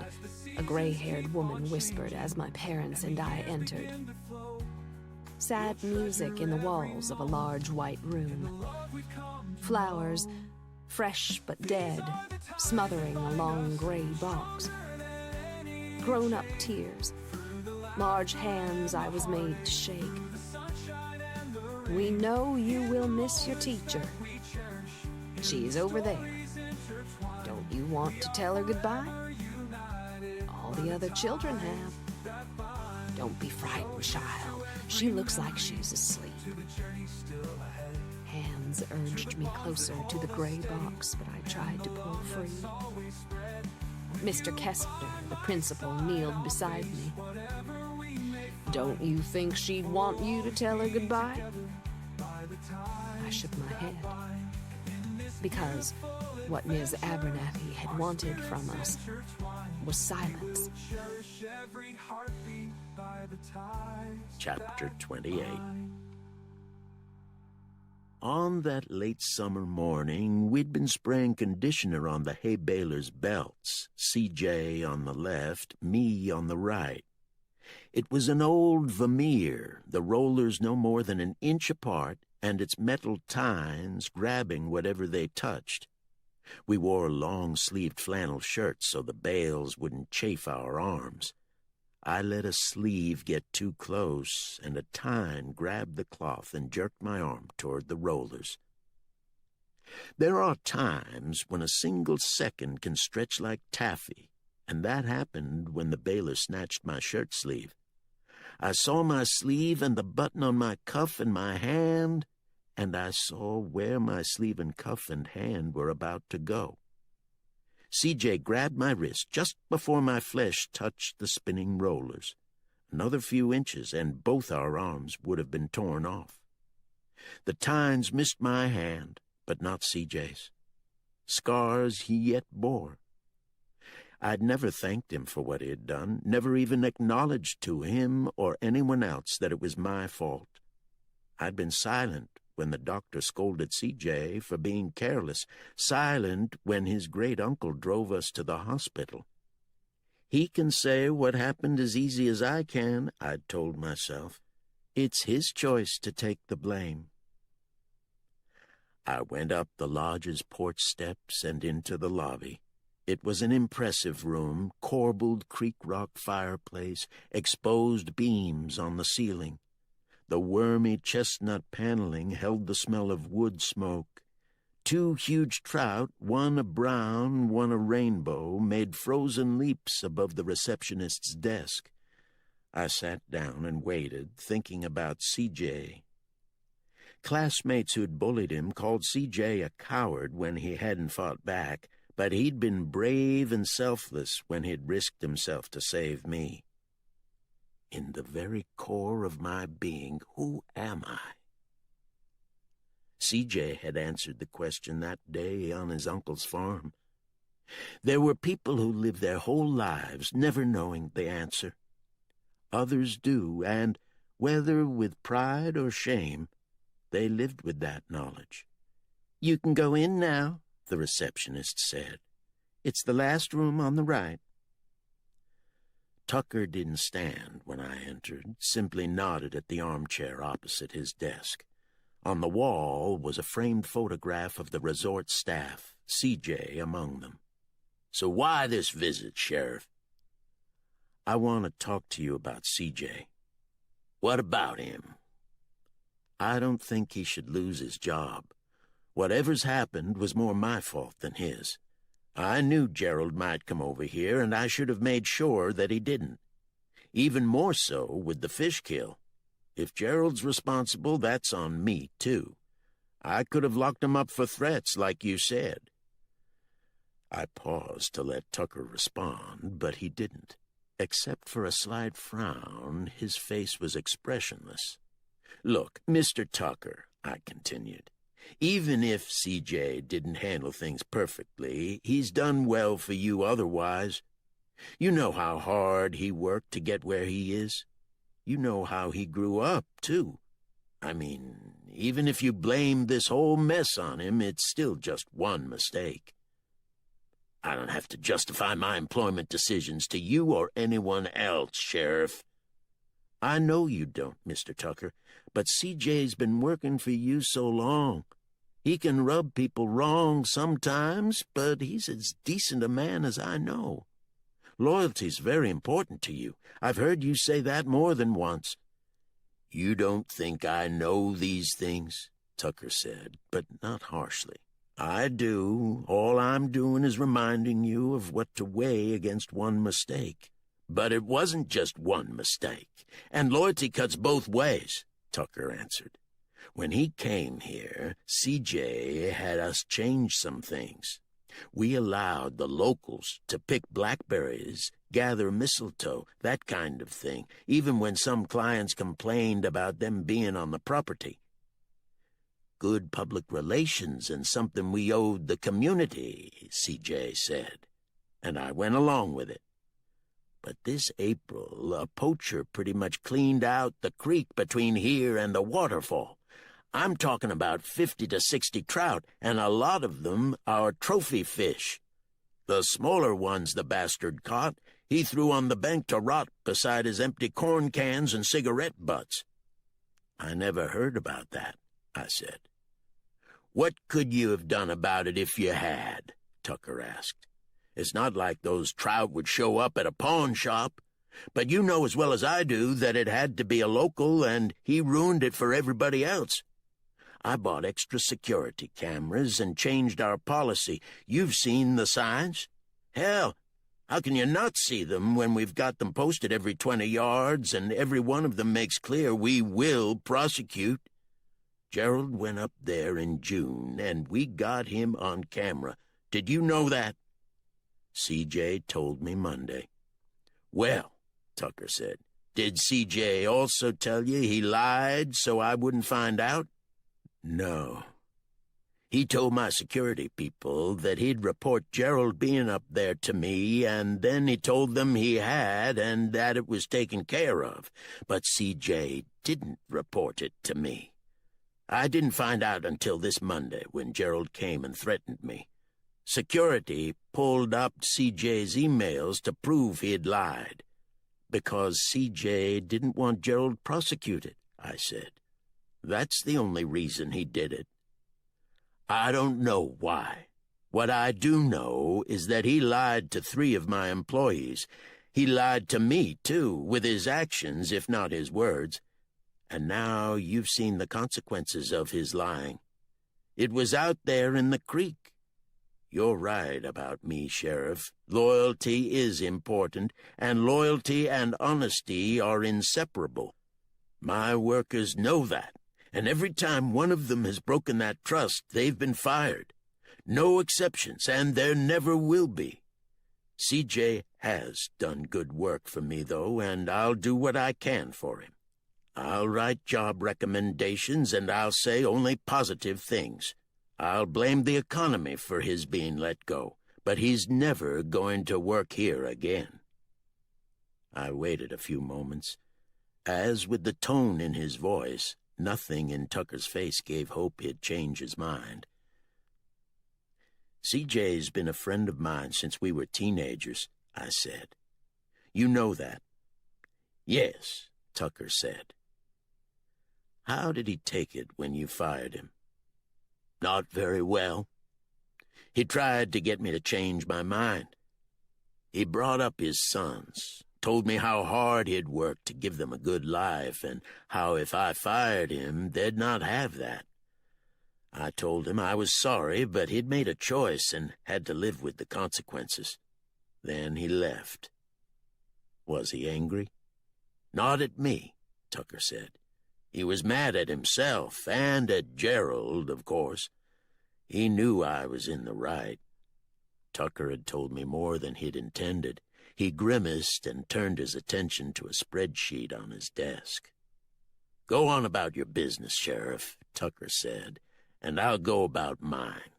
a gray-haired woman whispered as my parents and I entered. Sad music in the walls of a large white room. Flowers, fresh but dead, smothering a long gray box. Grown-up tears, large hands I was made to shake. "We know you will miss your teacher. She's over there. Don't you want to tell her goodbye? All the other children have. Don't be frightened, child. She looks like she's asleep." Hands urged me closer to the gray box, but I tried to pull free. Mr. Kessler, the principal, kneeled beside me. Don't you think she'd want you to tell her goodbye? I shook my head. Because what Ms. Abernathy had wanted from us was silence. Chapter 28. On that late summer morning, we'd been spraying conditioner on the hay balers' belts, CJ on the left, me on the right. It was an old Vermeer, the rollers no more than an inch apart, and its metal tines grabbing whatever they touched. We wore long-sleeved flannel shirts so the bales wouldn't chafe our arms. I let a sleeve get too close, and a tine grabbed the cloth and jerked my arm toward the rollers. There are times when a single second can stretch like taffy, and that happened when the baler snatched my shirt sleeve. I saw my sleeve and the button on my cuff in my hand, and I saw where my sleeve and cuff and hand were about to go. CJ grabbed my wrist just before my flesh touched the spinning rollers. Another few inches, and both our arms would have been torn off. The tines missed my hand, but not CJ's. Scars he yet bore. I'd never thanked him for what he had done, never even acknowledged to him or anyone else that it was my fault. I'd been silent when the doctor scolded CJ for being careless, silent when his great-uncle drove us to the hospital. He can say what happened as easy as I can, I'd told myself. It's his choice to take the blame. I went up the lodge's porch steps and into the lobby. It was an impressive room, corbelled creek rock fireplace, exposed beams on the ceiling. The wormy chestnut paneling held the smell of wood smoke. 2 huge trout, one a brown, one a rainbow, made frozen leaps above the receptionist's desk. I sat down and waited, thinking about CJ. Classmates who'd bullied him called CJ a coward when he hadn't fought back, but he'd been brave and selfless when he'd risked himself to save me. In the very core of my being, who am I? CJ had answered the question that day on his uncle's farm. There were people who live their whole lives never knowing the answer. Others do, and, whether with pride or shame, they lived with that knowledge. "You can go in now," the receptionist said. "It's the last room on the right." Tucker didn't stand when I entered, simply nodded at the armchair opposite his desk. On the wall was a framed photograph of the resort staff, CJ among them. "So why this visit, Sheriff?" "I want to talk to you about CJ." "What about him?" "I don't think he should lose his job. Whatever's happened was more my fault than his. I knew Gerald might come over here, and I should have made sure that he didn't. Even more so with the fish kill. If Gerald's responsible, that's on me, too. I could have locked him up for threats, like you said." I paused to let Tucker respond, but he didn't. Except for a slight frown, his face was expressionless. "Look, Mr. Tucker," I continued, "even if CJ didn't handle things perfectly, he's done well for you otherwise. You know how hard he worked to get where he is. You know how he grew up, too. I mean, even if you blame this whole mess on him, it's still just one mistake. I don't have to justify my employment decisions to you or anyone else, Sheriff." "I know you don't, Mr. Tucker, but CJ's been working for you so long. He can rub people wrong sometimes, but he's as decent a man as I know. Loyalty's very important to you. I've heard you say that more than once." "You don't think I know these things?" Tucker said, but not harshly. "I do. All I'm doing is reminding you of what to weigh against one mistake." "But it wasn't just one mistake, and loyalty cuts both ways," Tucker answered. "When he came here, CJ had us change some things. We allowed the locals to pick blackberries, gather mistletoe, that kind of thing, even when some clients complained about them being on the property. Good public relations and something we owed the community, CJ said, and I went along with it. But this April, a poacher pretty much cleaned out the creek between here and the waterfall. I'm talking about 50 to 60 trout, and a lot of them are trophy fish. The smaller ones the bastard caught, he threw on the bank to rot beside his empty corn cans and cigarette butts. I never heard about that, I said. What could you have done about it if you had? Tucker asked. It's not like those trout would show up at a pawn shop, but you know as well as I do that it had to be a local, and he ruined it for everybody else. I bought extra security cameras and changed our policy. You've seen the signs? Hell, how can you not see them when we've got them posted every 20 yards and every one of them makes clear we will prosecute? Gerald went up there in June, and we got him on camera. Did you know that? CJ told me Monday. Well, Tucker said, did CJ also tell you he lied so I wouldn't find out? No. He told my security people that he'd report Gerald being up there to me, and then he told them he had and that it was taken care of. But CJ didn't report it to me. I didn't find out until this Monday when Gerald came and threatened me. Security pulled up CJ's emails to prove he'd lied. Because CJ didn't want Gerald prosecuted, I said. That's the only reason he did it. I don't know why. What I do know is that he lied to 3 of my employees. He lied to me, too, with his actions, if not his words. And now you've seen the consequences of his lying. It was out there in the creek. You're right about me, Sheriff. Loyalty is important, and loyalty and honesty are inseparable. My workers know that. And every time one of them has broken that trust, they've been fired. No exceptions, and there never will be. CJ has done good work for me, though, and I'll do what I can for him. I'll write job recommendations, and I'll say only positive things. I'll blame the economy for his being let go, but he's never going to work here again. I waited a few moments. As with the tone in his voice, nothing in Tucker's face gave hope he'd change his mind. CJ's been a friend of mine since we were teenagers, I said. You know that? Yes, Tucker said. How did he take it when you fired him? Not very well. He tried to get me to change my mind. He brought up his sons, told me how hard he'd worked to give them a good life, and how if I fired him, they'd not have that. I told him I was sorry, but he'd made a choice and had to live with the consequences. Then he left. Was he angry? Not at me, Tucker said. He was mad at himself and at Gerald, of course. He knew I was in the right. Tucker had told me more than he'd intended. He grimaced and turned his attention to a spreadsheet on his desk. Go on about your business, Sheriff, Tucker said, and I'll go about mine.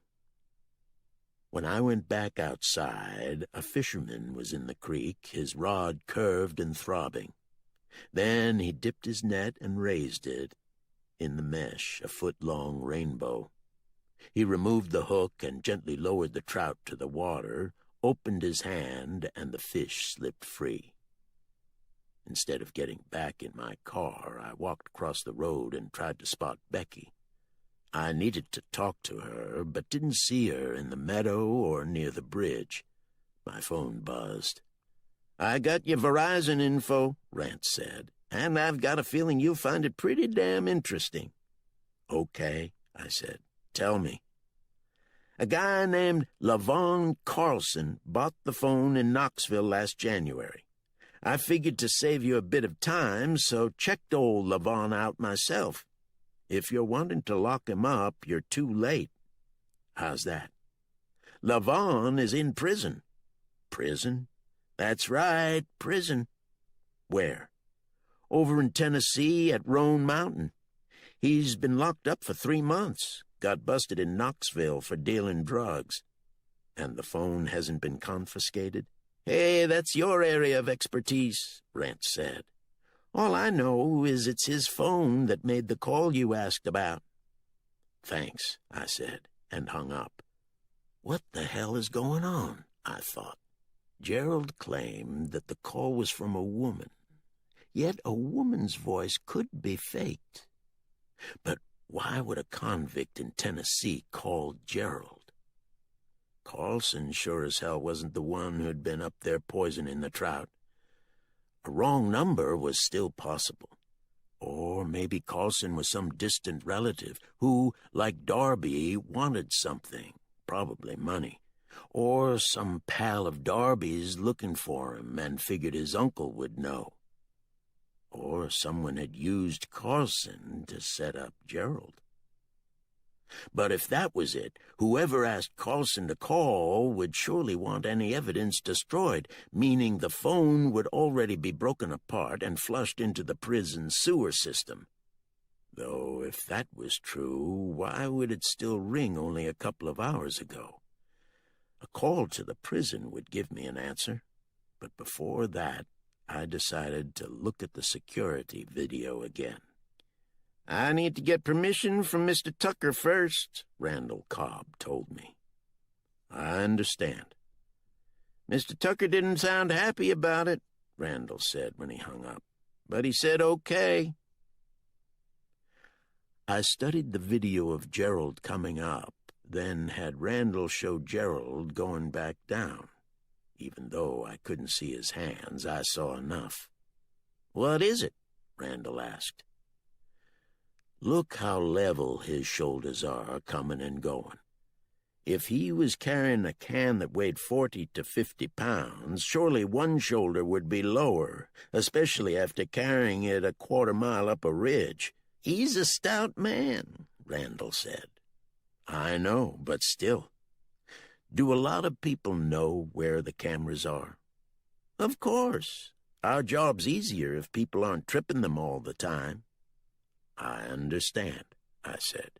When I went back outside, a fisherman was in the creek, his rod curved and throbbing. Then he dipped his net and raised it. In the mesh, a foot-long rainbow. He removed the hook and gently lowered the trout to the water, opened his hand, and the fish slipped free. Instead of getting back in my car, I walked across the road and tried to spot Becky. I needed to talk to her, but didn't see her in the meadow or near the bridge. My phone buzzed. I got your Verizon info, Rance said, and I've got a feeling you'll find it pretty damn interesting. Okay, I said. Tell me. A guy named Lavon Carlson bought the phone in Knoxville last January. I figured to save you a bit of time, so checked old Lavon out myself. If you're wanting to lock him up, you're too late. How's that? LaVaughn is in prison. Prison? That's right, prison. Where? Over in Tennessee at Roan Mountain. He's been locked up for 3 months. Got busted in Knoxville for dealing drugs. And the phone hasn't been confiscated? Hey, that's your area of expertise, Rance said. All I know is it's his phone that made the call you asked about. Thanks, I said, and hung up. What the hell is going on? I thought. Gerald claimed that the call was from a woman, yet a woman's voice could be faked. But why would a convict in Tennessee call Gerald? Carlson sure as hell wasn't the one who'd been up there poisoning the trout. A wrong number was still possible. Or maybe Carlson was some distant relative who, like Darby, wanted something, probably money. Or some pal of Darby's looking for him and figured his uncle would know. Or someone had used Carlson to set up Gerald. But if that was it, whoever asked Carlson to call would surely want any evidence destroyed, meaning the phone would already be broken apart and flushed into the prison sewer system. Though if that was true, why would it still ring only a couple of hours ago? A call to the prison would give me an answer, but before that, I decided to look at the security video again. I need to get permission from Mr. Tucker first, Randall Cobb told me. I understand. Mr. Tucker didn't sound happy about it, Randall said when he hung up, but he said okay. I studied the video of Gerald coming up, then had Randall show Gerald going back down. Even though I couldn't see his hands, I saw enough. What is it? Randall asked. Look how level his shoulders are coming and going. If he was carrying a can that weighed 40 to 50 pounds, surely one shoulder would be lower, especially after carrying it a quarter-mile up a ridge. He's a stout man, Randall said. I know, but still. Do a lot of people know where the cameras are? Of course. Our job's easier if people aren't tripping them all the time. I understand, I said.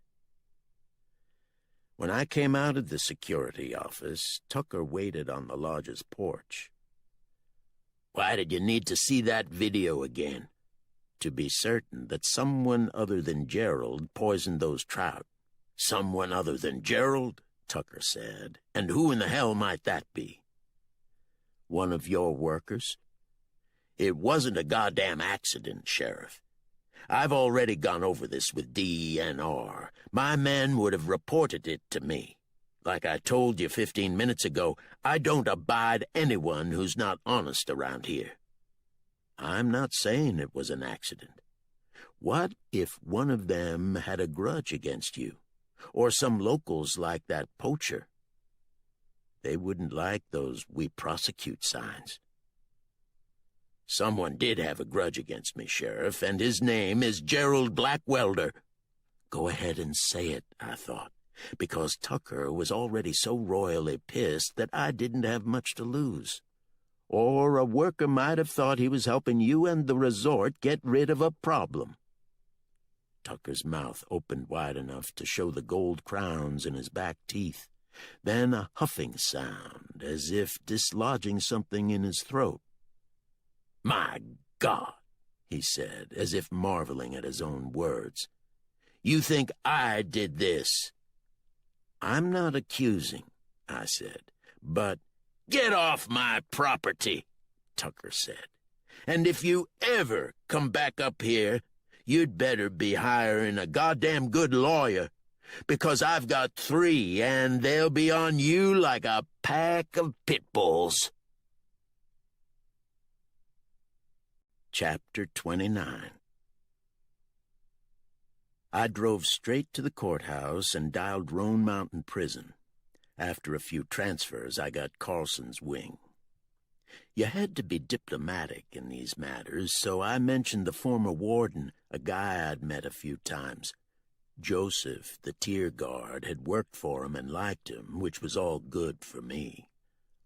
When I came out of the security office, Tucker waited on the lodge's porch. Why did you need to see that video again? To be certain that someone other than Gerald poisoned those trout. Someone other than Gerald? Tucker said. And who in the hell might that be? One of your workers? It wasn't a goddamn accident, Sheriff. I've already gone over this with DNR. My men would have reported it to me. Like I told you 15 minutes ago, I don't abide anyone who's not honest around here. I'm not saying it was an accident. What if one of them had a grudge against you? Or some locals like that poacher? They wouldn't like those "we prosecute" signs. Someone did have a grudge against me, Sheriff, and his name is Gerald Blackwelder. Go ahead and say it, I thought, because Tucker was already so royally pissed that I didn't have much to lose. Or a worker might have thought he was helping you and the resort get rid of a problem. Tucker's mouth opened wide enough to show the gold crowns in his back teeth, then a huffing sound, as if dislodging something in his throat. My God, he said, as if marveling at his own words. You think I did this? I'm not accusing, I said, but... Get off my property, Tucker said. And if you ever come back up here, you'd better be hiring a goddamn good lawyer, because I've got 3, and they'll be on you like a pack of pit bulls. Chapter 29. I drove straight to the courthouse and dialed Roan Mountain Prison. After a few transfers, I got Carlson's wing. You had to be diplomatic in these matters, so I mentioned the former warden, a guy I'd met a few times. Joseph, the tier guard, had worked for him and liked him, which was all good for me.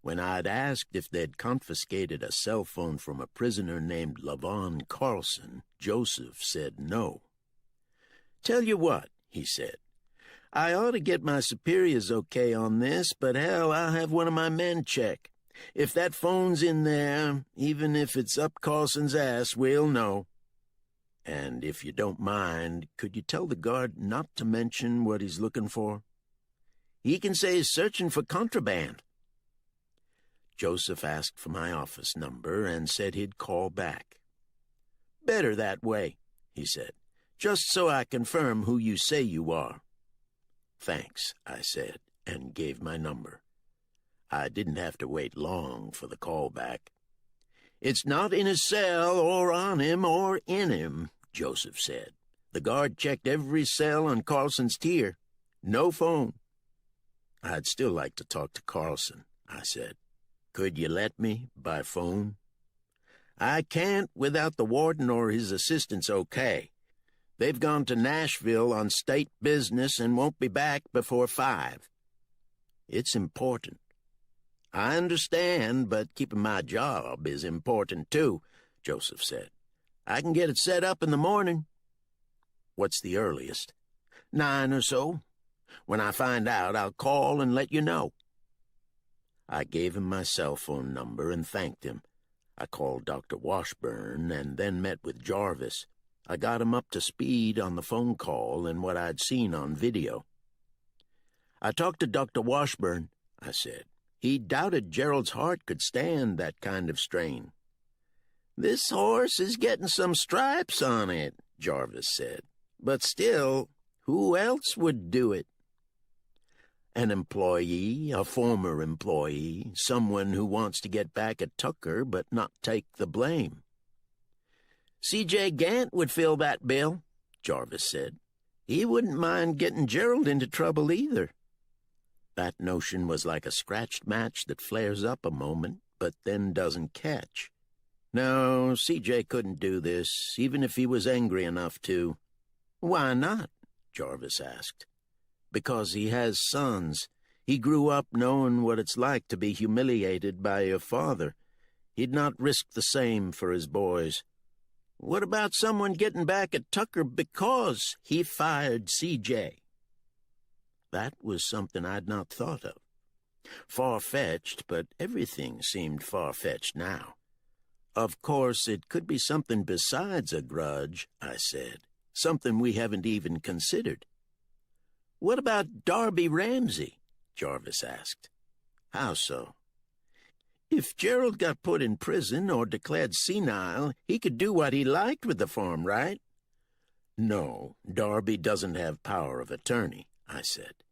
When I'd asked if they'd confiscated a cell phone from a prisoner named Levon Carlson, Joseph said no. "Tell you what," he said, "I ought to get my superiors okay on this, but hell, I'll have one of my men check. If that phone's in there, even if it's up Carlson's ass, we'll know. And if you don't mind, could you tell the guard not to mention what he's looking for? He can say he's searching for contraband." Joseph asked for my office number and said he'd call back. "Better that way," he said, "just so I confirm who you say you are." "Thanks," I said, and gave my number. I didn't have to wait long for the call back. "It's not in his cell or on him or in him," Joseph said. "The guard checked every cell on Carlson's tier. No phone." "I'd still like to talk to Carlson," I said. "Could you let me, by phone?" "I can't without the warden or his assistants okay. They've gone to Nashville on state business and won't be back before 5. "It's important." "I understand, but keeping my job is important too," Joseph said. "I can get it set up in the morning." "What's the earliest?" 9 or so. When I find out, I'll call and let you know." I gave him my cell phone number and thanked him. I called Dr. Washburn and then met with Jarvis. I got him up to speed on the phone call and what I'd seen on video. "I talked to Dr. Washburn," I said. "He doubted Gerald's heart could stand that kind of strain." "This horse is getting some stripes on it," Jarvis said. "But still, who else would do it?" "An employee, a former employee, someone who wants to get back at Tucker but not take the blame." "C.J. Gant would fill that bill," Jarvis said. "He wouldn't mind getting Gerald into trouble either." That notion was like a scratched match that flares up a moment, but then doesn't catch. No, C.J. couldn't do this, even if he was angry enough to. "Why not?" Jarvis asked. "Because he has sons. He grew up knowing what it's like to be humiliated by your father. He'd not risk the same for his boys." "What about someone getting back at Tucker because he fired C.J.? That was something I'd not thought of. Far-fetched, but everything seemed far-fetched now. "Of course, it could be something besides a grudge," I said. "Something we haven't even considered." "What about Darby Ramsey?" Jarvis asked. "How so?" "If Gerald got put in prison or declared senile, he could do what he liked with the farm, right?" "No, Darby doesn't have power of attorney," I said.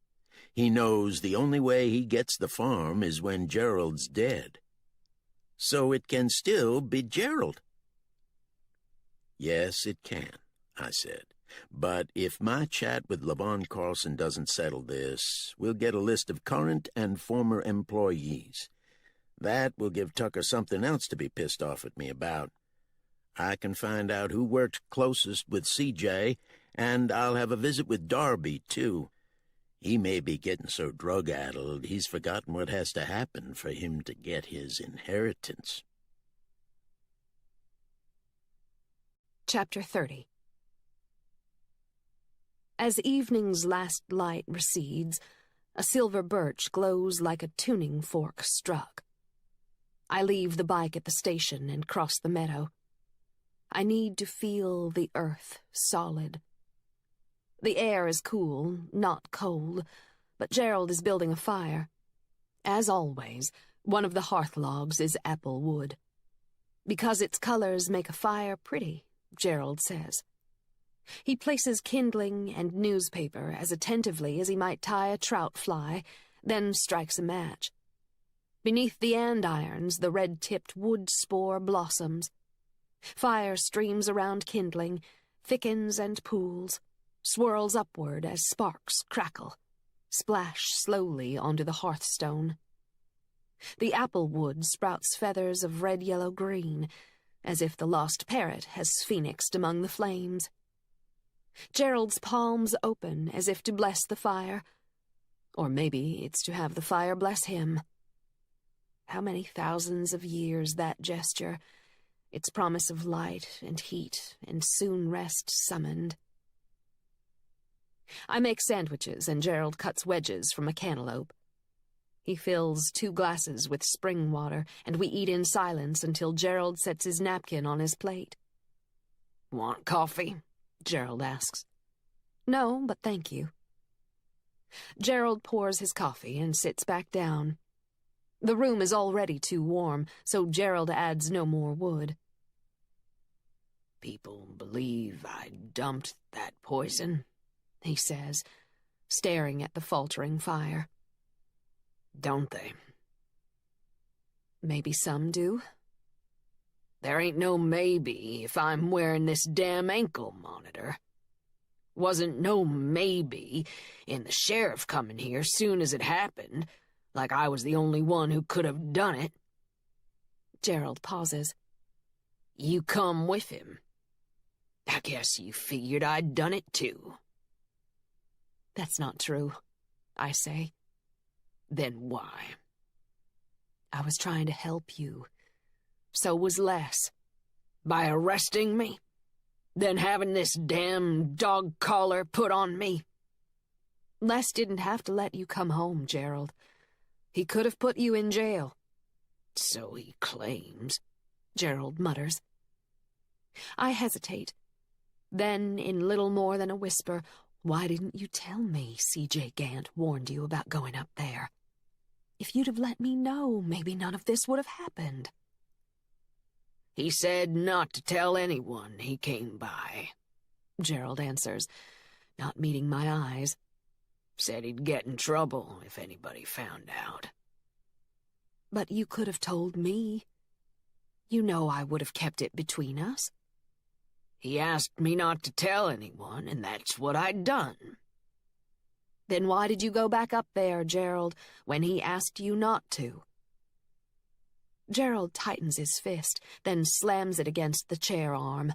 "He knows the only way he gets the farm is when Gerald's dead." "So it can still be Gerald?" "Yes, it can," I said. "But if my chat with Levon Carlson doesn't settle this, we'll get a list of current and former employees. That will give Tucker something else to be pissed off at me about. I can find out who worked closest with C.J., and I'll have a visit with Darby, too. He may be getting so drug-addled he's forgotten what has to happen for him to get his inheritance." Chapter 30. As evening's last light recedes, a silver birch glows like a tuning fork struck. I leave the bike at the station and cross the meadow. I need to feel the earth solid. The air is cool, not cold, but Gerald is building a fire. As always, one of the hearth logs is apple wood. Because its colors make a fire pretty, Gerald says. He places kindling and newspaper as attentively as he might tie a trout fly, then strikes a match. Beneath the andirons, the red-tipped wood spore blossoms. Fire streams around kindling, thickens and pools, swirls upward as sparks crackle, splash slowly onto the hearthstone. The apple wood sprouts feathers of red-yellow-green, as if the lost parrot has phoenixed among the flames. Gerald's palms open as if to bless the fire. Or maybe it's to have the fire bless him. How many thousands of years that gesture, its promise of light and heat and soon rest summoned. I make sandwiches and Gerald cuts wedges from a cantaloupe. He fills 2 glasses with spring water, and we eat in silence until Gerald sets his napkin on his plate. "Want coffee?" Gerald asks. "No, but thank you." Gerald pours his coffee and sits back down. The room is already too warm, so Gerald adds no more wood. "People believe I dumped that poison," he says, staring at the faltering fire. "Don't they?" "Maybe some do." "There ain't no maybe if I'm wearing this damn ankle monitor. Wasn't no maybe in the sheriff coming here soon as it happened, like I was the only one who could have done it." Gerald pauses. "You come with him. I guess you figured I'd done it too." "That's not true," I say. "Then why?" "I was trying to help you. So was Les." "By arresting me? Then having this damn dog collar put on me?" "Les didn't have to let you come home, Gerald. He could have put you in jail." "So he claims," Gerald mutters. I hesitate. Then, in little more than a whisper, "Why didn't you tell me C.J. Gant warned you about going up there? If you'd have let me know, maybe none of this would have happened." "He said not to tell anyone he came by," Gerald answers, not meeting my eyes. "Said he'd get in trouble if anybody found out." "But you could have told me. You know I would have kept it between us." "He asked me not to tell anyone, and that's what I'd done." "Then why did you go back up there, Gerald, when he asked you not to?" Gerald tightens his fist, then slams it against the chair arm.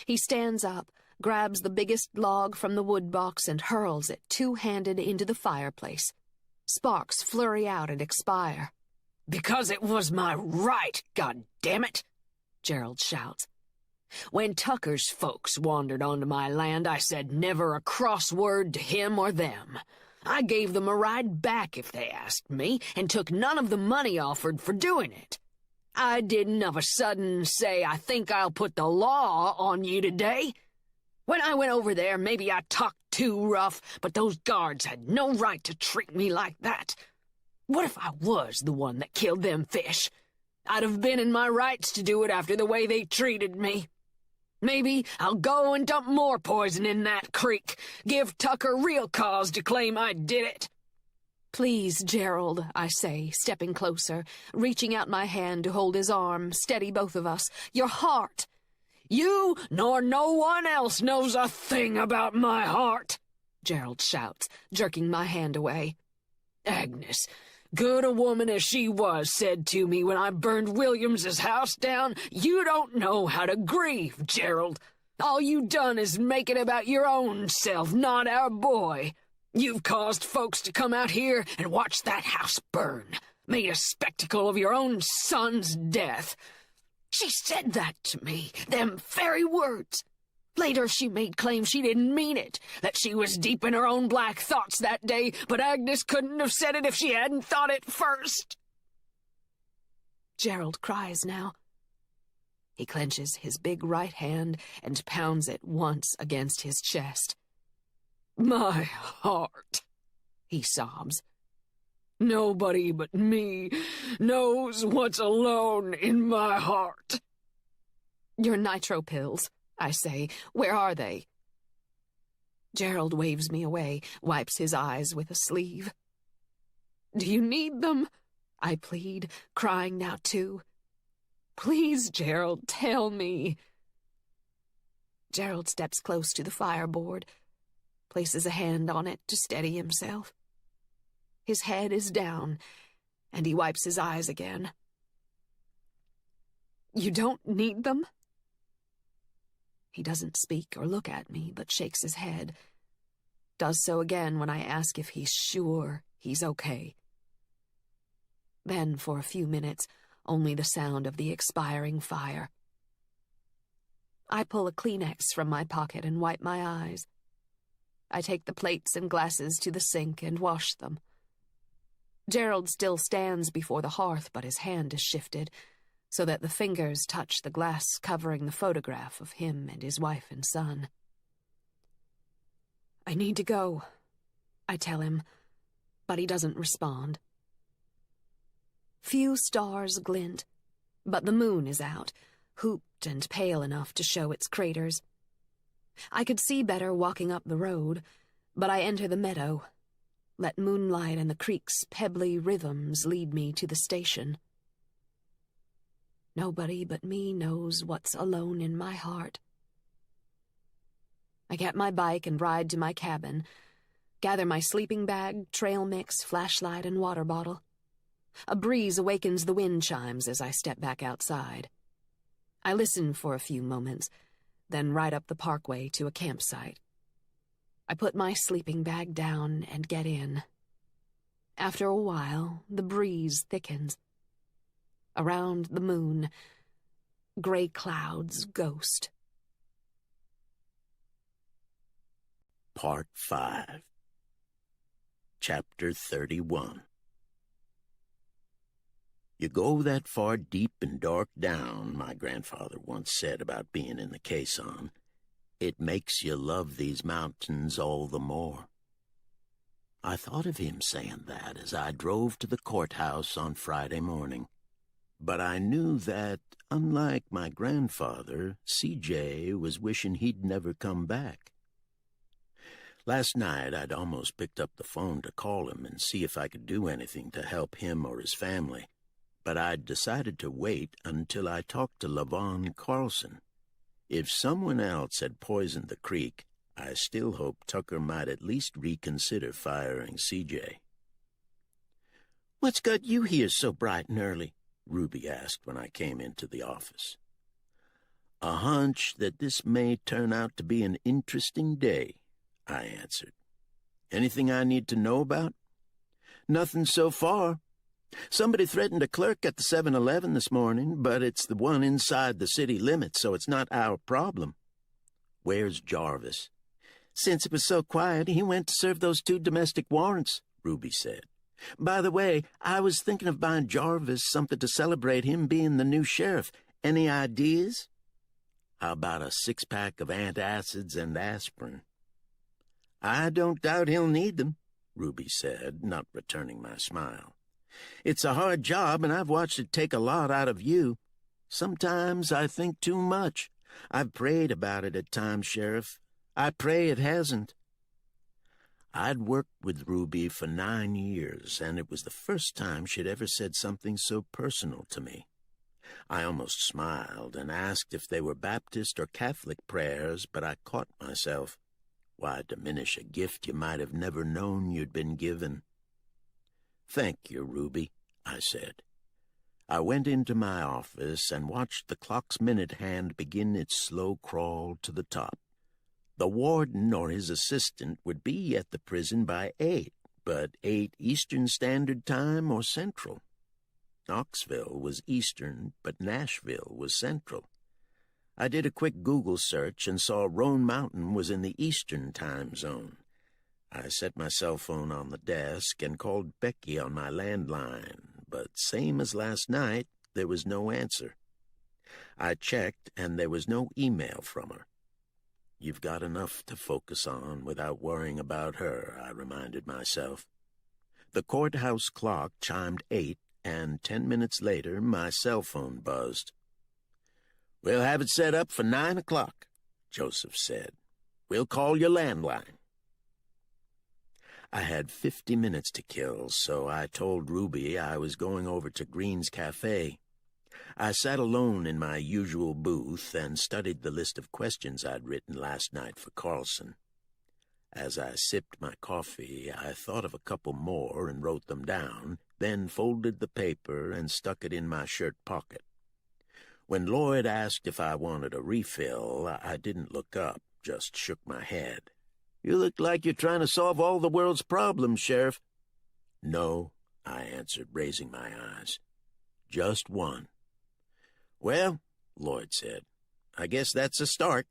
He stands up, grabs the biggest log from the wood box and hurls it two-handed into the fireplace. Sparks flurry out and expire. "Because it was my right, goddammit!" Gerald shouts. "When Tucker's folks wandered onto my land, I said never a cross word to him or them. I gave them a ride back if they asked me, and took none of the money offered for doing it. I didn't of a sudden say, 'I think I'll put the law on you today.' When I went over there, maybe I talked too rough, but those guards had no right to treat me like that. What if I was the one that killed them fish? I'd have been in my rights to do it after the way they treated me. Maybe I'll go and dump more poison in that creek. Give Tucker real cause to claim I did it." "Please, Gerald," I say, stepping closer, reaching out my hand to hold his arm, steady both of us. "Your heart." "You nor no one else knows a thing about my heart," Gerald shouts, jerking my hand away. "Agnes, good a woman as she was, said to me when I burned Williams's house down, 'You don't know how to grieve, Gerald. All you done is make it about your own self, not our boy. You've caused folks to come out here and watch that house burn, made a spectacle of your own son's death.' She said that to me, them very words. Later she made claim she didn't mean it, that she was deep in her own black thoughts that day, but Agnes couldn't have said it if she hadn't thought it first." Gerald cries now. He clenches his big right hand and pounds it once against his chest. "My heart," he sobs. "Nobody but me knows what's alone in my heart." "Your nitro pills," I say. "Where are they?" Gerald waves me away, wipes his eyes with a sleeve. "Do you need them?" I plead, crying now too. "Please, Gerald, tell me." Gerald steps close to the fireboard, places a hand on it to steady himself. His head is down, and he wipes his eyes again. "You don't need them?" He doesn't speak or look at me, but shakes his head. Does so again when I ask if he's sure he's okay. Then, for a few minutes, only the sound of the expiring fire. I pull a Kleenex from my pocket and wipe my eyes. I take the plates and glasses to the sink and wash them. Gerald still stands before the hearth, but his hand is shifted, so that the fingers touch the glass covering the photograph of him and his wife and son. I need to go, I tell him, but he doesn't respond. Few stars glint, but the moon is out, hooped and pale enough to show its craters. I could see better walking up the road, but I enter the meadow, let moonlight and the creek's pebbly rhythms lead me to the station. Nobody but me knows what's alone in my heart. I get my bike and ride to my cabin, gather my sleeping bag, trail mix, flashlight, and water bottle. A breeze awakens the wind chimes as I step back outside. I listen for a few moments, then ride up the parkway to a campsite. I put my sleeping bag down and get in. After a while, the breeze thickens. Around the moon, gray clouds ghost. Part 5. Chapter 31. You go that far deep and dark down, my grandfather once said about being in the caisson. It makes you love these mountains all the more. I thought of him saying that as I drove to the courthouse on Friday morning. But I knew that, unlike my grandfather, C.J. was wishing he'd never come back. Last night, I'd almost picked up the phone to call him and see if I could do anything to help him or his family, but I'd decided to wait until I talked to Levon Carlson. If someone else had poisoned the creek, I still hoped Tucker might at least reconsider firing C.J. "What's got you here so bright and early?" Ruby asked when I came into the office. "A hunch that this may turn out to be an interesting day," I answered. "Anything I need to know about?" "Nothing so far. Somebody threatened a clerk at the 7-Eleven this morning, but it's the one inside the city limits, so it's not our problem." "Where's Jarvis?" "Since it was so quiet, he went to serve those 2 domestic warrants," Ruby said. "By the way, I was thinking of buying Jarvis something to celebrate him being the new sheriff. Any ideas?" "How about a 6-pack of antacids and aspirin?" "I don't doubt he'll need them," Ruby said, not returning my smile. "It's a hard job, and I've watched it take a lot out of you. Sometimes I think too much. I've prayed about it at times, Sheriff. I pray it hasn't." I'd worked with Ruby for 9 years, and it was the first time she'd ever said something so personal to me. I almost smiled and asked if they were Baptist or Catholic prayers, but I caught myself. Why diminish a gift you might have never known you'd been given? "Thank you, Ruby," I said. I went into my office and watched the clock's minute hand begin its slow crawl to the top. The warden or his assistant would be at the prison by 8, but 8 Eastern Standard Time or Central. Knoxville was Eastern, but Nashville was Central. I did a quick Google search and saw Roan Mountain was in the Eastern time zone. I set my cell phone on the desk and called Becky on my landline, but same as last night, there was no answer. I checked, and there was no email from her. You've got enough to focus on without worrying about her, I reminded myself. The courthouse clock chimed 8, and 10 minutes later, my cell phone buzzed. "We'll have it set up for 9 o'clock, Joseph said. "We'll call your landline." I had 50 minutes to kill, so I told Ruby I was going over to Green's Cafe. I sat alone in my usual booth and studied the list of questions I'd written last night for Carlson. As I sipped my coffee, I thought of a couple more and wrote them down, then folded the paper and stuck it in my shirt pocket. When Lloyd asked if I wanted a refill, I didn't look up, just shook my head. You look like you're trying to solve all the world's problems, Sheriff. No, I answered, raising my eyes. Just one. Well, Lloyd said, I guess that's a start.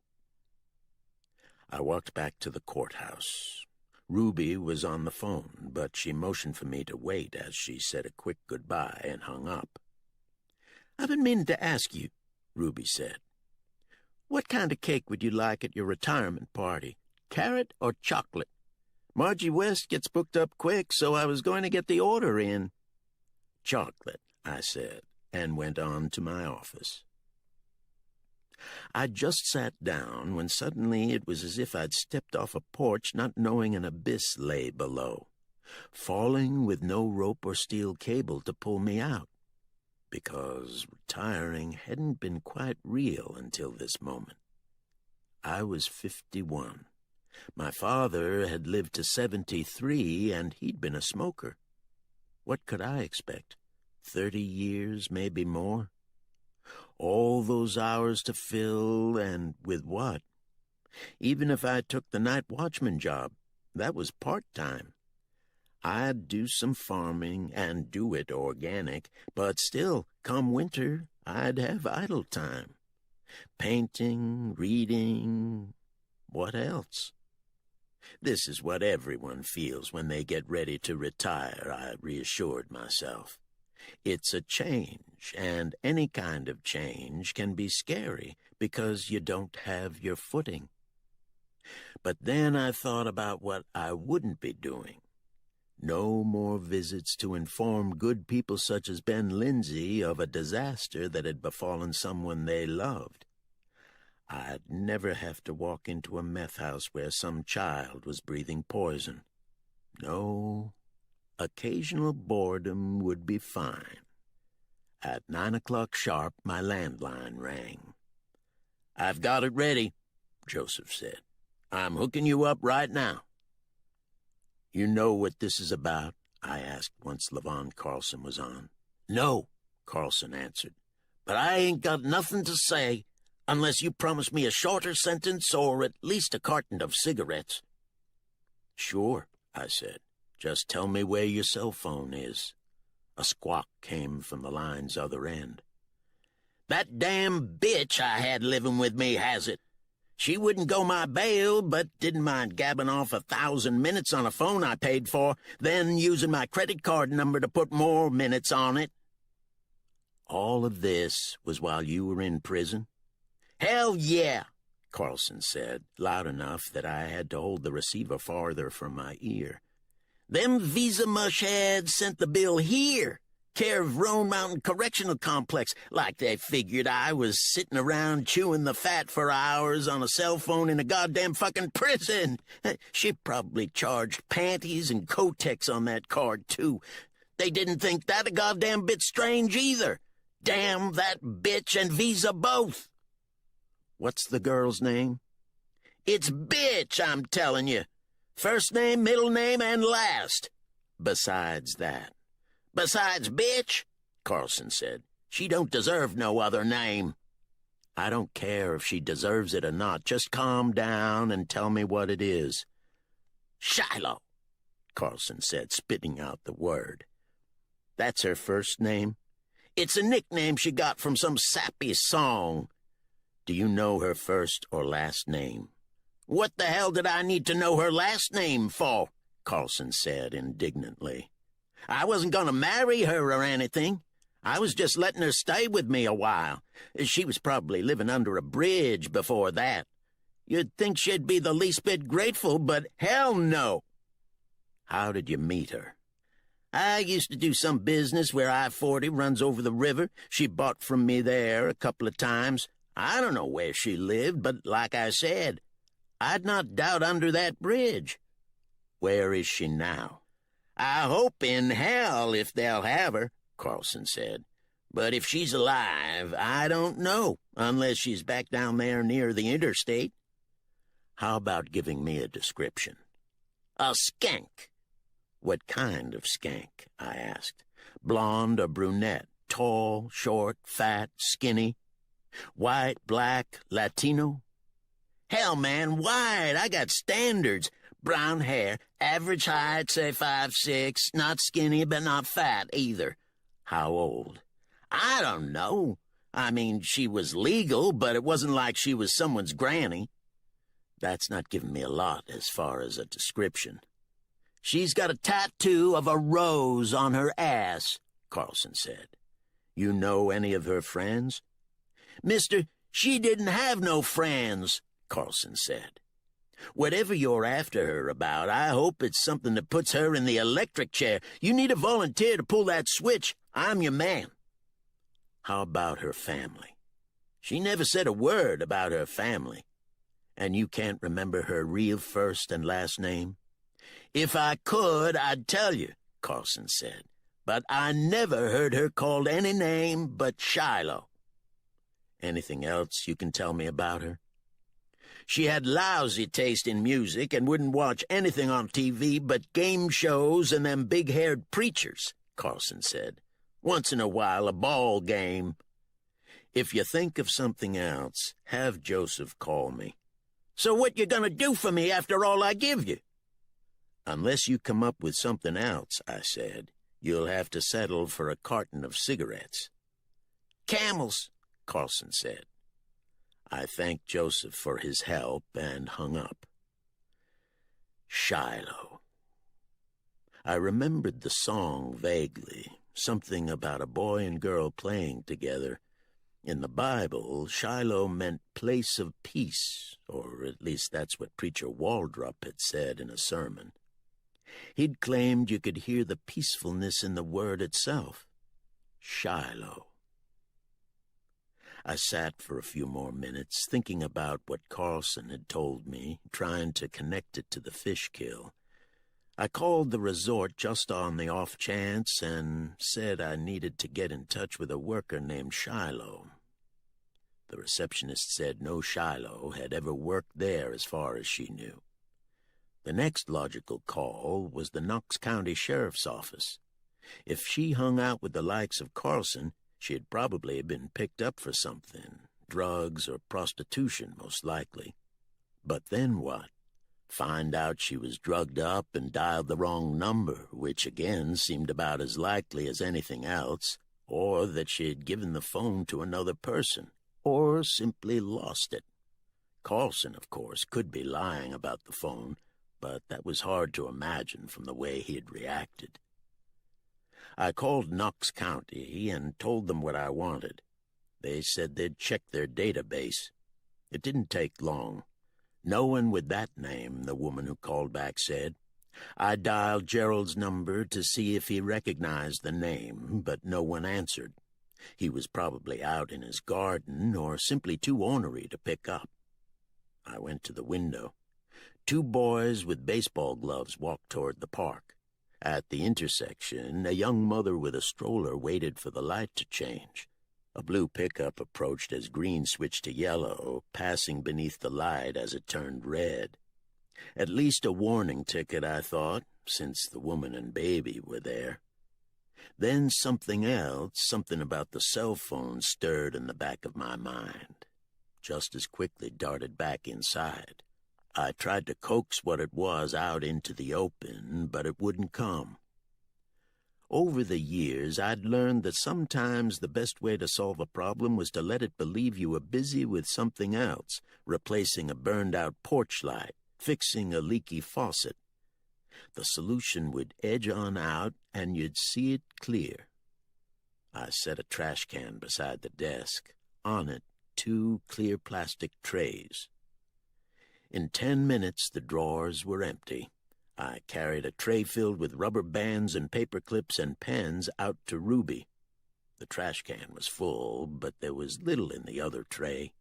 I walked back to the courthouse. Ruby was on the phone, but she motioned for me to wait as she said a quick goodbye and hung up. I've been meaning to ask you, Ruby said. What kind of cake would you like at your retirement party? Carrot or chocolate? Margie West gets booked up quick, so I was going to get the order in. Chocolate, I said, and went on to my office. I'd just sat down when suddenly it was as if I'd stepped off a porch not knowing an abyss lay below, falling with no rope or steel cable to pull me out, because retiring hadn't been quite real until this moment. I was 51. My father had lived to 73, and he'd been a smoker. What could I expect? 30 years, maybe more? All those hours to fill, and with what? Even if I took the night watchman job, that was part-time. I'd do some farming and do it organic, but still, come winter, I'd have idle time. Painting, reading, what else? This is what everyone feels when they get ready to retire, I reassured myself. It's a change, and any kind of change can be scary because you don't have your footing. But then I thought about what I wouldn't be doing. No more visits to inform good people such as Ben Lindsay of a disaster that had befallen someone they loved. I'd never have to walk into a meth house where some child was breathing poison. No, occasional boredom would be fine. At 9 o'clock sharp, my landline rang. I've got it ready, Joseph said. I'm hooking you up right now. You know what this is about? I asked once Levon Carlson was on. No, Carlson answered. But I ain't got nothing to say unless you promise me a shorter sentence or at least a carton of cigarettes. Sure, I said. Just tell me where your cell phone is. A squawk came from the line's other end. That damn bitch I had living with me has it. She wouldn't go my bail, but didn't mind gabbing off 1,000 minutes on a phone I paid for, then using my credit card number to put more minutes on it. All of this was while you were in prison? Hell yeah, Carlson said, loud enough that I had to hold the receiver farther from my ear. Them visa mushheads sent the bill here, care of Roan Mountain Correctional Complex, like they figured I was sitting around chewing the fat for hours on a cell phone in a goddamn fucking prison. She probably charged panties and Kotex on that card, too. They didn't think that a goddamn bit strange, either. Damn that bitch and visa both. What's the girl's name? It's bitch, I'm telling you. First name, middle name, and last. Besides that. Besides bitch, Carlson said. She don't deserve no other name. I don't care if she deserves it or not. Just calm down and tell me what it is. Shiloh, Carlson said, spitting out the word. That's her first name? It's a nickname she got from some sappy song. Do you know her first or last name? What the hell did I need to know her last name for? Carlson said indignantly. I wasn't going to marry her or anything. I was just letting her stay with me a while. She was probably living under a bridge before that. You'd think she'd be the least bit grateful, but hell no. How did you meet her? I used to do some business where I-40 runs over the river. She bought from me there a couple of times. I don't know where she lived, but like I said, I'd not doubt under that bridge. Where is she now? I hope in hell if they'll have her, Carlson said. But if she's alive, I don't know, unless she's back down there near the interstate. How about giving me a description? A skank. What kind of skank? I asked. Blonde or brunette? Tall, short, fat, skinny? White, black, Latino? Hell, man, white. I got standards. Brown hair, average height, say 5'6", not skinny but not fat either. How old? I don't know. I mean, she was legal, but it wasn't like she was someone's granny. That's not giving me a lot as far as a description. She's got a tattoo of a rose on her ass, Carlson said. You know any of her friends? Mister, she didn't have no friends, Carlson said. Whatever you're after her about, I hope it's something that puts her in the electric chair. You need a volunteer to pull that switch. I'm your man. How about her family? She never said a word about her family. And you can't remember her real first and last name? If I could, I'd tell you, Carlson said. But I never heard her called any name but Shiloh. Anything else you can tell me about her? She had lousy taste in music and wouldn't watch anything on TV but game shows and them big-haired preachers, Carlson said. Once in a while, a ball game. If you think of something else, have Joseph call me. So what you gonna do for me after all I give you? Unless you come up with something else, I said, you'll have to settle for a carton of cigarettes. Camels, Carlson said. I thanked Joseph for his help and hung up. Shiloh. I remembered the song vaguely, something about a boy and girl playing together. In the Bible, Shiloh meant place of peace, or at least that's what Preacher Waldrop had said in a sermon. He'd claimed you could hear the peacefulness in the word itself. Shiloh. I sat for a few more minutes, thinking about what Carlson had told me, trying to connect it to the fish kill. I called the resort just on the off chance and said I needed to get in touch with a worker named Shiloh. The receptionist said no Shiloh had ever worked there as far as she knew. The next logical call was the Knox County Sheriff's Office. If she hung out with the likes of Carlson, she'd probably been picked up for something, drugs or prostitution most likely. But then what? Find out she was drugged up and dialed the wrong number, which again seemed about as likely as anything else, or that she had given the phone to another person, or simply lost it. Carlson, of course, could be lying about the phone, but that was hard to imagine from the way he had reacted. I called Knox County and told them what I wanted. They said they'd check their database. It didn't take long. No one with that name, the woman who called back said. I dialed Gerald's number to see if he recognized the name, but no one answered. He was probably out in his garden or simply too ornery to pick up. I went to the window. 2 boys with baseball gloves walked toward the park. At the intersection, a young mother with a stroller waited for the light to change. A blue pickup approached as green switched to yellow, passing beneath the light as it turned red. At least a warning ticket, I thought, since the woman and baby were there. Then something else, something about the cell phone, stirred in the back of my mind. Just as quickly darted back inside. I tried to coax what it was out into the open, but it wouldn't come. Over the years, I'd learned that sometimes the best way to solve a problem was to let it believe you were busy with something else, replacing a burned-out porch light, fixing a leaky faucet. The solution would edge on out, and you'd see it clear. I set a trash can beside the desk. On it, 2 clear plastic trays. In 10 minutes, the drawers were empty. I carried a tray filled with rubber bands and paper clips and pens out to Ruby. The trash can was full, but there was little in the other tray.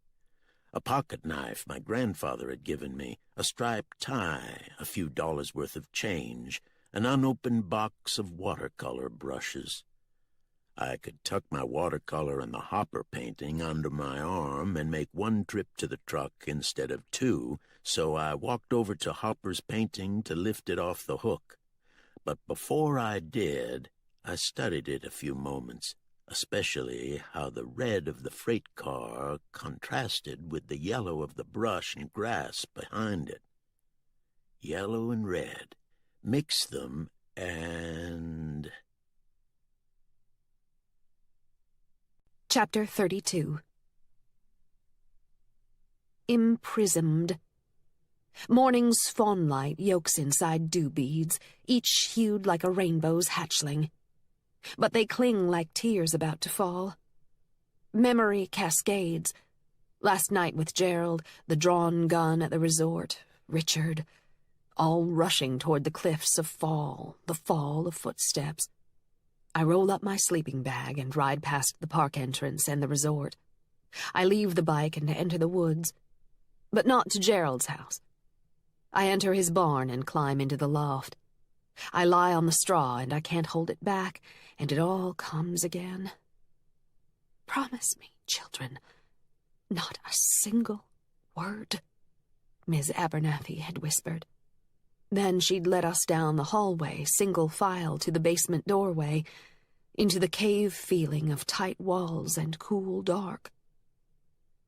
A pocket knife my grandfather had given me, a striped tie, a few dollars' worth of change, an unopened box of watercolor brushes. I could tuck my watercolor and the Hopper painting under my arm and make 1 trip to the truck instead of 2, so I walked over to Hopper's painting to lift it off the hook. But before I did, I studied it a few moments, especially how the red of the freight car contrasted with the yellow of the brush and grass behind it. Yellow and red. Mix them and... Chapter 32. Imprisoned. Morning's fawn-light yolks inside dew beads, each hued like a rainbow's hatchling. But they cling like tears about to fall. Memory cascades. Last night with Gerald, the drawn gun at the resort, Richard, all rushing toward the cliffs of fall, the fall of footsteps. I roll up my sleeping bag and ride past the park entrance and the resort. I leave the bike and enter the woods, but not to Gerald's house. I enter his barn and climb into the loft. I lie on the straw and I can't hold it back, and it all comes again. Promise me, children, not a single word, Ms. Abernathy had whispered. Then she'd led us down the hallway, single file, to the basement doorway, into the cave feeling of tight walls and cool dark.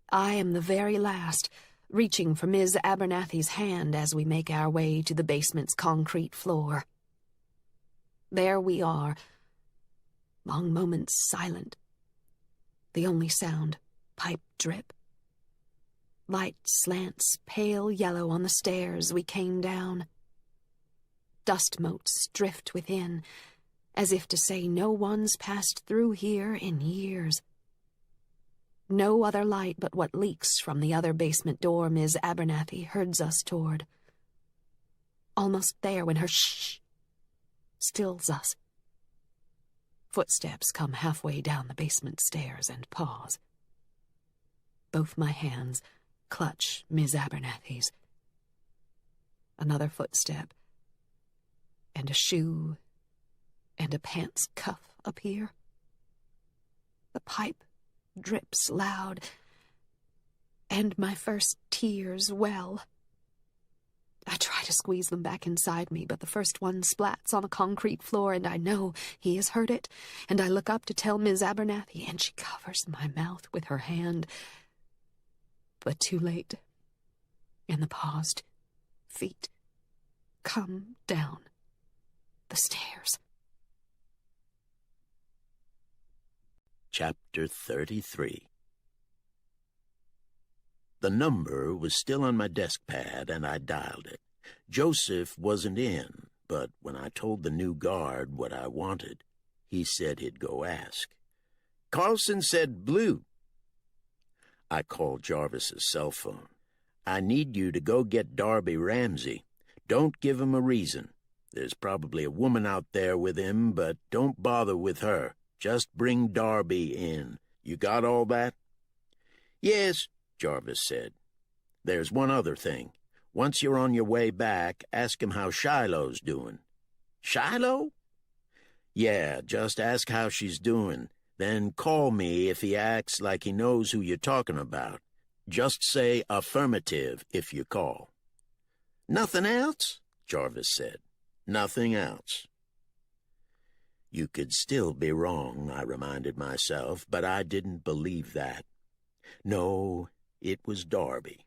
I am the very last, reaching for Ms. Abernathy's hand as we make our way to the basement's concrete floor. There we are, long moments silent. The only sound, pipe drip. Light slants pale yellow on the stairs we came down. Dust motes drift within, as if to say no one's passed through here in years. No other light but what leaks from the other basement door Ms. Abernathy herds us toward. Almost there when her shh stills us. Footsteps come halfway down the basement stairs and pause. Both my hands clutch Ms. Abernathy's. Another footstep, and a shoe, and a pants cuff appear. The pipe drips loud, and my first tears well. I try to squeeze them back inside me, but the first one splats on the concrete floor, and I know he has heard it, and I look up to tell Ms. Abernathy, and she covers my mouth with her hand. But too late, and the paused feet come down the stairs. Chapter 33. The number was still on my desk pad, and I dialed it. Joseph wasn't in, but when I told the new guard what I wanted, he said he'd go ask. Carlson said blue. I called Jarvis's cell phone. I need you to go get Darby Ramsey. Don't give him a reason. There's probably a woman out there with him, but don't bother with her. Just bring Darby in. You got all that? Yes, Jarvis said. There's one other thing. Once you're on your way back, ask him how Shiloh's doing. Shiloh? Yeah, just ask how she's doing. Then call me if he acts like he knows who you're talking about. Just say affirmative if you call. Nothing else? Jarvis said. Nothing else. You could still be wrong, I reminded myself, but I didn't believe that. No, it was Darby.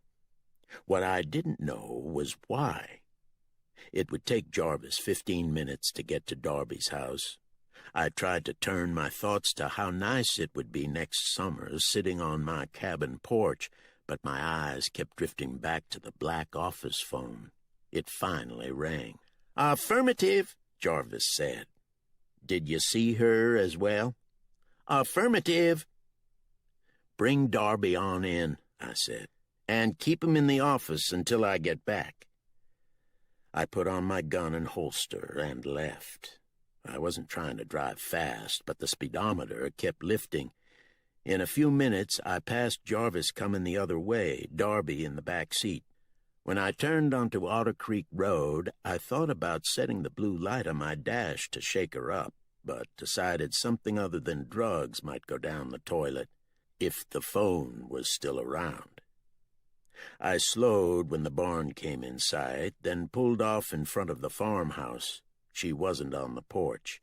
What I didn't know was why. It would take Jarvis 15 minutes to get to Darby's house. I tried to turn my thoughts to how nice it would be next summer sitting on my cabin porch, but my eyes kept drifting back to the black office phone. It finally rang. Affirmative, Jarvis said. Did you see her as well? Affirmative. Bring Darby on in, I said, and keep him in the office until I get back. I put on my gun and holster and left. I wasn't trying to drive fast, but the speedometer kept lifting. In a few minutes, I passed Jarvis coming the other way, Darby in the back seat. When I turned onto Otter Creek Road, I thought about setting the blue light on my dash to shake her up, but decided something other than drugs might go down the toilet, if the phone was still around. I slowed when the barn came in sight, then pulled off in front of the farmhouse. She wasn't on the porch.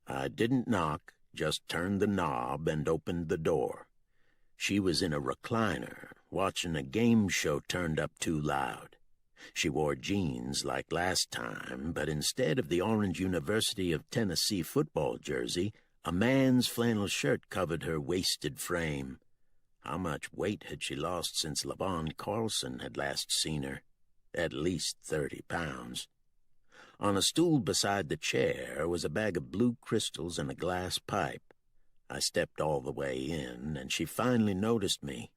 I didn't knock, just turned the knob and opened the door. She was in a recliner, watching a game show turned up too loud. She wore jeans like last time, but instead of the orange University of Tennessee football jersey, a man's flannel shirt covered her wasted frame. How much weight had she lost since Levon Carlson had last seen her? At least 30 pounds. On a stool beside the chair was a bag of blue crystals and a glass pipe. I stepped all the way in, and she finally noticed me.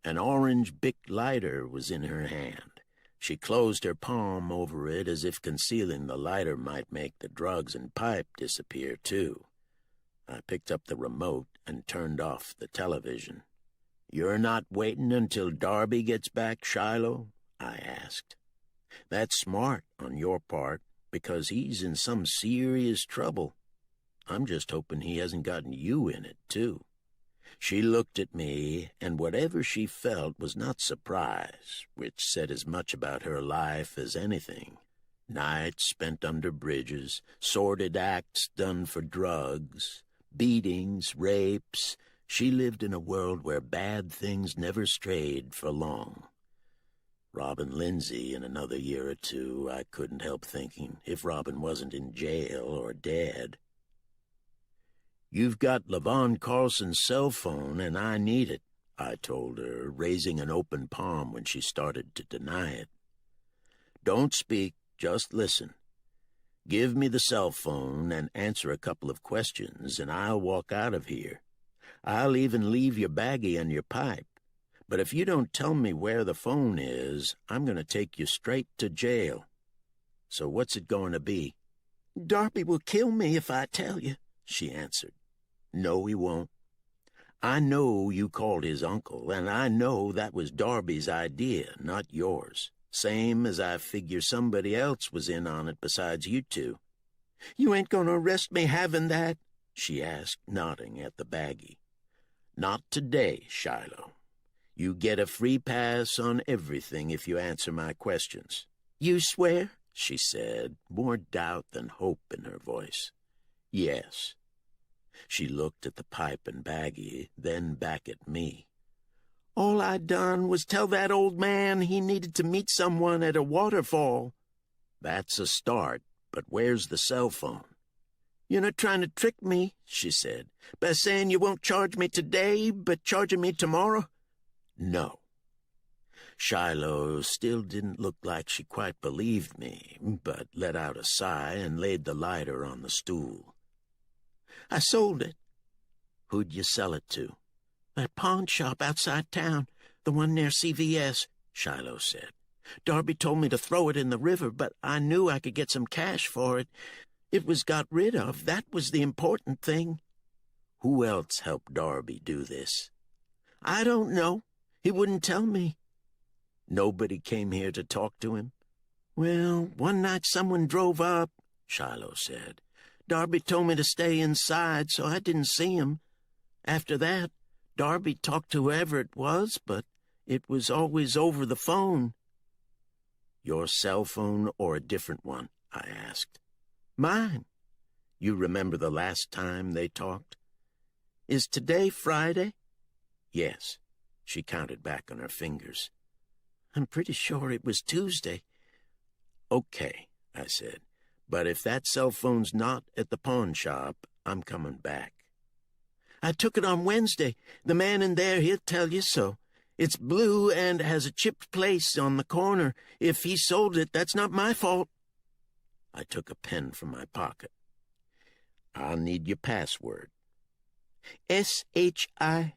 An orange Bic lighter was in her hand. She closed her palm over it as if concealing the lighter might make the drugs and pipe disappear, too. I picked up the remote and turned off the television. "You're not waiting until Darby gets back, Shiloh?" I asked. "That's smart on your part, because he's in some serious trouble. I'm just hoping he hasn't gotten you in it, too." She looked at me, and whatever she felt was not surprise, which said as much about her life as anything. Nights spent under bridges, sordid acts done for drugs, beatings, rapes. She lived in a world where bad things never strayed for long. Robin Lindsay in another year or two, I couldn't help thinking, if Robin wasn't in jail or dead. "You've got Levon Carlson's cell phone, and I need it," I told her, raising an open palm when she started to deny it. "Don't speak, just listen. Give me the cell phone and answer a couple of questions, and I'll walk out of here. I'll even leave your baggie and your pipe. But if you don't tell me where the phone is, I'm going to take you straight to jail. So what's it going to be?" "Darby will kill me if I tell you," she answered. "No, he won't. I know you called his uncle, and I know that was Darby's idea, not yours. Same as I figure somebody else was in on it besides you two." "You ain't going to arrest me having that?" she asked, nodding at the baggie. "Not today, Shiloh. You get a free pass on everything if you answer my questions." "You swear?" she said, more doubt than hope in her voice. "Yes." She looked at the pipe and baggie, then back at me. "All I done was tell that old man he needed to meet someone at a waterfall." "That's a start, but where's the cell phone?" "You're not trying to trick me," she said, "by saying you won't charge me today, but charging me tomorrow?" "No." Shiloh still didn't look like she quite believed me, but let out a sigh and laid the lighter on the stool. "I sold it." "Who'd you sell it to?" "That pawn shop outside town, the one near CVS," Shiloh said. "Darby told me to throw it in the river, but I knew I could get some cash for it. It was got rid of. That was the important thing." "Who else helped Darby do this?" "I don't know. He wouldn't tell me." "Nobody came here to talk to him?" "Well, one night someone drove up," Shiloh said. "Darby told me to stay inside, so I didn't see him. After that, Darby talked to whoever it was, but it was always over the phone." "Your cell phone or a different one?" I asked. "Mine." "You remember the last time they talked?" "Is today Friday?" "Yes." She counted back on her fingers. "I'm pretty sure it was Tuesday." "Okay," I said. "But if that cell phone's not at the pawn shop, I'm coming back." "I took it on Wednesday. The man in there, he'll tell you so. It's blue and has a chipped place on the corner. If he sold it, that's not my fault." I took a pen from my pocket. "I'll need your password." SHILO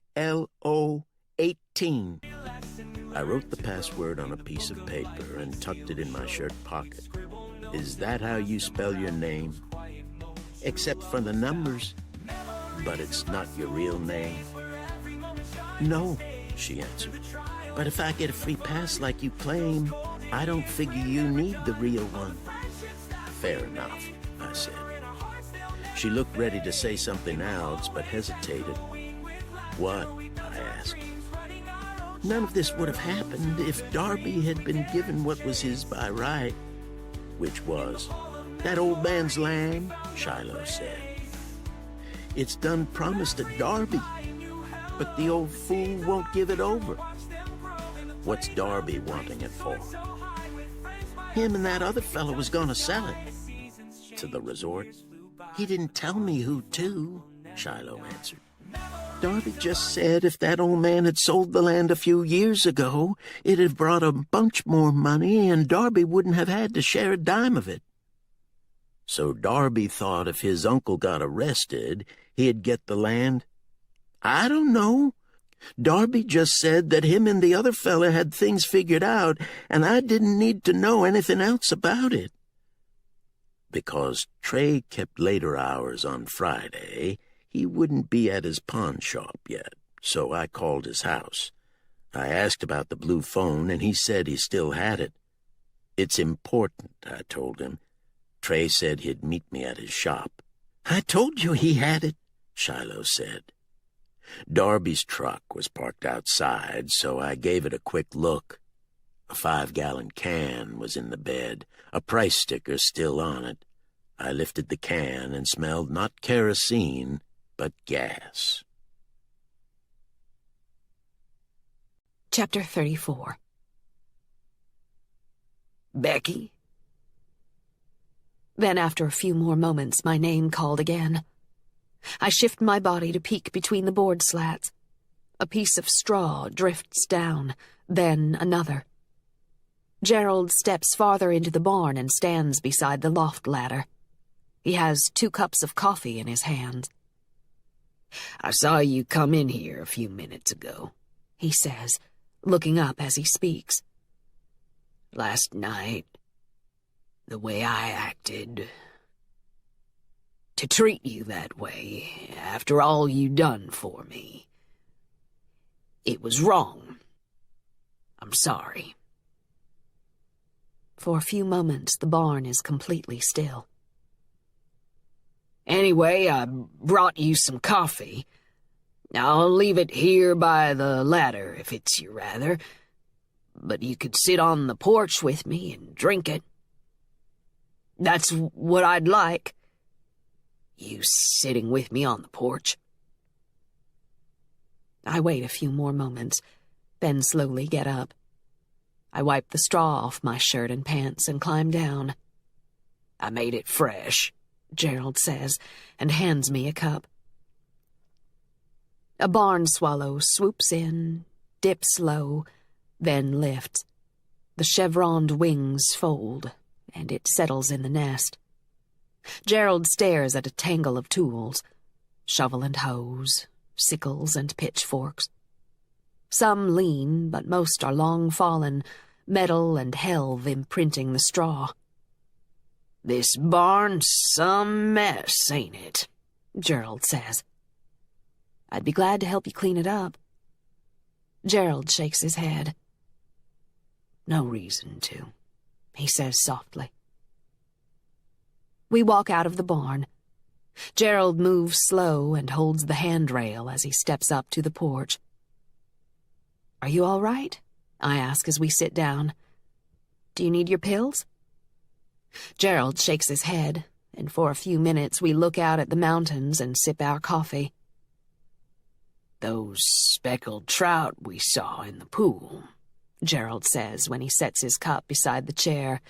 18. I wrote the password on a piece of paper and tucked it in my shirt pocket. "Is that how you spell your name?" "Except for the numbers." "But it's not your real name?" "No," she answered. "But if I get a free pass like you claim, I don't figure you need the real one." "Fair enough," I said. She looked ready to say something else, but hesitated. "What?" I asked. "None of this would have happened if Darby had been given what was his by right." "Which was?" "That old man's land," Shiloh said. It's done promised to Darby, but the old fool won't give it over. What's Darby wanting it for? Him and that other fellow was gonna sell it. To the resort? He didn't tell me who to, Shiloh answered. Darby just said if that old man had sold the land a few years ago, it'd have brought a bunch more money, and Darby wouldn't have had to share a dime of it. So Darby thought if his uncle got arrested, he'd get the land? I don't know. Darby just said that him and the other fella had things figured out, and I didn't need to know anything else about it. Because Trey kept later hours on Friday, he wouldn't be at his pawn shop yet, so I called his house. I asked about the blue phone, and he said he still had it. It's important, I told him. Trey said he'd meet me at his shop. I told you he had it, Shiloh said. Darby's truck was parked outside, so I gave it a quick look. A 5-gallon can was in the bed, a price sticker still on it. I lifted the can and smelled not kerosene, but gas. Chapter 34. Becky? Then after a few more moments, my name called again. I shift my body to peek between the board slats. A piece of straw drifts down, then another. Gerald steps farther into the barn and stands beside the loft ladder. He has 2 cups of coffee in his hands. I saw you come in here a few minutes ago, he says, looking up as he speaks. Last night, the way I acted, to treat you that way after all you done for me, it was wrong. I'm sorry. For a few moments, the barn is completely still. Anyway, I brought you some coffee. I'll leave it here by the ladder if it's your rather, but you could sit on the porch with me and drink it. That's what I'd like. You sitting with me on the porch. I wait a few more moments, then slowly get up. I wipe the straw off my shirt and pants and climb down. I made it fresh, Gerald says, and hands me a cup. A barn swallow swoops in, dips low, then lifts. The chevroned wings fold, and it settles in the nest. Gerald stares at a tangle of tools, shovel and hose, sickles and pitchforks. Some lean, but most are long fallen, metal and helve imprinting the straw. This barn's some mess, ain't it? Gerald says. I'd be glad to help you clean it up. Gerald shakes his head. No reason to, he says softly. We walk out of the barn. Gerald moves slow and holds the handrail as he steps up to the porch. Are you all right? I ask as we sit down. Do you need your pills? Gerald shakes his head, and for a few minutes we look out at the mountains and sip our coffee. Those speckled trout we saw in the pool, Gerald says when he sets his cup beside the chair.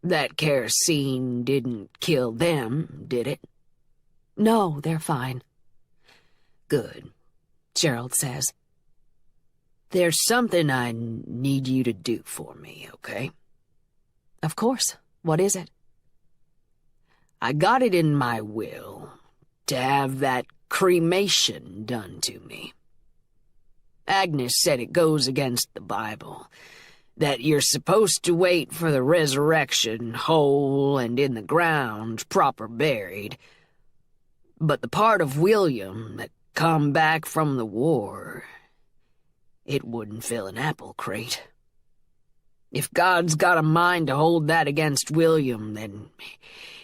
That kerosene didn't kill them, did it? No, they're fine. Good, Gerald says. There's something I need you to do for me, okay? Of course. What is it? I got it in my will to have that cremation done to me. Agnes said it goes against the Bible, that you're supposed to wait for the resurrection whole and in the ground, proper buried. But the part of William that come back from the war, it wouldn't fill an apple crate. If God's got a mind to hold that against William, then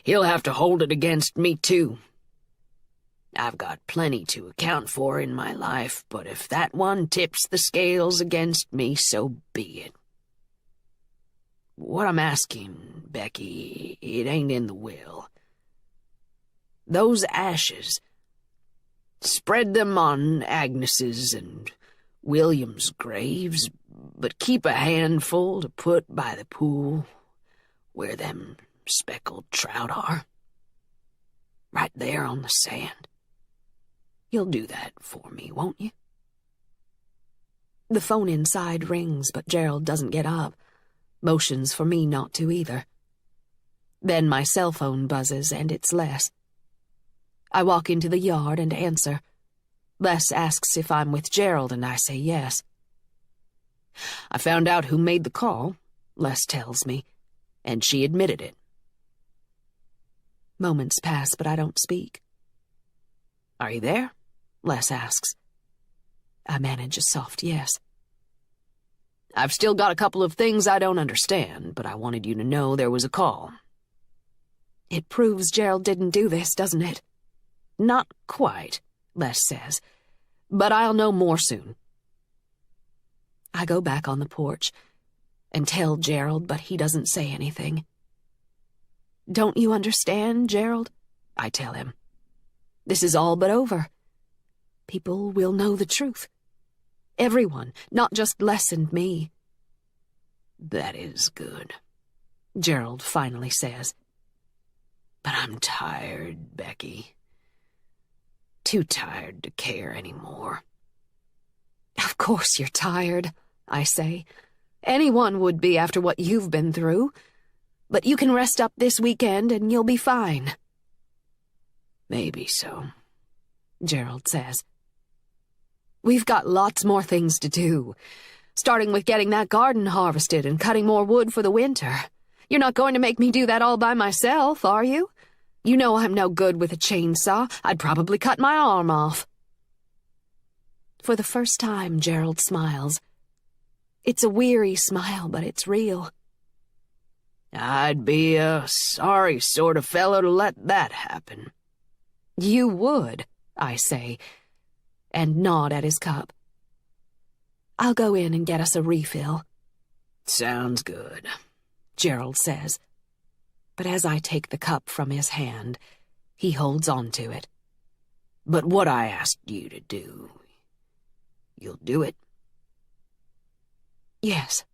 he'll have to hold it against me too. I've got plenty to account for in my life, but if that one tips the scales against me, so be it. What I'm asking, Becky, it ain't in the will. Those ashes, Spread them on Agnes's and William's graves, but keep a handful to put by the pool where them speckled trout are. Right there on the sand. You'll do that for me, won't you? The phone inside rings, but Gerald doesn't get up. Motions for me not to either. Then my cell phone buzzes, and it's Les. I walk into the yard and answer. Les asks if I'm with Gerald, and I say yes. I found out who made the call, Les tells me, and she admitted it. Moments pass, but I don't speak. Are you there? Les asks. I manage a soft yes. I've still got a couple of things I don't understand, but I wanted you to know there was a call. It proves Gerald didn't do this, doesn't it? Not quite, Les says, but I'll know more soon. I go back on the porch and tell Gerald, but he doesn't say anything. Don't you understand, Gerald? I tell him. This is all but over. People will know the truth. Everyone, not just Les and me. That is good, Gerald finally says. But I'm tired, Becky. Too tired to care anymore. Of course you're tired, I say. Anyone would be after what you've been through. But you can rest up this weekend and you'll be fine. Maybe so, Gerald says. We've got lots more things to do, starting with getting that garden harvested and cutting more wood for the winter. You're not going to make me do that all by myself, are you? You know I'm no good with a chainsaw. I'd probably cut my arm off. For the first time, Gerald smiles. It's a weary smile, but it's real. I'd be a sorry sort of fellow to let that happen. You would, I say, and nod at his cup. I'll go in and get us a refill. Sounds good, Gerald says. But as I take the cup from his hand, he holds on to it. But what I asked you to do, you'll do it? Yes.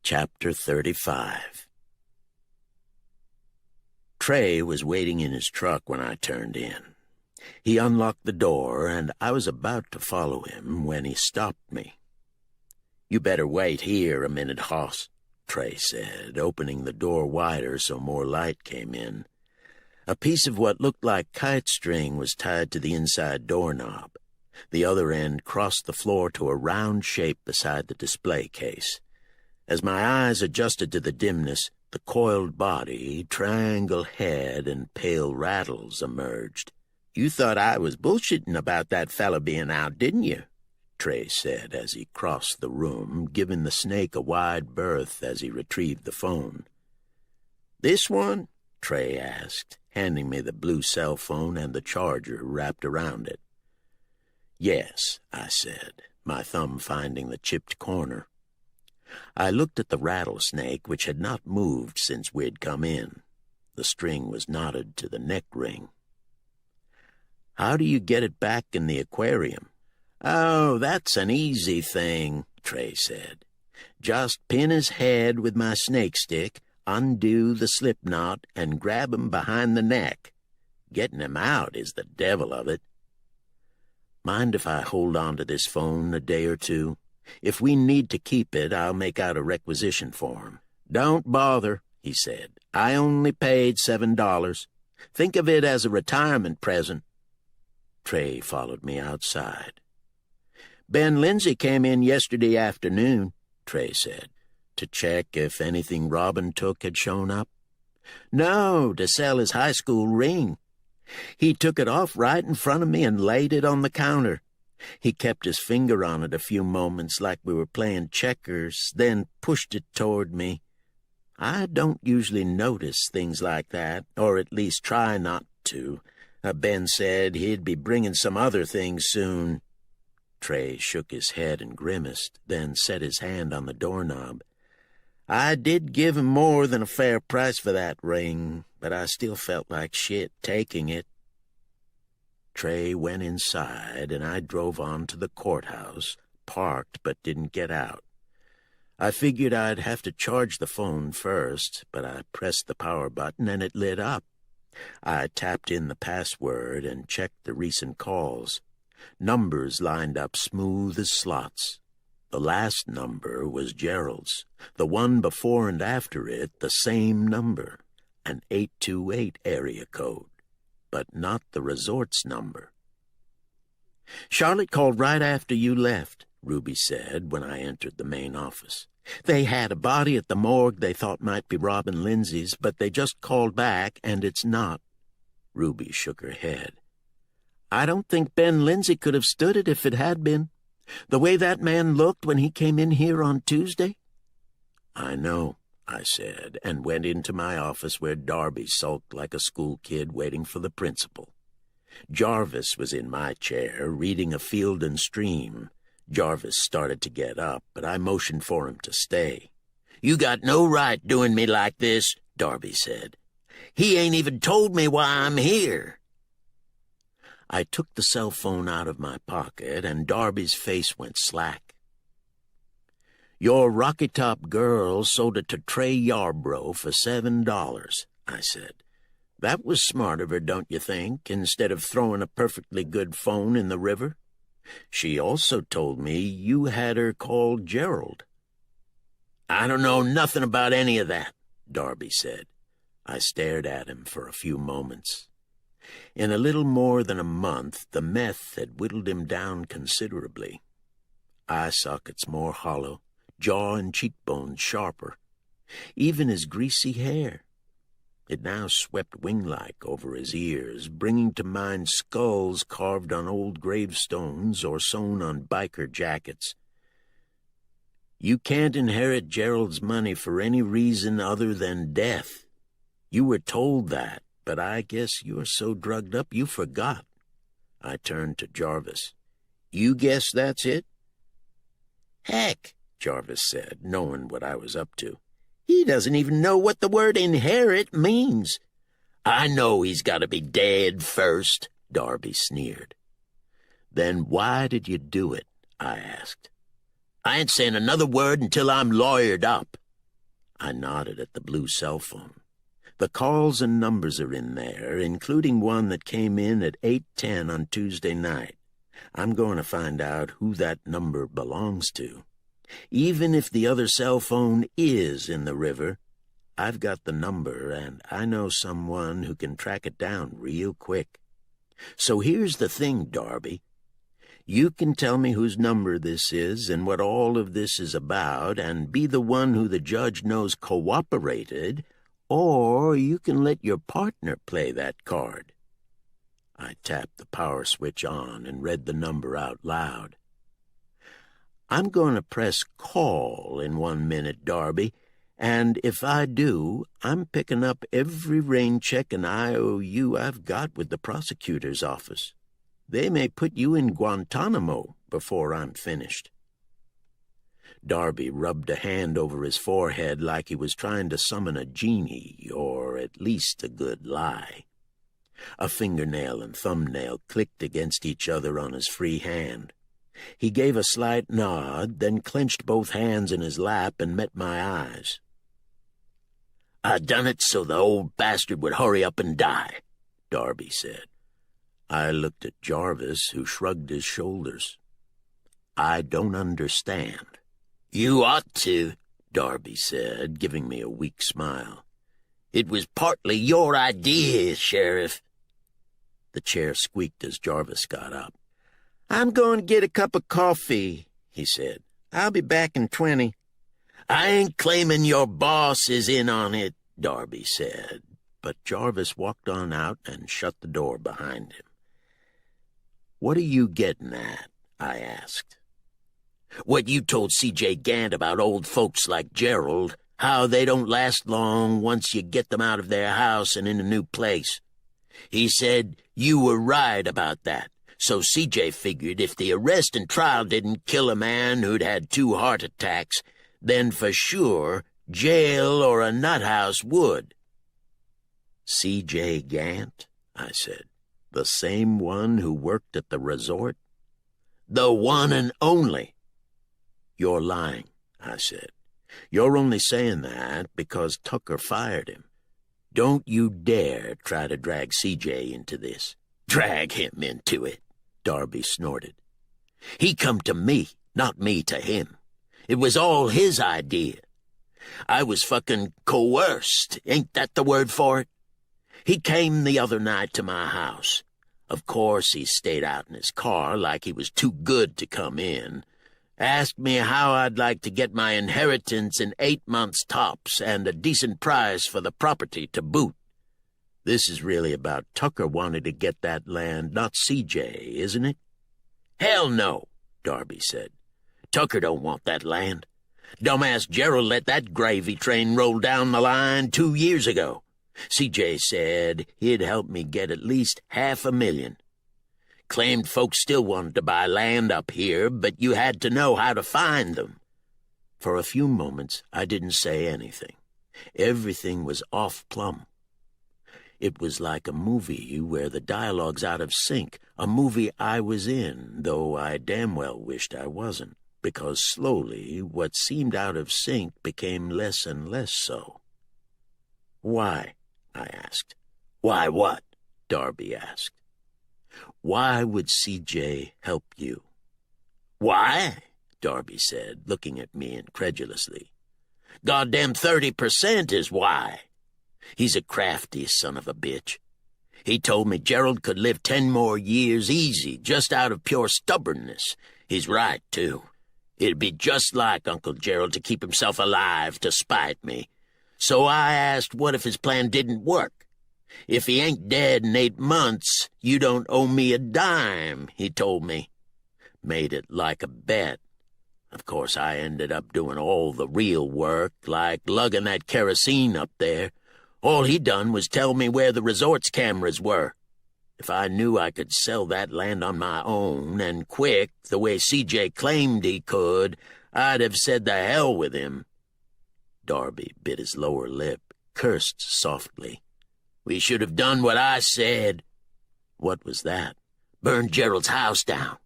Chapter 35. Trey was waiting in his truck when I turned in. He unlocked the door, and I was about to follow him when he stopped me. "You better wait here a minute, hoss," Trey said, opening the door wider so more light came in. A piece of what looked like kite string was tied to the inside doorknob. The other end crossed the floor to a round shape beside the display case. As my eyes adjusted to the dimness, the coiled body, triangle head, and pale rattles emerged. "You thought I was bullshitting about that fella being out, didn't you?" Trey said as he crossed the room, giving the snake a wide berth as he retrieved the phone. "This one?" Trey asked, handing me the blue cell phone and the charger wrapped around it. "Yes," I said, my thumb finding the chipped corner. I looked at the rattlesnake, which had not moved since we'd come in. The string was knotted to the neck ring. "How do you get it back in the aquarium?" "Oh, that's an easy thing," Trey said. "Just pin his head with my snake stick, undo the slip knot, and grab him behind the neck. Getting him out is the devil of it. Mind if I hold on to this phone a day or two? If we need to keep it, I'll make out a requisition form." "Don't bother," he said. "I only paid $7. Think of it as a retirement present." Trey followed me outside. "Ben Lindsay came in yesterday afternoon," Trey said, "to check if anything Robin took had shown up." "No, to sell his high school ring. He took it off right in front of me and laid it on the counter. He kept his finger on it a few moments like we were playing checkers, then pushed it toward me. I don't usually notice things like that, or at least try not to. Ben said he'd be bringing some other things soon." Trey shook his head and grimaced, then set his hand on the doorknob. "I did give him more than a fair price for that ring, but I still felt like shit taking it. Trey went inside, and I drove on to the courthouse, parked but didn't get out. I figured I'd have to charge the phone first, but I pressed the power button and it lit up. I tapped in the password and checked the recent calls. Numbers lined up smooth as slots. The last number was Gerald's. The one before and after it, the same number, an 828 area code, but not the resort's number. "Charlotte called right after you left," Ruby said when I entered the main office. "They had a body at the morgue they thought might be Robin Lindsay's, but they just called back, and it's not." Ruby shook her head. "I don't think Ben Lindsay could have stood it if it had been. The way that man looked when he came in here on Tuesday." "I know," I said, and went into my office where Darby sulked like a school kid waiting for the principal. Jarvis was in my chair, reading A Field and Stream. Jarvis started to get up, but I motioned for him to stay. "You got no right doing me like this," Darby said. "He ain't even told me why I'm here." I took the cell phone out of my pocket, and Darby's face went slack. "Your Rocky Top girl sold it to Trey Yarbrough for $7, I said. "That was smart of her, don't you think, instead of throwing a perfectly good phone in the river? She also told me you had her call Gerald." "I don't know nothing about any of that," Darby said. I stared at him for a few moments. In a little more than a month, the meth had whittled him down considerably. Eye sockets more hollow, jaw and cheekbones sharper. Even his greasy hair. It now swept wing-like over his ears, bringing to mind skulls carved on old gravestones or sewn on biker jackets. "You can't inherit Gerald's money for any reason other than death. You were told that, but I guess you're so drugged up you forgot." I turned to Jarvis. "You guess that's it?" "Heck," Jarvis said, knowing what I was up to. "He doesn't even know what the word inherit means." "I know he's got to be dead first," Darby sneered. "Then why did you do it?" I asked. "I ain't saying another word until I'm lawyered up." I nodded at the blue cell phone. "The calls and numbers are in there, including one that came in at 8:10 on Tuesday night. I'm going to find out who that number belongs to. Even if the other cell phone is in the river, I've got the number, and I know someone who can track it down real quick. So here's the thing, Darby. You can tell me whose number this is and what all of this is about, and be the one who the judge knows cooperated, or you can let your partner play that card." I tapped the power switch on and read the number out loud. "I'm going to press call in 1 minute, Darby, and if I do, I'm picking up every rain check and IOU I've got with the prosecutor's office. They may put you in Guantanamo before I'm finished." Darby rubbed a hand over his forehead like he was trying to summon a genie, or at least a good lie. A fingernail and thumbnail clicked against each other on his free hand. He gave a slight nod, then clenched both hands in his lap and met my eyes. "I done it so the old bastard would hurry up and die," Darby said. I looked at Jarvis, who shrugged his shoulders. "I don't understand." "You ought to," Darby said, giving me a weak smile. "It was partly your idea, Sheriff." The chair squeaked as Jarvis got up. "I'm going to get a cup of coffee," he said. "I'll be back in 20. "I ain't claiming your boss is in on it," Darby said, but Jarvis walked on out and shut the door behind him. "What are you getting at?" I asked. "What you told C.J. Gant about old folks like Gerald, how they don't last long once you get them out of their house and in a new place. He said you were right about that. So C.J. figured if the arrest and trial didn't kill a man who'd had 2 heart attacks, then for sure jail or a nut house would." C.J. Gant, I said. The same one who worked at the resort? The one and only. You're lying, I said. You're only saying that because Tucker fired him. Don't you dare try to drag C.J. into this. Drag him into it, Darby snorted. He come to me, not me to him. It was all his idea. I was fucking coerced, ain't that the word for it? He came the other night to my house. Of course, he stayed out in his car like he was too good to come in. Asked me how I'd like to get my inheritance in 8 months tops and a decent price for the property to boot. This is really about Tucker wanting to get that land, not C.J., isn't it? Hell no, Darby said. Tucker don't want that land. Dumbass Gerald let that gravy train roll down the line 2 years ago. C.J. said he'd help me get at least $500,000. Claimed folks still wanted to buy land up here, but you had to know how to find them. For a few moments, I didn't say anything. Everything was off plumb. It was like a movie where the dialogue's out of sync, a movie I was in, though I damn well wished I wasn't, because slowly what seemed out of sync became less and less so. Why? I asked. Why what? Darby asked. Why would C.J. help you? Why? Darby said, looking at me incredulously. Goddamn 30% is why. He's a crafty son of a bitch. He told me Gerald could live 10 more years easy, just out of pure stubbornness. He's right, too. It'd be just like Uncle Gerald to keep himself alive to spite me. So I asked what if his plan didn't work. If he ain't dead in 8 months, you don't owe me a dime, he told me. Made it like a bet. Of course, I ended up doing all the real work, like lugging that kerosene up there. All he done was tell me where the resort's cameras were. If I knew I could sell that land on my own, and quick, the way C.J. claimed he could, I'd have said the hell with him. Darby bit his lower lip, cursed softly. We should have done what I said. What was that? Burned Gerald's house down.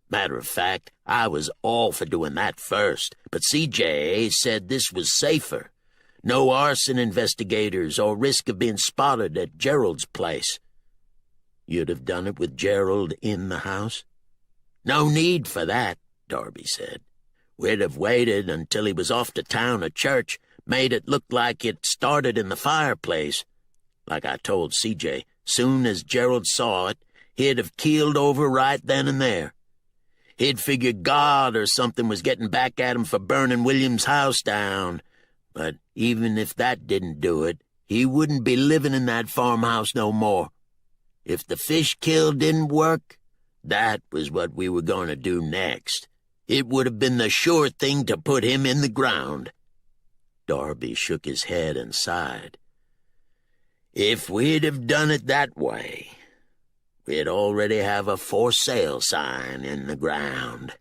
Matter of fact, I was all for doing that first, but C.J. said this was safer. No arson investigators or risk of being spotted at Gerald's place. You'd have done it with Gerald in the house? No need for that, Darby said. We'd have waited until he was off to town or church, made it look like it started in the fireplace. Like I told C.J., soon as Gerald saw it, he'd have keeled over right then and there. He'd figured God or something was getting back at him for burning William's house down. But even if that didn't do it, he wouldn't be living in that farmhouse no more. If the fish kill didn't work, that was what we were going to do next. It would have been the sure thing to put him in the ground. Darby shook his head and sighed. If we'd have done it that way, we'd already have a for sale sign in the ground.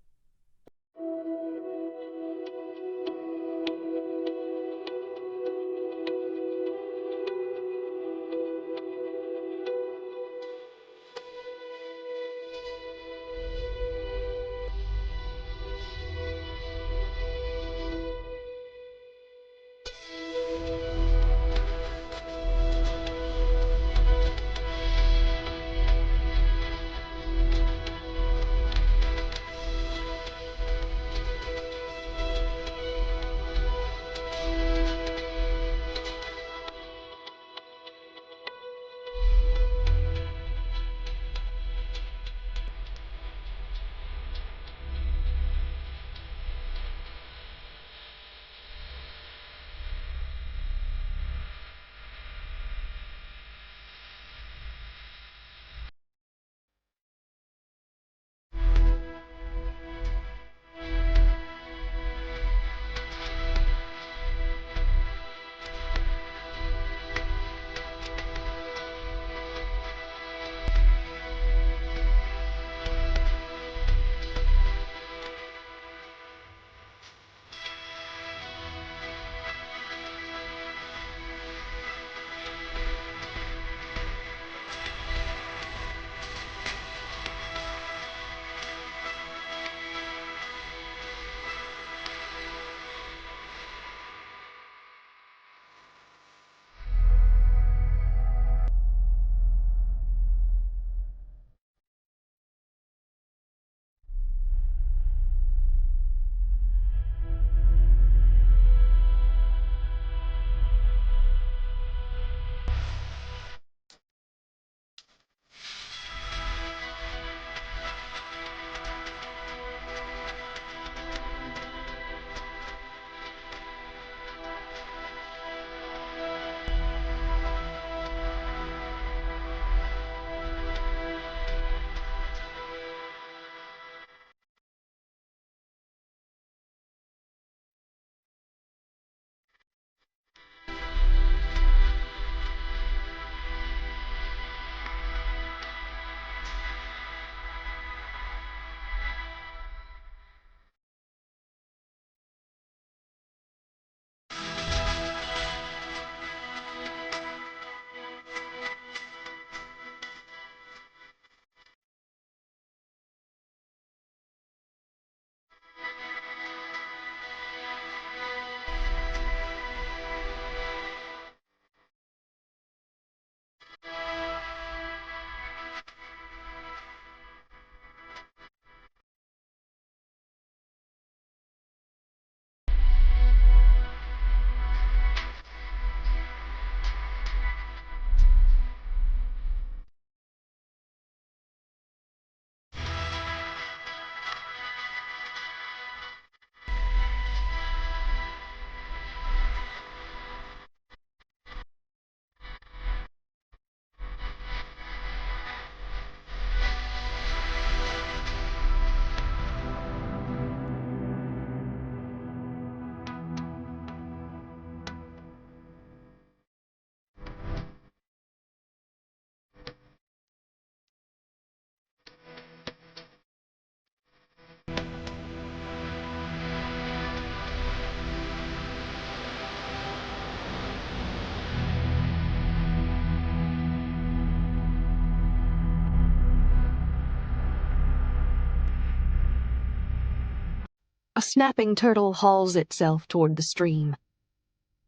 A snapping turtle hauls itself toward the stream.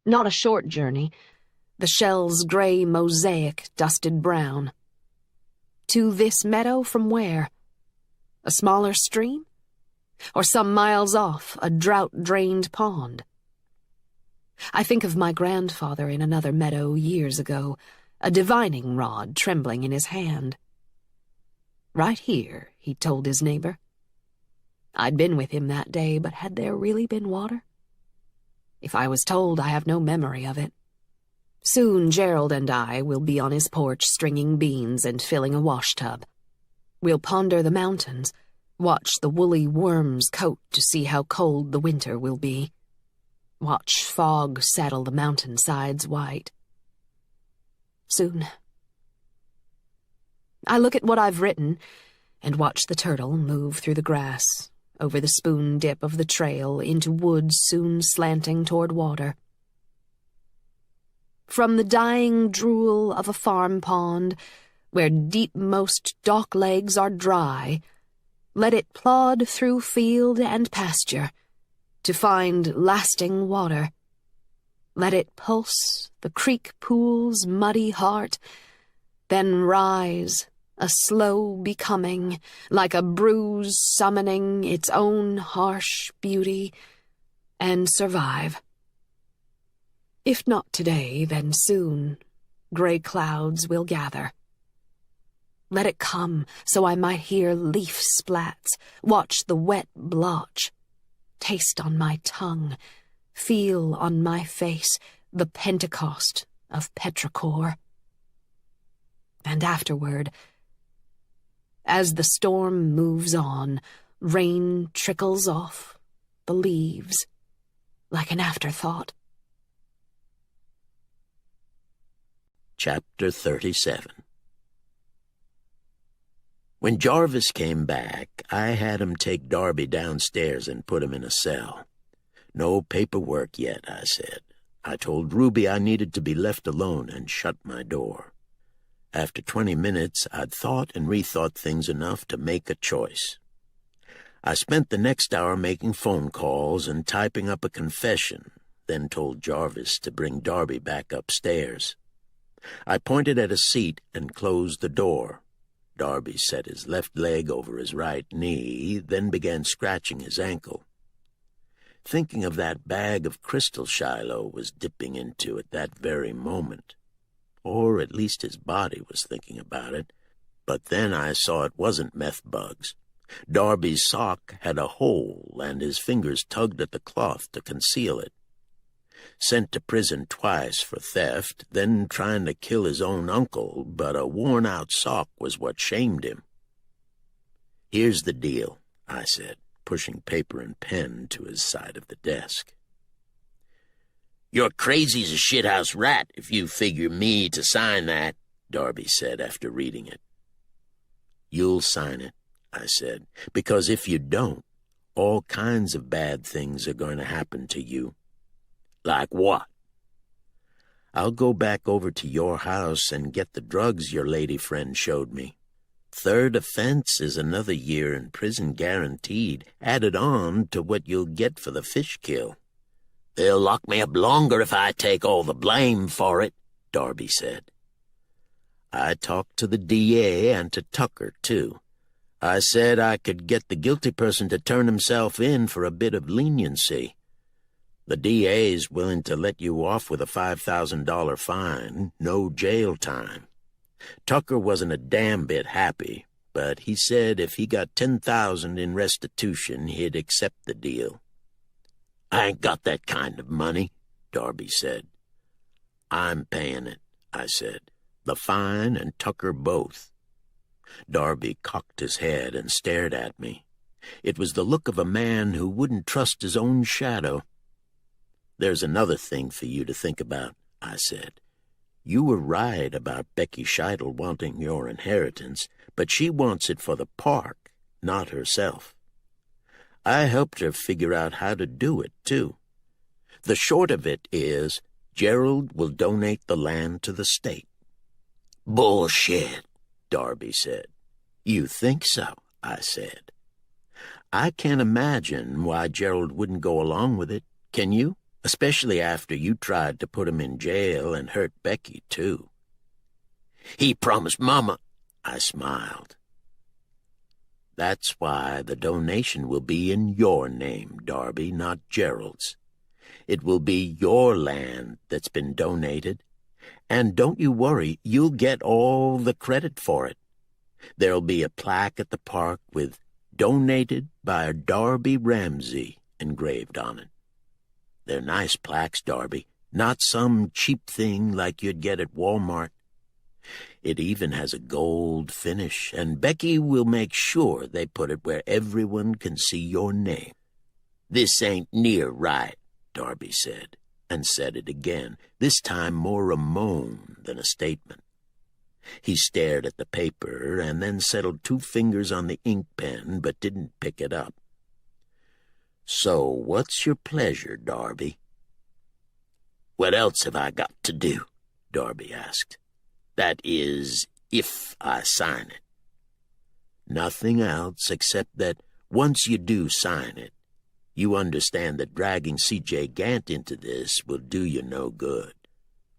Not a short journey, the shell's gray mosaic dusted brown. To this meadow from where? A smaller stream? Or some miles off, a drought-drained pond? I think of my grandfather in another meadow years ago, a divining rod trembling in his hand. Right here, he told his neighbor. I'd been with him that day, but had there really been water? If I was told, I have no memory of it. Soon Gerald and I will be on his porch stringing beans and filling a washtub. We'll ponder the mountains, watch the woolly worms coat to see how cold the winter will be. Watch fog saddle the mountainsides white. Soon. I look at what I've written and watch the turtle move through the grass, over the spoon dip of the trail into woods soon slanting toward water. From the dying drool of a farm pond, where deepmost dock legs are dry, let it plod through field and pasture, to find lasting water. Let it pulse the creek pool's muddy heart, then rise, a slow becoming, like a bruise summoning its own harsh beauty, and survive. If not today, then soon, gray clouds will gather. Let it come, so I might hear leaf splats, watch the wet blotch, taste on my tongue, feel on my face the Pentecost of petrichor. And afterward, as the storm moves on, rain trickles off the leaves like an afterthought. Chapter 37. When Jarvis came back, I had him take Darby downstairs and put him in a cell. No paperwork yet, I said. I told Ruby I needed to be left alone and shut my door. After 20 minutes, I'd thought and rethought things enough to make a choice. I spent the next hour making phone calls and typing up a confession, then told Jarvis to bring Darby back upstairs. I pointed at a seat and closed the door. Darby set his left leg over his right knee, then began scratching his ankle. Thinking of that bag of crystal Shiloh was dipping into at that very moment. Or at least his body was thinking about it. But then I saw it wasn't meth bugs. Darby's sock had a hole, and his fingers tugged at the cloth to conceal it. Sent to prison twice for theft, then trying to kill his own uncle, but a worn-out sock was what shamed him. "Here's the deal," I said, pushing paper and pen to his side of the desk. "You're crazy as a shithouse rat if you figure me to sign that," Darby said after reading it. "You'll sign it," I said, "because if you don't, all kinds of bad things are going to happen to you." "Like what?" "I'll go back over to your house and get the drugs your lady friend showed me. Third offense is another year in prison guaranteed, added on to what you'll get for the fish kill." "They'll lock me up longer if I take all the blame for it," Darby said. I talked to the DA and to Tucker, too. I said I could get the guilty person to turn himself in for a bit of leniency. The DA's willing to let you off with a $5,000 fine, no jail time. Tucker wasn't a damn bit happy, but he said if he got $10,000 in restitution, he'd accept the deal. "I ain't got that kind of money," Darby said. "I'm paying it," I said. "The fine and Tucker both." Darby cocked his head and stared at me. It was the look of a man who wouldn't trust his own shadow. "There's another thing for you to think about," I said. "You were right about Becky Scheidel wanting your inheritance, but she wants it for the park, not herself. I helped her figure out how to do it, too. The short of it is, Gerald will donate the land to the state." "Bullshit," Darby said. "You think so," I said. I can't imagine why Gerald wouldn't go along with it, can you? Especially after you tried to put him in jail and hurt Becky, too. He promised Mama. I smiled. That's why the donation will be in your name, Darby, not Gerald's. It will be your land that's been donated. And don't you worry, you'll get all the credit for it. There'll be a plaque at the park with "Donated by Darby Ramsey" engraved on it. They're nice plaques, Darby, not some cheap thing like you'd get at Walmart. It even has a gold finish, and Becky will make sure they put it where everyone can see your name. "This ain't near right," Darby said, and said it again, this time more a moan than a statement. He stared at the paper and then settled 2 fingers on the ink pen but didn't pick it up. "So what's your pleasure, Darby?" "What else have I got to do?" Darby asked. "That is, if I sign it." "Nothing else except that once you do sign it, you understand that dragging C.J. Gant into this will do you no good.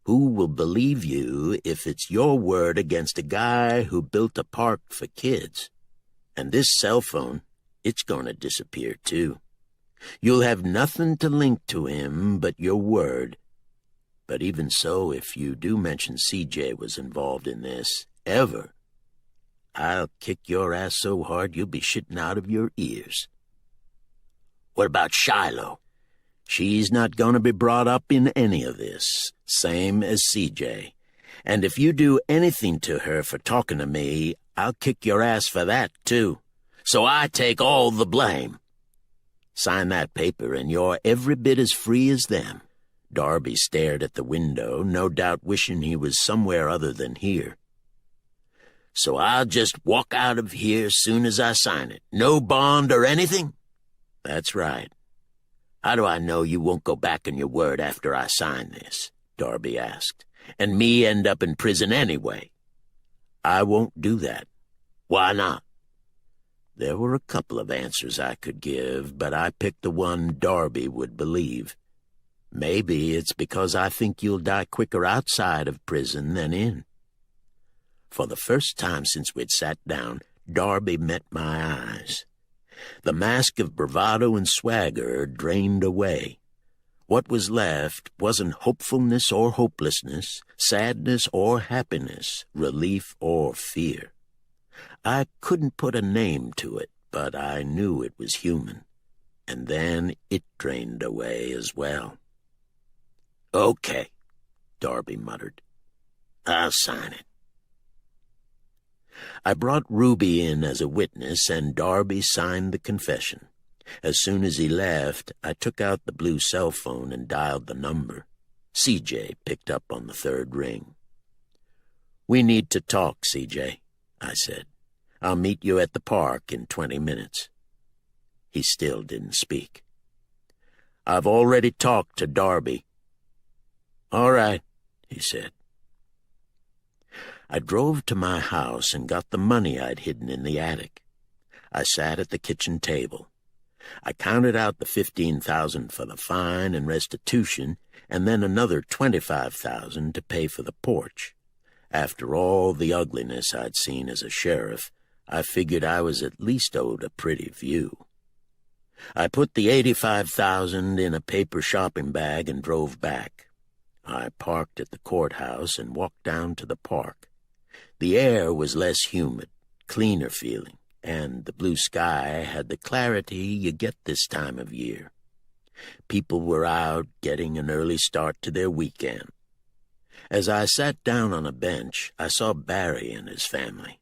Who will believe you if it's your word against a guy who built a park for kids? And this cell phone, it's going to disappear too. You'll have nothing to link to him but your word. But even so, if you do mention C.J. was involved in this, ever, I'll kick your ass so hard you'll be shitting out of your ears." "What about Shiloh?" "She's not going to be brought up in any of this, same as C.J. And if you do anything to her for talking to me, I'll kick your ass for that, too. So I take all the blame. Sign that paper and you're every bit as free as them." Darby stared at the window, no doubt wishing he was somewhere other than here. "So I'll just walk out of here soon as I sign it? No bond or anything?" "That's right." "How do I know you won't go back on your word after I sign this?" Darby asked. "And me end up in prison anyway?" "I won't do that." "Why not?" There were a couple of answers I could give, but I picked the one Darby would believe. Maybe it's because I think you'll die quicker outside of prison than in. For the first time since we'd sat down, Darby met my eyes. The mask of bravado and swagger drained away. What was left wasn't hopefulness or hopelessness, sadness or happiness, relief or fear. I couldn't put a name to it, but I knew it was human. And then it drained away as well. "Okay," Darby muttered. "I'll sign it." I brought Ruby in as a witness, and Darby signed the confession. As soon as he left, I took out the blue cell phone and dialed the number. C.J. picked up on the 3rd ring. "We need to talk, C.J., I said. "I'll meet you at the park in 20 minutes. He still didn't speak. "I've already talked to Darby." "All right," he said. I drove to my house and got the money I'd hidden in the attic. I sat at the kitchen table. I counted out the $15,000 for the fine and restitution, and then another $25,000 to pay for the porch. After all the ugliness I'd seen as a sheriff, I figured I was at least owed a pretty view. I put the $85,000 in a paper shopping bag and drove back. I parked at the courthouse and walked down to the park. The air was less humid, cleaner feeling, and the blue sky had the clarity you get this time of year. People were out getting an early start to their weekend. As I sat down on a bench, I saw Barry and his family.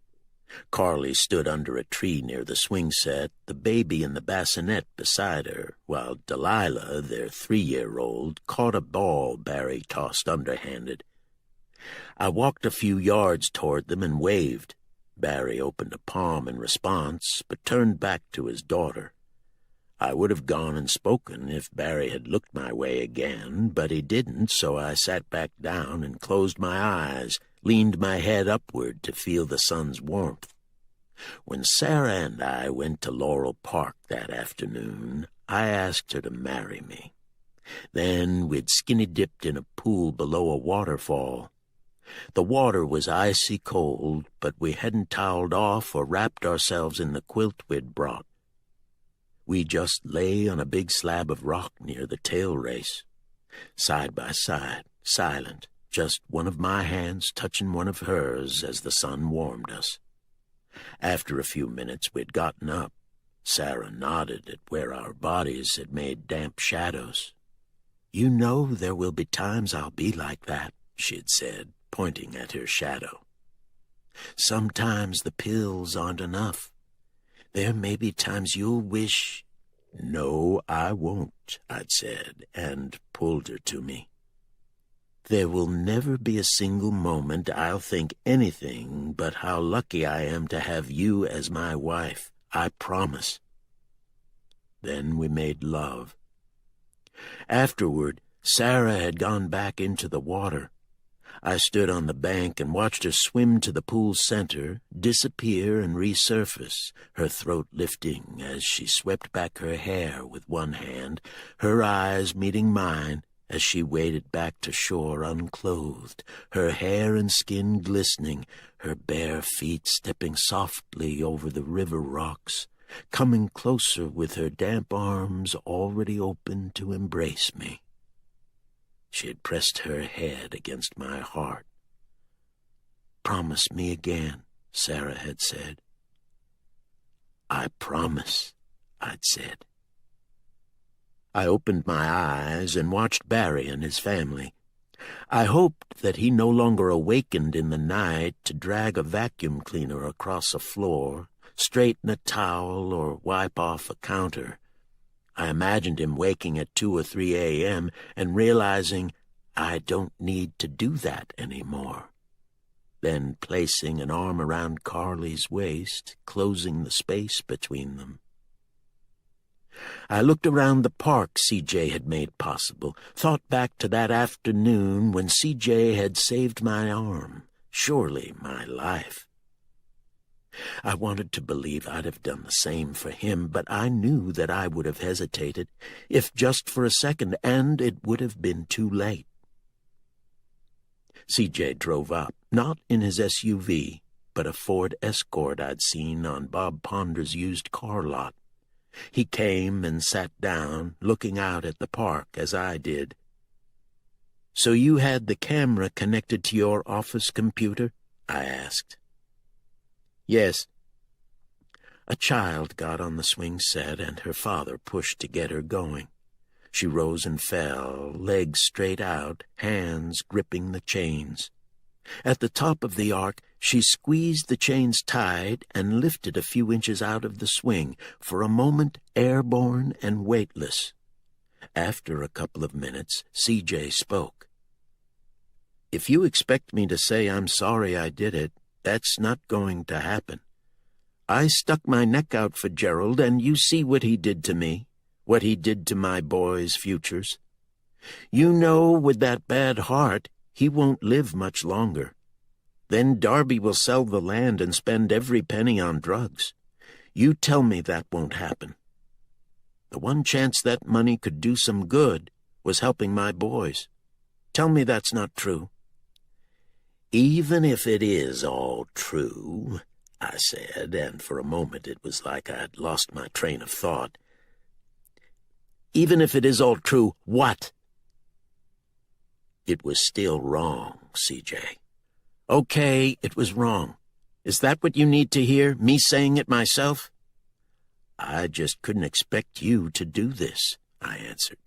Carly stood under a tree near the swing set, the baby in the bassinet beside her, while Delilah, their 3-year-old, caught a ball Barry tossed underhanded. I walked a few yards toward them and waved. Barry opened a palm in response, but turned back to his daughter. I would have gone and spoken if Barry had looked my way again, but he didn't, so I sat back down and closed my eyes, leaned my head upward to feel the sun's warmth. When Sarah and I went to Laurel Park that afternoon, I asked her to marry me. Then we'd skinny-dipped in a pool below a waterfall. The water was icy cold, but we hadn't toweled off or wrapped ourselves in the quilt we'd brought. We just lay on a big slab of rock near the tail race, side by side, silent, just one of my hands touching one of hers as the sun warmed us. After a few minutes we'd gotten up. Sarah nodded at where our bodies had made damp shadows. "You know there will be times I'll be like that," she'd said, pointing at her shadow. "Sometimes the pills aren't enough. There may be times you'll wish—" "No, I won't," I'd said, and pulled her to me. "There will never be a single moment I'll think anything but how lucky I am to have you as my wife. I promise." Then we made love. Afterward, Sarah had gone back into the water. I stood on the bank and watched her swim to the pool's center, disappear and resurface, her throat lifting as she swept back her hair with one hand, her eyes meeting mine as she waded back to shore unclothed, her hair and skin glistening, her bare feet stepping softly over the river rocks, coming closer with her damp arms already open to embrace me. She had pressed her head against my heart. "Promise me again," Sarah had said. "I promise," I'd said. I opened my eyes and watched Barry and his family. I hoped that he no longer awakened in the night to drag a vacuum cleaner across a floor, straighten a towel, or wipe off a counter. I imagined him waking at 2 or 3 a.m. and realizing I don't need to do that anymore. Then placing an arm around Carly's waist, closing the space between them. I looked around the park C.J. had made possible, thought back to that afternoon when C.J. had saved my arm, surely my life. I wanted to believe I'd have done the same for him, but I knew that I would have hesitated, if just for a second, and it would have been too late. C.J. drove up, not in his SUV, but a Ford Escort I'd seen on Bob Ponder's used car lot. He came and sat down, looking out at the park as I did. "So you had the camera connected to your office computer?" I asked. "Yes." A child got on the swing set, and her father pushed to get her going. She rose and fell, legs straight out, hands gripping the chains. At the top of the arc, she squeezed the chains tight and lifted a few inches out of the swing, for a moment airborne and weightless. After a couple of minutes, C.J. spoke. "If you expect me to say I'm sorry I did it, that's not going to happen. I stuck my neck out for Gerald, and you see what he did to me, what he did to my boys' futures. You know, with that bad heart, he won't live much longer. Then Darby will sell the land and spend every penny on drugs. You tell me that won't happen. The one chance that money could do some good was helping my boys. Tell me that's not true." "Even if it is all true," I said, and for a moment it was like I'd lost my train of thought. "Even if it is all true, what?" "It was still wrong, C.J. "Okay, it was wrong. Is that what you need to hear, me saying it myself?" "I just couldn't expect you to do this," I answered.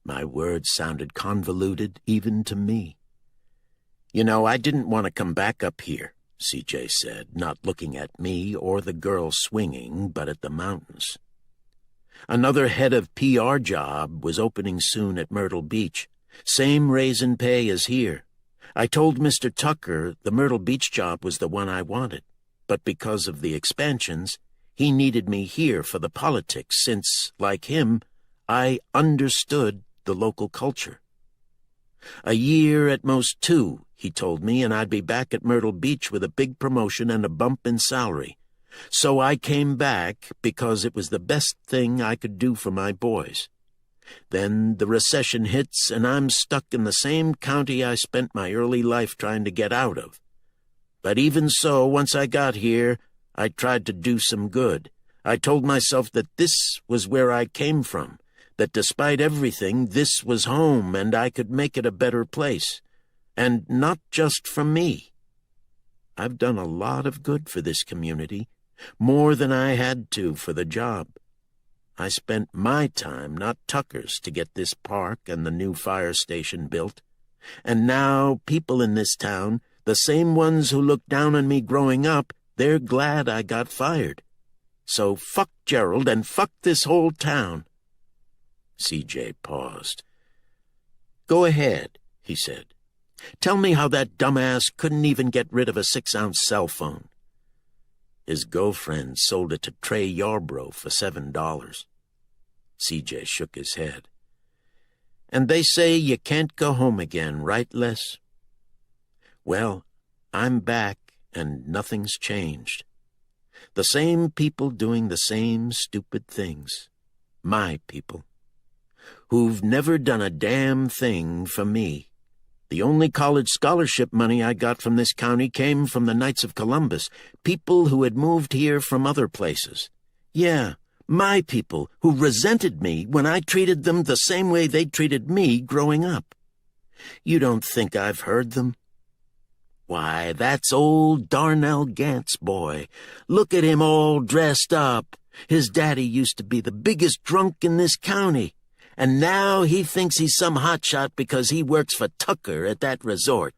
My words sounded convoluted even to me. "You know, I didn't want to come back up here," C.J. said, not looking at me or the girl swinging, but at the mountains. Another head of PR job was opening soon at Myrtle Beach. Same raise in pay as here. I told Mr. Tucker the Myrtle Beach job was the one I wanted, but because of the expansions, he needed me here for the politics since, like him, I understood the local culture. A year, at most 2, he told me, and I'd be back at Myrtle Beach with a big promotion and a bump in salary. So I came back because it was the best thing I could do for my boys. Then the recession hits, and I'm stuck in the same county I spent my early life trying to get out of. But even so, once I got here, I tried to do some good. I told myself that this was where I came from, that despite everything, this was home, and I could make it a better place. And not just for me. I've done a lot of good for this community, more than I had to for the job. I spent my time, not Tucker's, to get this park and the new fire station built. And now people in this town, the same ones who looked down on me growing up, they're glad I got fired. So fuck Gerald and fuck this whole town. C.J. paused. Go ahead, he said. Tell me how that dumbass couldn't even get rid of a 6-ounce cell phone. His girlfriend sold it to Trey Yarbrough for $7. C.J. shook his head. And they say you can't go home again, right, Les? Well, I'm back, and nothing's changed. The same people doing the same stupid things. My people. Who've never done a damn thing for me. The only college scholarship money I got from this county came from the Knights of Columbus, people who had moved here from other places. Yeah, my people, who resented me when I treated them the same way they treated me growing up. You don't think I've heard them? Why, that's old Darnell Gant's boy. Look at him all dressed up. His daddy used to be the biggest drunk in this county. And now he thinks he's some hotshot because he works for Tucker at that resort.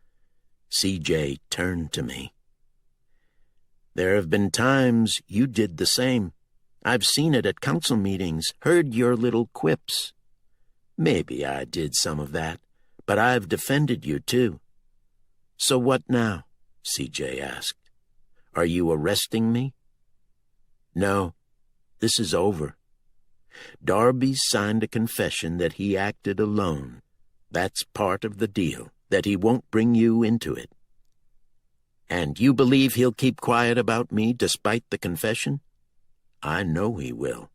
C.J. turned to me. There have been times you did the same. I've seen it at council meetings, heard your little quips. Maybe I did some of that, but I've defended you too. So what now? C.J. asked. Are you arresting me? No, this is over. Darby signed a confession that he acted alone. That's part of the deal, that he won't bring you into it. And you believe he'll keep quiet about me despite the confession? I know he will.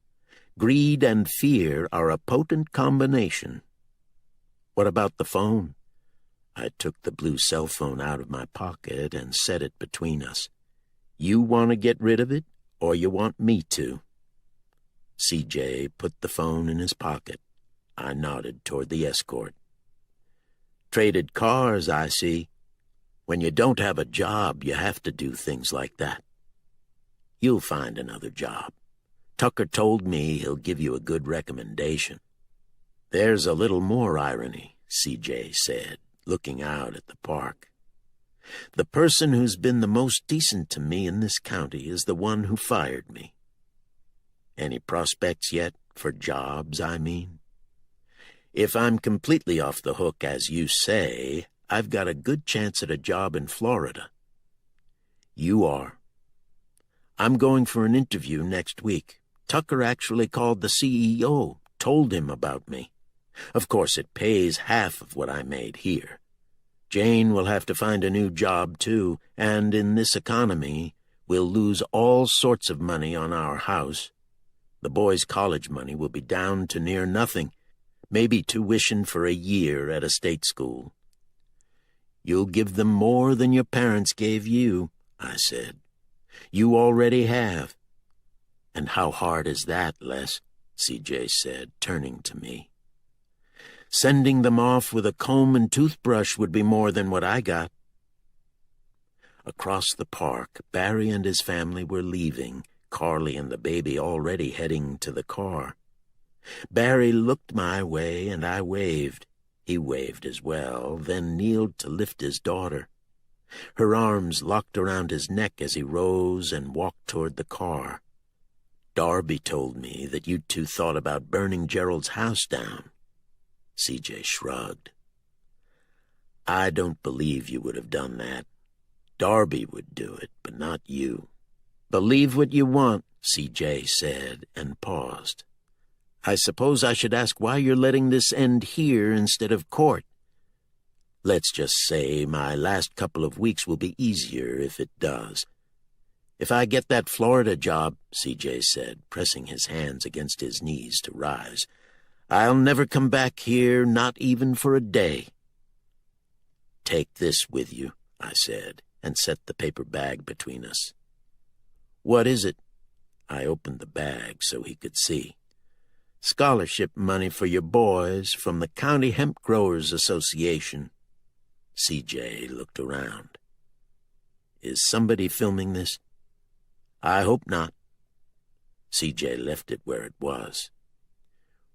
Greed and fear are a potent combination. What about the phone? I took the blue cell phone out of my pocket and set it between us. You want to get rid of it, or you want me to? C.J. put the phone in his pocket. I nodded toward the escort. Traded cars, I see. When you don't have a job, you have to do things like that. You'll find another job. Tucker told me he'll give you a good recommendation. There's a little more irony, C.J. said, looking out at the park. The person who's been the most decent to me in this county is the one who fired me. Any prospects yet, for jobs, I mean? If I'm completely off the hook, as you say, I've got a good chance at a job in Florida. You are. I'm going for an interview next week. Tucker actually called the CEO, told him about me. Of course, it pays half of what I made here. Jane will have to find a new job, too, and in this economy, we'll lose all sorts of money on our house. The boys' college money will be down to near nothing, maybe tuition for a year at a state school. You'll give them more than your parents gave you, I said. You already have. And how hard is that, Les? C.J. said, turning to me. Sending them off with a comb and toothbrush would be more than what I got. Across the park, Barry and his family were leaving, Carly and the baby already heading to the car. Barry looked my way, and I waved. He waved as well, then kneeled to lift his daughter. Her arms locked around his neck as he rose and walked toward the car. Darby told me that you two thought about burning Gerald's house down. C.J. shrugged. I don't believe you would have done that. Darby would do it, but not you. Believe what you want, C.J. said, and paused. I suppose I should ask why you're letting this end here instead of court. Let's just say my last couple of weeks will be easier if it does. If I get that Florida job, CJ said, pressing his hands against his knees to rise, I'll never come back here, not even for a day. Take this with you, I said, and set the paper bag between us. What is it? I opened the bag so he could see. Scholarship money for your boys from the County Hemp Growers Association. CJ looked around. Is somebody filming this? I hope not. CJ left it where it was.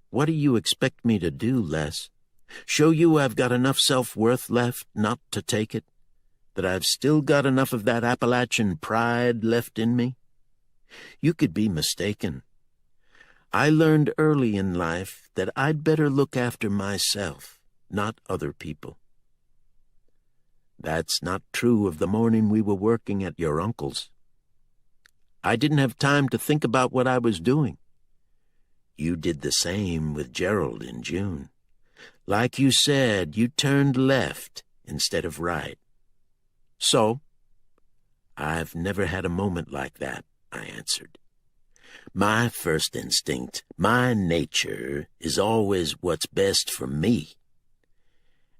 What do you expect me to do, Les? Show you I've got enough self-worth left not to take it? That I've still got enough of that Appalachian pride left in me? You could be mistaken. I learned early in life that I'd better look after myself, not other people. That's not true of the morning we were working at your uncle's. I didn't have time to think about what I was doing. You did the same with Gerald in June. Like you said, you turned left instead of right. So, I've never had a moment like that, I answered. My first instinct, my nature, is always what's best for me.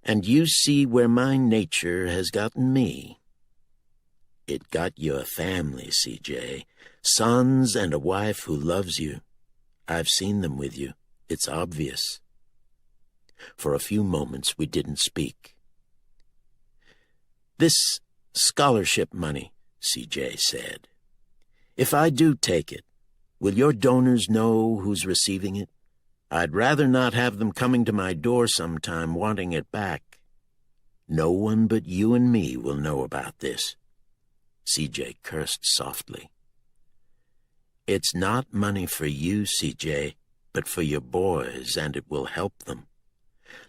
And you see where my nature has gotten me. It got you a family, CJ. Sons and a wife who loves you. I've seen them with you. It's obvious. For a few moments we didn't speak. This scholarship money, CJ said. If I do take it, will your donors know who's receiving it? I'd rather not have them coming to my door sometime wanting it back. No one but you and me will know about this. CJ cursed softly. It's not money for you, CJ, but for your boys, and it will help them.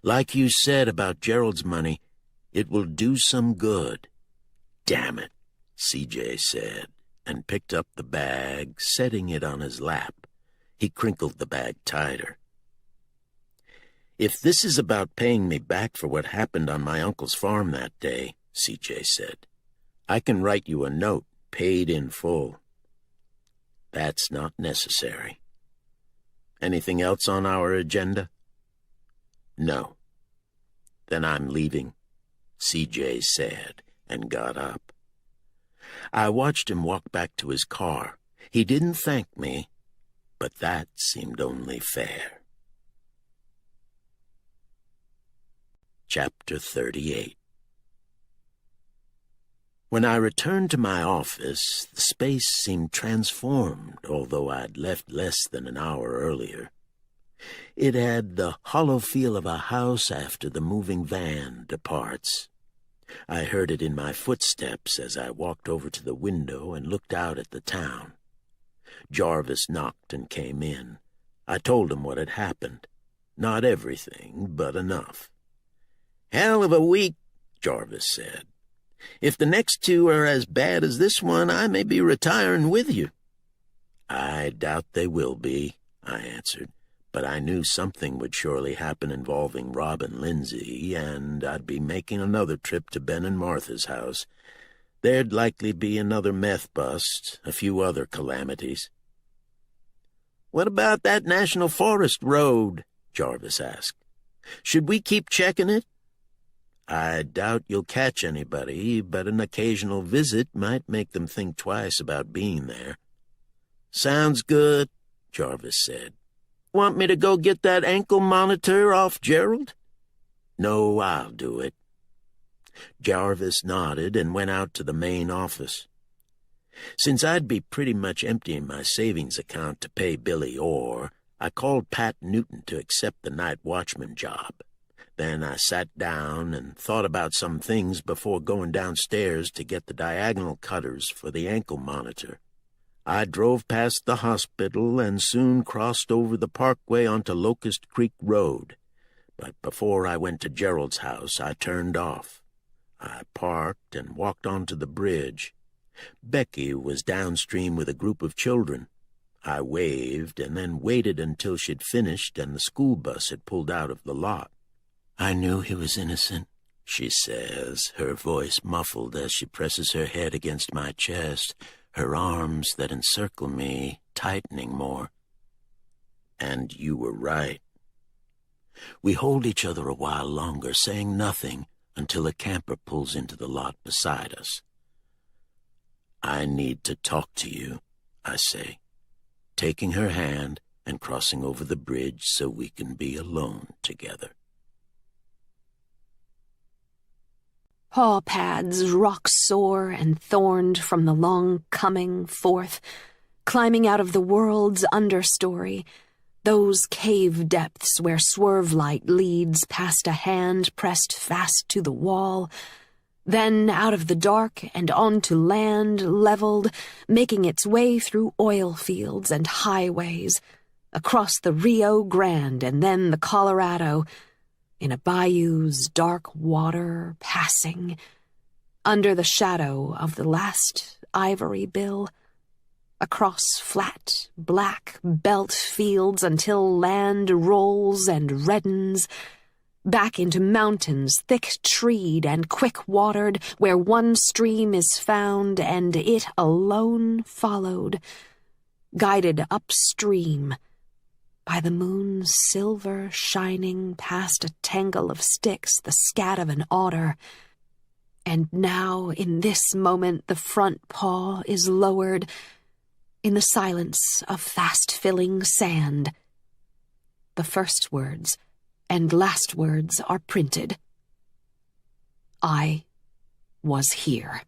Like you said about Gerald's money, it will do some good. Damn it, CJ said, and picked up the bag, setting it on his lap. He crinkled the bag tighter. If this is about paying me back for what happened on my uncle's farm that day, CJ said, I can write you a note, paid in full. That's not necessary. Anything else on our agenda? No. Then I'm leaving, CJ said, and got up. I watched him walk back to his car. He didn't thank me, but that seemed only fair. Chapter 38. When I returned to my office, the space seemed transformed, although I'd left less than an hour earlier. It had the hollow feel of a house after the moving van departs. I heard it in my footsteps as I walked over to the window and looked out at the town. Jarvis knocked and came in. I told him what had happened. Not everything, but enough. Hell of a week, Jarvis said. If the next two are as bad as this one, I may be retiring with you. I doubt they will be, I answered, but I knew something would surely happen involving Rob and Lindsay, and I'd be making another trip to Ben and Martha's house. There'd likely be another meth bust, a few other calamities. What about that National Forest road? Jarvis asked. Should we keep checking it? I doubt you'll catch anybody, but an occasional visit might make them think twice about being there. Sounds good, Jarvis said. Want me to go get that ankle monitor off Gerald? No, I'll do it. Jarvis nodded and went out to the main office. Since I'd be pretty much emptying my savings account to pay Billy Orr, I called Pat Newton to accept the night watchman job. Then I sat down and thought about some things before going downstairs to get the diagonal cutters for the ankle monitor. I drove past the hospital and soon crossed over the parkway onto Locust Creek Road. But before I went to Gerald's house, I turned off. I parked and walked onto the bridge. Becky was downstream with a group of children. I waved and then waited until she'd finished and the school bus had pulled out of the lot. I knew he was innocent, she says, her voice muffled as she presses her head against my chest, her arms that encircle me tightening more. And you were right. We hold each other a while longer, saying nothing until a camper pulls into the lot beside us. I need to talk to you, I say, taking her hand and crossing over the bridge so we can be alone together. Paw pads rock sore and thorned from the long coming forth, climbing out of the world's understory, those cave depths where swerve light leads past a hand pressed fast to the wall, then out of the dark and onto land leveled, making its way through oil fields and highways, across the Rio Grande and then the Colorado, in a bayou's dark water passing, under the shadow of the last ivory bill, across flat, black belt fields until land rolls and reddens, back into mountains thick-treed and quick-watered, where one stream is found and it alone followed, guided upstream by the moon's silver shining past a tangle of sticks the scat of an otter. And now, in this moment, the front paw is lowered in the silence of fast-filling sand. The first words and last words are printed. I was here.